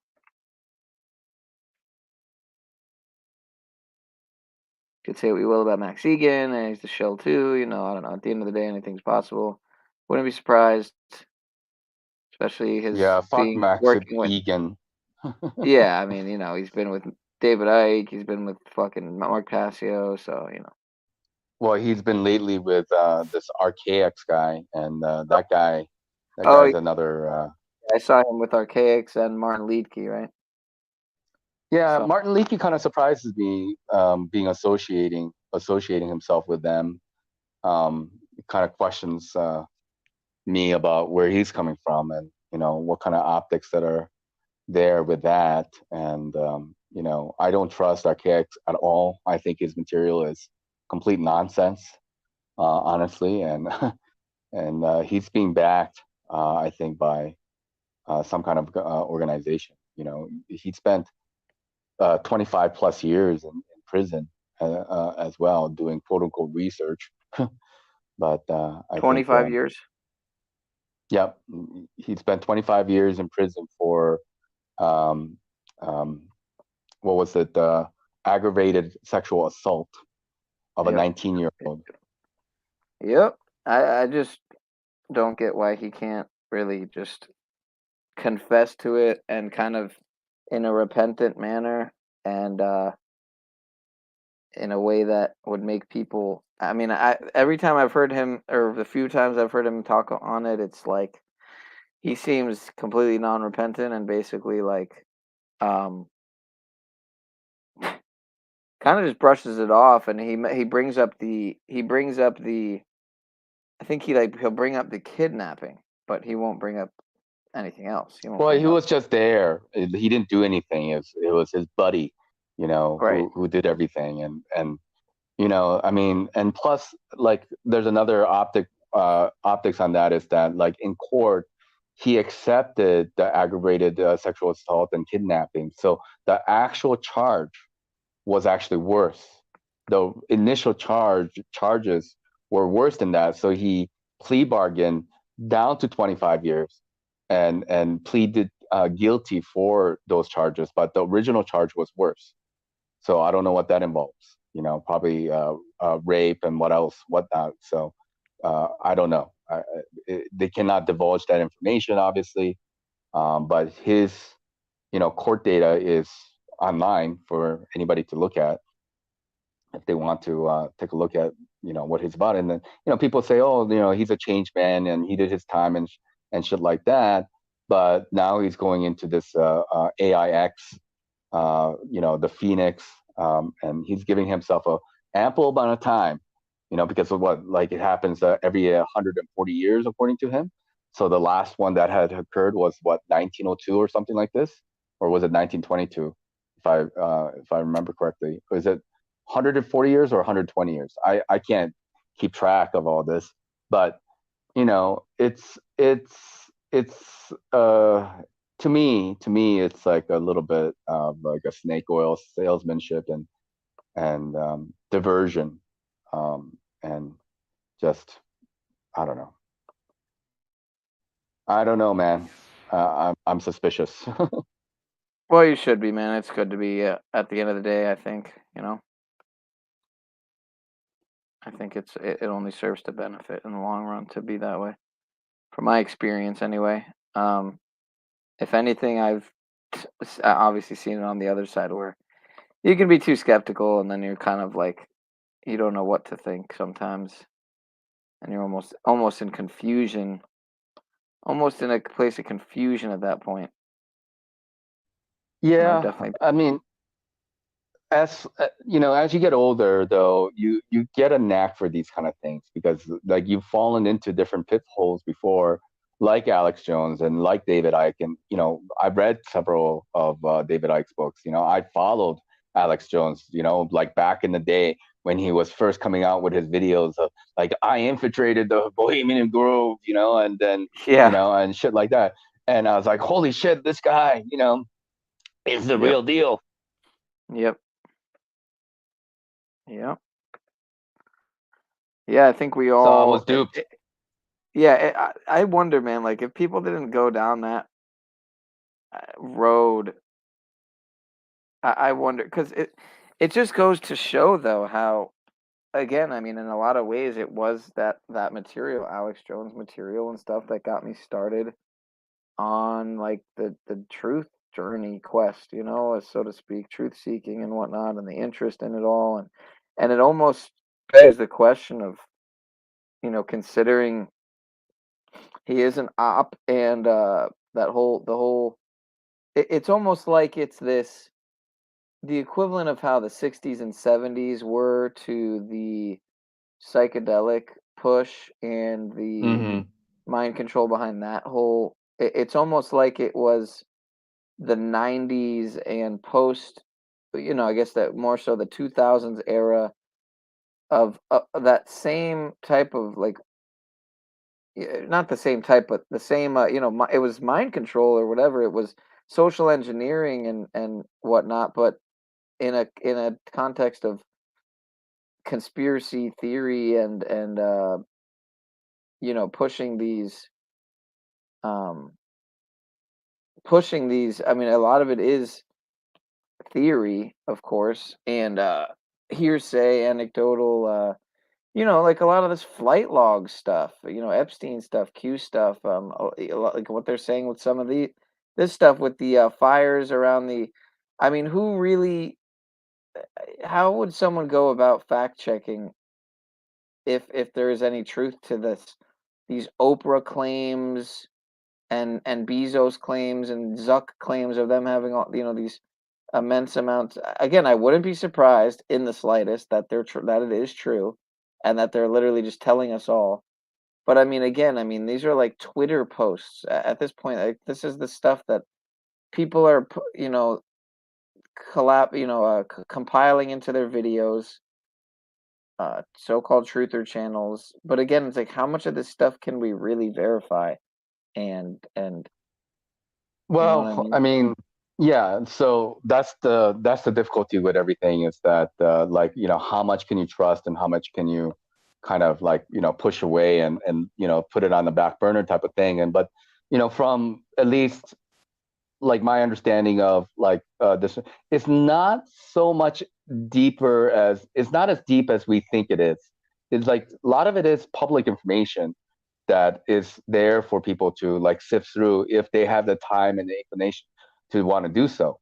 Could say what we will about Max Egan, and he's the shell too. You know, I don't know. At the end of the day, anything's possible. Wouldn't be surprised, especially his Yeah, fuck being Max working with. Egan. Yeah, I mean, you know, he's been with David Icke, he's been with fucking Mark Passio, so you know. Well, he's been lately with this Archaix guy, and that Oh, guy's another. I saw him with Archaics and Martin Liedtke, right? Yeah, So Martin Leakey kind of surprises me, being associating himself with them. Kind of questions me about where he's coming from, and you know what kind of optics that are there with that. And you know, I don't trust Archaics at all. I think his material is complete nonsense, honestly, and and he's being backed, I think, by some kind of organization. You know, he spent 25 plus years in prison as well, doing quote unquote research. But I think, 25 years. yeah, he spent 25 years in prison for um, um, what was it? Aggravated sexual assault of a Yep. 19-year-old. Yep. I just don't get why he can't really just confess to it and kind of in a repentant manner and in a way that would make people. I mean, every time I've heard him, or the few times I've heard him talk on it, it's like he seems completely non-repentant and basically like um kind of just brushes it off, and he brings up the I think he'll bring up the kidnapping, but he won't bring up anything else. He won't Well, bring he up was just there. He didn't do anything. It was his buddy, you know, right. who did everything. And you know, I mean, and plus, like, there's another optics on that, is that, like, in court, he accepted the aggravated sexual assault and kidnapping. So the actual charge was actually worse. The initial charges were worse than that. So he plea bargained down to 25 years and pleaded guilty for those charges. But the original charge was worse. So I don't know what that involves. You know, probably rape and whatnot. So I don't know. They cannot divulge that information, obviously. But his, you know, court data is online for anybody to look at if they want to take a look at, you know, what he's about. And then, you know, people say, oh, you know, he's a changed man and he did his time and shit like that. But now he's going into this AIX, you know, the Phoenix, and he's giving himself a ample amount of time, you know, because of what, like, it happens every 140 years according to him. So the last one that had occurred was what, 1902 or something like this, or was it 1922? If I remember correctly, is it 140 years or 120 years? I can't keep track of all this, but you know, it's to me it's like a little bit of like a snake oil salesmanship and diversion, and just I don't know. I don't know, man. I'm suspicious. Well, you should be, man. It's good to be at the end of the day. I think, you know. I think it only serves to benefit in the long run to be that way, from my experience, anyway. If anything, I've obviously seen it on the other side where you can be too skeptical, and then you're kind of like you don't know what to think sometimes, and you're almost in confusion, almost in a place of confusion at that point. And I've Yeah, definitely. I mean, as you know, as you get older, though, you get a knack for these kind of things because, like, you've fallen into different pitfalls before, like Alex Jones and like David Icke. And you know, I've read several of David Icke's books. You know, I followed Alex Jones, you know, like back in the day when he was first coming out with his videos of, like, I infiltrated the Bohemian Grove, you know, and then you Yeah. know, and shit like that. And I was like, holy shit, this guy, you know, is the Yep. real deal. Yep. Yep. Yeah, I think we all. So I was duped. Yeah, I wonder, man. Like, if people didn't go down that road, I wonder because it just goes to show, though, how, again, I mean, in a lot of ways, it was that material, Alex Jones material and stuff, that got me started on like the truth journey quest, as so to speak, truth seeking and whatnot, and the interest in it all, and it almost begs the question of, considering he is an op, and it's almost like it's the equivalent of how the 60s and 70s were to the psychedelic push and the mind control behind that whole. It's almost like it was the 90s and post, I guess that more so the 2000s era of that same type of like, not the same type, but the same, it was mind control or whatever. It was social engineering and whatnot, but in a context of conspiracy theory and pushing these I mean, a lot of it is theory, of course, and hearsay, anecdotal, like a lot of this flight log stuff, Epstein stuff, Q stuff, like what they're saying with some of this stuff with the fires around the. I mean, who really? How would someone go about fact checking if there is any truth to these Oprah claims and Bezos claims and Zuck claims of them having all these immense amounts. Again, I wouldn't be surprised in the slightest that that it is true, and that they're literally just telling us all. But I mean, again, I mean, these are like Twitter posts at this point. Like, this is the stuff that people are, compiling into their videos, so-called truther channels. But again, it's like, how much of this stuff can we really verify? And you know what I Well, I mean? mean, yeah. So that's the difficulty with everything is that like how much can you trust and how much can you kind of like push away and put it on the back burner type of thing. And but from at least like my understanding of like this, it's not so much deeper as it's not as deep as we think it is. It's like a lot of it is public information that is there for people to like sift through if they have the time and the inclination to want to do so.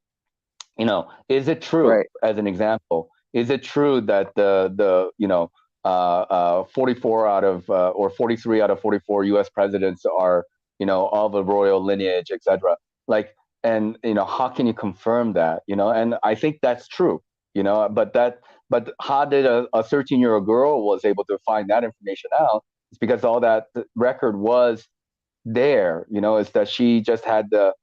Is it true, Right. as an example, is it true that the 44 out of or 43 out of 44 US presidents are of a royal lineage, etc. Like, and how can you confirm that? And I think that's true. But how did a 13-year-old girl was able to find that information out? It's because all that record was there. Is that she just had the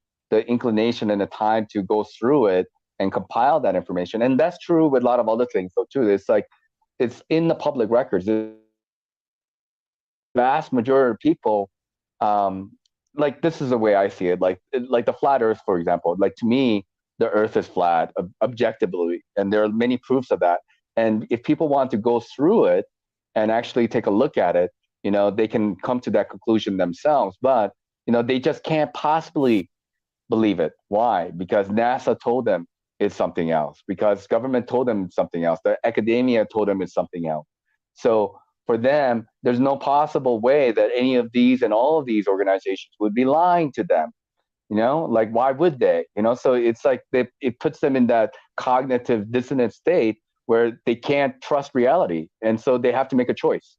inclination and the time to go through it and compile that information. And that's true with a lot of other things though too. It's like it's in the public records. The vast majority of people, like this is the way I see it. Like the flat Earth, for example. Like to me, the Earth is flat objectively, and there are many proofs of that. And if people want to go through it and actually take a look at it, they can come to that conclusion themselves. But they just can't possibly believe it. Why? Because NASA told them it's something else. Because government told them it's something else. The academia told them it's something else. So for them, there's no possible way that any of these and all of these organizations would be lying to them. Like why would they? So it's like it puts them in that cognitive dissonant state where they can't trust reality, and so they have to make a choice.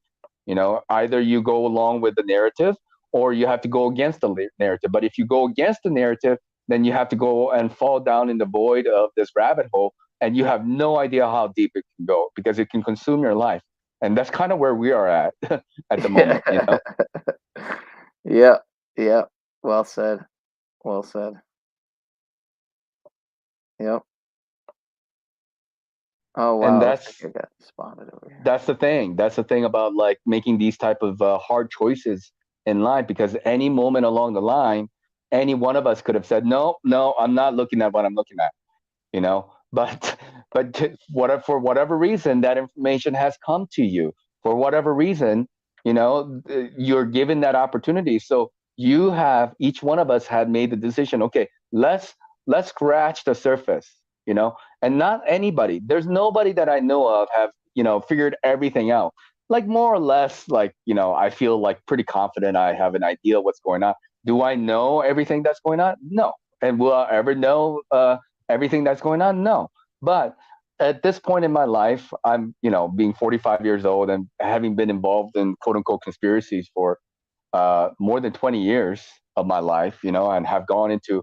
Either you go along with the narrative or you have to go against the narrative. But if you go against the narrative, then you have to go and fall down in the void of this rabbit hole, and you have no idea how deep it can go because it can consume your life. And that's kind of where we are at at the moment. Yeah, yeah. Well said. Well said. Yep. Oh And wow, looks like I got spotted over here. that's the thing. That's the thing about like making these type of hard choices in life, because any moment along the line, any one of us could have said, no, no, I'm not looking at what I'm looking at. But for whatever reason, that information has come to you. For whatever reason, you're given that opportunity. So each one of us had made the decision. Okay, let's scratch the surface, and not anybody. There's nobody that I know of have, figured everything out. Like more or less, like, I feel like pretty confident I have an idea what's going on. Do I know everything that's going on? No. And will I ever know everything that's going on? No. But at this point in my life, I'm, being 45 years old and having been involved in quote unquote conspiracies for more than 20 years of my life, and have gone into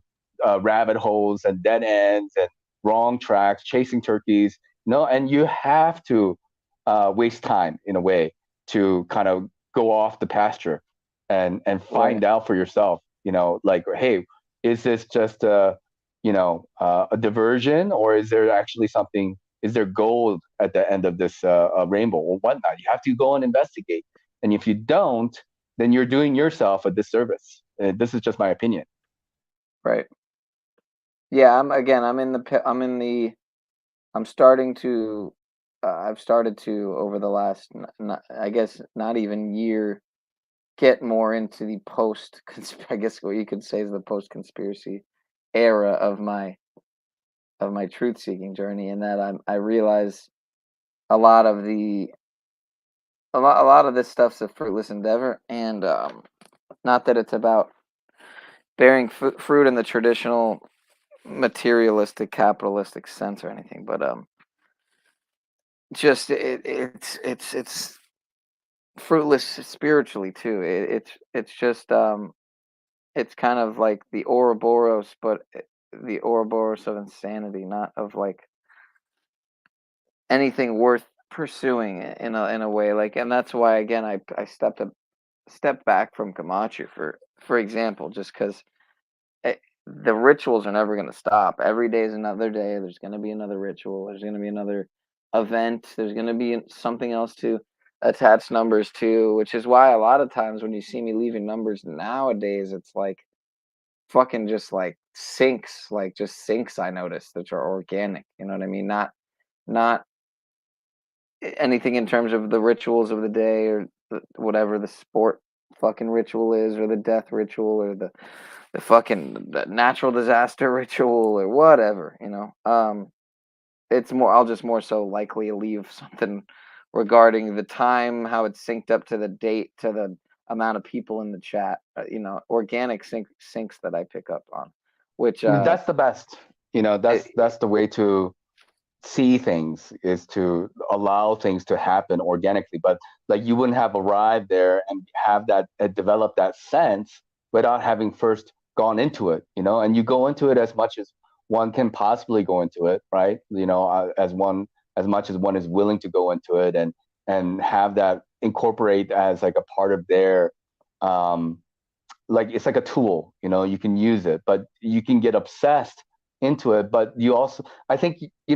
rabbit holes and dead ends and wrong tracks, chasing turkeys, and you have to waste time in a way to kind of go off the pasture and find out for yourself, like, hey, is this just a diversion, or is there actually something, is there gold at the end of this rainbow or whatnot? You have to go and investigate. And if you don't, then you're doing yourself a disservice. This is just my opinion. Right. Yeah, I'm starting to, I've started to, over the last, I guess, not even year, get more into the I guess what you could say is the post-conspiracy era of my truth-seeking journey, and that I realize a lot of this stuff's a fruitless endeavor, and not that it's about bearing fruit in the traditional materialistic capitalistic sense or anything, but just it's fruitless spiritually too. It's just it's kind of like the Ouroboros, but the Ouroboros of insanity, not of like anything worth pursuing in a way. Like, and that's why again I stepped back from Camacho for example, just because the rituals are never going to stop. Every day is another day. There's going to be another ritual. There's going to be another event. There's going to be something else to attach numbers to, which is why a lot of times when you see me leaving numbers nowadays, it's like fucking just like just sinks, I noticed, that are organic. You know what I mean? Not anything in terms of the rituals of the day or whatever the sport fucking ritual is, or the death ritual, or the natural disaster ritual, or whatever, it's more, I'll just more so likely leave something regarding the time, how it's synced up to the date, to the amount of people in the chat, organic syncs that I pick up on, which that's the best, that's the way to see things, is to allow things to happen organically. But like, you wouldn't have arrived there and have that develop that sense without having first gone into it, and you go into it as much as one can possibly go into it, right? As much as one is willing to go into it, and have that incorporate as like a part of their like, it's like a tool, you can use it, but you can get obsessed into it. But you also, I think, you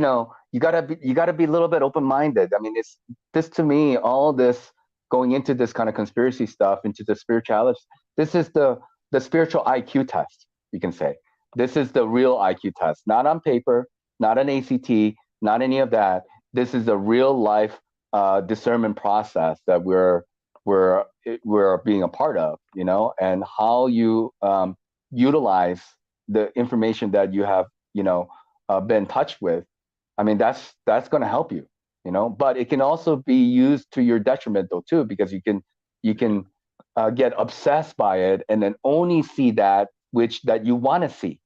gotta be a little bit open-minded. I mean, it's this, to me, all this going into this kind of conspiracy stuff, into the spirituality, this is the spiritual IQ test, you can say. This is the real IQ test, not on paper, not an ACT, not any of that. This is a real life discernment process that we're being a part of, and how you utilize the information that you have, been touched with. I mean, that's going to help you, but it can also be used to your detriment though too, because you can get obsessed by it and then only see that you want to see.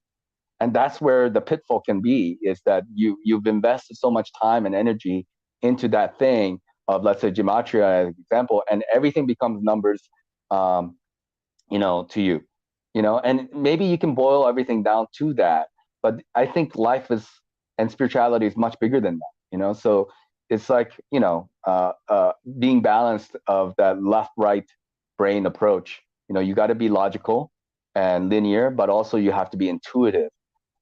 And that's where the pitfall can be, is that you've invested so much time and energy into that thing of, let's say, gematria as an example, and everything becomes numbers, to you, and maybe you can boil everything down to that. But I think life and spirituality is much bigger than that, so it's like, being balanced of that left-right brain approach. You got to be logical and linear, but also you have to be intuitive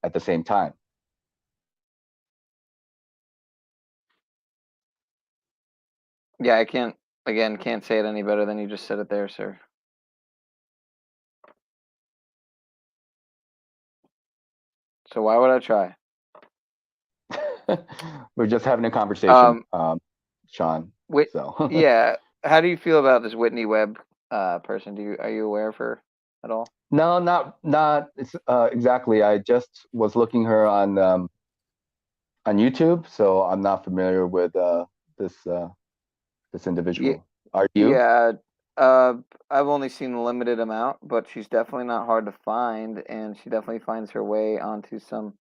at the same time. Yeah, I can't say it any better than you just said it there, sir. So why would I try? We're just having a conversation, Sean. So yeah, how do you feel about this Whitney Webb person? Are you aware of her at all? No, not exactly. I just was looking her on on YouTube, so I'm not familiar with this this individual. Are you? Yeah, I've only seen a limited amount, but she's definitely not hard to find, and she definitely finds her way onto some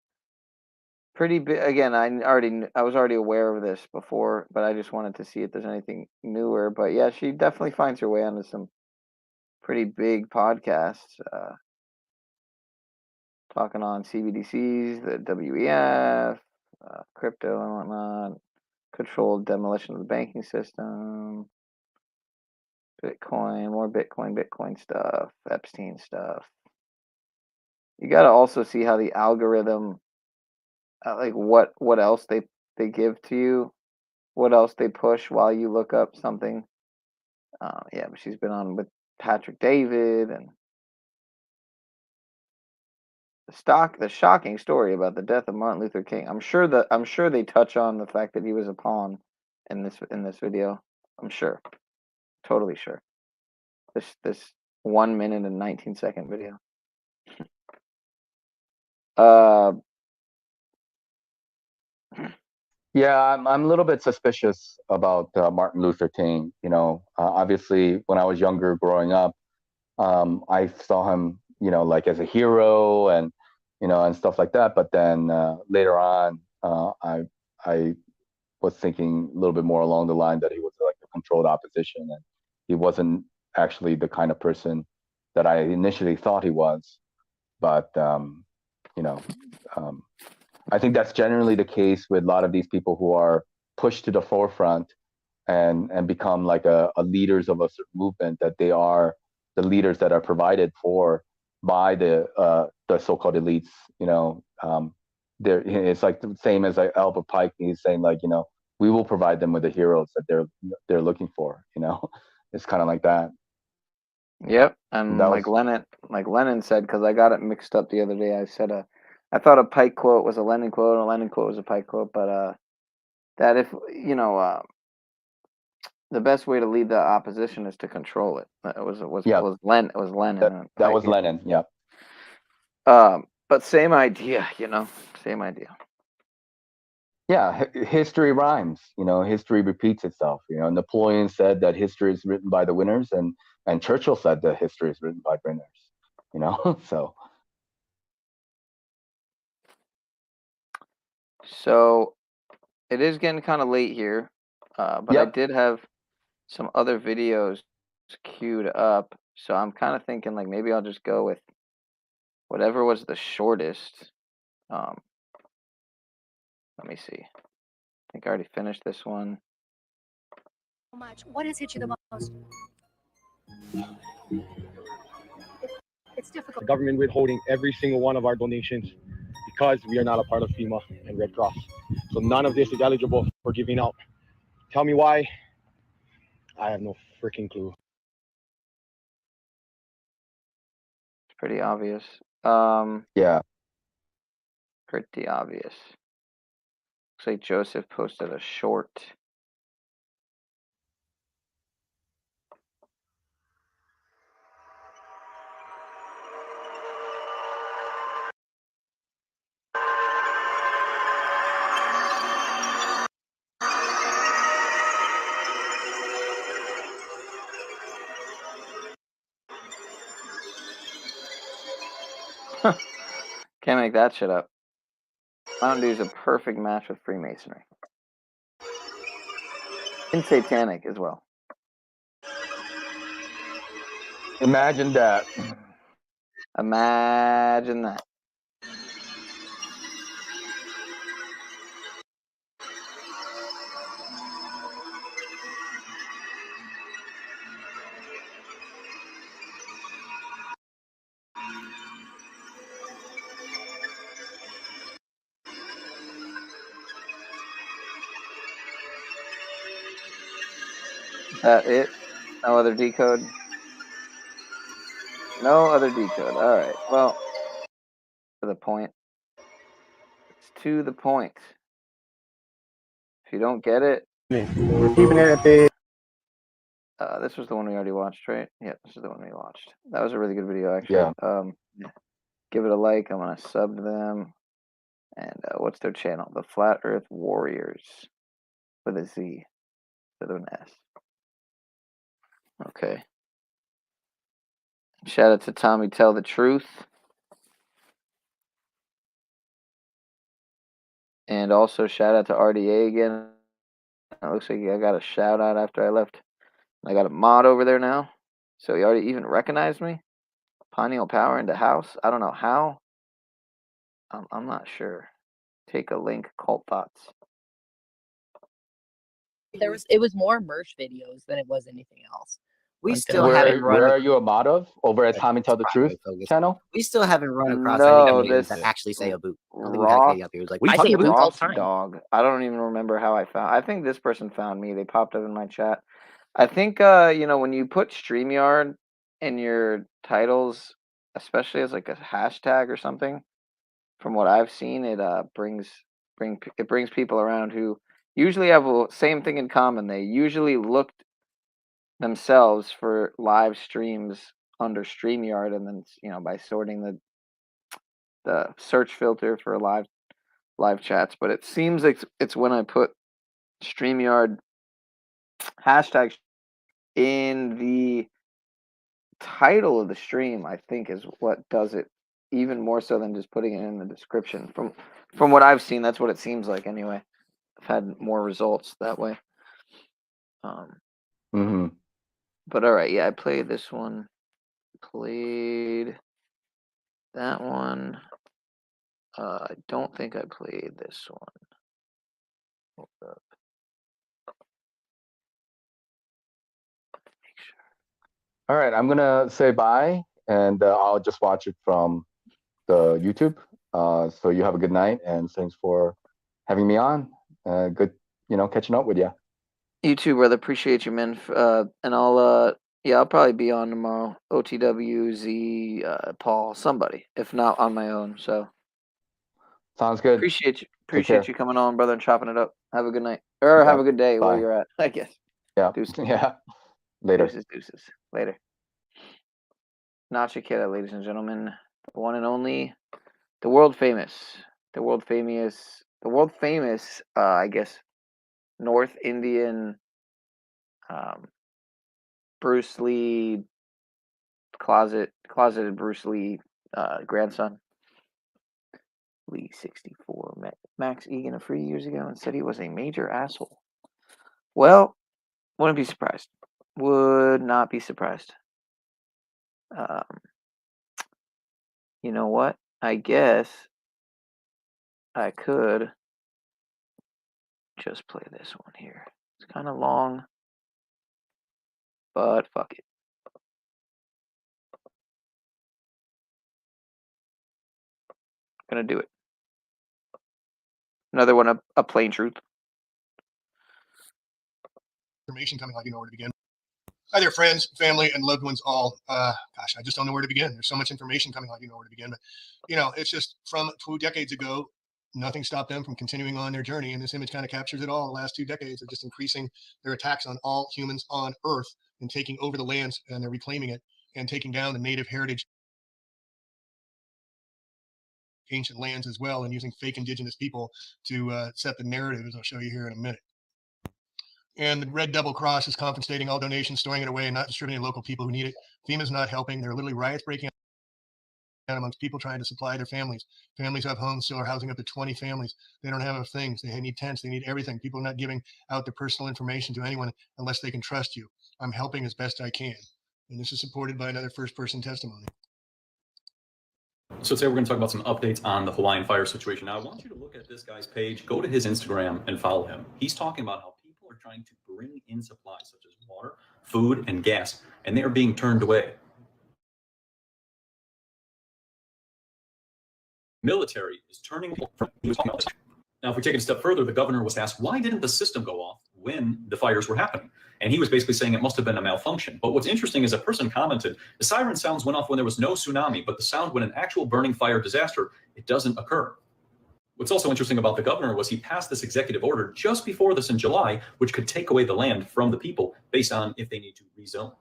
pretty big. Again, I was already aware of this before, but I just wanted to see if there's anything newer. But yeah, she definitely finds her way onto some pretty big podcasts, talking on CBDCs, the WEF, crypto and whatnot, controlled demolition of the banking system. Bitcoin, more Bitcoin stuff, Epstein stuff. You got to also see how the algorithm, like what else they give to you, what else they push while you look up something. Yeah, but she's been on with Patrick David and the shocking story about the death of Martin Luther King. I'm sure they touch on the fact that he was a pawn in this video. I'm sure, totally sure. This 1 minute and 19-second video. Yeah, I'm a little bit suspicious about Martin Luther King. You know, obviously, when I was younger, growing up, I saw him, you know, like as a hero and and stuff like that. But then later on, I was thinking a little bit more along the line that he was like a controlled opposition, and he wasn't actually the kind of person that I initially thought he was. But you know, I think that's generally the case with a lot of these people who are pushed to the forefront and become like a leaders of a certain movement, that they are the leaders that are provided for by the so-called elites. It's like the same as like Albert Pike. He's saying like, we will provide them with the heroes that they're looking for. It's kind of like that. Yep, and That like was Lenin said, because I got it mixed up the other day. I thought a Pike quote was a Lenin quote, and a Lenin quote was a Pike quote. But that if the best way to lead the opposition is to control it. It was Lenin. It was Lenin. that was Lenin. Yeah. But same idea. Same idea. Yeah, history rhymes. History repeats itself. Napoleon said that history is written by the winners, and Churchill said that history is written by winners. So. So, it is getting kind of late here, but I did have some other videos queued up. So I'm kind of thinking like maybe I'll just go with whatever was the shortest. Let me see. I think I already finished this one. What has hit you the most? It's difficult. The government withholding every single one of our donations because we are not a part of FEMA and Red Cross. So none of this is eligible for giving out. Tell me why. I have no freaking clue. It's pretty obvious. Yeah. Pretty obvious. Looks like Joseph posted a short. Can't make that shit up. Mountain Dew is a perfect match with Freemasonry. And satanic as well. Imagine that. Imagine that. It? No other decode? No other decode. All right. Well, to the point. It's to the point. If you don't get it, this was the one we already watched, right? Yeah, this is the one we watched. That was a really good video, actually. Yeah. Give it a like. I'm gonna sub to them, And what's their channel? The Flat Earth Warriors with a Z instead of an S. Okay. Shout out to Tommy Tell the Truth. And also shout out to RDA again. It looks like I got a shout out after I left. I got a mod over there now. So he already even recognized me. Pineal Power into house. I don't know how. I'm not sure. Take a link. Cult Thoughts. It was more merch videos than it was anything else. We Okay. still haven't run. Where are you a mod of? Over at Tommy Tell the Truth channel? We still haven't run across No, any this that actually say a boot. I don't think we've had Ross, Katie up here who's like, "What are you talking about?" Ross Dog. I don't even remember how I found. I think this person found me. They popped up in my chat. I think when you put StreamYard in your titles, especially as like a hashtag or something, from what I've seen, it brings people around who usually have the same thing in common. They usually looked themselves for live streams under StreamYard, and then by sorting the search filter for live chats. But it seems like it's when I put StreamYard hashtag in the title of the stream, I think is what does it even more so than just putting it in the description. From what I've seen, that's what it seems like anyway. I've had more results that way. But all right, yeah, I played this one. Played that one. I don't think I played this one. Hold up. All right, I'm gonna say bye, and I'll just watch it from the YouTube. So you have a good night, and thanks for having me on. Good, catching up with you. You too, brother. Appreciate you, man. And I'll probably be on tomorrow. OTW, Z, Paul, somebody. If not on my own. So sounds good. Appreciate you. Take Appreciate care. you coming on, brother, and chopping it up. Have a good night. Or have a good day where Bye. you're at, I guess. Yeah. Deuces. Yeah. Later. Deuces. Later. Nacho Kidda, ladies and gentlemen. The one and only, the world famous, I guess, North Indian Bruce Lee, closeted Bruce Lee grandson. Lee 64 met Max Egan a few years ago and said he was a major asshole. Well, wouldn't be surprised. Would not be surprised. You know what? I guess I could just play this one here. It's kind of long, but fuck it. Gonna do it. Another one, a plain truth. Information coming, like you know where to begin. Hi there, friends, family, and loved ones all. I just don't know where to begin. There's so much information coming, like you know where to begin. But, it's just from 2 decades ago, nothing stopped them from continuing on their journey. And this image kind of captures it all. The last 2 decades of just increasing their attacks on all humans on Earth and taking over the lands, and they're reclaiming it and taking down the native heritage ancient lands as well, and using fake indigenous people to set the narrative, as I'll show you here in a minute. And the Red Double Cross is confiscating all donations, storing it away, and not distributing to local people who need it. FEMA's not helping. There are literally riots breaking out amongst people trying to supply their families. Families who have homes still are housing up to 20 families. They don't have enough things. They need tents. They need everything. People are not giving out their personal information to anyone unless they can trust you. I'm helping as best I can. And this is supported by another first-person testimony. So today we're going to talk about some updates on the Hawaiian fire situation. Now, I want you to look at this guy's page, go to his Instagram and follow him. He's talking about how people are trying to bring in supplies such as water, food, and gas, and they are being turned away. Military is turning from. Now, if we take it a step further, the governor was asked, why didn't the system go off when the fires were happening? And he was basically saying it must have been a malfunction. But what's interesting is a person commented, the siren sounds went off when there was no tsunami, but the sound when an actual burning fire disaster, it doesn't occur. What's also interesting about the governor was he passed this executive order just before this in July, which could take away the land from the people based on if they need to rezone.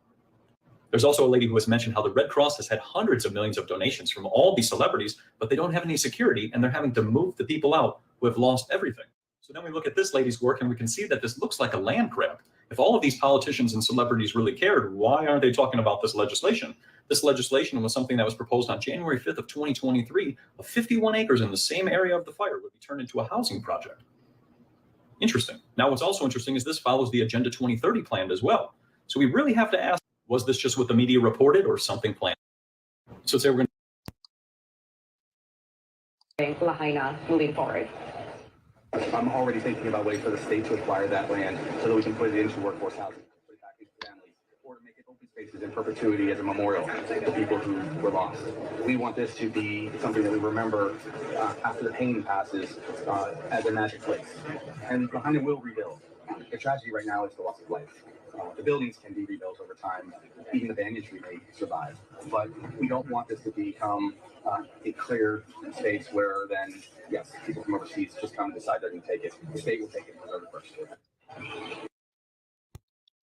There's also a lady who has mentioned how the Red Cross has had hundreds of millions of donations from all these celebrities, but they don't have any security, and they're having to move the people out who have lost everything. So then we look at this lady's work, and we can see that this looks like a land grab. If all of these politicians and celebrities really cared, why aren't they talking about this legislation? This legislation was something that was proposed on January 5th of 2023. Of 51 acres in the same area of the fire would be turned into a housing project. Interesting. Now, what's also interesting is this follows the Agenda 2030 plan as well. So we really have to ask, was this just what the media reported or something planned? So say we're going to Lahaina moving forward. I'm already thinking about ways for the state to acquire that land so that we can put it into workforce housing, put it back into families, or to make it open spaces in perpetuity as a memorial to people who were lost. We want this to be something that we remember after the pain passes as a magic place. And Lahaina will rebuild. The tragedy right now is the loss of life. The buildings can be rebuilt over time. Even the banditry may survive. But we don't want this to become a clear space where then, yes, people from overseas just come and decide they're going to take it. The state will take it and preserve it first.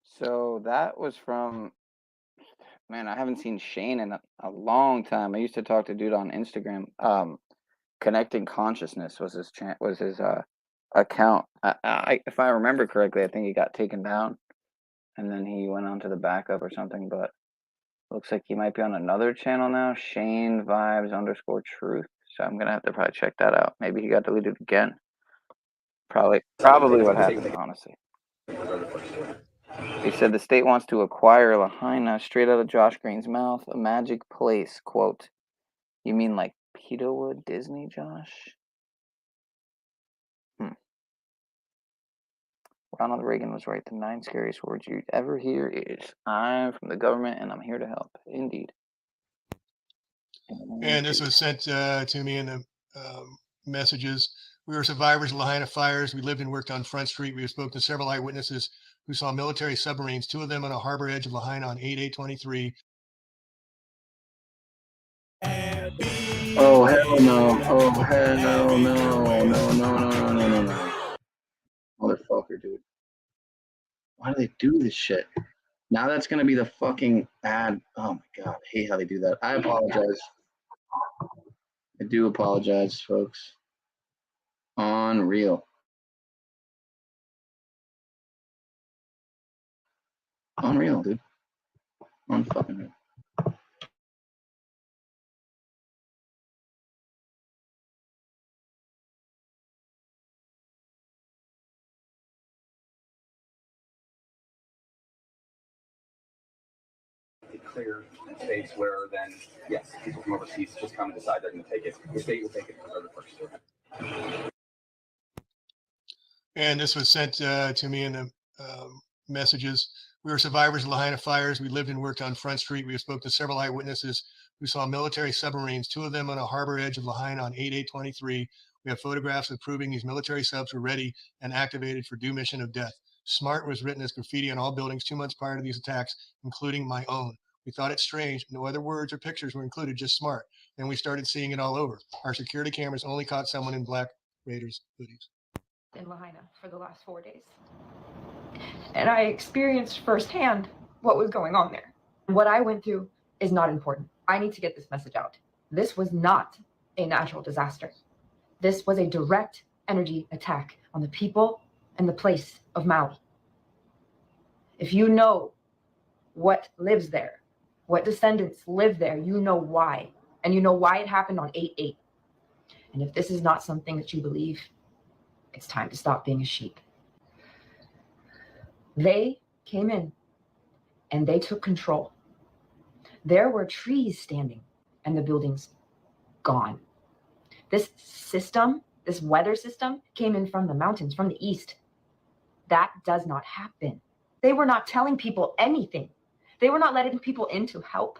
So that was from, man, I haven't seen Shane in a long time. I used to talk to dude on Instagram. Connecting Consciousness was his account. If I remember correctly, I think he got taken down. And then he went on to the backup or something, but looks like he might be on another channel now, Shane Vibes _Truth. So I'm gonna have to probably check that out. Maybe he got deleted again. Probably what happened, honestly. He said the state wants to acquire Lahaina, straight out of Josh Green's mouth, a magic place. Quote, you mean like Peterwood Disney, Josh? Ronald Reagan was right. The 9 scariest words you'd ever hear is, I'm from the government and I'm here to help. Indeed. And this was sent to me in the messages. We were survivors of Lahaina fires. We lived and worked on Front Street. We have spoken to several eyewitnesses who saw military submarines, 2 of them on a harbor edge of Lahaina on 8/8/23. Oh, hell no. Oh, hell no. Motherfucker, dude. Why do they do this shit? Now that's going to be the fucking ad. Oh my God. I hate how they do that. I apologize. I do apologize, folks. Unreal. Unreal, dude. Unfucking real. Clear space where then, yes, people from overseas just come and decide they're going to take it. The state will take it and preserve it first. And this was sent to me in the messages. We were survivors of Lahaina fires. We lived and worked on Front Street. We have spoken to several eyewitnesses who saw military submarines, 2 of them on a harbor edge of Lahaina on 8/8/23. We have photographs of proving these military subs were ready and activated for due mission of death. SMART was written as graffiti on all buildings 2 months prior to these attacks, including my own. We thought it strange. No other words or pictures were included, just SMART. Then we started seeing it all over. Our security cameras only caught someone in black Raiders hoodies. In Lahaina for the last 4 days. And I experienced firsthand what was going on there. What I went through is not important. I need to get this message out. This was not a natural disaster. This was a direct energy attack on the people and the place of Maui. If you know what lives there, what descendants live there, you know why. And you know why it happened on 8/8. And if this is not something that you believe, it's time to stop being a sheep. They came in and they took control. There were trees standing and the buildings gone. This system, this weather system, came in from the mountains, from the east. That does not happen. They were not telling people anything. They were not letting people in to help.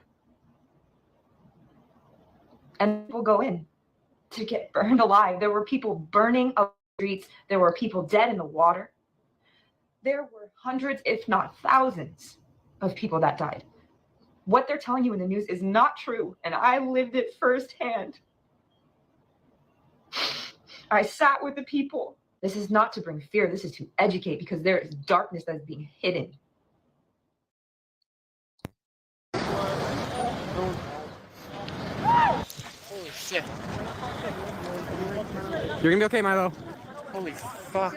And people go in to get burned alive. There were people burning up the streets. There were people dead in the water. There were hundreds, if not thousands, of people that died. What they're telling you in the news is not true, and I lived it firsthand. I sat with the people. This is not to bring fear. This is to educate, because there is darkness that is being hidden. shit. You're gonna be okay, Milo. Holy fuck.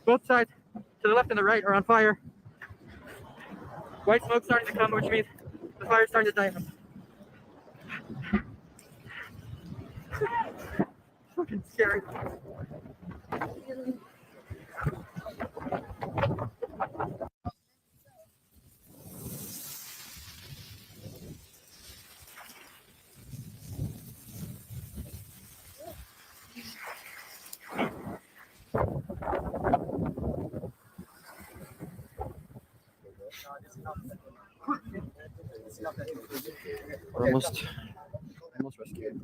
Both sides, to the left and the right, are on fire. White smoke starting to come, which means the fire's starting to die out. Fucking scary. We're almost rescued.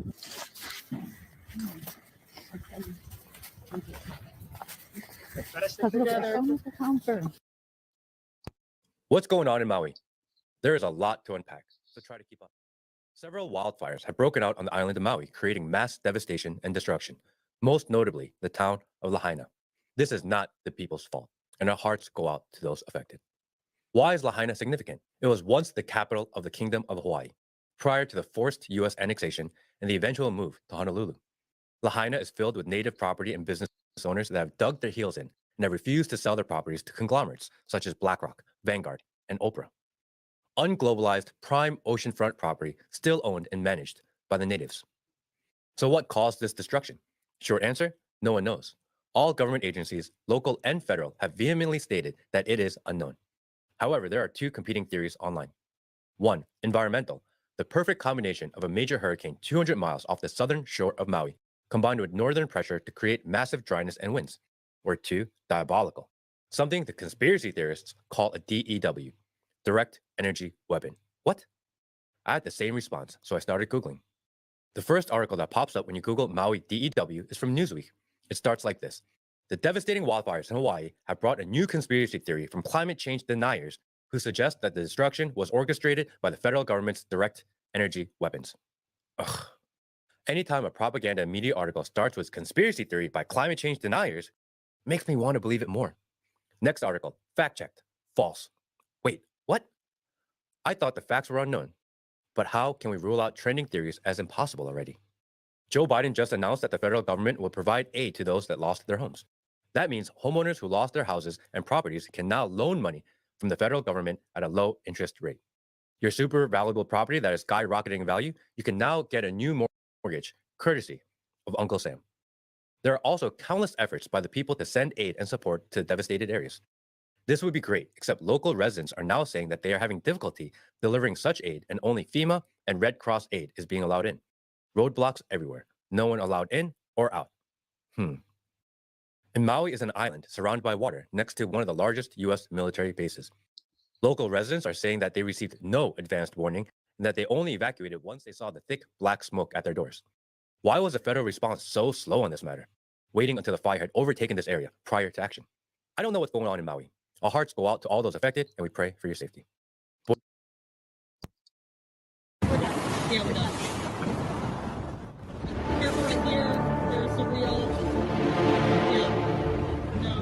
What's going on in Maui? There is a lot to unpack, so try to keep up. Several wildfires have broken out on the island of Maui, creating mass devastation and destruction, most notably the town of Lahaina. This is not the people's fault, and our hearts go out to those affected. Why is Lahaina significant? It was once the capital of the Kingdom of Hawaii, prior to the forced U.S. annexation and the eventual move to Honolulu. Lahaina is filled with native property and business owners that have dug their heels in and have refused to sell their properties to conglomerates such as BlackRock, Vanguard, and Oprah. Unglobalized prime oceanfront property still owned and managed by the natives. So what caused this destruction? Short answer, no one knows. All government agencies, local and federal, have vehemently stated that it is unknown. However, there are two competing theories online. One, environmental, the perfect combination of a major hurricane 200 miles off the southern shore of Maui, combined with northern pressure to create massive dryness and winds. Or two, diabolical, something the conspiracy theorists call a DEW, direct energy weapon. What? I had the same response, so I started Googling. The first article that pops up when you Google Maui DEW is from Newsweek. It starts like this. The devastating wildfires in Hawaii have brought a new conspiracy theory from climate change deniers who suggest that the destruction was orchestrated by the federal government's direct energy weapons. Ugh. Anytime a propaganda and media article starts with conspiracy theory by climate change deniers, makes me want to believe it more. Next article, fact-checked, false. Wait, what? I thought the facts were unknown. But how can we rule out trending theories as impossible already? Joe Biden just announced that the federal government will provide aid to those that lost their homes. That means homeowners who lost their houses and properties can now loan money from the federal government at a low interest rate. Your super valuable property that is skyrocketing in value, you can now get a new mortgage, courtesy of Uncle Sam. There are also countless efforts by the people to send aid and support to devastated areas. This would be great, except local residents are now saying that they are having difficulty delivering such aid and only FEMA and Red Cross aid is being allowed in. Roadblocks everywhere, no one allowed in or out. And Maui is an island surrounded by water next to one of the largest U.S. military bases. Local residents are saying that they received no advanced warning and that they only evacuated once they saw the thick black smoke at their doors. Why was the federal response so slow on this matter, waiting until the fire had overtaken this area prior to action? I don't know what's going on in Maui. Our hearts go out to all those affected, and we pray for your safety. Yeah, we're done. Careful right there. There's the real. Yeah. No.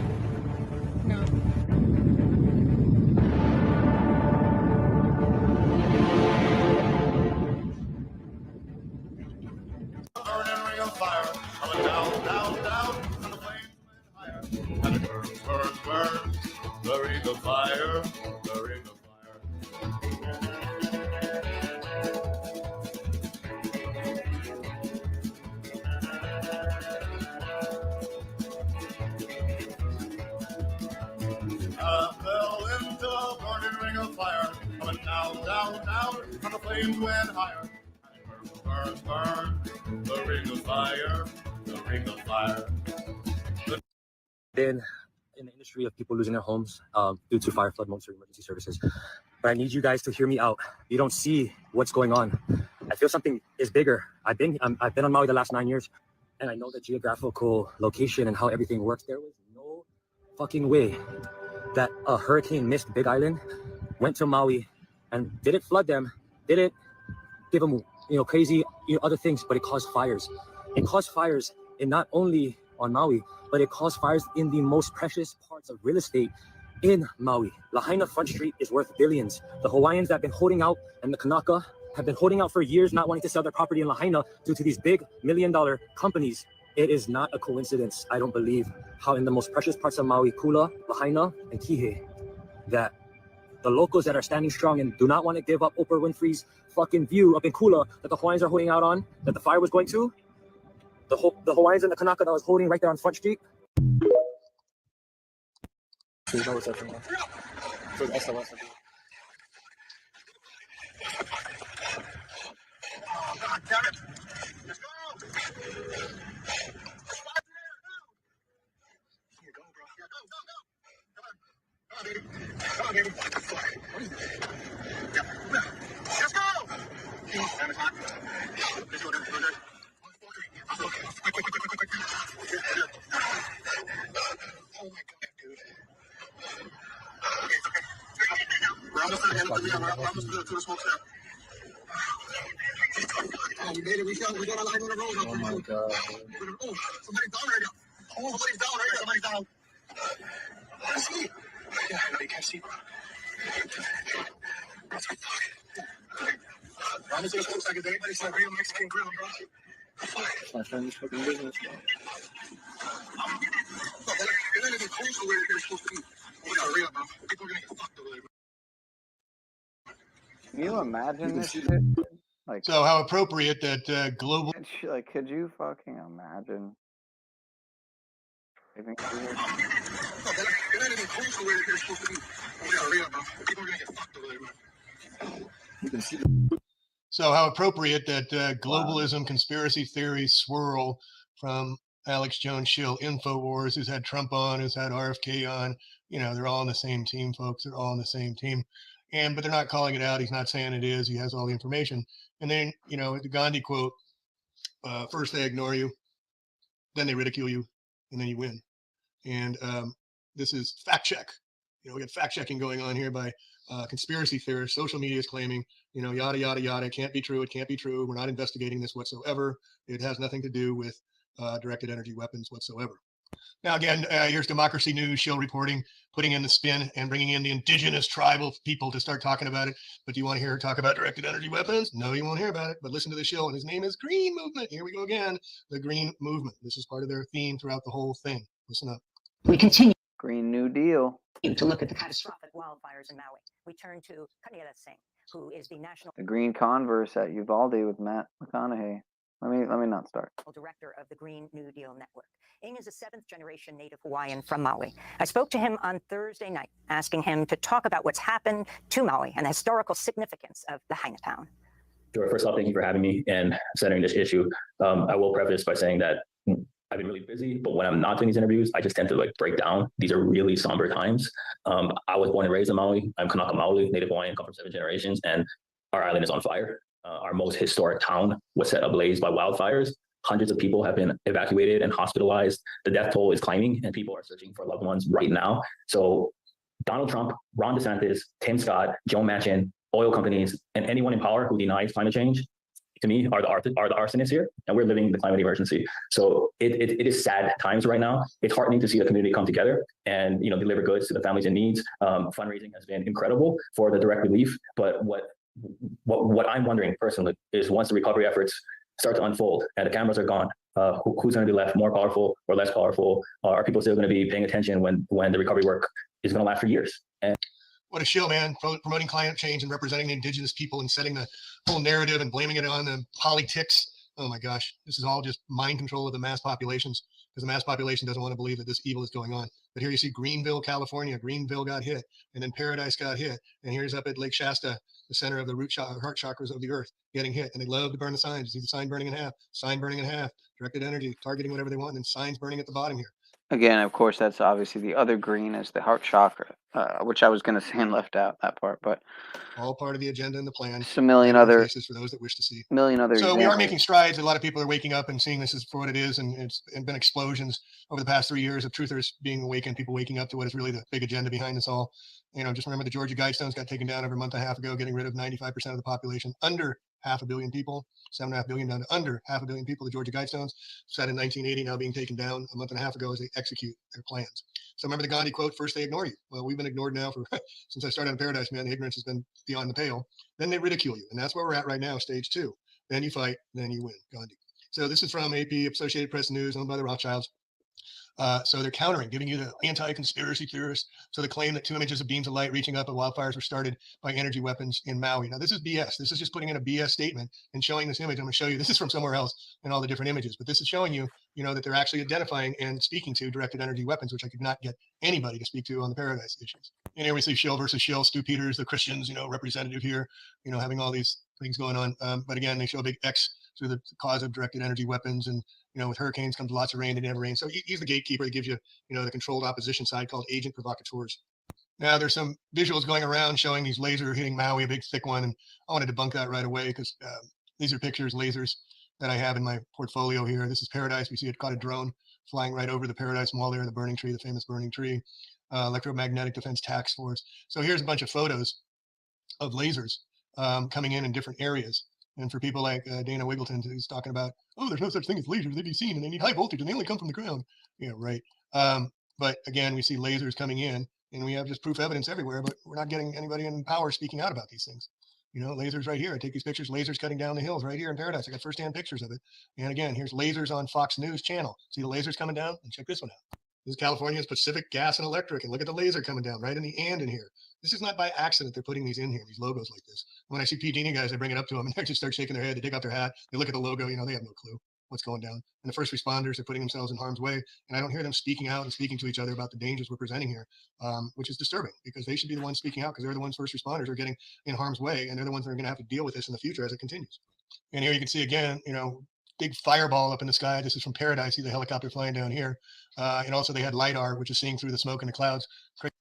Burning ring of fire, coming down, down, down, and the flames went higher. And it burns, burns, burns, the ring of fire, the ring of fire. I fell into a burning ring of fire, coming down, down, down, and the flames went higher. Burn, burn, the ring of fire, the ring of fire. Been in the industry of people losing their homes due to fire, flood, monster emergency services. But I need you guys to hear me out. You don't see what's going on. I feel something is bigger. I've been on Maui the last 9 years, and I know the geographical location and how everything works. There was no fucking way that a hurricane missed Big Island, went to Maui, and didn't flood them, didn't give them crazy other things, but it caused fires. It caused fires in not only on Maui, but it caused fires in the most precious parts of real estate in Maui. Lahaina Front Street is worth billions. The Hawaiians that have been holding out and the Kanaka have been holding out for years, not wanting to sell their property in Lahaina due to these big million-dollar companies. It is not a coincidence, I don't believe, how in the most precious parts of Maui, Kula, Lahaina, and Kihei, that the locals that are standing strong and do not want to give up Oprah Winfrey's fucking view up in Kula that the Hawaiians are holding out on, that the fire was going to, the Hawaiians and the Kanaka that was holding right there on Front Street. God damn it! Let's go! Here, go, bro. Yeah, go, go, go! Come on, baby. Come on, baby. What the fuck? What is this? Yeah. Let's go! Damn it, hot. Let's go, there, go, there. Quick, quick, quick, quick, quick, quick. Oh my god, dude. Okay, it's okay. We're almost to the end of the we're almost to the smoke step. Oh, we made it. We got a line on the road. Oh my god. Oh, somebody's down right now. Oh, somebody's down right now. Somebody's down. I see. Yeah, I know you can't see, bro. What the fuck? We're almost to the smoke stack. Is anybody saw a real Mexican grill, bro? Fuck. It's my friend's fucking business, bro. You're not even close to where you're supposed to be. We got real, bro. People are gonna get fucked over there, bro. Can you imagine this shit? Like, So how appropriate that global. Like, could you fucking imagine? Driving through here? You're not even close to where you're supposed to be. We got real, bro. People are gonna get fucked over there, bro. You can see. So how appropriate that globalism conspiracy theories swirl from Alex Jones Shill, InfoWars, who's had Trump on, who's had RFK on. You know, they're all on the same team, folks. They're all on the same team. But they're not calling it out. He's not saying it is. He has all the information. And then, you know, the Gandhi quote, first they ignore you, then they ridicule you, and then you win. And this is fact check. You know, we got fact checking going on here by conspiracy theorists. Social media is claiming, you know, yada, yada, yada. It can't be true. It can't be true. We're not investigating this whatsoever. It has nothing to do with directed energy weapons whatsoever. Now, again, here's Democracy News, Shill reporting, putting in the spin and bringing in the indigenous tribal people to start talking about it. But do you want to hear her talk about directed energy weapons? No, you won't hear about it. But listen to the Shill, and his name is Green Movement. Here we go again, the Green Movement. This is part of their theme throughout the whole thing. Listen up. We continue Green New Deal to look at the catastrophic wildfires in Maui. We turn to Kaniela Singh, who is the national The Green Converse at Uvalde with Matt McConaughey. Let me not start. director of the Green New Deal Network. Ing is a seventh-generation Native Hawaiian from Maui. I spoke to him on Thursday night, asking him to talk about what's happened to Maui and the historical significance of Lahaina town. Sure. First off, thank you for having me and centering this issue. I will preface by saying that I've been really busy, but when I'm not doing these interviews, I just tend to like break down. These are really somber times. I was born and raised in Maui. I'm Kanaka Maoli, Native Hawaiian, come from 7 generations, and our island is on fire. Our most historic town was set ablaze by wildfires. Hundreds of people have been evacuated and hospitalized. The death toll is climbing, and people are searching for loved ones right now. So Donald Trump, Ron DeSantis, Tim Scott, Joe Manchin, oil companies, and anyone in power who denies climate change, to me, are the arsonists here, and we're living the climate emergency. So it is sad times right now. It's heartening to see the community come together and deliver goods to the families in need. Fundraising has been incredible for the direct relief, but what I'm wondering personally is once the recovery efforts start to unfold and the cameras are gone, who's going to be left more powerful or less powerful? Are people still going to be paying attention when the recovery work is going to last for years? And what a shill, man, promoting climate change and representing the indigenous people and setting the whole narrative and blaming it on the politics. Oh my gosh, this is all just mind control of the mass populations, because the mass population doesn't want to believe that this evil is going on. But here you see Greenville, California. Greenville got hit, and then Paradise got hit, and here's up at Lake Shasta, the center of the heart chakras of the earth, getting hit, and they love to burn the signs. You see the sign burning in half, sign burning in half, directed energy, targeting whatever they want, and signs burning at the bottom here. Again, of course, that's obviously the other green is the heart chakra, which I was going to say and left out that part, but all part of the agenda and the plan. Just a million other for those that wish to see. Million other. So examples. We are making strides. A lot of people are waking up and seeing this as for what it is, and it's been explosions over the past 3 years of truthers being awakened, people waking up to what is really the big agenda behind this all. Just remember the Georgia Guidestones got taken down over a month and a half ago, getting rid of 95% of the population, under half a billion people, 7.5 billion down to under half a billion people. The Georgia Guidestones said in 1980, now being taken down a month and a half ago as they execute their plans. So remember the Gandhi quote, first they ignore you. Well, we've been ignored now for since I started on Paradise, man. The ignorance has been beyond the pale. Then they ridicule you. And that's where we're at right now, stage 2. Then you fight, then you win, Gandhi. So this is from AP, Associated Press News, owned by the Rothschilds. So they're countering, giving you the anti-conspiracy theorists. So the claim that 2 images of beams of light reaching up at wildfires were started by energy weapons in Maui. Now, this is BS. This is just putting in a BS statement and showing this image. I'm going to show you, this is from somewhere else and all the different images, but this is showing you, that they're actually identifying and speaking to directed energy weapons, which I could not get anybody to speak to on the Paradise issues. And here we see Shill versus Shill, Stu Peters, the Christians, representative here, having all these things going on. But again, they show a big X through the cause of directed energy weapons. And with hurricanes comes lots of rain, they never rain. So he's the gatekeeper that gives you, the controlled opposition side called agent provocateurs. Now there's some visuals going around showing these lasers hitting Maui, a big thick one. And I want to debunk that right away because these are pictures, lasers that I have in my portfolio here. This is Paradise. We see it caught a drone flying right over the Paradise Mall there, the burning tree, the famous burning tree, electromagnetic defense task force. So here's a bunch of photos of lasers coming in different areas. And for people like Dana Wiggleton, who's talking about, oh, there's no such thing as lasers, they be seen and they need high voltage and they only come from the ground. Yeah, right. But again, we see lasers coming in and we have just proof evidence everywhere, but we're not getting anybody in power speaking out about these things. Lasers right here. I take these pictures, lasers cutting down the hills right here in Paradise. I got firsthand pictures of it. And again, here's lasers on Fox News channel. See the lasers coming down? And check this one out. This is California's Pacific Gas and Electric. And look at the laser coming down right in the and in here. This is not by accident they're putting these in here, these logos like this. When I see PG&E guys, I bring it up to them and they just start shaking their head. They take off their hat. They look at the logo. They have no clue what's going down. And the first responders are putting themselves in harm's way. And I don't hear them speaking out and speaking to each other about the dangers we're presenting here, which is disturbing because they should be the ones speaking out because they're the ones first responders are getting in harm's way. And they're the ones that are going to have to deal with this in the future as it continues. And here you can see again, big fireball up in the sky. This is from Paradise. See the helicopter flying down here. And also they had LiDAR, which is seeing through the smoke in the clouds. Craig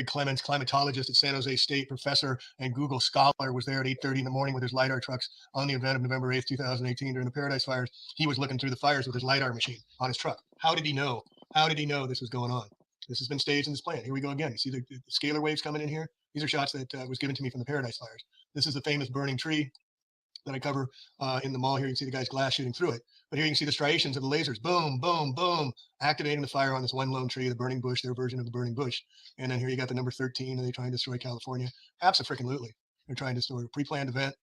Clements, climatologist at San Jose State, professor and Google scholar, was there at 8:30 in the morning with his LiDAR trucks on the event of November 8th, 2018 during the Paradise fires. He was looking through the fires with his LiDAR machine on his truck. How did he know? How did he know this was going on? This has been staged in this plan. Here we go again. You see the scalar waves coming in here? These are shots that was given to me from the Paradise fires. This is the famous burning tree that I cover in the mall here. You can see the guy's glass shooting through it. But here you can see the striations of the lasers. Boom, boom, boom, activating the fire on this one lone tree, the burning bush, their version of the burning bush. And then here you got the number 13, and they try and destroy California. Abso-freaking-lutely. They're trying to destroy a pre-planned event.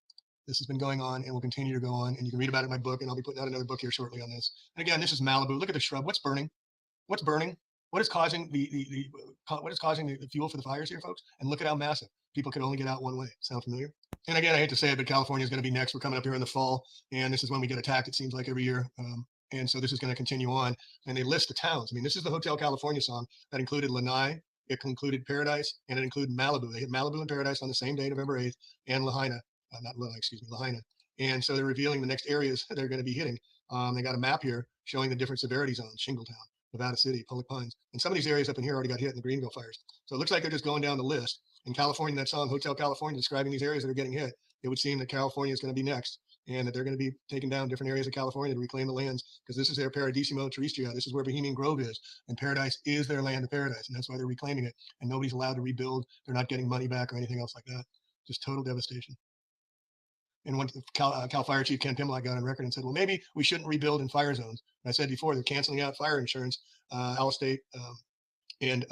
This has been going on and will continue to go on. And you can read about it in my book, and I'll be putting out another book here shortly on this. And again, this is Malibu. Look at the shrub. What's burning? What's burning? What is causing the fuel for the fires here, folks? And look at how massive. People could only get out one way. Sound familiar? And again, I hate to say it, but California is going to be next. We're coming up here in the fall, and this is when we get attacked, it seems like every year. And so this is going to continue on. And they list the towns. I mean, this is the Hotel California song that included Lanai, it included Paradise, and it included Malibu. They hit Malibu and Paradise on the same day, November 8th, and Lahaina. Lahaina. And so they're revealing the next areas they're going to be hitting. They got a map here showing the different severity zones: Shingletown, Nevada City, Public Pines. And some of these areas up in here already got hit in the Greenville fires. So it looks like they're just going down the list. In California, that song, Hotel California, describing these areas that are getting hit, it would seem that California is going to be next and that they're going to be taking down different areas of California to reclaim the lands because this is their Paradisimo Terrestria. This is where Bohemian Grove is. And Paradise is their land of paradise. And that's why they're reclaiming it. And nobody's allowed to rebuild. They're not getting money back or anything else like that. Just total devastation. And when Cal Fire Chief Ken Pimlock got on record and said, well, maybe we shouldn't rebuild in fire zones. And I said before, they're canceling out fire insurance, Allstate, and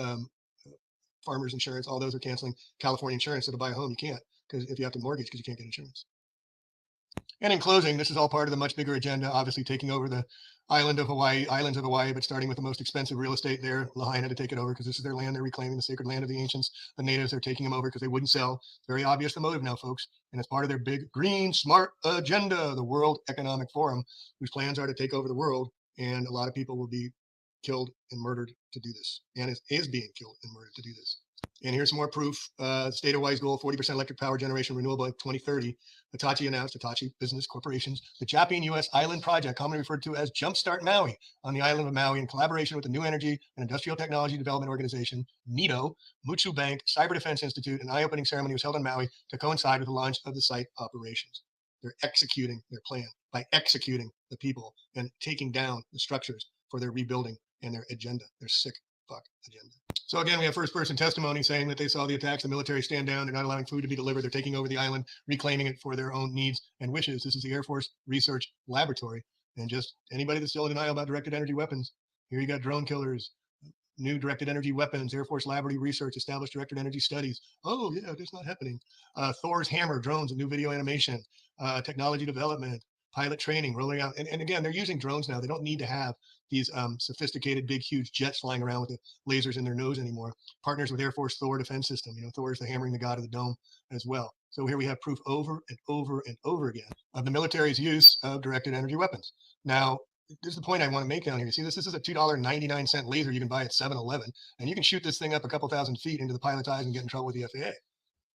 Farmers Insurance. All those are canceling California insurance. So to buy a home, you can't, because if you have to mortgage, because you can't get insurance. And in closing, this is all part of the much bigger agenda, obviously taking over the islands of Hawaii, but starting with the most expensive real estate there, Lahaina, to take it over because this is their land. They're reclaiming the sacred land of the ancients. The natives are taking them over because they wouldn't sell. It's very obvious the motive now, folks. And it's part of their big green smart agenda, the World Economic Forum, whose plans are to take over the world. And a lot of people will be killed and murdered to do this, and is being killed and murdered to do this. And here's some more proof. State of Hawaii's goal, 40% electric power generation renewable by 2030. Hitachi announced, Hitachi Business Corporations, the Japan U.S. Island Project, commonly referred to as Jumpstart Maui, on the island of Maui in collaboration with the New Energy and Industrial Technology Development Organization, NITO, Mutsu Bank, Cyber Defense Institute. An eye-opening ceremony was held on Maui to coincide with the launch of the site operations. They're executing their plan by executing the people and taking down the structures for their rebuilding and their agenda. They're sick. fuck agenda. So again, we have first person testimony saying that they saw the attacks. The military stand down. They're not allowing food to be delivered. They're taking over the island, reclaiming it for their own needs and wishes. This is the Air Force Research Laboratory. And just anybody that's still in denial about directed energy weapons, here you got drone killers, new directed energy weapons, Air Force Laboratory Research, established directed energy studies. Oh yeah, that's not happening. Thor's hammer, drones, and new video animation, technology development, pilot training, rolling out. And again, they're using drones now. They don't need to have these sophisticated, big, huge jets flying around with the lasers in their nose anymore. Partners with Air Force Thor defense system. You know, Thor is the hammering the god of the dome as well. So here we have proof over and over and over again of the military's use of directed energy weapons. Now, this is the point I want to make down here. You see, this is a $2.99 laser you can buy at 7-Eleven, and you can shoot this thing up a couple thousand feet into the pilot's eyes and get in trouble with the FAA.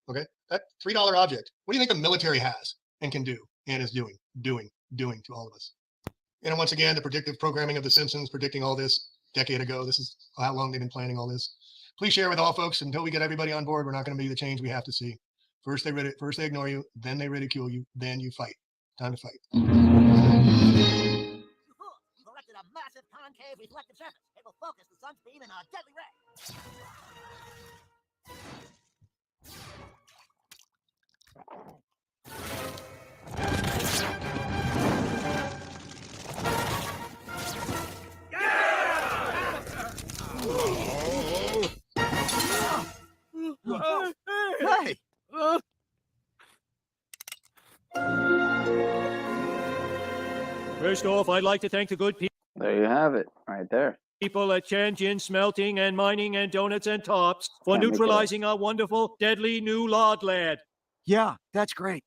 Okay, that $3 object. What do you think the military has and can do and is doing to all of us? And once again, the predictive programming of The Simpsons, predicting all this a decade ago. This is how long they've been planning all this. Please share with all folks. Until we get everybody on board, we're not going to be the change we have to see. First they ignore you, then they ridicule you, then you fight. Time to fight. Selected a massive concave reflective surface. It will focus the sun's beam in a deadly ray. Hey! First off, I'd like to thank the good people. There you have it, right there. People at Tianjin Smelting and Mining and Donuts and Tops for Can't make it up. neutralizing our wonderful, deadly new lard lead. Yeah, that's great.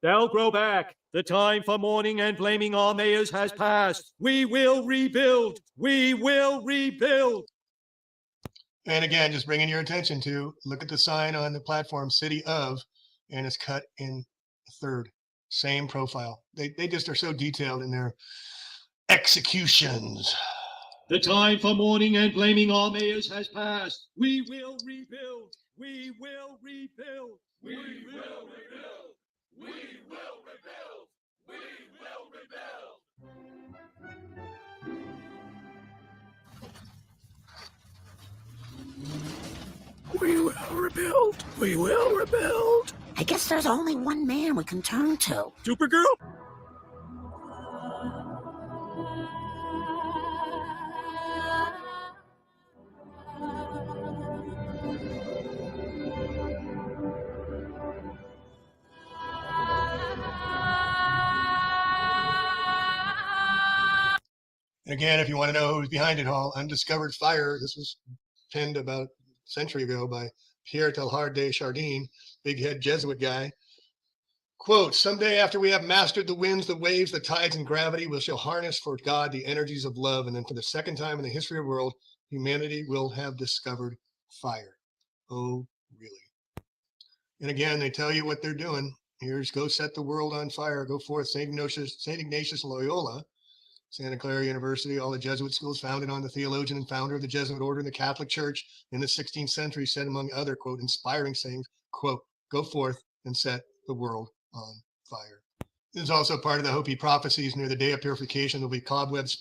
They'll grow back. The time for mourning and blaming our mayors has passed. We will rebuild. We will rebuild. And again, just bringing your attention to, look at the sign on the platform, City of, and it's cut in third. Same profile. They just are so detailed in their executions. The time for mourning and blaming our mayors has passed. We will rebuild. We will rebuild. We will rebuild. We will rebuild. We will rebuild. We will rebuild. We will rebuild. I guess there's only one man we can turn to. Supergirl? And again, if you want to know who's behind it all, Undiscovered Fire. This was penned about a century ago by Pierre Teilhard de Chardin, big head Jesuit guy. Quote, someday after we have mastered the winds, the waves, the tides, and gravity, we shall harness for God the energies of love. And then for the second time in the history of the world, humanity will have discovered fire. Oh, really? And again, they tell you what they're doing. Here's go set the world on fire. Go forth, St. Ignatius Loyola, Santa Clara University, all the Jesuit schools founded on the theologian and founder of the Jesuit order in the Catholic Church in the 16th century said, among other, quote, inspiring sayings, quote, go forth and set the world on fire. This is also part of the Hopi prophecies. Near the day of purification, there'll be cobwebs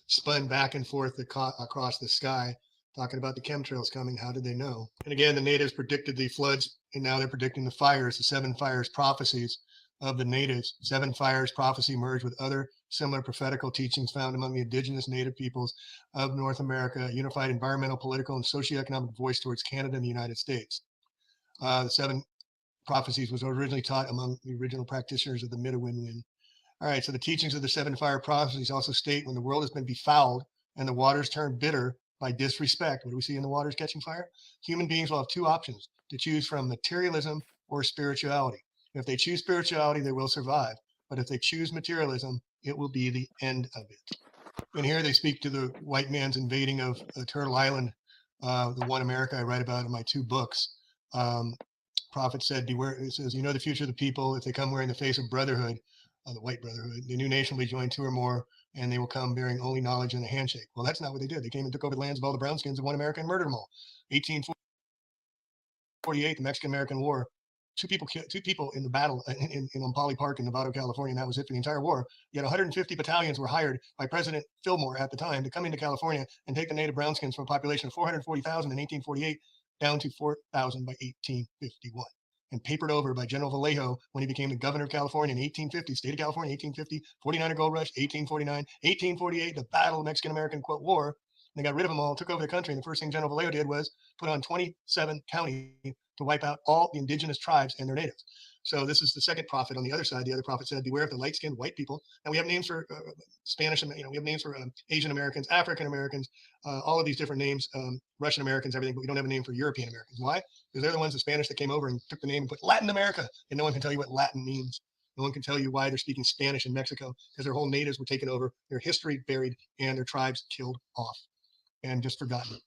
spun back and forth across the sky, talking about the chemtrails coming. How did they know? And again, the natives predicted the floods, and now they're predicting the fires, the 7 fires prophecies of the natives. 7 fires prophecy merged with other similar prophetical teachings found among the indigenous native peoples of North America, a unified environmental, political, and socioeconomic voice towards Canada and the United States. The 7 prophecies was originally taught among the original practitioners of the Midewiwin. All right, so the teachings of the 7 fire prophecies also state when the world has been befouled and the waters turn bitter by disrespect, what do we see in the waters catching fire? Human beings will have 2 options to choose from: materialism or spirituality. If they choose spirituality, they will survive. But if they choose materialism, it will be the end of it. And here they speak to the white man's invading of Turtle Island, the one America I write about in my 2 books. Prophet said, beware, it says, you know the future of the people. If they come wearing the face of brotherhood, the white brotherhood, the new nation will be joined 2 or more, and they will come bearing only knowledge and a handshake. Well, that's not what they did. They came and took over the lands of all the brownskins of one America and murdered them all. 1848, the Mexican-American War, two people in the battle in Umpali Park in Novato, California, and that was it for the entire war. Yet 150 battalions were hired by President Fillmore at the time to come into California and take the native brownskins from a population of 440,000 in 1848 down to 4,000 by 1851, and papered over by General Vallejo when he became the governor of California in 1850, state of California, 1850, 49er Gold Rush, 1849, 1848, the Battle of Mexican-American War. They got rid of them all, took over the country, and the first thing General Vallejo did was put on 27 counties to wipe out all the indigenous tribes and their natives. So this is the second prophet on the other side. The other prophet said, beware of the light-skinned white people. And we have names for Spanish, we have names for Asian Americans, African Americans, all of these different names, Russian Americans, everything, but we don't have a name for European Americans. Why? Because they're the ones, the Spanish, that came over and took the name and put Latin America, and no one can tell you what Latin means. No one can tell you why they're speaking Spanish in Mexico, because their whole natives were taken over, their history buried, and their tribes killed off and just forgotten.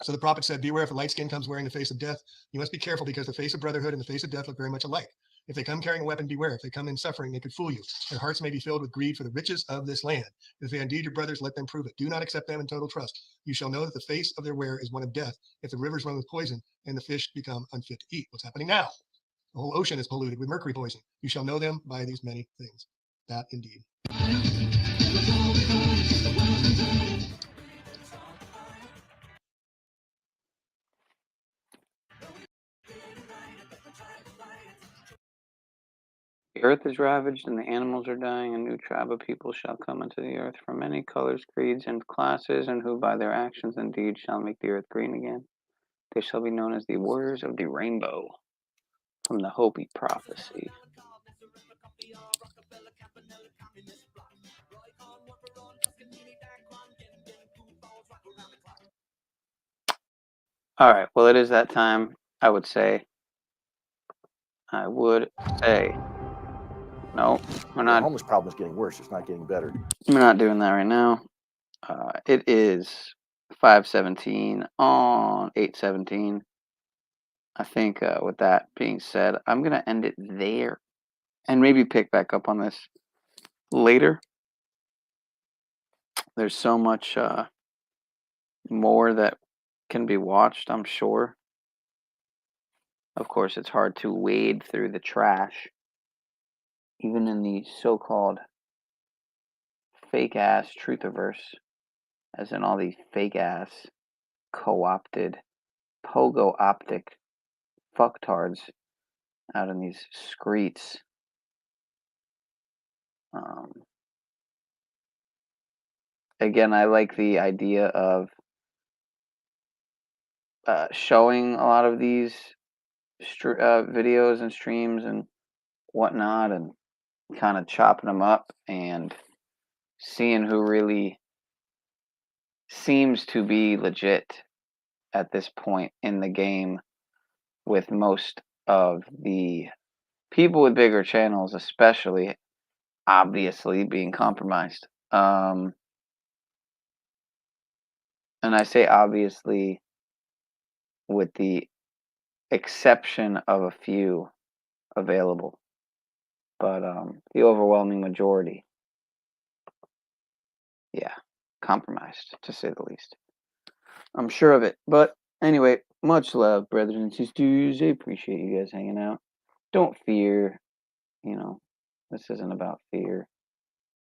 So the prophet said, beware if a light skin comes wearing the face of death. You must be careful, because the face of brotherhood and the face of death look very much alike. If they come carrying a weapon, beware. If they come in suffering, they could fool you. Their hearts may be filled with greed for the riches of this land. If they are indeed your brothers, let them prove it. Do not accept them in total trust. You shall know that the face of their wear is one of death. If the rivers run with poison and the fish become unfit to eat. What's happening now? The whole ocean is polluted with mercury poison. You shall know them by these many things. That indeed. The earth is ravaged and the animals are dying. A new tribe of people shall come into the earth from many colors, creeds, and classes, and who by their actions and deeds shall make the earth green again. They shall be known as the warriors of the rainbow, from the Hopi prophecy. All right, well, it is that time. I would say. No, we're not. The homeless problem is getting worse. It's not getting better. We're not doing that right now. It is 5:17 on 8:17. I think with that being said, I'm going to end it there and maybe pick back up on this later. There's so much more that can be watched, I'm sure. Of course, it's hard to wade through the trash, even in the so-called fake-ass truthiverse, as in all these fake-ass, co-opted, pogo-optic fucktards out in these streets. Again, I like the idea of showing a lot of these videos and streams and whatnot, and kind of chopping them up and seeing who really seems to be legit at this point in the game, with most of the people with bigger channels especially obviously being compromised. And I say obviously with the exception of a few available, but the overwhelming majority, yeah, compromised, to say the least. I'm sure of it. But anyway, much love, brothers and sisters. I appreciate you guys hanging out. Don't fear. This isn't about fear.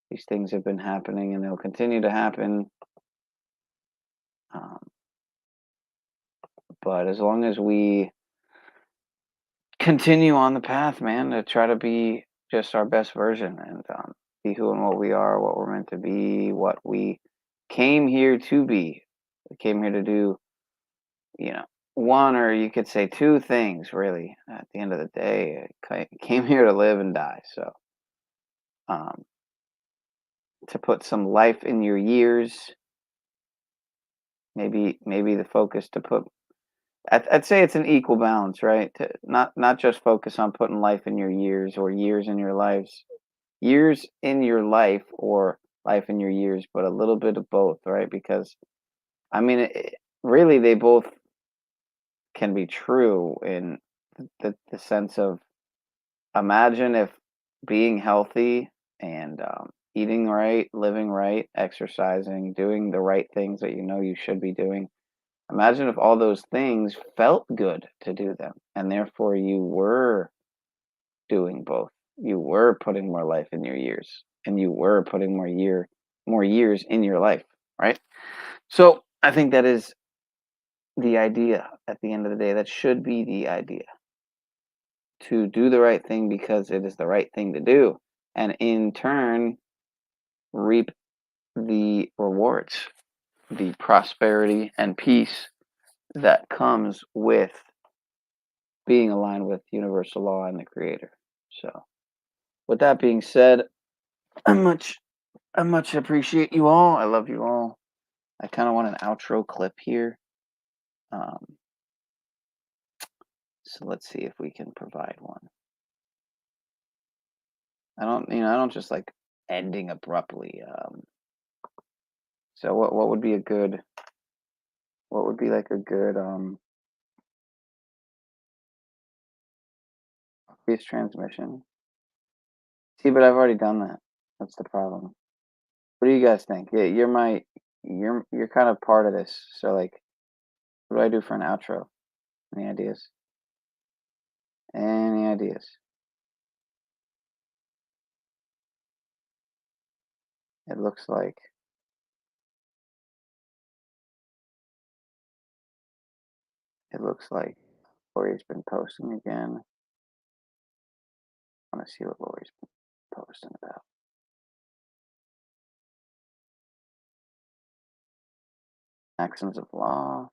These things have been happening and they'll continue to happen. But as long as we continue on the path, man, to try to be just our best version and be who and what we are, what we're meant to be, what we came here to be. We came here to do, one, or you could say two things, really. At the end of the day, I came here to live and die. So, to put some life in your years, maybe the focus to put. I'd say it's an equal balance, right? To not just focus on putting life in your years or years in your lives, years in your life or life in your years, but a little bit of both, right? Because, I mean, really, they both can be true in the sense of, imagine if being healthy and eating right, living right, exercising, doing the right things that you should be doing. Imagine if all those things felt good to do them, and therefore you were doing both. You were putting more life in your years, and you were putting more years in your life, right? So I think that is the idea at the end of the day. That should be the idea. To do the right thing because it is the right thing to do, and in turn reap the rewards, the prosperity and peace that comes with being aligned with universal law and the creator. So with that being said, I much appreciate you all. I love you all. I kind of want an outro clip here. So let's see if we can provide one. I don't just like ending abruptly. So what would be a good, what would be like a good obvious transmission? See, but I've already done that. That's the problem. What do you guys think? Yeah, you're kind of part of this. So like, what do I do for an outro? Any ideas? Any ideas? It looks like Lori's been posting again. I want to see what Lori's been posting about. Maxims of law.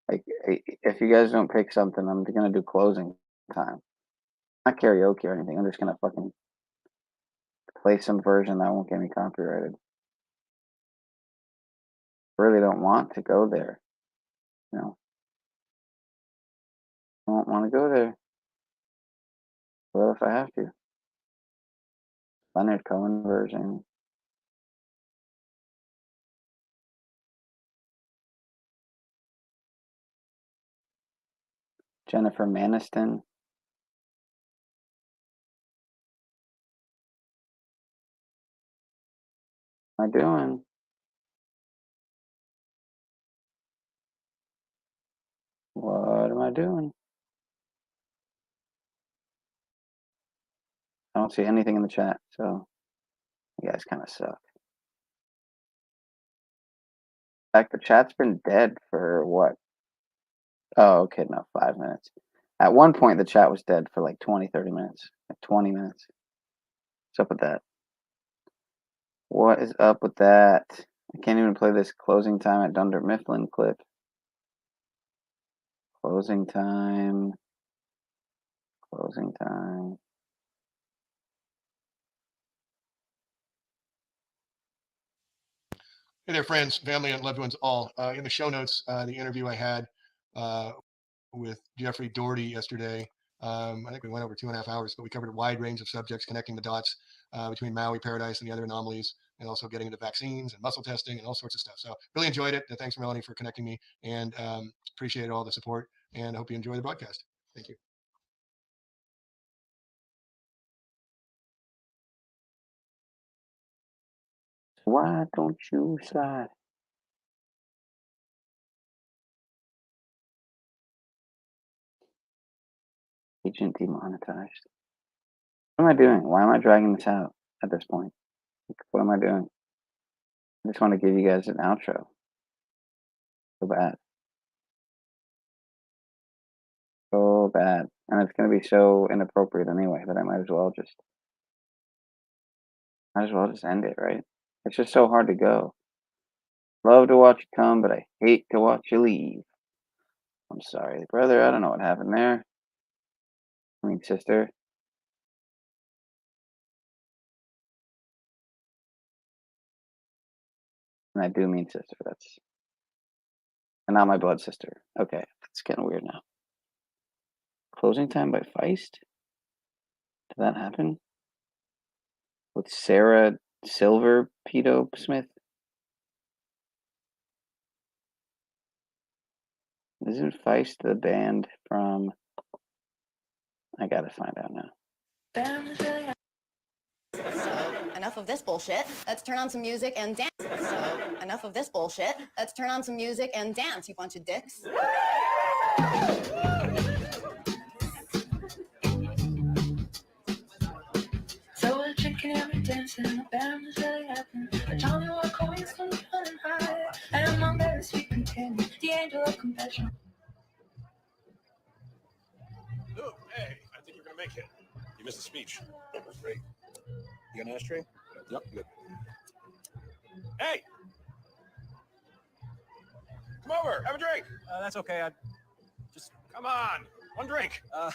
Like, if you guys don't pick something, I'm gonna do closing time. Not karaoke or anything. I'm just gonna fucking play some version that won't get me copyrighted. I really don't want to go there. You know, I don't want to go there. Well, if I have to. Leonard Cohen version. Jennifer Aniston. What am I doing? What am I doing? I don't see anything in the chat, so you guys kind of suck. In fact, the chat's been dead for what? Oh, okay, no, 5 minutes. At one point, the chat was dead for like 20, 30 minutes. Like 20 minutes. What's up with that? What is up with that? I can't even play this closing time at Dunder Mifflin clip. Closing time. Closing time. Hey there, friends, family, and loved ones all. In the show notes, the interview I had with Jeffrey Doherty yesterday. I think we went over 2.5 hours, but we covered a wide range of subjects, connecting the dots between Maui Paradise and the other anomalies, and also getting into vaccines and muscle testing and all sorts of stuff. So really enjoyed it. Thanks, Melanie, for connecting me, and appreciate all the support, and I hope you enjoy the broadcast. Thank you. Why don't you slide? Agent demonetized. What am I doing? Why am I dragging this out at this point? What am I doing? I just want to give you guys an outro. So bad. So bad. And it's going to be so inappropriate anyway that I might as well just end it, right? It's just so hard to go. Love to watch you come, but I hate to watch you leave. I'm sorry, brother. I don't know what happened there. I mean, sister. And I do mean sister. And not my blood sister. Okay, it's getting weird now. Closing time by Feist? Did that happen? With Sarah Silver Pedo Smith? Isn't Feist the band from... I gotta find out now. enough of this bullshit. Let's turn on some music and dance. So, enough of this bullshit. Let's turn on some music and dance, you bunch of dicks. So we're drinking and we're dancing, and the band is really happening. A Johnny Walker wings from running high, and among very sweet content, the angel of compassion. Oh, hey, I think you're gonna make it. You missed a speech. That was great. You got an ashtray? Yep, good. Hey! Come over, have a drink. That's okay. Come on, one drink. I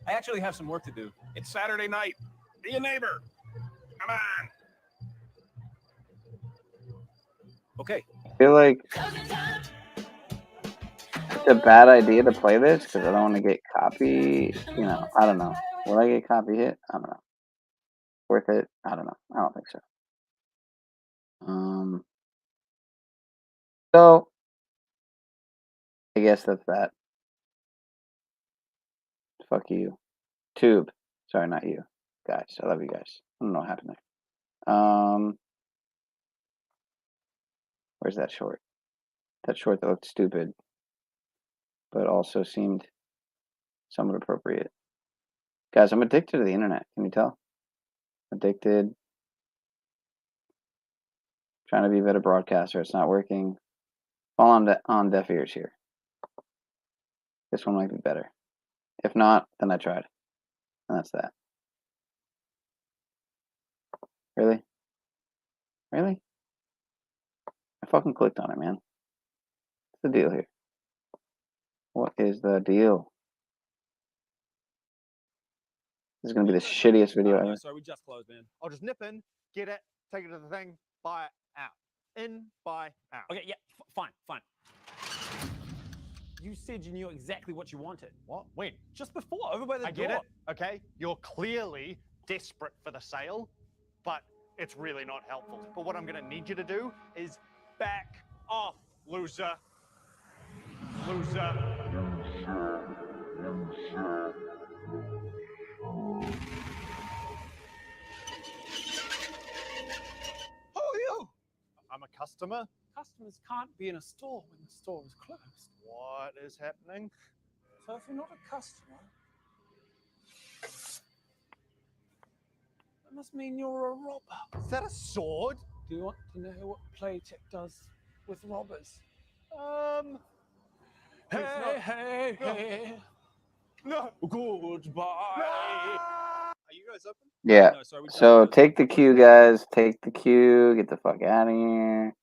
actually have some work to do. It's Saturday night. Be a neighbor. Come on. Okay. I feel like it's a bad idea to play this because I don't want to get copy. You know, I don't know. Will I get copy hit? I don't know. Worth it? I don't know. I don't think so. So I guess that's that. Fuck you. Tube. Sorry, not you. Guys, I love you guys. I don't know what happened there. Where's that short? That short that looked stupid, but also seemed somewhat appropriate. Guys, I'm addicted to the internet. Can you tell? Addicted. Trying to be a better broadcaster. It's not working. Fall on deaf ears here. This one might be better. If not, then I tried. And that's that. Really? Really? I fucking clicked on it, man. What's the deal here? What is the deal? This is gonna be the shittiest video ever. Sorry, we just closed, man. I'll just nip in, get it, take it to the thing, buy it, out. In, buy, out. Okay, yeah, fine. You said you knew exactly what you wanted. What? When? Just before, over by the door. I get it, okay? You're clearly desperate for the sale, but it's really not helpful. But what I'm gonna need you to do is back off, loser. Loser. Who are you? I'm a customer. Customers can't be in a store when the store is closed. What is happening? So if you're not a customer, that must mean you're a robber. Is that a sword? Do you want to know what Playtech does with robbers? Hey. No. Goodbye. Are you guys open? Yeah. No, sorry, we just So closed. take the cue, guys. Take the cue. Get the fuck out of here.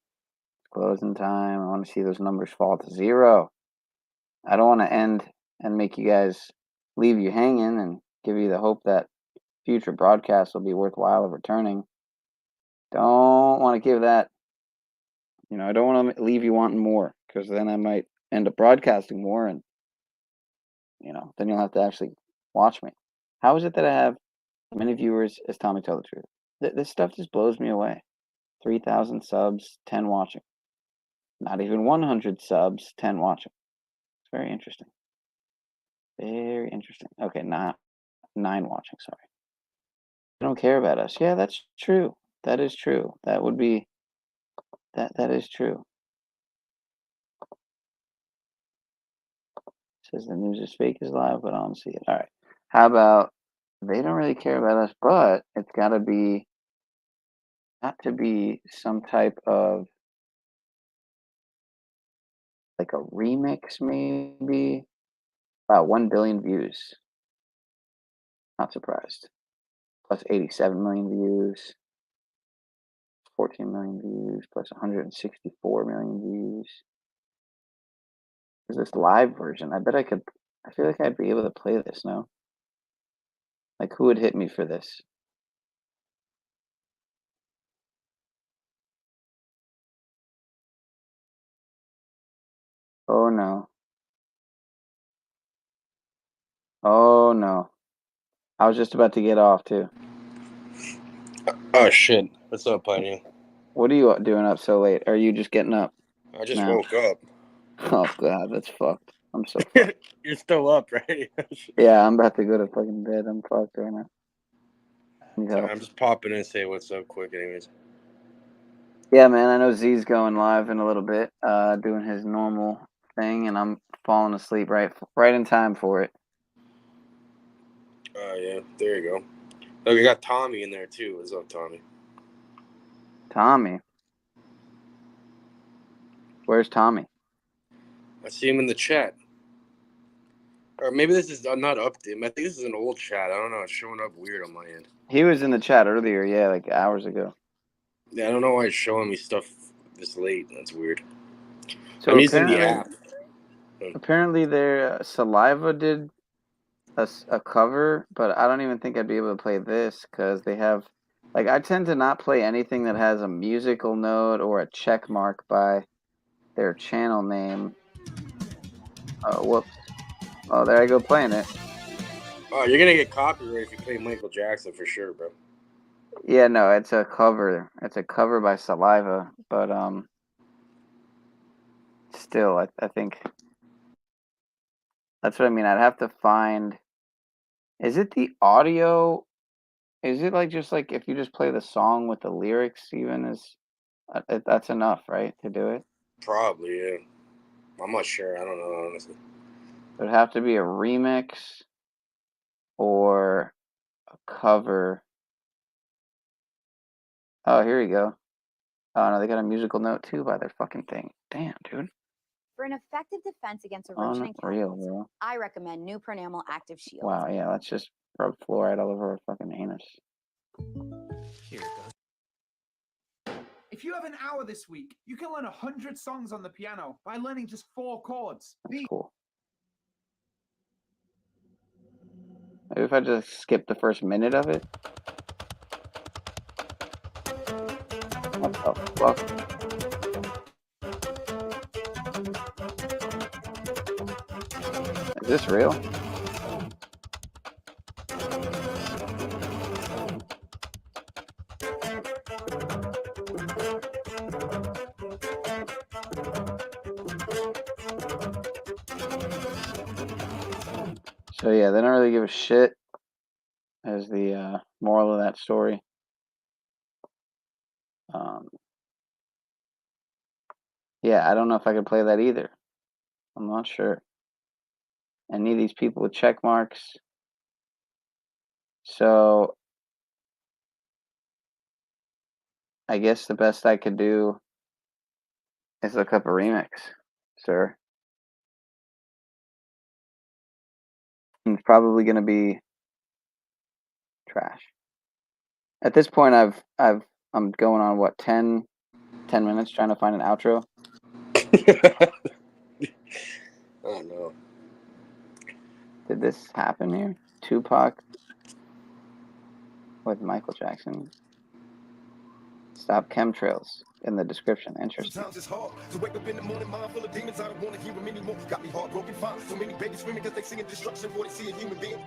Closing time. I want to see those numbers fall to 0. I don't want to end and make you guys leave you hanging and give you the hope that future broadcasts will be worthwhile of returning. Don't want to give that. You know, I don't want to leave you wanting more because then I might end up broadcasting more and, you know, then you'll have to actually watch me. How is it that I have as many viewers as Tommy Tell the Truth? This stuff just blows me away. 3,000 subs, 10 watching. Not even 100 subs, 10 watching. It's very interesting. Very interesting. Okay, not 9 watching, sorry. They don't care about us. Yeah, that's true. That is true. That would be, that is true. Says the news is fake is live, but I don't see it. All right. How about they don't really care about us, but it's got to be some type of like a remix, maybe. Wow, 1 billion views. Not surprised. Plus 87 million views. 14 million views. Plus 164 million views. Is this live version? I bet I could. I feel like I'd be able to play this, no? Like, who would hit me for this? Oh, no. Oh, no. I was just about to get off, too. Oh, shit. What's up, Pioneer? What are you doing up so late? Are you just getting up? I just now? woke up. Oh, God, that's fucked. I'm so fucked. You're still up, right? Yeah, I'm about to go to fucking bed. I'm fucked right now. Sorry, I'm just popping in and say what's up quick anyways. Yeah, man, I know Z's going live in a little bit, doing his normal thing, and I'm falling asleep right in time for it. Yeah, there you go. Oh, we got Tommy in there too. What's up, Tommy? Tommy? Where's Tommy? I see him in the chat. Or maybe this is not update. I think this is an old chat. I don't know. It's showing up weird on my end. He was in the chat earlier, yeah, like hours ago. Yeah, I don't know why it's showing me stuff this late. That's weird. So I'm using the app. Apparently, their Saliva did a cover, but I don't even think I'd be able to play this because they have, like, I tend to not play anything that has a musical note or a check mark by their channel name. Oh, whoops. Oh, there I go playing it. Oh, you're gonna get copyright if you play Michael Jackson for sure, bro. Yeah, no, it's a cover. It's a cover by Saliva, but still, I think that's what I mean. I'd have to find. Is it the audio? Is it like just like if you just play the song with the lyrics, even is that's enough, right, to do it? Probably, yeah. I'm not sure. I don't know, honestly. It would have to be a remix or a cover. Oh, here you go. Oh no, they got a musical note too by their fucking thing. Damn, dude. For an effective defense against erosion and Unreal, chemicals, bro. I recommend new Pronamel Active Shield. Wow, yeah, let's just rub fluoride all over her fucking anus. Here it goes. If you have an hour this week, you can learn 100 songs on the piano by learning just 4 chords. That's cool. Maybe if I just skip the first minute of it. What the fuck? Is this real? So yeah, they don't really give a shit as the moral of that story. Yeah, I don't know if I could play that either. I'm not sure. Any of these people with check marks. So I guess the best I could do is look up a remix, sir. It's probably gonna be trash. At this point I'm going on what 10 minutes trying to find an outro. Oh no. Did this happen here? Tupac with Michael Jackson. Stop chemtrails in the description. Interesting. Sometimes it's hard to wake up in the morning, mind full of demons. I don't want to hear them anymore. Got me heartbroken, fine. So many babies screaming because they seeing destruction before they see a human being.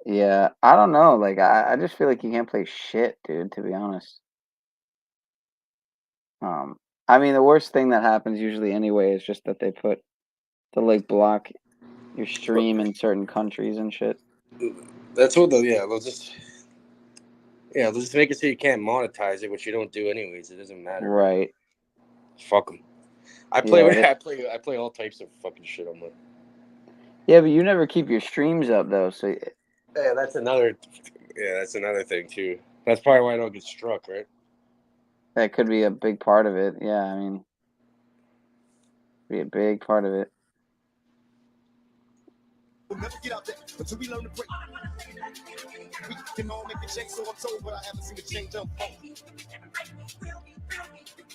Yeah, I don't know. Like, I just feel like you can't play shit, dude, to be honest. I mean, the worst thing that happens usually anyway is just that they like block your stream in certain countries and shit. That's what they'll just make it so you can't monetize it, which you don't do anyways. It doesn't matter. Right. Fuck them. I play Yeah, I play all types of fucking shit on my. Yeah, but you never keep your streams up though, so Yeah, that's another thing too. That's probably why I don't get struck, right? that could be a big part of it. Yeah, I mean, be a big part of it. We'll never get out there until we learn to break. We can all make a change, so I'm told, but I haven't seen a change unfold.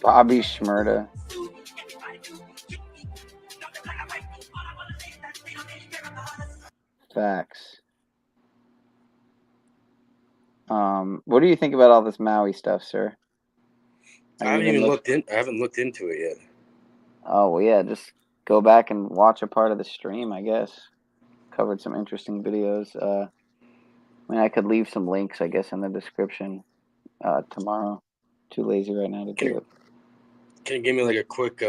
Bobby Shmurda. Facts. What do you think about all this Maui stuff, sir? I haven't looked into it yet. Oh well, yeah. Just go back and watch a part of the stream. I guess covered some interesting videos. I mean, I could leave some links, I guess, in the description tomorrow. Too lazy right now to do it. Can you give me like a quick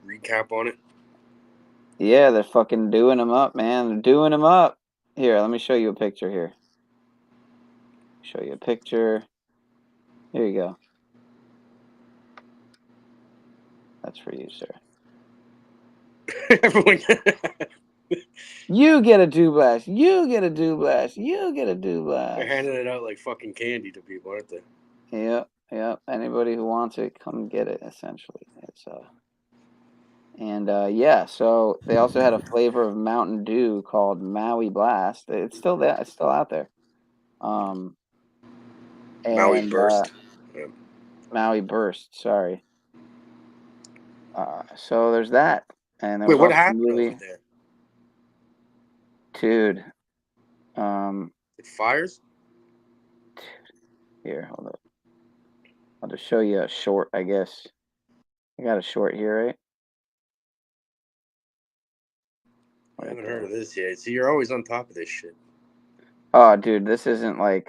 recap on it? Yeah, they're fucking doing them up, man. They're doing them up. Here, let me show you a picture here. Show you a picture. Here you go. That's for you, sir. Everyone. You get a do blast. You get a do blast. You get a do blast. They're handing it out like fucking candy to people, aren't they? Yep, yep. Anybody who wants it, come get it. Essentially, it's yeah. So they also had a flavor of Mountain Dew called Maui Blast. It's still there. It's still out there. Maui Burst. Yeah. Maui Burst. Sorry. So there's that, and there Wait, was what also a happened movie. over there? Dude. It fires? Here, hold up. I'll just show you a short, I guess. I got a short here, right? I haven't heard of this yet. So you're always on top of this shit. Oh, dude, this isn't like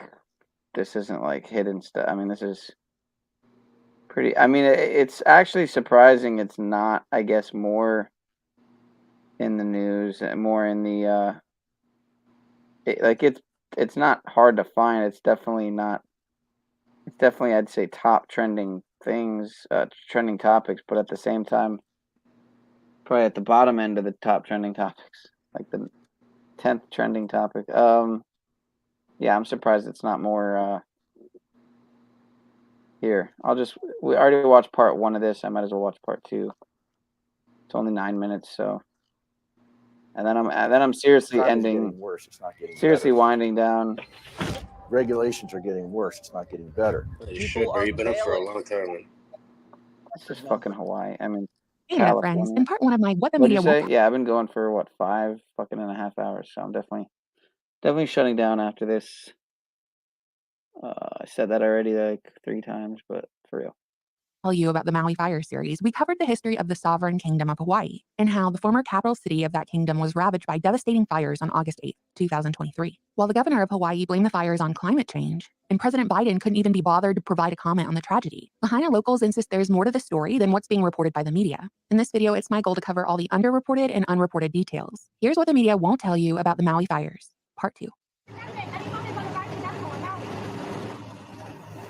hidden stuff. I mean, this is pretty. I mean, it's actually surprising. It's not, I guess, more in the news and more in the it's not hard to find. It's definitely not. It's definitely, I'd say, top trending things, trending topics, but at the same time, probably at the bottom end of the top trending topics, like the 10th trending topic. Yeah, I'm surprised it's not more. Here, we already watched part 1 of this. I might as well watch part 2. It's only 9 minutes, so. And then I'm seriously Crime is ending. getting worse. It's not getting Seriously better. winding down. Regulations are getting worse. It's not getting better. Holy shit, bro. You've been up for a long time, man. This is fucking Hawaii. I mean, Hey there, friends. California. In part 1 of my What the What'd Media you say? Won't Yeah, I've been going for what, 5 fucking and a half hours. So I'm definitely shutting down after this. I said that already like 3 times, but for real. tell you about the Maui Fire series, we covered the history of the sovereign kingdom of Hawaii and how the former capital city of that kingdom was ravaged by devastating fires on August 8, 2023. While the governor of Hawaii blamed the fires on climate change, and President Biden couldn't even be bothered to provide a comment on the tragedy, Lahaina locals insist there's more to the story than what's being reported by the media. In this video, it's my goal to cover all the underreported and unreported details. Here's what the media won't tell you about the Maui fires, part 2.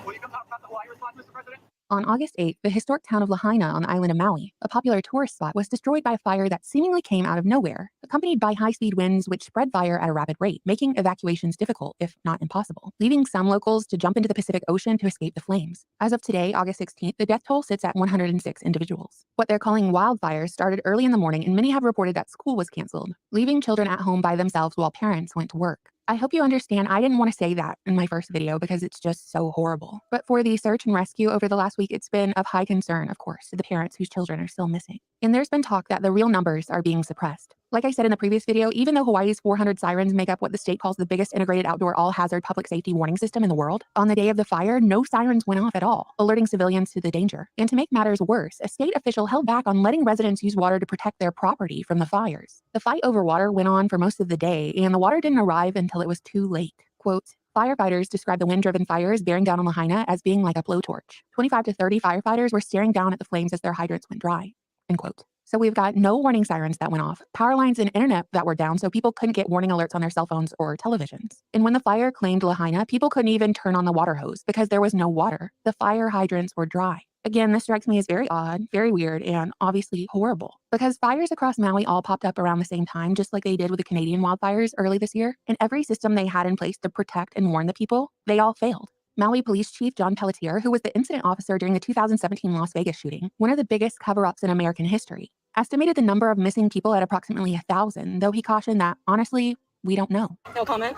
Will you come talk about the Hawaii response, Mr. President? On August 8th, the historic town of Lahaina on the island of Maui, a popular tourist spot, was destroyed by a fire that seemingly came out of nowhere, accompanied by high-speed winds which spread fire at a rapid rate, making evacuations difficult, if not impossible, leaving some locals to jump into the Pacific Ocean to escape the flames. As of today, August 16th, the death toll sits at 106 individuals. What they're calling wildfires started early in the morning, and many have reported that school was canceled, leaving children at home by themselves while parents went to work. I hope you understand I didn't want to say that in my first video because it's just so horrible. But for the search and rescue over the last week, it's been of high concern, of course, to the parents whose children are still missing. And there's been talk that the real numbers are being suppressed. Like I said in the previous video, even though Hawaii's 400 sirens make up what the state calls the biggest integrated outdoor all-hazard public safety warning system in the world, on the day of the fire, no sirens went off at all, alerting civilians to the danger. And to make matters worse, a state official held back on letting residents use water to protect their property from the fires. The fight over water went on for most of the day, and the water didn't arrive until it was too late. Quote, firefighters describe the wind-driven fires bearing down on Lahaina as being like a blowtorch. 25 to 30 firefighters were staring down at the flames as their hydrants went dry. End quote. So we've got no warning sirens that went off, power lines and internet that were down so people couldn't get warning alerts on their cell phones or televisions. And when the fire claimed Lahaina, people couldn't even turn on the water hose because there was no water. The fire hydrants were dry. Again, this strikes me as very odd, very weird, and obviously horrible. Because fires across Maui all popped up around the same time, just like they did with the Canadian wildfires early this year, and every system they had in place to protect and warn the people, they all failed. Maui Police Chief John Pelletier, who was the incident officer during the 2017 Las Vegas shooting, one of the biggest cover-ups in American history, estimated the number of missing people at approximately 1,000, though he cautioned that, honestly, we don't know. No comment.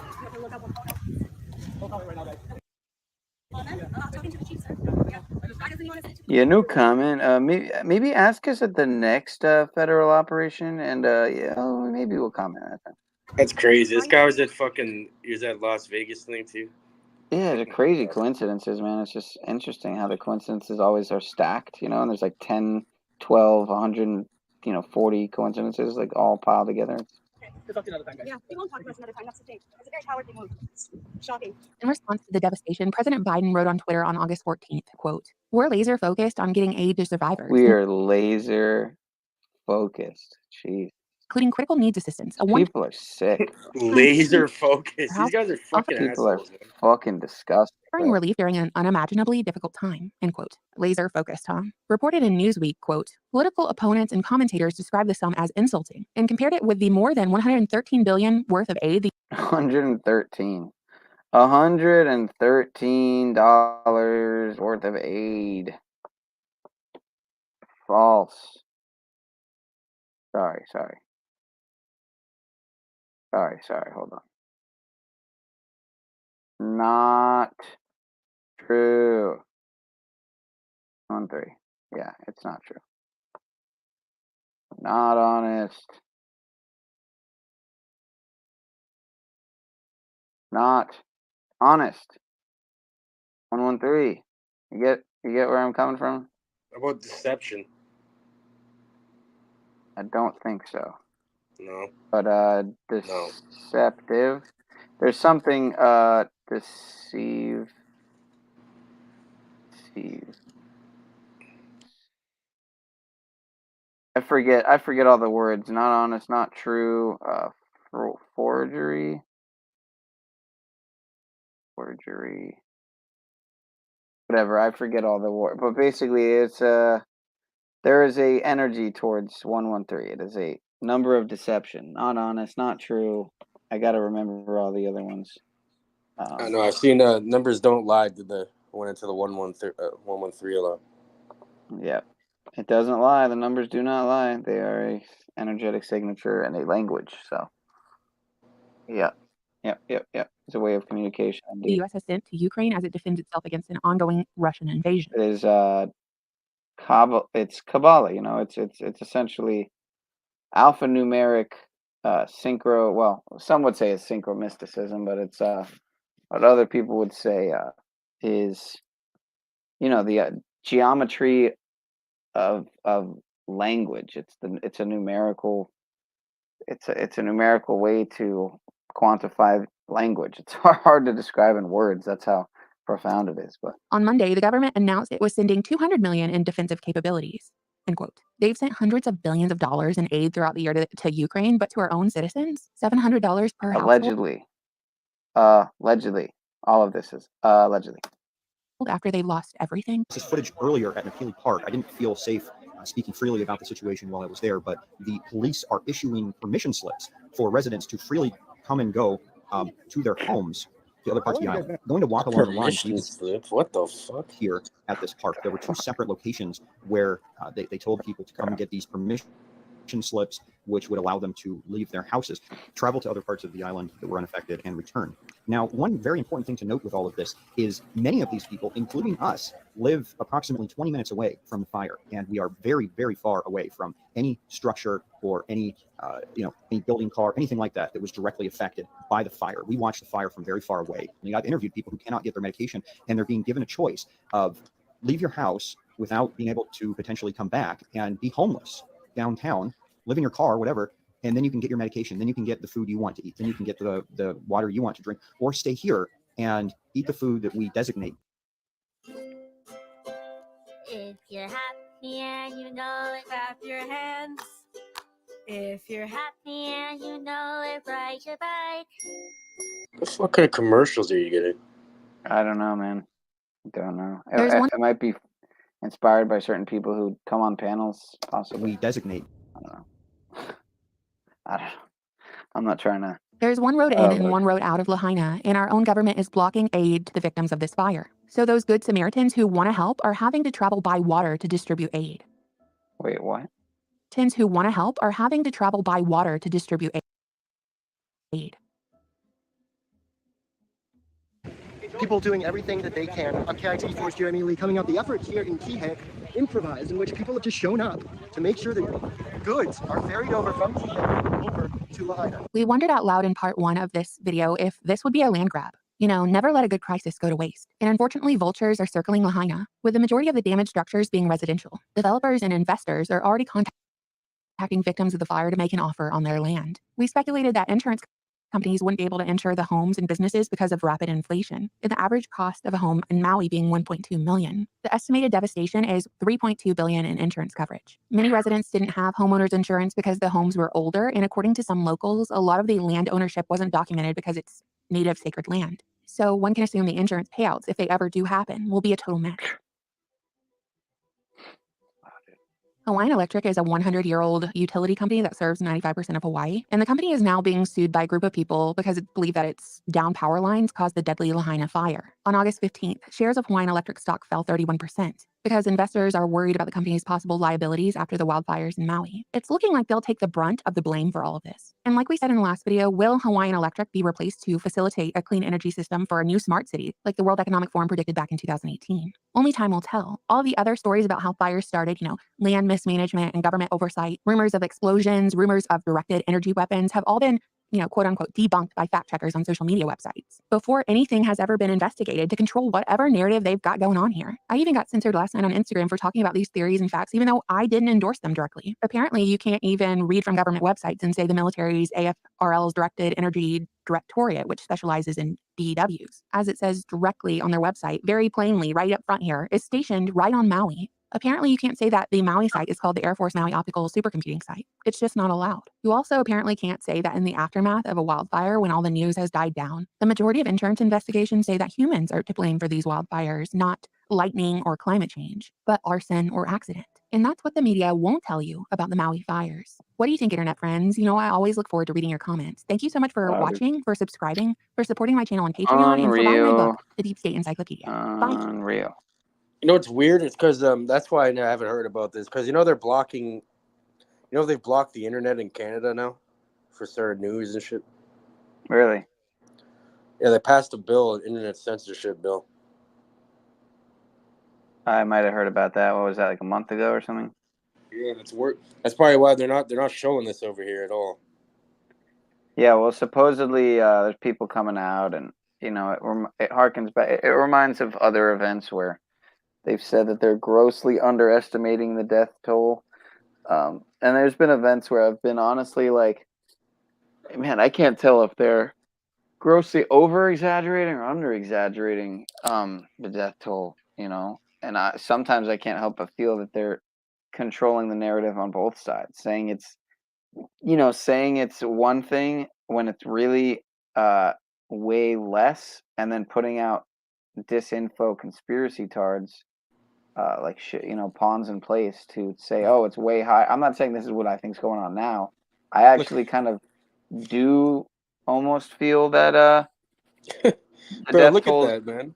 Yeah, no comment. Maybe ask us at the next federal operation, and yeah, maybe we'll comment at that. That's crazy. This guy was at Las Vegas thing too. Yeah, the crazy coincidences, man. It's just interesting how the coincidences always are stacked, and there's like 10, 12, 100, 40 coincidences like all piled together. We'll talk to you another time, guys. Yeah, we won't talk about it another time. That's the thing. It's a very cowardly move. Shocking. In response to the devastation, President Biden wrote on Twitter on August 14th, quote, "We're laser focused on getting aid to survivors, We are laser focused. Jeez. including critical needs assistance. People are sick. Laser focus. House These guys are fucking People are assholes, man. fucking disgusting. offering relief during an unimaginably difficult time," end quote. Laser focused, huh? Reported in Newsweek, quote, "Political opponents and commentators described the sum as insulting and compared it with the more than $113 billion worth of aid the 113. $113 worth of aid. False. Sorry. Hold on. Not true. 1-3. Yeah, it's not true. Not honest. Not honest. 113. You get where I'm coming from? How about deception? I don't think so. No. But deceptive. There's something deceive. I forget all the words. Not honest, not true, forgery. Whatever, I forget all the words. But basically it's there is a energy towards 113. It is a number of deception. Not honest, not true. I got to remember all the other ones. I know. I've seen numbers don't lie. Went into the 113 a lot. Yeah, it doesn't lie. The numbers do not lie. They are a energetic signature and a language. So, yeah. It's a way of communication. the U.S. has sent to Ukraine as it defends itself against an ongoing Russian invasion. It is it's Kabbalah. You know, it's essentially alphanumeric synchro. Well, some would say it's synchro mysticism, but it's what other people would say is, you know, the geometry of language. It's a numerical. It's a numerical way to quantify language. It's hard to describe in words. That's how profound it is. But On Monday, the government announced it was sending $200 million in defensive capabilities, end quote. They've sent hundreds of billions of dollars in aid throughout the year to Ukraine, but to our own citizens, $700 per household. Allegedly, all of this is allegedly. After they lost everything. This footage earlier at McKinley Park. I didn't feel safe speaking freely about the situation while I was there, but the police are issuing permission slips for residents to freely come and go to their homes, to other parts of the island. Going to walk along the line. What the fuck? Here at this park, there were two separate locations where they told people to come and get these permission slips, which would allow them to leave their houses, travel to other parts of the island that were unaffected, and return. Now, one very important thing to note with all of this is many of these people, including us, live approximately 20 minutes away from the fire, and we are very, very far away from any structure or any building, car, anything like that was directly affected by the fire. We watched the fire from very far away. I've interviewed people who cannot get their medication, and they're being given a choice of leave your house without being able to potentially come back and be homeless downtown, live in your car, whatever, and then you can get your medication, then you can get the food you want to eat, then you can get the water you want to drink, or stay here and eat the food that we designate. If you're happy and you know it, clap your hands. If you're happy and you know it, ride your bike. What kind of commercials are you getting? I don't know, man. I don't know. It might be inspired by certain people who come on panels, possibly. We designate. I don't know. I'm not trying to. There's one road in and one road out of Lahaina, and our own government is blocking aid to the victims of this fire. So those good Samaritans who want to help are having to travel by water to distribute aid. Wait, what? Samaritans who want to help are having to travel by water to distribute aid. People doing everything that they can. I'm KIT4's Jeremy Lee, coming out the effort here in Kihei, improvised, in which people have just shown up to make sure that goods are ferried over from Kihei over to Lahaina. We wondered out loud in part 1 of this video if this would be a land grab. You know, never let a good crisis go to waste. And unfortunately, vultures are circling Lahaina, with the majority of the damaged structures being residential. Developers and investors are already contacting contacting victims of the fire to make an offer on their land. We speculated that insurance companies wouldn't be able to insure the homes and businesses because of rapid inflation, and the average cost of a home in Maui being $1.2 million. The estimated devastation is $3.2 billion in insurance coverage. Many residents didn't have homeowners insurance because the homes were older, and according to some locals, a lot of the land ownership wasn't documented because it's native sacred land. So one can assume the insurance payouts, if they ever do happen, will be a total mess. Hawaiian Electric is a 100-year-old utility company that serves 95% of Hawaii, and the company is now being sued by a group of people because it believed that its down power lines caused the deadly Lahaina fire. On August 15th, shares of Hawaiian Electric stock fell 31% because investors are worried about the company's possible liabilities after the wildfires in Maui. It's looking like they'll take the brunt of the blame for all of this. And like we said in the last video, will Hawaiian Electric be replaced to facilitate a clean energy system for a new smart city, like the World Economic Forum predicted back in 2018? Only time will tell. All the other stories about how fires started, land mismanagement and government oversight, rumors of explosions, rumors of directed energy weapons have all been, quote unquote, debunked by fact checkers on social media websites before anything has ever been investigated to control whatever narrative they've got going on here. I even got censored last night on Instagram for talking about these theories and facts, even though I didn't endorse them directly. Apparently, you can't even read from government websites and say the military's AFRL's Directed Energy Directorate, which specializes in DEWs, as it says directly on their website, very plainly, right up front here, is stationed right on Maui. Apparently, you can't say that the Maui site is called the Air Force Maui Optical Supercomputing Site. It's just not allowed. You also apparently can't say that in the aftermath of a wildfire, when all the news has died down, the majority of insurance investigations say that humans are to blame for these wildfires, not lightning or climate change, but arson or accident. And that's what the media won't tell you about the Maui fires. What do you think, internet friends? I always look forward to reading your comments. Thank you so much for watching, for subscribing, for supporting my channel on Patreon, and for buying my book, The Deep State Encyclopedia. Bye. Unreal. You know what's weird? It's because that's why I haven't heard about this. Because they're blocking. They've blocked the internet in Canada now for certain news and shit. Really? Yeah, they passed a bill, an internet censorship bill. I might have heard about that. What was that, like a month ago or something? Yeah, that's probably why they're not showing this over here at all. Yeah, well, supposedly there's people coming out, and it harkens back. It reminds of other events where they've said that they're grossly underestimating the death toll. And there's been events where I've been honestly like, man, I can't tell if they're grossly over exaggerating or under exaggerating the death toll. And sometimes I can't help but feel that they're controlling the narrative on both sides, saying it's one thing when it's really way less, and then putting out disinfo conspiracy tards like shit, pawns in place to say, oh, it's way high. I'm not saying this is what I think is going on now. I actually kind of do almost feel that the Bro, death look at toll that, man.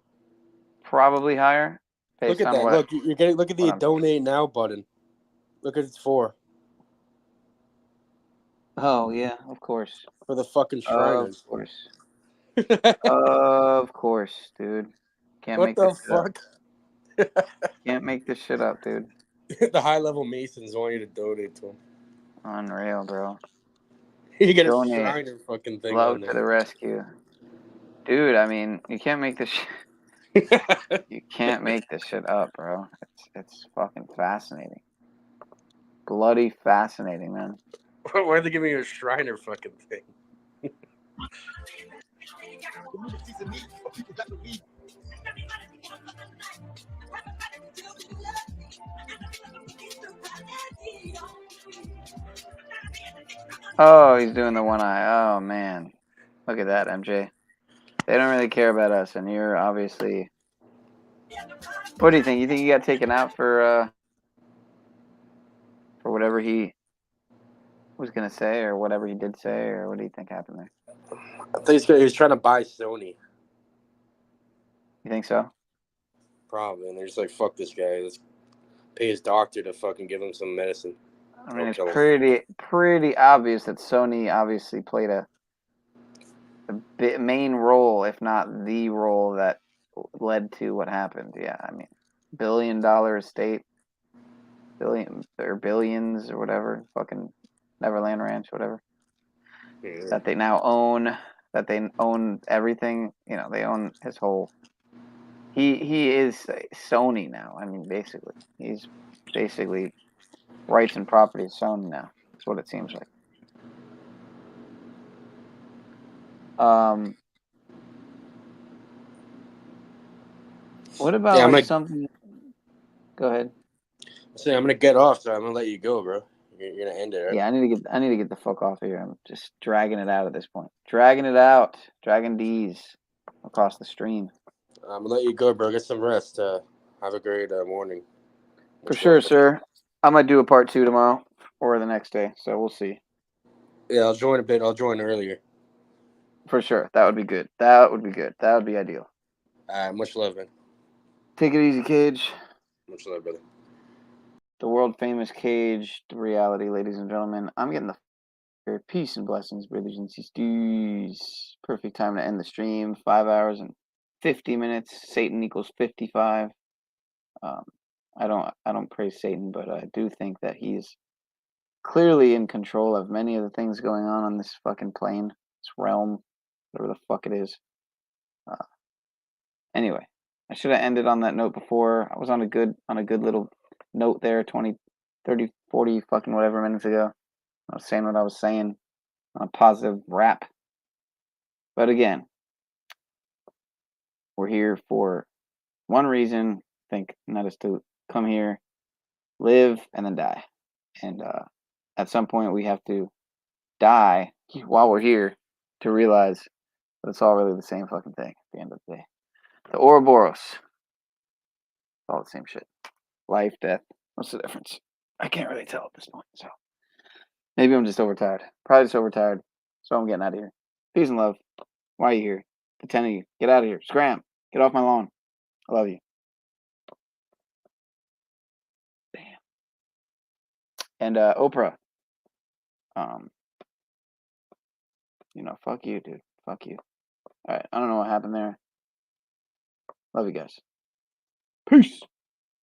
probably higher based Look at on that. what. Look, you're getting. Look at the donate now button. Look at it's for. Oh yeah, of course. For the fucking Shriners. Of course. Of course, dude. Can't What make the this shit up. fuck? Can't make this shit up, dude. The high-level Masons want you to donate to them. Unreal, bro. You get Donate. a Shriner fucking thing Love on there. to the rescue. Dude, I mean, you can't make this shit. You can't make this shit up, bro. It's fucking fascinating. Bloody fascinating, man. Why are they giving you a Shriner fucking thing? Oh, he's doing the one eye. Oh, man. Look at that, MJ. They don't really care about us, and you're obviously... What do you think? You think he got taken out for whatever he was going to say, or whatever he did say, or what do you think happened there? I think he was trying to buy Sony. You think so? Probably, and they're just like, fuck this guy. Let's pay his doctor to fucking give him some medicine. I mean, it's pretty obvious that Sony obviously played a main role, if not the role, that led to what happened. Yeah, I mean, $1 billion estate, billions or whatever, fucking Neverland Ranch, whatever. Yeah. That they now own. That they own everything. They own his whole. He is Sony now. I mean, basically, he's basically rights and property of Sony now. what it seems like. What about I'm like like, something? Go ahead. I'm gonna get off, so I'm gonna let you go, bro. You're gonna end it, right? Yeah, I need to get the fuck off of here. I'm just dragging it out at this point. Dragging it out. Dragging D's across the stream. I'm gonna let you go, bro. Get some rest. Have a great morning. For sure, sir. I might do a part 2 tomorrow or the next day, so we'll see. Yeah, I'll join a bit. I'll join earlier. For sure. That would be good. That would be good. That would be ideal. Much love, man. Take it easy, Cage. Much love, brother. The world famous Cage, the reality, ladies and gentlemen. I'm getting the peace and blessings, brothers and sisters. Perfect time to end the stream. 5 hours and 50 minutes. Satan equals 55. I don't praise Satan, but I do think that he's clearly in control of many of the things going on this fucking plane, this realm, whatever the fuck it is. Anyway, I should have ended on that note before. I was on a good little note there 20, 30, 40 fucking whatever minutes ago. I was saying what I was saying on a positive rap. But again, we're here for one reason, I think, and that is to come here, live, and then die. And at some point, we have to die while we're here to realize that it's all really the same fucking thing at the end of the day. The Ouroboros. It's all the same shit. Life, death. What's the difference? I can't really tell at this point. So maybe I'm just overtired. Probably just overtired. So I'm getting out of here. Peace and love. Why are you here? The 10 of you. Get out of here. Scram. Get off my lawn. I love you. Damn. And Oprah. Fuck you, dude. Fuck you. All right. I don't know what happened there. Love you guys. Peace.